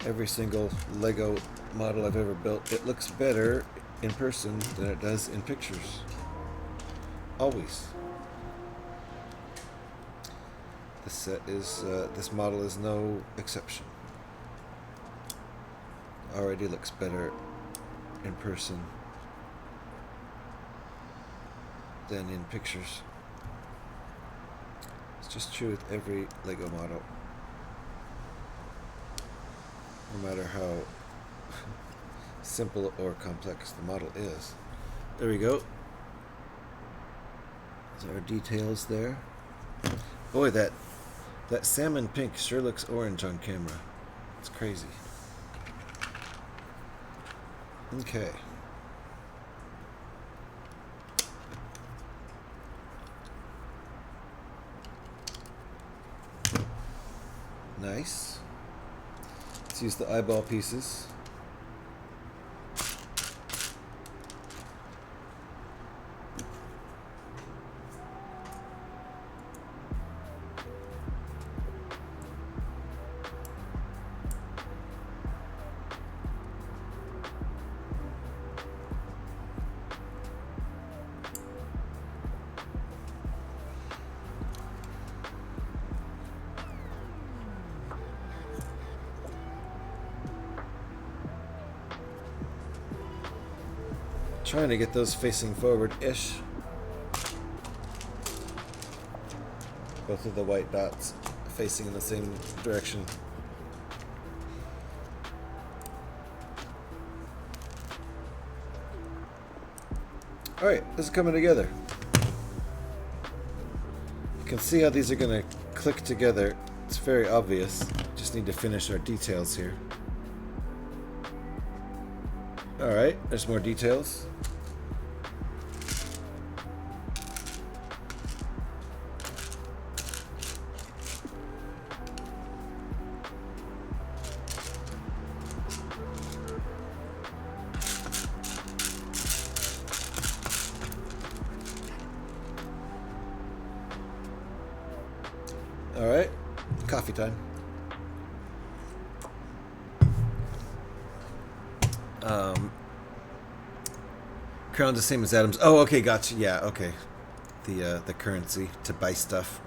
every single Lego model I've ever built, it looks better in person than it does in pictures. Always. This set is this model is no exception. Already looks better in person than in pictures. It's just true with every Lego model. No matter how simple or complex the model is. There we go. Those are our details there. Boy, that salmon pink sure looks orange on camera. It's crazy. Okay. Nice. Let's use the eyeball pieces. Trying to get those facing forward-ish. Both of the white dots facing in the same direction. Alright, this is coming together. You can see how these are going to click together. It's very obvious. Just need to finish our details here. Alright, there's more details. Alright, coffee time. Crown's the same as Adam's. Oh, okay, gotcha. Yeah, okay. The currency to buy stuff.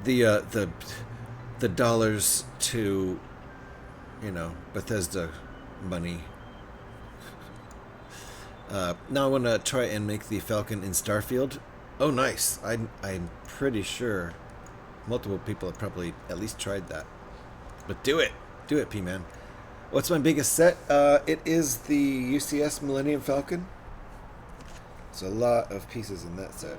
The dollars to, you know, Bethesda money. Now I want to try and make the Falcon in Starfield. Oh, nice. I'm pretty sure multiple people have probably at least tried that. But do it. Do it, P-Man. What's my biggest set? It is the UCS Millennium Falcon. There's a lot of pieces in that set.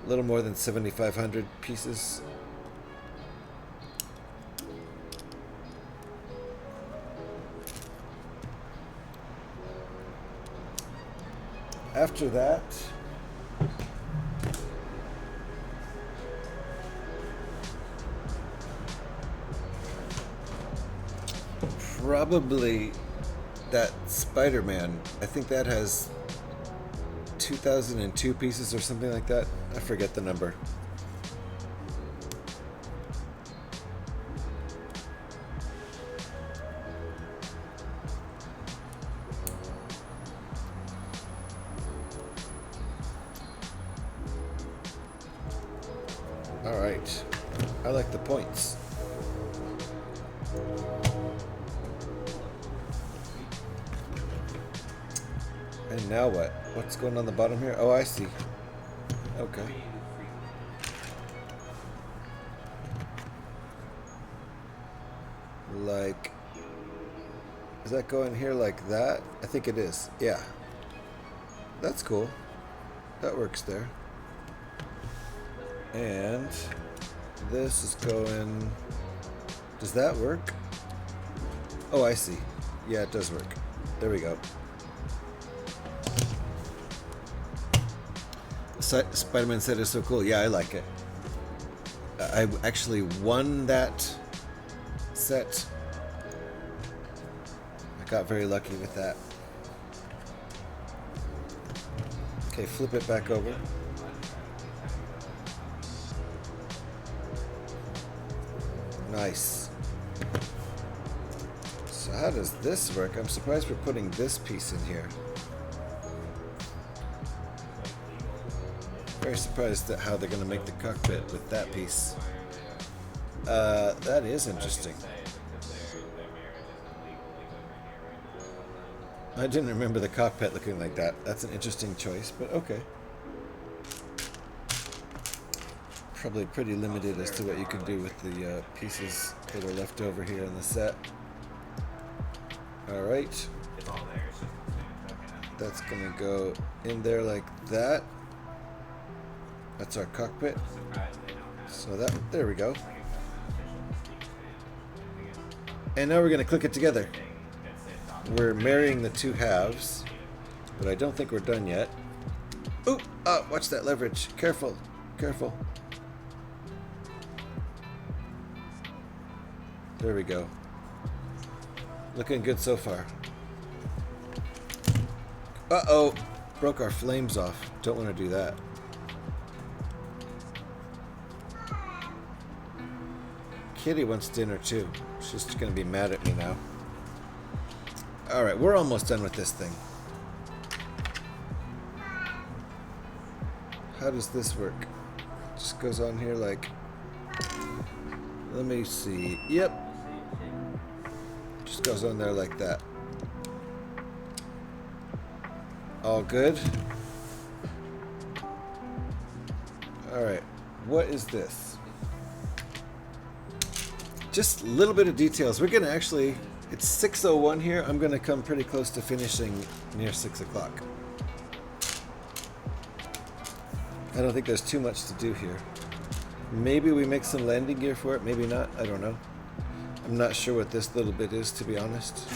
A little more than 7,500 pieces. After that, probably that Spider-Man. I think that has 2,002 pieces or something like that. I forget the number. All right. I like the points. And now what? What's going on the bottom here? Oh, I see. Okay. Like, is that going here like that? I think it is. Yeah. That's cool. That works there. And this is going... Does that work? Oh, I see. Yeah, it does work. There we go. Spider-Man set is so cool. Yeah, I like it. I actually won that set Got very lucky with that. Okay, flip it back over. Nice. So how does this work? I'm surprised we're putting this piece in here. Very surprised at how they're going to make the cockpit with that piece. That is interesting. I didn't remember the cockpit looking like that. That's an interesting choice, but okay. Probably pretty limited as to what you can do with the pieces that are left over here in the set. Alright. That's gonna go in there like that. That's our cockpit. So that, there we go. And now we're gonna click it together. We're marrying the two halves, but I don't think we're done yet. Ooh! Watch that leverage. Careful. Careful. There we go. Looking good so far. Uh-oh! Broke our flames off. Don't want to do that. Kitty wants dinner too. She's going to be mad at me now. Alright, we're almost done with this thing. How does this work? Just goes on here like... Let me see. Yep. Just goes on there like that. All good. Alright, what is this? Just a little bit of details. We're gonna actually, it's 6:01 here. I'm gonna come pretty close to finishing near 6 o'clock. I don't think there's too much to do here. Maybe we make some landing gear for it, maybe not, I don't know. I'm not sure what this little bit is, to be honest.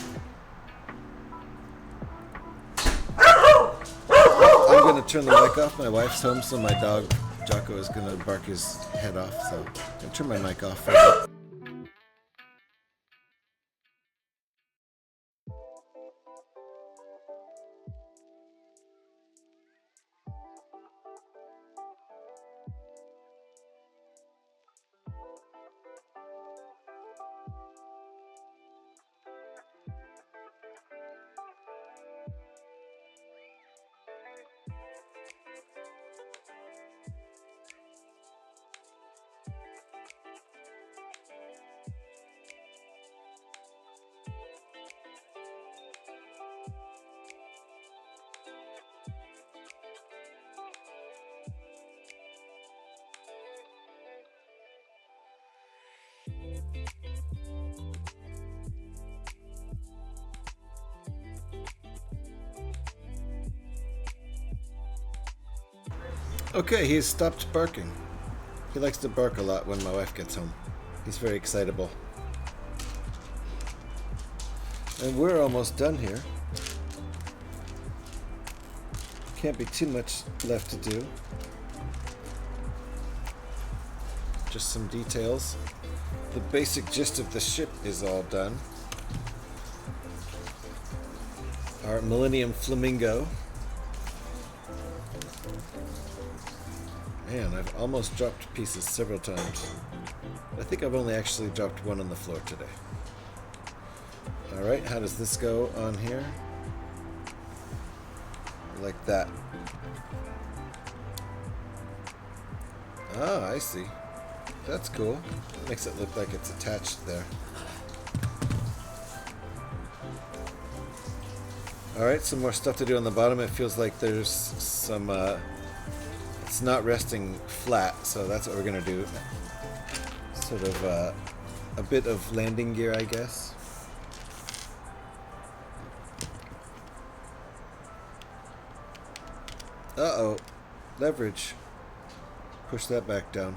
I'm going to turn the mic off. My wife's home, so my dog, Jocko, is going to bark his head off. So I'm going to turn my mic off for a bit. Okay, he's stopped barking. He likes to bark a lot when my wife gets home. He's very excitable. And we're almost done here. Can't be too much left to do. Just some details. The basic gist of the ship is all done. Our Millennium Flamingo. Man, I've almost dropped pieces several times. I think I've only actually dropped one on the floor today. Alright, how does this go on here? Like that. Ah, I see. That's cool. Makes it look like it's attached there. Alright, some more stuff to do on the bottom. It feels like there's some... it's not resting flat, so that's what we're going to do. Sort of a bit of landing gear, I guess. Uh-oh. Leverage. Push that back down.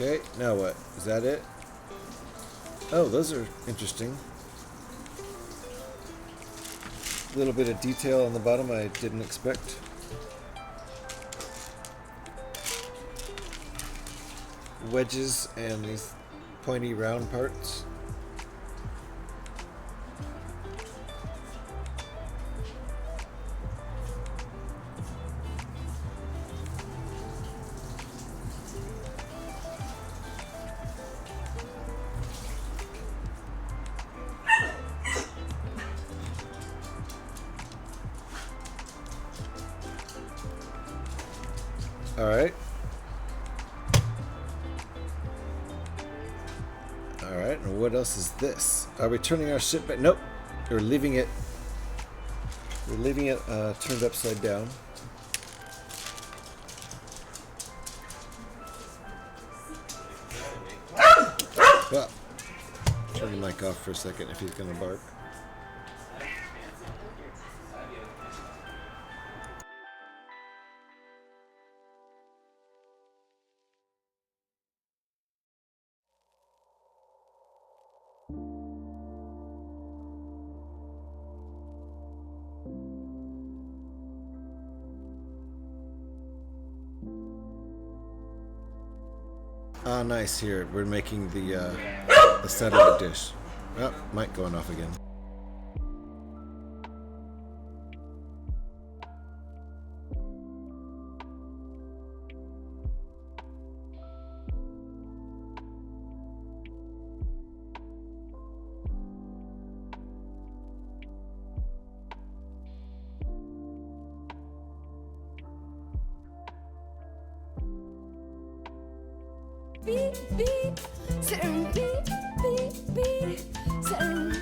Okay, now what? Is that it? Oh, those are interesting. A little bit of detail on the bottom I didn't expect. Wedges and these pointy round parts. Alright. Alright, and what else is this? Are we turning our ship back? Nope. We're leaving it. We're leaving it turned upside down. Well, turn the mic off for a second if he's gonna bark. Ah, nice. Here we're making the satellite dish. Oh, mic going off again. Beep, beep, sitting beep, beep, beep, sitting.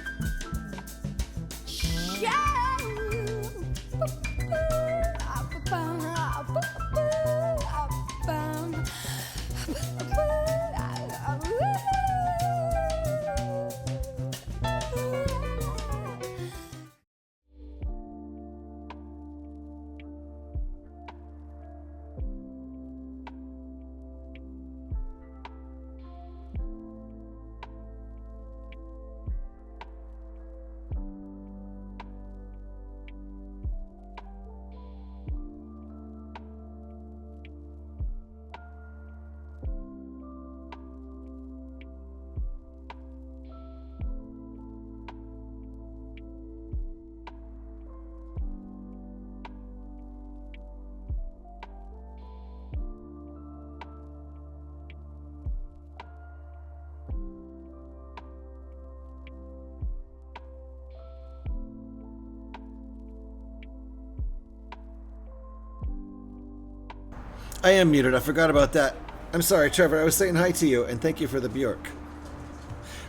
I am muted. I forgot about that. I'm sorry, Trevor. I was saying hi to you, and thank you for the Bjork.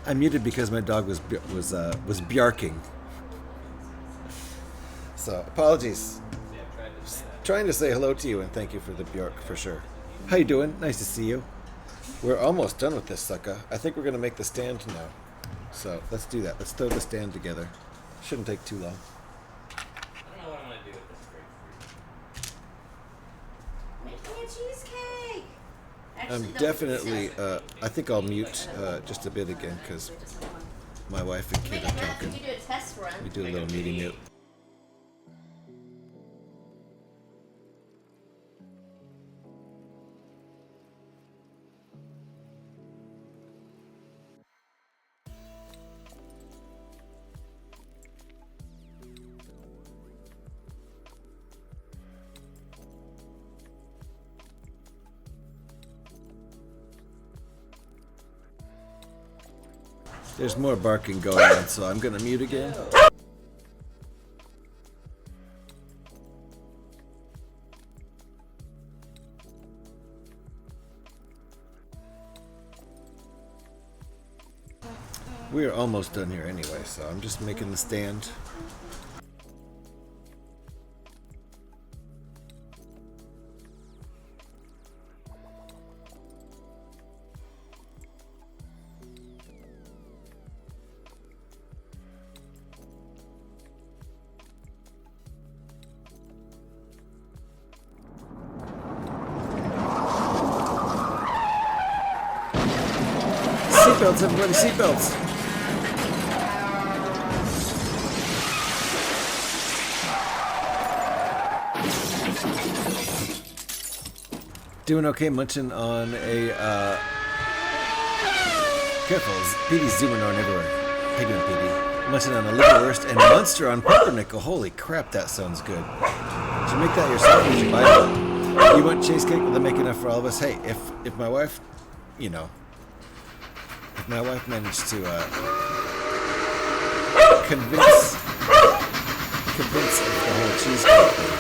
I'm muted because my dog was bjarking. So apologies. Just trying to say hello to you and thank you for the Bjork for sure. How you doing? Nice to see you. We're almost done with this sucker. I think we're gonna make the stand now. So let's do that. Let's throw the stand together. Shouldn't take too long. I don't know what I'm gonna do with this grapefruit. Making a cheesecake. I'm definitely, I think I'll mute just a bit again because my wife and kid are talking. You do a test run. We do a little meeting mute. There's more barking going on, so I'm gonna mute again. We're almost done here anyway, so I'm just making the stand. Seatbelts, everybody, seatbelts. Doing okay, munching on a, careful, Petey's zooming around everywhere. How you doing, Petey? Munching on a liverwurst and monster on pumpernickel. Holy crap, that sounds good. Did you make that yourself or did you buy that? You want cheesecake? Will they make enough for all of us? Hey, if my wife, you know, if my wife managed to, convince of the whole cheesecake thing,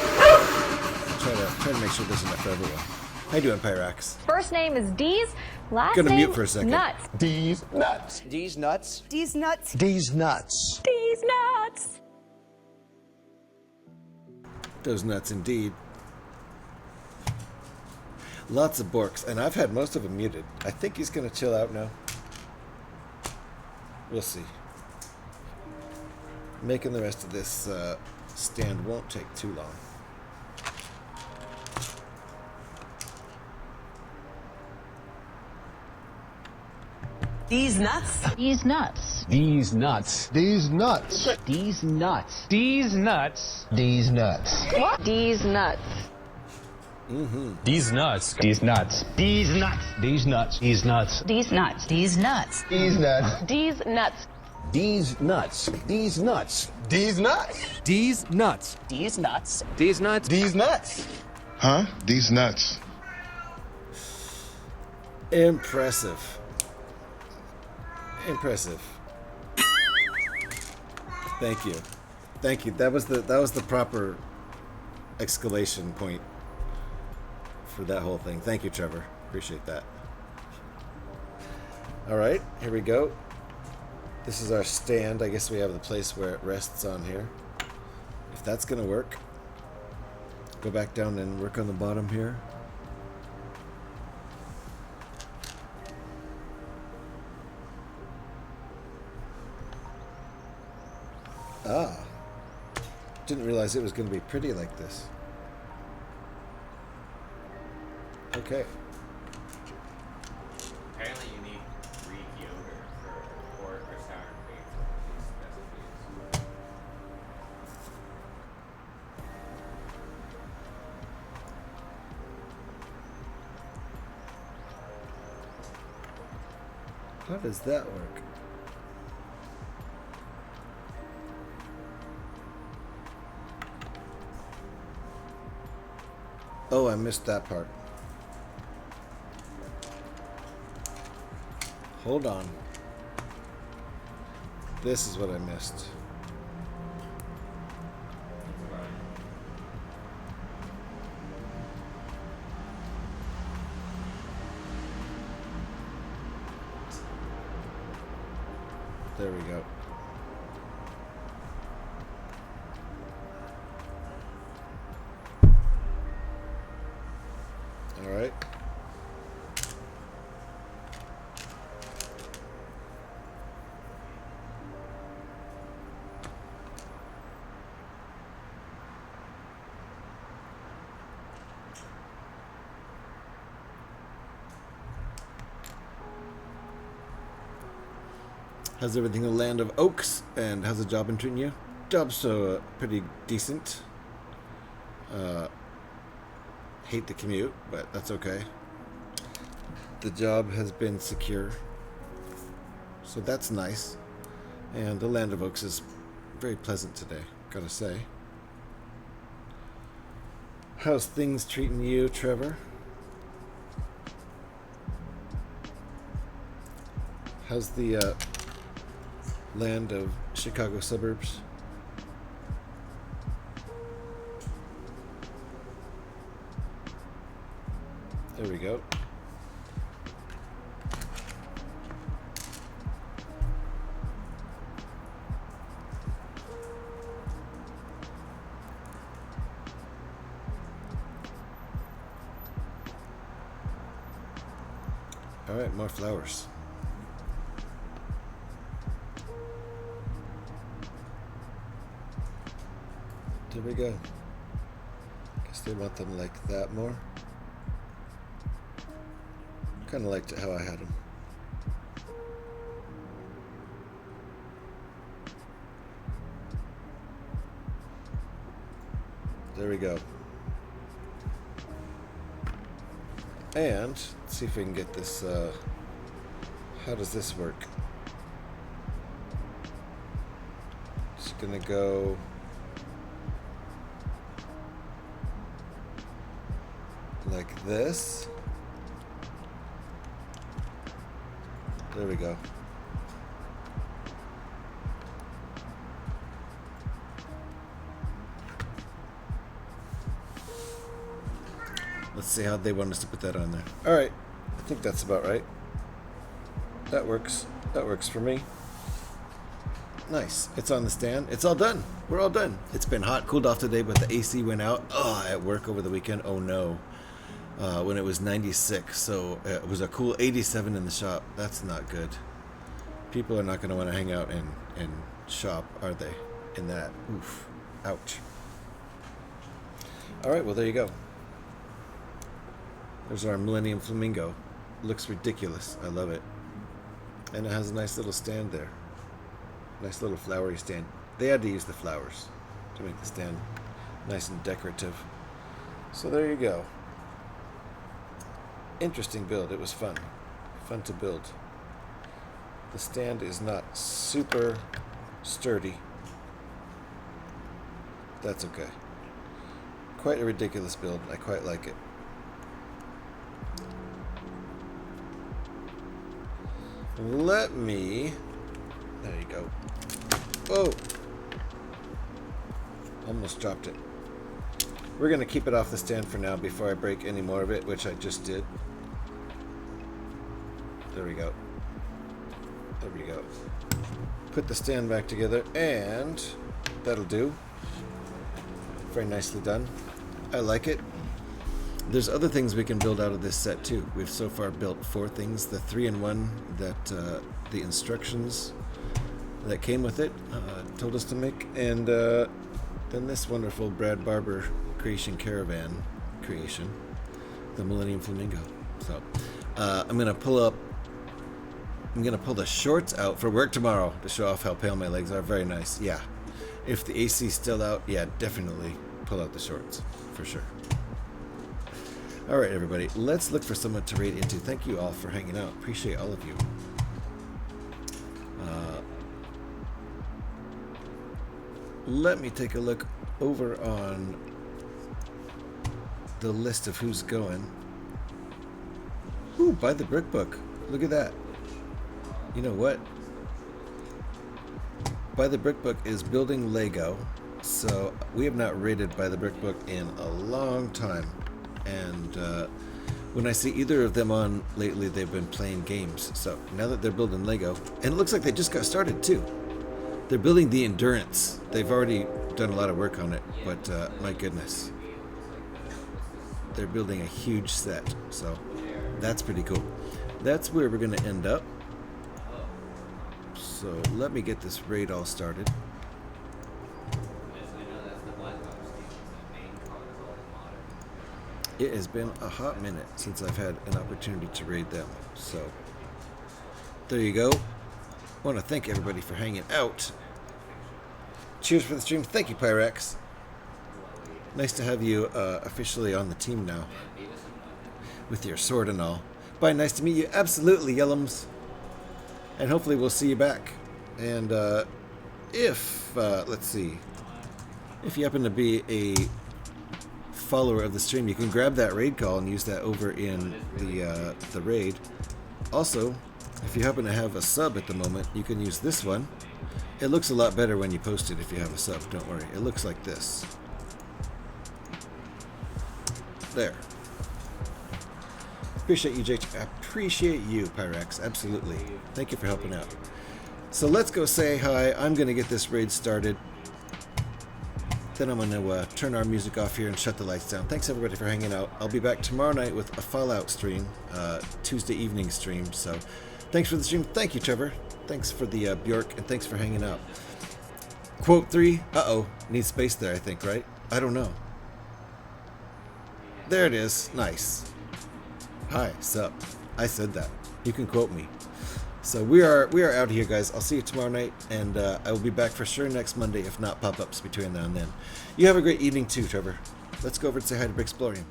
try to make sure there's enough for everyone. How you doing, Pyrax? First name is Dees. Last Gonna name mute for a second. Nuts. D's nuts. D's nuts. These nuts. D's nuts. Dees nuts. Those nuts indeed. Lots of Borks, and I've had most of them muted. I think he's gonna chill out now. We'll see. Making the rest of this stand won't take too long. These nuts. These nuts. These nuts. These nuts. These nuts. These nuts. These nuts. What? Dees nuts. These nuts. These nuts. These nuts. These nuts. These nuts. These nuts. These nuts. These nuts. Dees nuts. These nuts. These nuts. These nuts. D's nuts. These nuts. These nuts. These nuts. Huh? These nuts. Impressive. Impressive. Thank you. Thank you. That was the proper exclamation point for that whole thing. Thank you, Trevor. Appreciate that. All right, here we go. This is our stand. I guess we have the place where it rests on here. If that's gonna work, go back down and work on the bottom here. Ah, didn't realize it was going to be pretty like this. Okay. Apparently you need Greek yogurt for pork or sour cream for these recipes. How does that work? Oh, I missed that part. Hold on. This is what I missed. There we go. All right. How's everything in the land of oaks? And how's the job been treating you? Job's pretty decent. Hate the commute, but that's okay. The job has been secure, so that's nice. And the land of oaks is very pleasant today, gotta say. How's things treating you, Trevor? How's the land of Chicago suburbs? There we go. All right, more flowers. There we go. Guess they want them like that more. Kind of liked it how I had them. There we go. And let's see if we can get this. How does this work? Just gonna go. Like this. There we go. Let's see how they want us to put that on there. Alright, I think that's about right. That works. That works for me. Nice. It's on the stand. It's all done. We're all done. It's been hot, cooled off today, but the AC went out. Oh, at work over the weekend. Oh no. When it was 96. So it was a cool 87 in the shop. That's not good. People are not going to want to hang out and shop, are they? In that. Oof. Ouch. Alright, well there you go. There's our Millennium Flamingo. Looks ridiculous. I love it. And it has a nice little stand there. Nice little flowery stand. They had to use the flowers to make the stand nice and decorative. So there you go. Interesting build. It was fun. Fun to build. The stand is not super sturdy. That's okay. Quite a ridiculous build. I quite like it. Let me... There you go. Whoa! Almost dropped it. We're going to keep it off the stand for now before I break any more of it, which I just did. There we go. There we go. Put the stand back together, and that'll do. Very nicely done. I like it. There's other things we can build out of this set too. We've so far built 4 things. The 3-in-1 that the instructions that came with it told us to make, and then this wonderful Brad Barber creation caravan creation, the Millennium Flamingo. So I'm gonna pull the shorts out for work tomorrow to show off how pale my legs are. Very nice. Yeah. If the AC's still out, yeah, definitely pull out the shorts for sure. Alright everybody, let's look for someone to raid into. Thank you all for hanging out. Appreciate all of you. Let me take a look over on the list of who's going. Ooh, buy the brick book. Look at that. You know what? Buy the brick book is building Lego. So we have not raided Buy the Brick Book in a long time. And when I see either of them on lately, they've been playing games. So now that they're building Lego, and it looks like they just got started too. They're building the Endurance. They've already done a lot of work on it, but my goodness. They're building a huge set, so that's pretty cool. That's where we're going to end up. So let me get this raid all started. It has been a hot minute since I've had an opportunity to raid them, so there you go. I want to thank everybody for hanging out. Cheers for the stream. Thank you, Pyrex. Nice to have you officially on the team now, with your sword and all. Bye, nice to meet you. Absolutely, Yellums. And hopefully we'll see you back. And if, let's see, if you happen to be a follower of the stream, you can grab that raid call and use that over in the raid. Also, if you happen to have a sub at the moment, you can use this one. It looks a lot better when you post it if you have a sub, don't worry. It looks like this. There. Appreciate you, JH. Appreciate you, Pyrex. Absolutely. Thank you for helping out. So let's go say hi. I'm going to get this raid started. Then I'm going to turn our music off here and shut the lights down. Thanks everybody for hanging out. I'll be back tomorrow night with a Fallout stream, Tuesday evening stream. So thanks for the stream. Thank you, Trevor. Thanks for the Bjork, and thanks for hanging out. Quote 3. Uh-oh. Needs space there, I think, right? I don't know. There it is. Nice. Hi, sup. I said that. You can quote me. So we are out here, guys. I'll see you tomorrow night, and I will be back for sure next Monday, if not pop-ups between now and then. You have a great evening too, Trevor. Let's go over and say hi to Bricksplorium.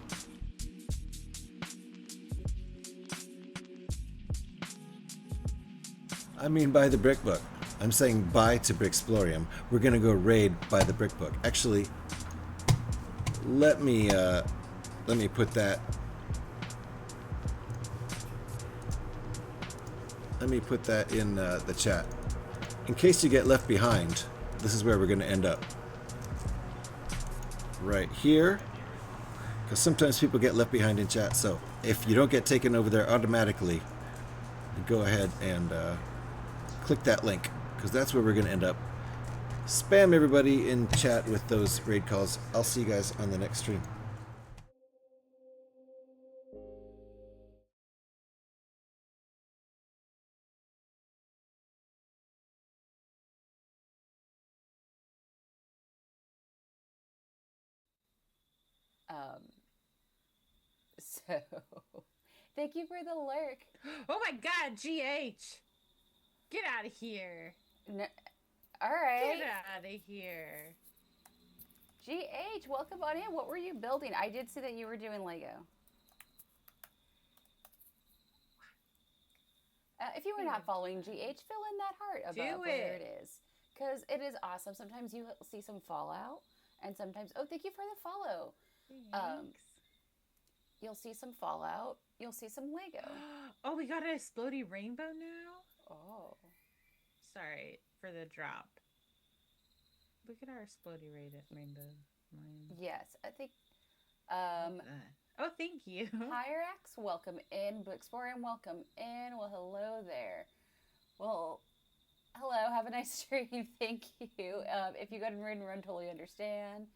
I mean, buy the brick book. I'm saying buy to Bricksplorium. We're gonna go raid buy the brick book. Actually, let me put that. Let me put that in the chat. In case you get left behind, this is where we're gonna end up. Right here. Because sometimes people get left behind in chat. So if you don't get taken over there automatically, go ahead and click that link, because that's where we're going to end up. Spam everybody in chat with those raid calls. I'll see you guys on the next stream. So, thank you for the lurk. Oh my god, GH! Get out of here. No, all right. Get out of here. GH, welcome on in. What were you building? I did see that you were doing Lego. If you were not following GH, fill in that heart above where it is. Because it is awesome. Sometimes you see some Fallout, and sometimes, oh, thank you for the follow. Thanks. You'll see some Fallout. You'll see some Lego. Oh, we got an exploding rainbow now? Oh. Sorry for the drop. Look at our exploding rainbow. Yes, I think. Oh, thank you. Hyrax, welcome in. Brickbuilding, welcome in. Well, hello there. Well, hello. Have a nice stream. Thank you. If you got to run, totally understand.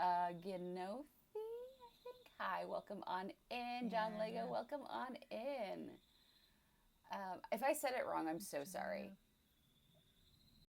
Genothi, I think. Hi, welcome on in. John Lego, welcome on in. If I said it wrong, I'm so sorry.